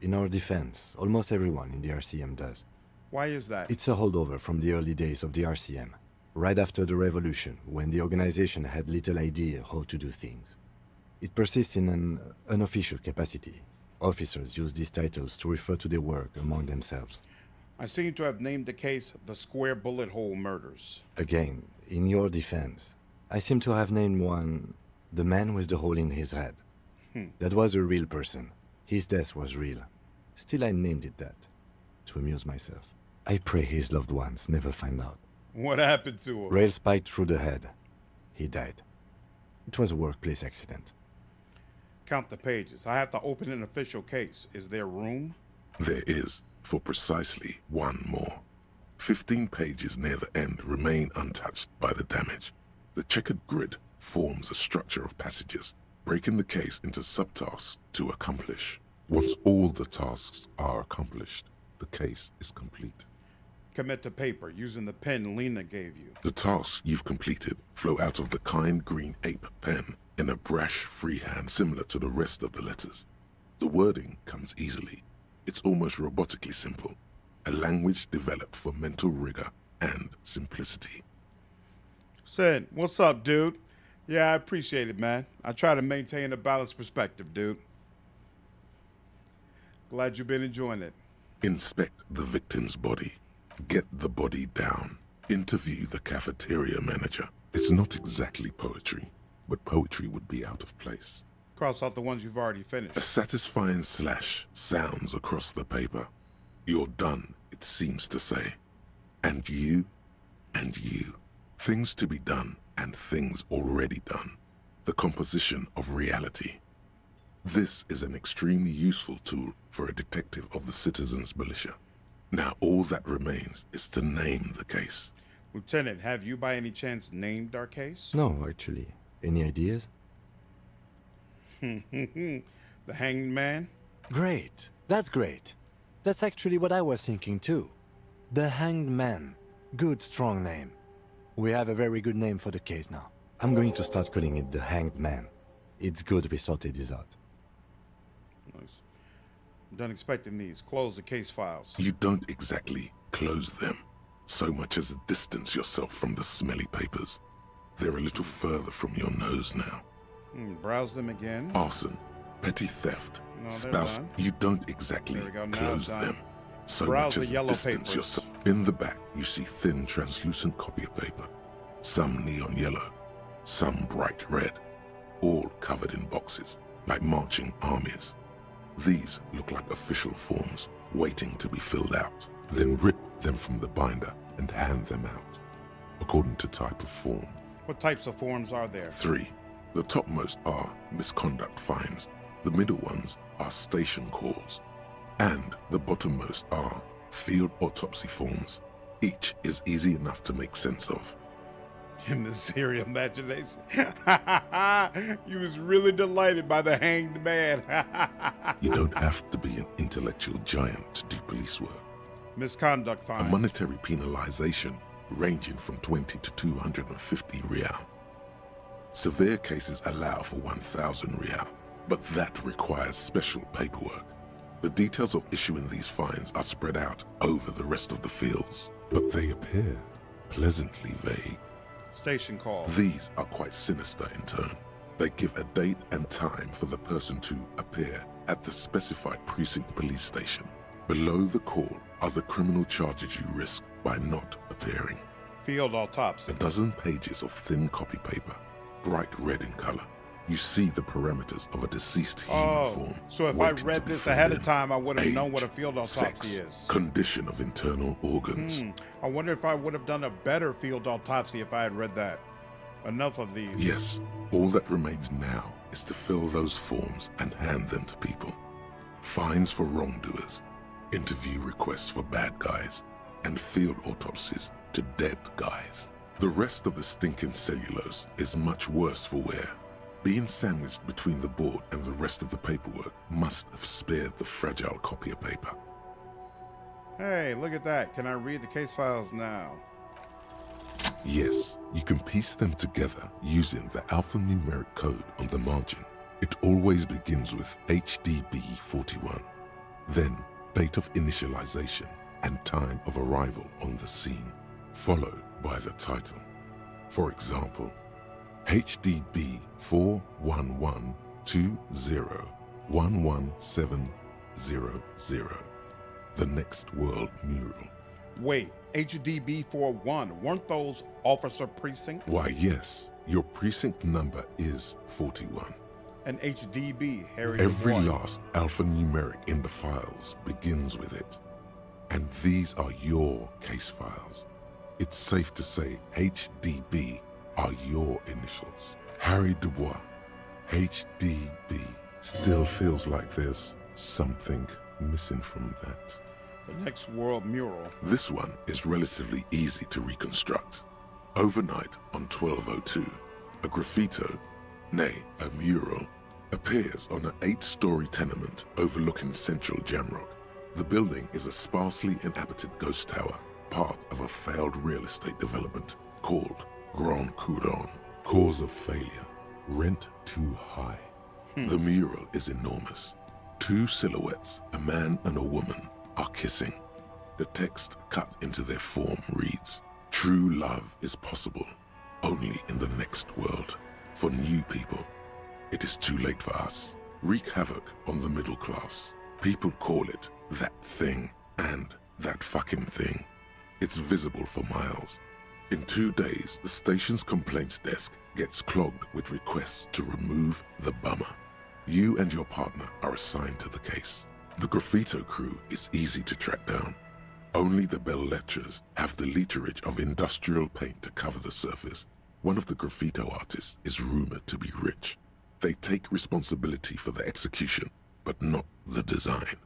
In our defense, almost everyone in the RCM does. Why is that? It's a holdover from the early days of the RCM, right after the revolution, when the organization had little idea how to do things. It persists in an unofficial capacity. Officers use these titles to refer to their work among themselves. I seem to have named the case the Square Bullet Hole Murders. Again, in your defense, I seem to have named one the man with the hole in his head. That was a real person. His death was real. Still, I named it that, to amuse myself. I pray his loved ones never find out. What happened to him? Rail spiked through the head. He died. It was a workplace accident. Count the pages. I have to open an official case. Is there room? There is, for precisely one more. 15 pages near the end remain untouched by the damage. The checkered grid forms a structure of passages, breaking the case into subtasks to accomplish. Once all the tasks are accomplished, the case is complete. Commit to paper using the pen Lena gave you. The tasks you've completed flow out of the kind green ape pen in a brash freehand similar to the rest of the letters. The wording comes easily. It's almost robotically simple, a language developed for mental rigor and simplicity. Sid, what's up, dude? Yeah, I appreciate it, man. I try to maintain a balanced perspective, dude. Glad you've been enjoying it. Inspect the victim's body. Get the body down. Interview the cafeteria manager. It's not exactly poetry, but poetry would be out of place. Cross out the ones you've already finished. A satisfying slash sounds across the paper. You're done, it seems to say. And you, and you. Things to be done and things already done. The composition of reality. This is an extremely useful tool for a detective of the citizens' militia. Now all that remains is to name the case. Lieutenant, have you by any chance named our case? No, actually. Any ideas? The Hanged Man? Great. That's great. That's actually what I was thinking too. The Hanged Man. Good, strong name. We have a very good name for the case now. I'm going to start calling it the Hanged Man. It's good we sorted this out. Nice. Done expecting these. Close the case files. You don't exactly close them, so much as distance yourself from the smelly papers. They're a little further from your nose now. Browse them again. Arson, Petty theft. No, Spouse, done. you don't exactly There we go, now close done. them. So Browse much the as yellow distance papers. yourself. In the back, you see thin, translucent copier paper. Some neon yellow, some bright red, all covered in boxes, like marching armies. These look like official forms, waiting to be filled out. Then rip them from the binder and hand them out, according to type of form. What types of forms are there? 3. The topmost are misconduct fines. The middle ones are station calls. And the bottommost are field autopsy forms. Each is easy enough to make sense of. In the serial imagination. You was really delighted by the hanged man. You don't have to be an intellectual giant to do police work. Misconduct A fine. monetary penalization ranging from 20 to 250 real. Severe cases allow for 1,000 real, but that requires special paperwork. The details of issuing these fines are spread out over the rest of the fields, but they appear pleasantly vague. Station call. These are quite sinister in turn. They give a date and time for the person to appear at the specified precinct police station. Below the call are the criminal charges you risk by not appearing. Field autopsy. A dozen pages of thin copy paper, bright red in color. You see the parameters of a deceased human form. So if I waiting to read be this filled ahead of in. time, I would have Age, known what a field autopsy sex, is. condition of internal organs. I wonder if I would have done a better field autopsy if I had read that. Enough of these. Yes, all that remains now is to fill those forms and hand them to people. Fines for wrongdoers, interview requests for bad guys, and field autopsies to dead guys. The rest of the stinking cellulose is much worse for wear. Being sandwiched between the board and the rest of the paperwork must have spared the fragile copier paper. Hey, look at that. Can I read the case files now? Yes, you can piece them together using the alphanumeric code on the margin. It always begins with HDB41, then date of initialization and time of arrival on the scene, followed by the title. For example, HDB 41120111700, the next world mural. Wait, HDB 41, weren't those officer precinct? Why, yes, your precinct number is 41. And HDB, Harry Every Evart. last alphanumeric in the files begins with it. And these are your case files. It's safe to say HDB are your initials. Harry Dubois, HDB. Still feels like there's something missing from that. The next world mural. This one is relatively easy to reconstruct. Overnight on 1202, a graffito, nay, a mural, appears on an 8-story tenement overlooking central Jamrock. The building is a sparsely inhabited ghost tower, part of a failed real estate development called Grand Couronne. Cause of failure, rent too high. The mural is enormous. 2 silhouettes, a man and a woman, are kissing. The text cut into their form reads, "True love is possible only in the next world. For new people, it is too late for us. Wreak havoc on the middle class. People call it that thing and that fucking thing. It's visible for miles. In 2 days, the station's complaints desk gets clogged with requests to remove the bummer. You and your partner are assigned to the case. The graffito crew is easy to track down. Only the bell lettrers have the literage of industrial paint to cover the surface. One of the graffito artists is rumored to be rich. They take responsibility for the execution, but not the design.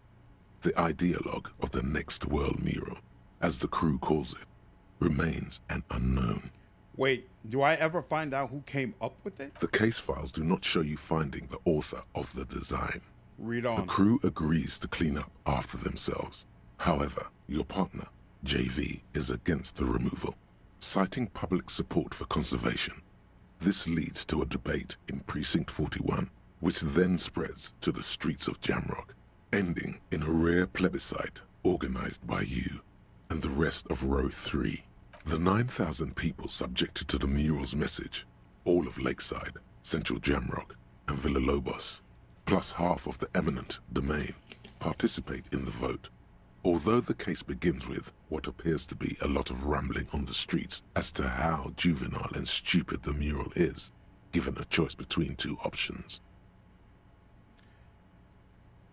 The ideologue of the next world mural, as the crew calls it, remains an unknown. Wait, do I ever find out who came up with it? The case files do not show you finding the author of the design. Read on. The crew agrees to clean up after themselves. However, your partner, JV, is against the removal, citing public support for conservation. This leads to a debate in Precinct 41, which then spreads to the streets of Jamrock, ending in a rare plebiscite organized by you and the rest of Row 3. The 9,000 people subjected to the mural's message, all of Lakeside, Central Jamrock, and Villalobos, plus half of the eminent domain, participate in the vote. Although the case begins with what appears to be a lot of rambling on the streets as to how juvenile and stupid the mural is, given a choice between two options.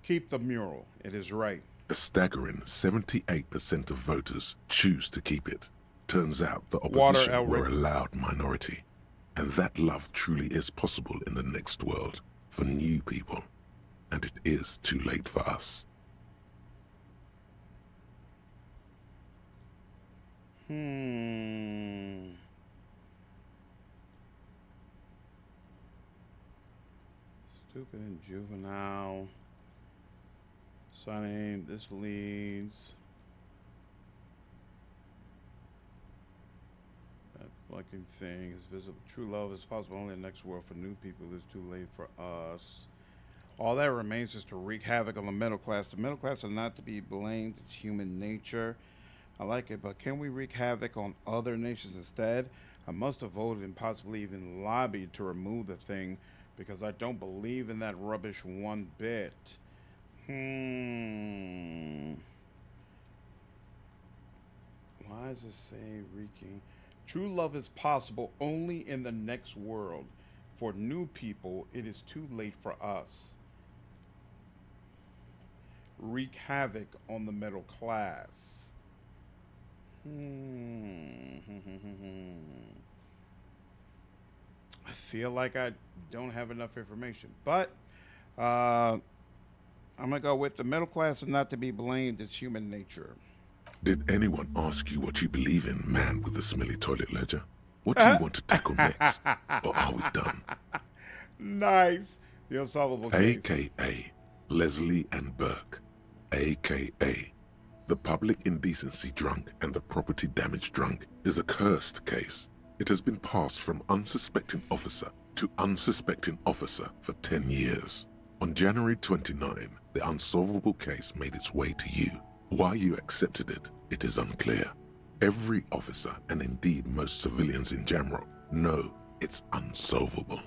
Keep the mural. It is right. A staggering 78% of voters choose to keep it. Turns out the opposition were a loud minority. And that love truly is possible in the next world for new people. And it is too late for us. Stupid and juvenile. Signing, this leads. That fucking thing is visible. True love is possible only in the next world for new people. It's too late for us. All that remains is to wreak havoc on the middle class. The middle class are not to be blamed. It's human nature. I like it, but can we wreak havoc on other nations instead? I must have voted and possibly even lobbied to remove the thing because I don't believe in that rubbish one bit. Why does it say wreaking? True love is possible only in the next world. For new people, it is too late for us. Wreak havoc on the middle class. I feel like I don't have enough information, but I'm gonna go with the middle class and not to be blamed. It's human nature. Did anyone ask you what you believe in, man with the smelly toilet ledger? What do you want to tackle next? Or are we done? Nice. The unsolvable case. AKA Leslie and Burke. AKA the public indecency drunk and the property damage drunk is a cursed case. It has been passed from unsuspecting officer to unsuspecting officer for 10 years. On January 29, the unsolvable case made its way to you. Why you accepted it, it is unclear. Every officer, and indeed most civilians in general, know it's unsolvable.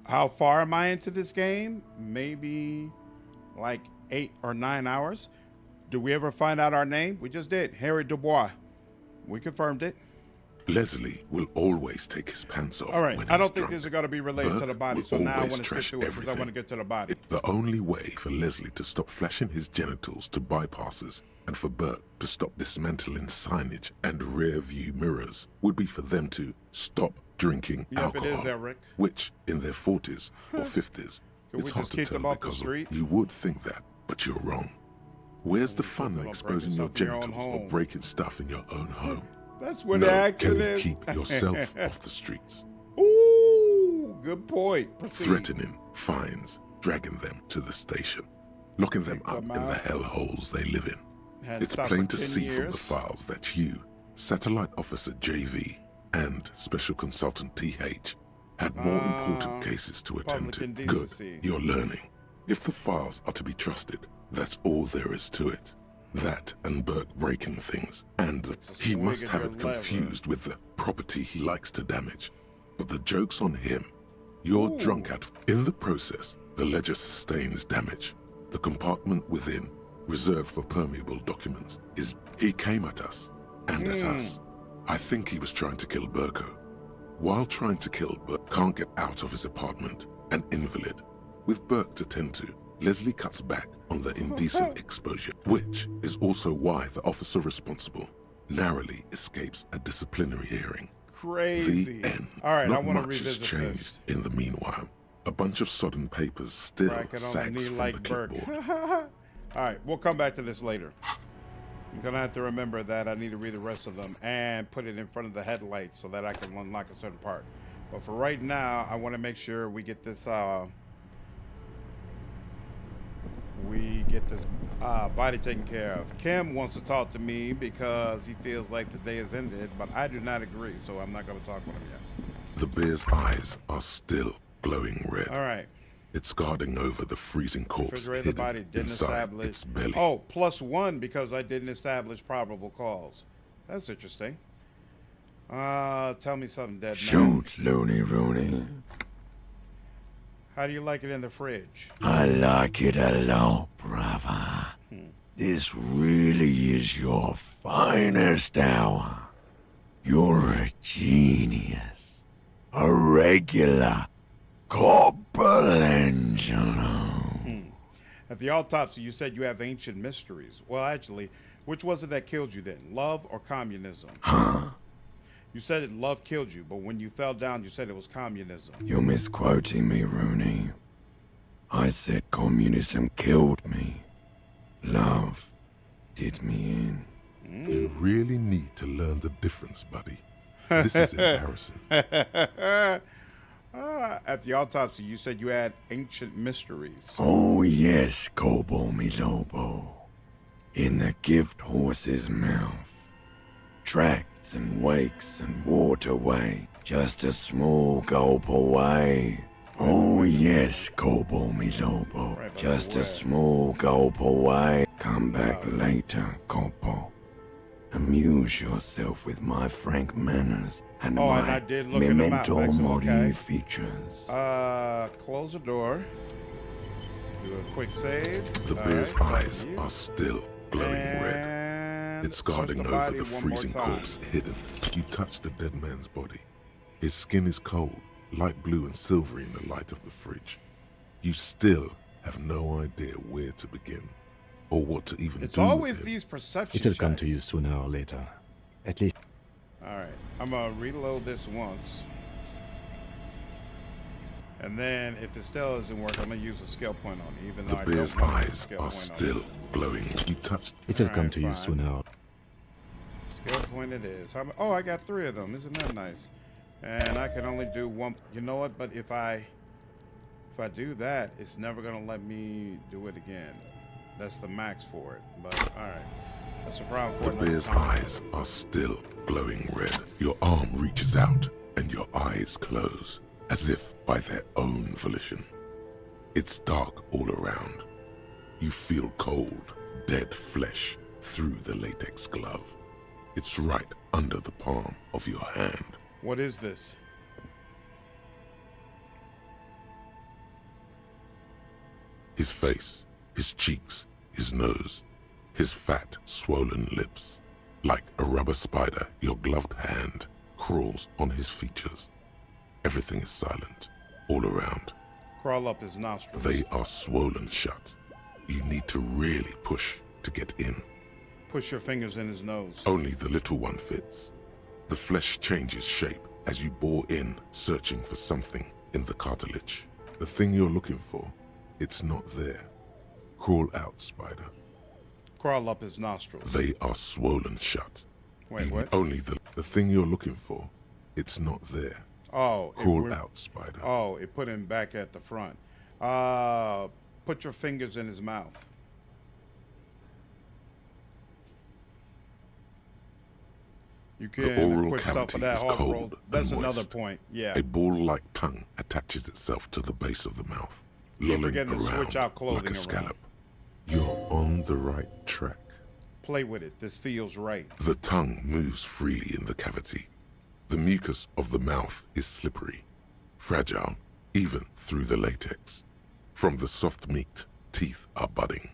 How far am I into this game? Maybe like 8 or 9 hours. Do we ever find out our name? We just did. Harry Dubois. We confirmed it. Leslie will always take his pants off. All right. When I don't he's think drunk. this is going to be related to the body. So now I want to get to it because I want to get to the body. It's the only way for Leslie to stop flashing his genitals to bypassers and for Burke to stop dismantling signage and rear view mirrors would be for them to stop drinking alcohol, it is, Eric. which in their 40s or 50s, it's hard to tell because you would think that, but you're wrong. Where's the fun in exposing your genitals or breaking stuff in your own home? That's what the action is. Can you keep yourself off the streets? Ooh, good point. Proceed. Threatening, fines, dragging them to the station, locking them up in the hellholes they live in. It's plain to see from the files that you, Satellite Officer JV, and Special Consultant TH had more important cases to attend to. Good, you're learning. If the files are to be trusted, that's all there is to it. That and Burke breaking things, and he must have it confused with the property he likes to damage. But the joke's on him. You're drunk at. In the process, the ledger sustains damage. The compartment within, reserved for permeable documents, is. He came at us, and at us. I think he was trying to kill Burko. While trying to kill Burke, can't get out of his apartment, an invalid. With Burke to tend to, Leslie cuts back on the indecent exposure, which is also why the officer responsible narrowly escapes a disciplinary hearing. Crazy. The end. All right, Not I want to much has revisit changed this. in the meanwhile. A bunch of sodden papers still sags from the clipboard. All right, we'll come back to this later. I'm gonna have to remember that I need to read the rest of them and put it in front of the headlights so that I can unlock a certain part. But for right now, I want to make sure we get this body taken care of. Kim wants to talk to me because he feels like the day has ended, but I do not agree, so I'm not going to talk with him yet. The bear's eyes are still glowing red. All right. It's guarding over the freezing corpse Refrigerator hidden body didn't inside establish. its belly. Oh, +1 because I didn't establish probable cause. That's interesting. Tell me something, dead man. Shoot, Looney Rooney. How do you like it in the fridge? I like it a lot, brother. This really is your finest hour. You're a genius. A regular Corporangelo. At the autopsy, you said you have ancient mysteries. Well, actually, which was it that killed you then? Love or communism? Huh? You said love killed you, but when you fell down, you said it was communism. You're misquoting me, Rooney. I said communism killed me. Love did me in. You really need to learn the difference, buddy. This is embarrassing. At the autopsy, you said you had ancient mysteries. Oh yes, Kobo mi Lobo. In the gift horse's mouth. Tracts and wakes and waterway. Just a small gulp away. Oh yes, Kobo mi Lobo. Just a small gulp away. Come back later, Kobo. Amuse yourself with my frank manners and and I my did look in the map, memento Vexel, mori okay. features. Close the door. Do a quick save. The bear's eyes are still glowing red. It's guarding the over body the one more freezing time. corpse hidden. You touch the dead man's body. His skin is cold, light blue and silvery in the light of the fridge. You still have no idea where to begin, or what to even It's do always with him. these perception It'll come to checks. you sooner or later. At least. Alright, I'm gonna reload this once. And then if it still doesn't work, I'm gonna use a skill point on it, even though The I bear's don't want to use a eyes skill are point still on it. glowing. You touch. It'll come Alright, to you fine. sooner. Skill point it is. Oh, I got 3 of them. Isn't that nice? And I can only do 1. You know what? But if I do that, it's never gonna let me do it again. That's the max for it. But all right, that's a problem for The another bear's time. eyes are still glowing red. Your arm reaches out and your eyes close, as if by their own volition. It's dark all around. You feel cold, dead flesh through the latex glove. It's right under the palm of your hand. What is this? His face, his cheeks, his nose, his fat, swollen lips. Like a rubber spider, your gloved hand crawls on his features. Everything is silent, all around. Crawl up his nostrils. They are swollen shut. You need to really push to get in. Push your fingers in his nose. Only the little one fits. The flesh changes shape as you bore in, searching for something in the cartilage. The thing you're looking for, it's not there. Crawl out, spider. Crawl up his nostrils. They are swollen shut. Wait, what? Only the thing you're looking for, it's not there. Oh, Crawl out, spider. Oh, it put him back at the front. Put your fingers in his mouth. You The can oral quick stuff cavity for that is hog cold roll. and That's another moist. point. Yeah. A ball-like tongue attaches itself to the base of the mouth, lolling forgetting to switch around out clothing like a around. scallop. You're on the right track. Play with it. This feels right. The tongue moves freely in the cavity. The mucus of the mouth is slippery, fragile, even through the latex. From the soft meat, teeth are budding.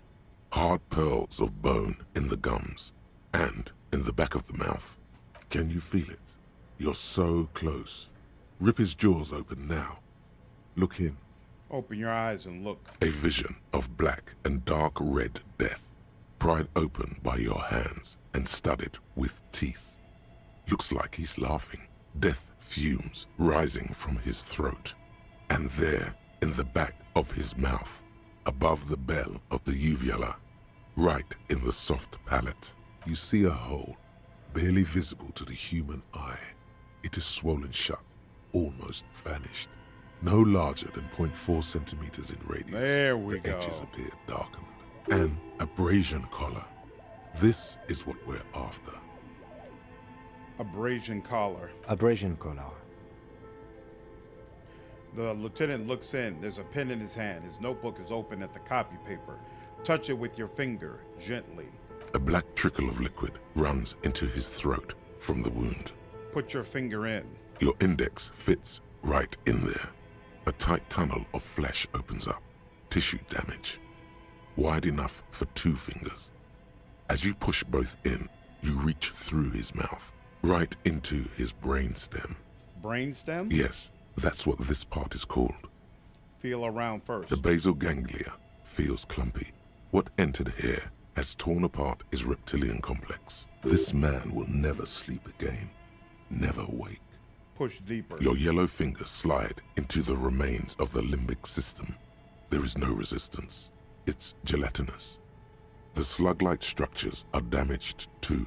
Hard pearls of bone in the gums and in the back of the mouth. Can you feel it? You're so close. Rip his jaws open now. Look in. Open your eyes and look. A vision of black and dark red death, pried open by your hands and studded with teeth. Looks like he's laughing. Death fumes rising from his throat. And there, in the back of his mouth, above the bell of the uvula, right in the soft palate, you see a hole, barely visible to the human eye. It is swollen shut, almost vanished. No larger than 0.4 centimeters in radius. There we the go. edges appear darkened. An abrasion collar. This is what we're after. Abrasion collar. Abrasion collar. The lieutenant looks in. There's a pen in his hand. His notebook is open at the copy paper. Touch it with your finger, gently. A black trickle of liquid runs into his throat from the wound. Put your finger in. Your index fits right in there. A tight tunnel of flesh opens up. Tissue damage. Wide enough for 2 fingers. As you push both in, you reach through his mouth, right into his brainstem. Brainstem? Yes, that's what this part is called. Feel around first. The basal ganglia feels clumpy. What entered here has torn apart his reptilian complex. This man will never sleep again. Never wake. Push deeper. Your yellow fingers slide into the remains of the limbic system. There is no resistance. It's gelatinous. The slug-like structures are damaged too.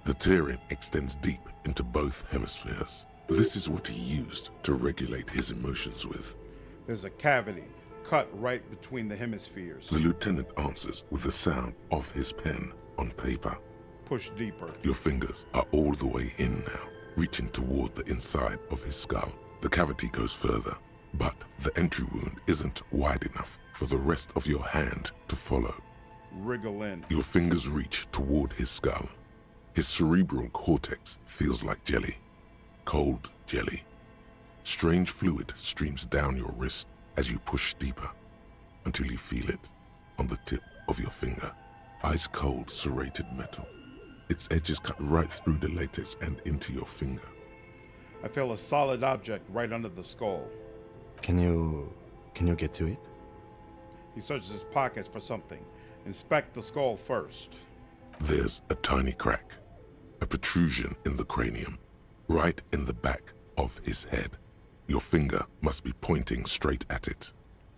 The tearing extends deep into both hemispheres. This is what he used to regulate his emotions with. There's a cavity cut right between the hemispheres. The lieutenant answers with the sound of his pen on paper. Push deeper. Your fingers are all the way in now, reaching toward the inside of his skull. The cavity goes further, but the entry wound isn't wide enough for the rest of your hand to follow. Wriggle in. Your fingers reach toward his skull. His cerebral cortex feels like jelly. Cold jelly. Strange fluid streams down your wrist as you push deeper until you feel it on the tip of your finger. Ice cold serrated metal. Its edges cut right through the latex and into your finger. I feel a solid object right under the skull. Can you get to it? He searches his pockets for something. Inspect the skull first. There's a tiny crack, a protrusion in the cranium, right in the back of his head. Your finger must be pointing straight at it,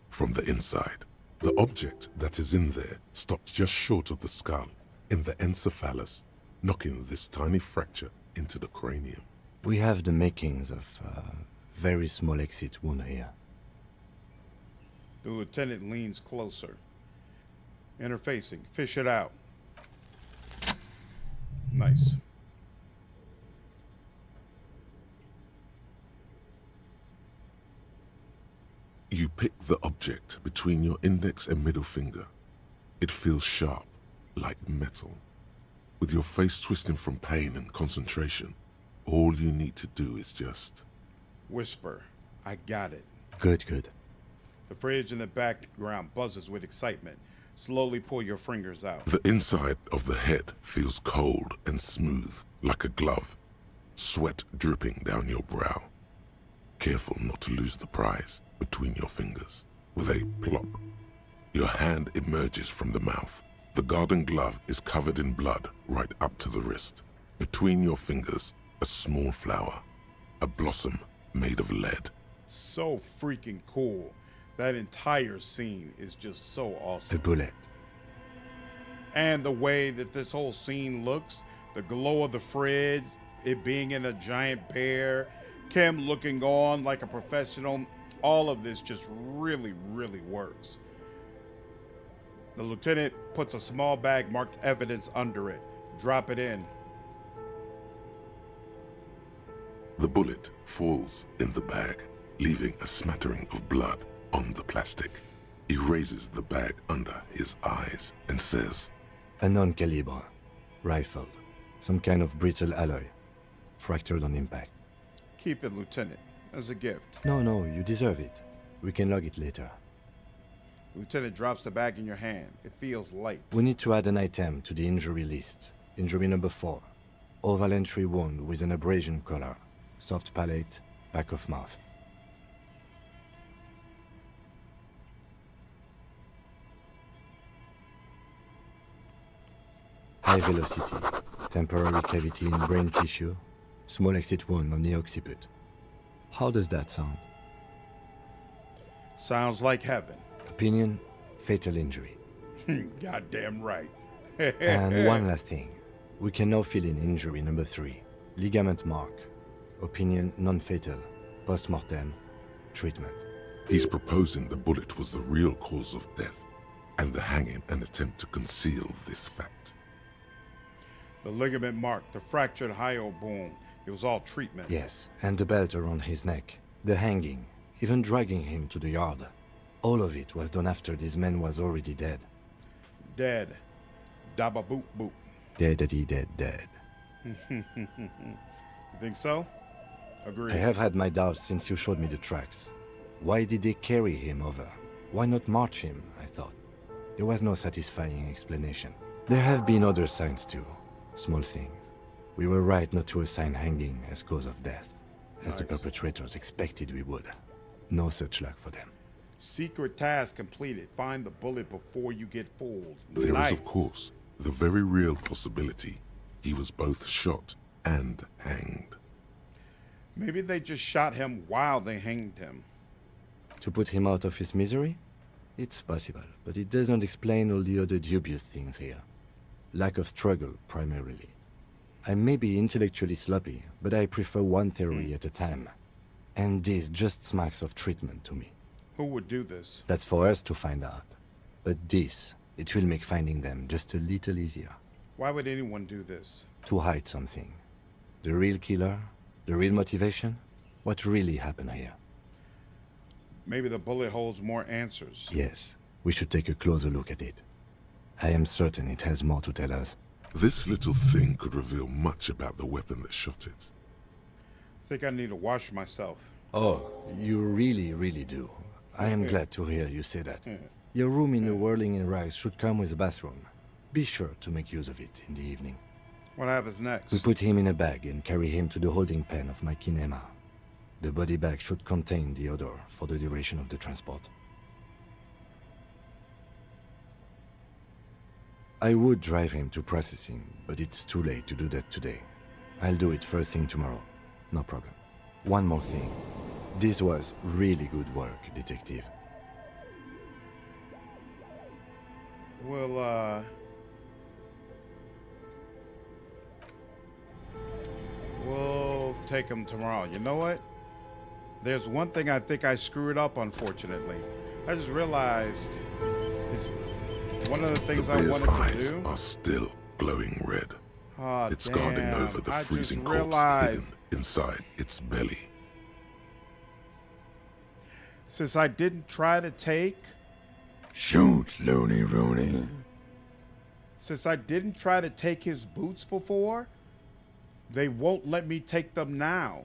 from the inside. The object that is in there stops just short of the skull, in the encephalus, knocking this tiny fracture into the cranium. We have the makings of a very small exit wound here. The lieutenant leans closer. Interfacing. Fish it out. Nice. You pick the object between your index and middle finger. It feels sharp, like metal. With your face twisting from pain and concentration, all you need to do is just... Whisper. I got it. Good, good. The fridge in the background buzzes with excitement. Slowly pull your fingers out. The inside of the head feels cold and smooth, like a glove. Sweat dripping down your brow. Careful not to lose the prize between your fingers. With a plop, your hand emerges from the mouth. The garden glove is covered in blood right up to the wrist. Between your fingers, a small flower. A blossom made of lead. So freaking cool. That entire scene is just so awesome. A bullet. And the way that this whole scene looks, the glow of the fridge, it being in a giant pear, Kim looking on like a professional, all of this just really, really works. The lieutenant puts a small bag marked evidence under it. Drop it in. The bullet falls in the bag, leaving a smattering of blood on the plastic. He raises the bag under his eyes and says, A non-caliber. Rifled. Some kind of brittle alloy. Fractured on impact. Keep it, Lieutenant, as a gift. No, you deserve it. We can log it later. Lieutenant drops the bag in your hand. It feels light. We need to add an item to the injury list. Injury number 4. Oval entry wound with an abrasion color. Soft palate, back of mouth. High velocity. Temporary cavity in brain tissue. Small exit wound on the occiput. How does that sound? Sounds like heaven. Opinion, fatal injury. Goddamn right. And one last thing. We can now fill in injury number 3. Ligament mark. Opinion, non-fatal. Post-mortem. Treatment. He's proposing the bullet was the real cause of death, and the hanging an attempt to conceal this fact. The ligament mark, the fractured hyoid bone. It was all treatment. Yes, and the belt around his neck. The hanging. Even dragging him to the yard. All of it was done after this man was already dead. Dead. Dabba boop boop. Dead. You think so? Agreed. I have had my doubts since you showed me the tracks. Why did they carry him over? Why not march him, I thought. There was no satisfying explanation. There have been other signs too. Small things. We were right not to assign hanging as cause of death, as the perpetrators expected we would. No such luck for them. Secret task completed. Find the bullet before you get fooled. There is, of course, the very real possibility he was both shot and hanged. Maybe they just shot him while they hanged him. To put him out of his misery? It's possible, but it does not explain all the other dubious things here. Lack of struggle, primarily. I may be intellectually sloppy, but I prefer one theory at a time. And this just smacks of treatment to me. Who would do this? That's for us to find out. But this, it will make finding them just a little easier. Why would anyone do this? To hide something. The real killer? The real motivation? What really happened here? Maybe the bullet holds more answers. Yes, we should take a closer look at it. I am certain it has more to tell us. This little thing could reveal much about the weapon that shot it. I think I need to wash myself. Oh, you really do. I am glad to hear you say that. Your room in the Whirling in Rags should come with a bathroom. Be sure to make use of it in the evening. What happens next? We put him in a bag and carry him to the holding pen of my kinema. The body bag should contain the odor for the duration of the transport. I would drive him to processing, but it's too late to do that today. I'll do it first thing tomorrow. No problem. One more thing. This was really good work, Detective. We'll take him tomorrow. You know what? There's one thing I think I screwed up, unfortunately. I just realized it's one of the things I wanted to eyes do. Are still glowing red. Oh, it's guarding over the freezing corpse hidden inside its belly. Since I didn't try to take... Shoot, Looney Rooney. Since I didn't try to take his boots before, they won't let me take them now.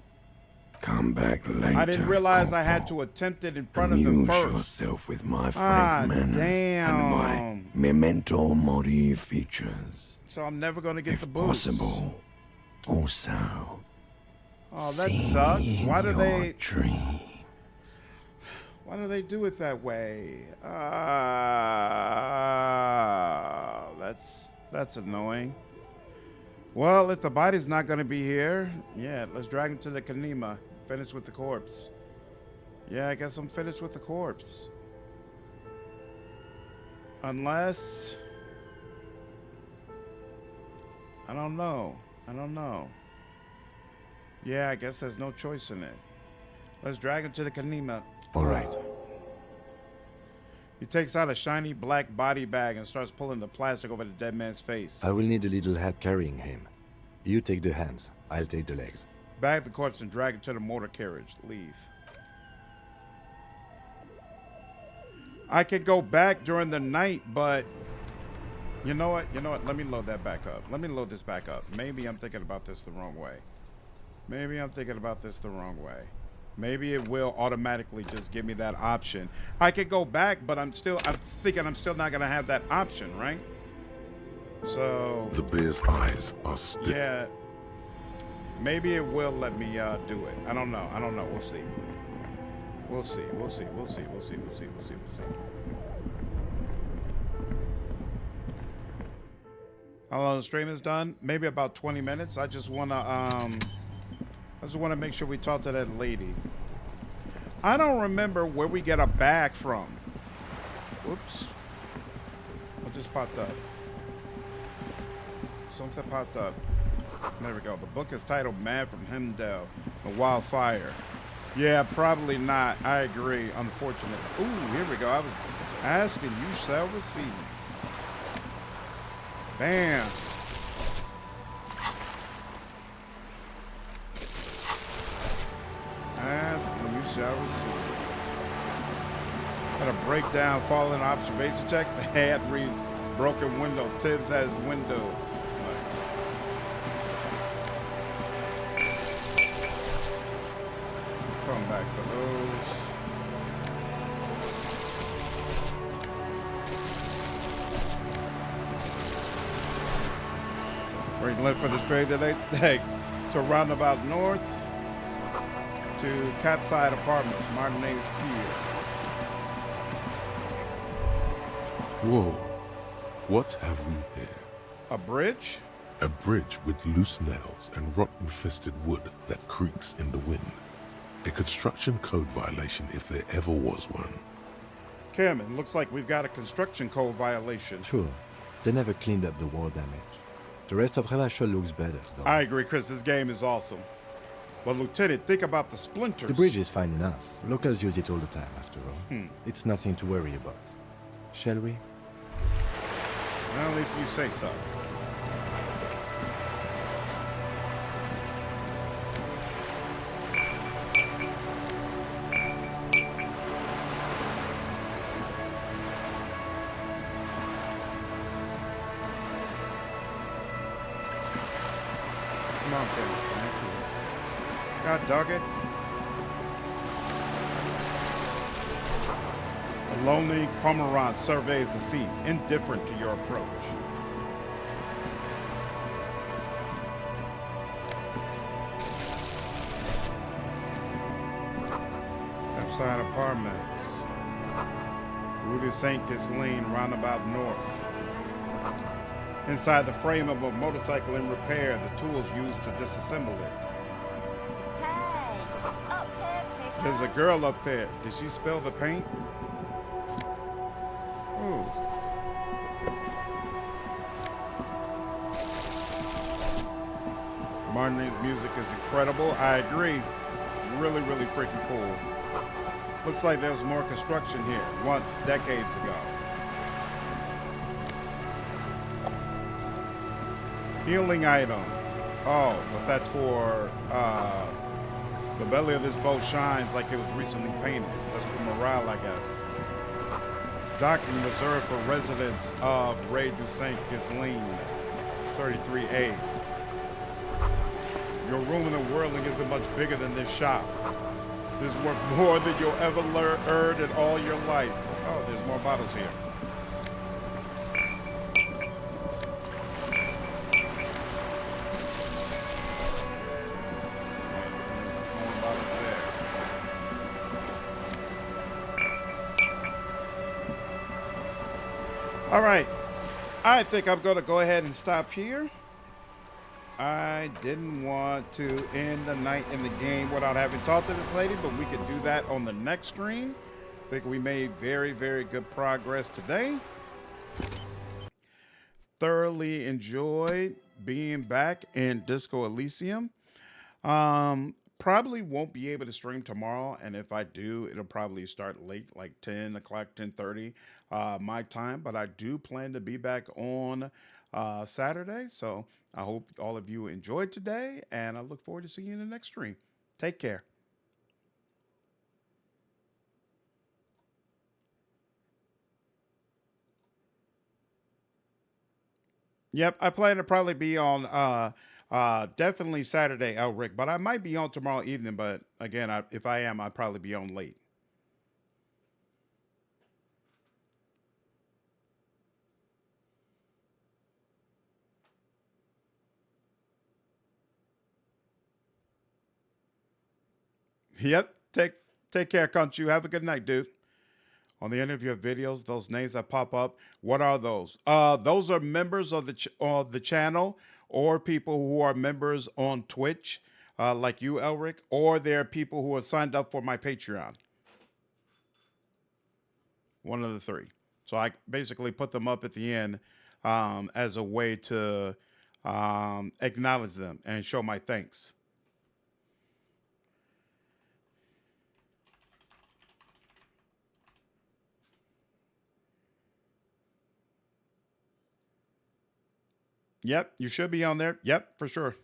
Come back later. I didn't realize I had to attempt it in front of them first. Amuse yourself with my frank manners and my memento mori features. So I'm never going to get if the boots. Possible. Also. Oh, that sucks. Why do they? Dreams. Why do they do it that way? That's annoying. Well, if the body's not going to be here, yeah, let's drag him to the Kanema. Finish with the corpse. Yeah, I guess I'm finished with the corpse. Unless... I don't know. Yeah, I guess there's no choice in it. Let's drag him to the Kanema. All right. He takes out a shiny black body bag and starts pulling the plastic over the dead man's face. I will need a little help carrying him. You take the hands, I'll take the legs. Bag the corpse and drag it to the motor carriage. Leave. I could go back during the night, but you know what? Let me load that back up. Let me load this back up. Maybe I'm thinking about this the wrong way. Maybe it will automatically just give me that option. I could go back, but I'm thinking I'm still not gonna have that option, right? So the bear's eyes are still. Yeah. Maybe it will let me do it. I don't know. We'll see. How long the stream is done? Maybe about 20 minutes. I just wanna make sure we talk to that lady. I don't remember where we get a bag from. Whoops. What just popped up? Something popped up. There we go. The book is titled Man from Hemdale, The Wildfire. Yeah, probably not. I agree. Unfortunately. Ooh, here we go. I was asking, you shall receive. Bam. Asking, you shall receive. Gotta break down fallen observation check. The ad reads broken window. Tibbs has window. Come back for those. Left for the straight that they take to Roundabout North to Catside Apartments, Martinez Pier. Whoa. What have we here? A bridge? A bridge with loose nails and rot-infested wood that creaks in the wind. A construction code violation if there ever was one. Kim, it looks like we've got a construction code violation. True. They never cleaned up the war damage. The rest of Revachol looks better, though. I agree, Chris. This game is awesome. But, Lieutenant, think about the splinters. The bridge is fine enough. Locals use it all the time, after all. It's nothing to worry about. Shall we? Well, if you say so. Come on, Kenny. Thank you. God dog it. A lonely cormorant surveys the sea, indifferent to your approach. Outside Apartments. Rue de Saint Ghislaine, Roundabout North. Inside the frame of a motorcycle in repair, the tools used to disassemble it. Hey, up here, picker. There's a girl up there. Did she spill the paint? Ooh. Martinez's music is incredible. I agree. Really, really freaking cool. Looks like there was more construction here once, decades ago. Healing item. Oh, but that's for the belly of this boat shines like it was recently painted. That's for morale, I guess. Docking reserved for residents of Rue du Saint Ghislaine, 33A. Your room in the Whirling isn't much bigger than this shop. This is worth more than you'll ever earn in all your life. Oh, there's more bottles here. All right, I think I'm going to go ahead and stop here. I didn't want to end the night in the game without having talked to this lady, but we could do that on the next stream. I think we made very, very good progress today. Thoroughly enjoyed being back in Disco Elysium. Probably won't be able to stream tomorrow, and if I do, it'll probably start late, like 10 o'clock, 10:30 my time, but I do plan to be back on Saturday, so I hope all of you enjoyed today, and I look forward to seeing you in the next stream. Take care. Yep, I plan to probably be on definitely Saturday, Elric, but I might be on tomorrow evening. But again, if I am, I'll probably be on late. Yep, take care, Conchu. Have a good night, dude. On the end of your videos, those names that pop up, what are those? Those are members of the channel, or people who are members on Twitch, like you, Elric, or they're people who are signed up for my Patreon. One of the three. So I basically put them up at the end as a way to acknowledge them and show my thanks. Yep, you should be on there. Yep, for sure.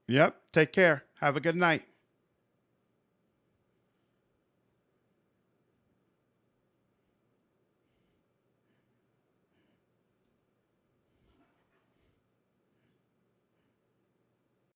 Yep, take care. Have a good night.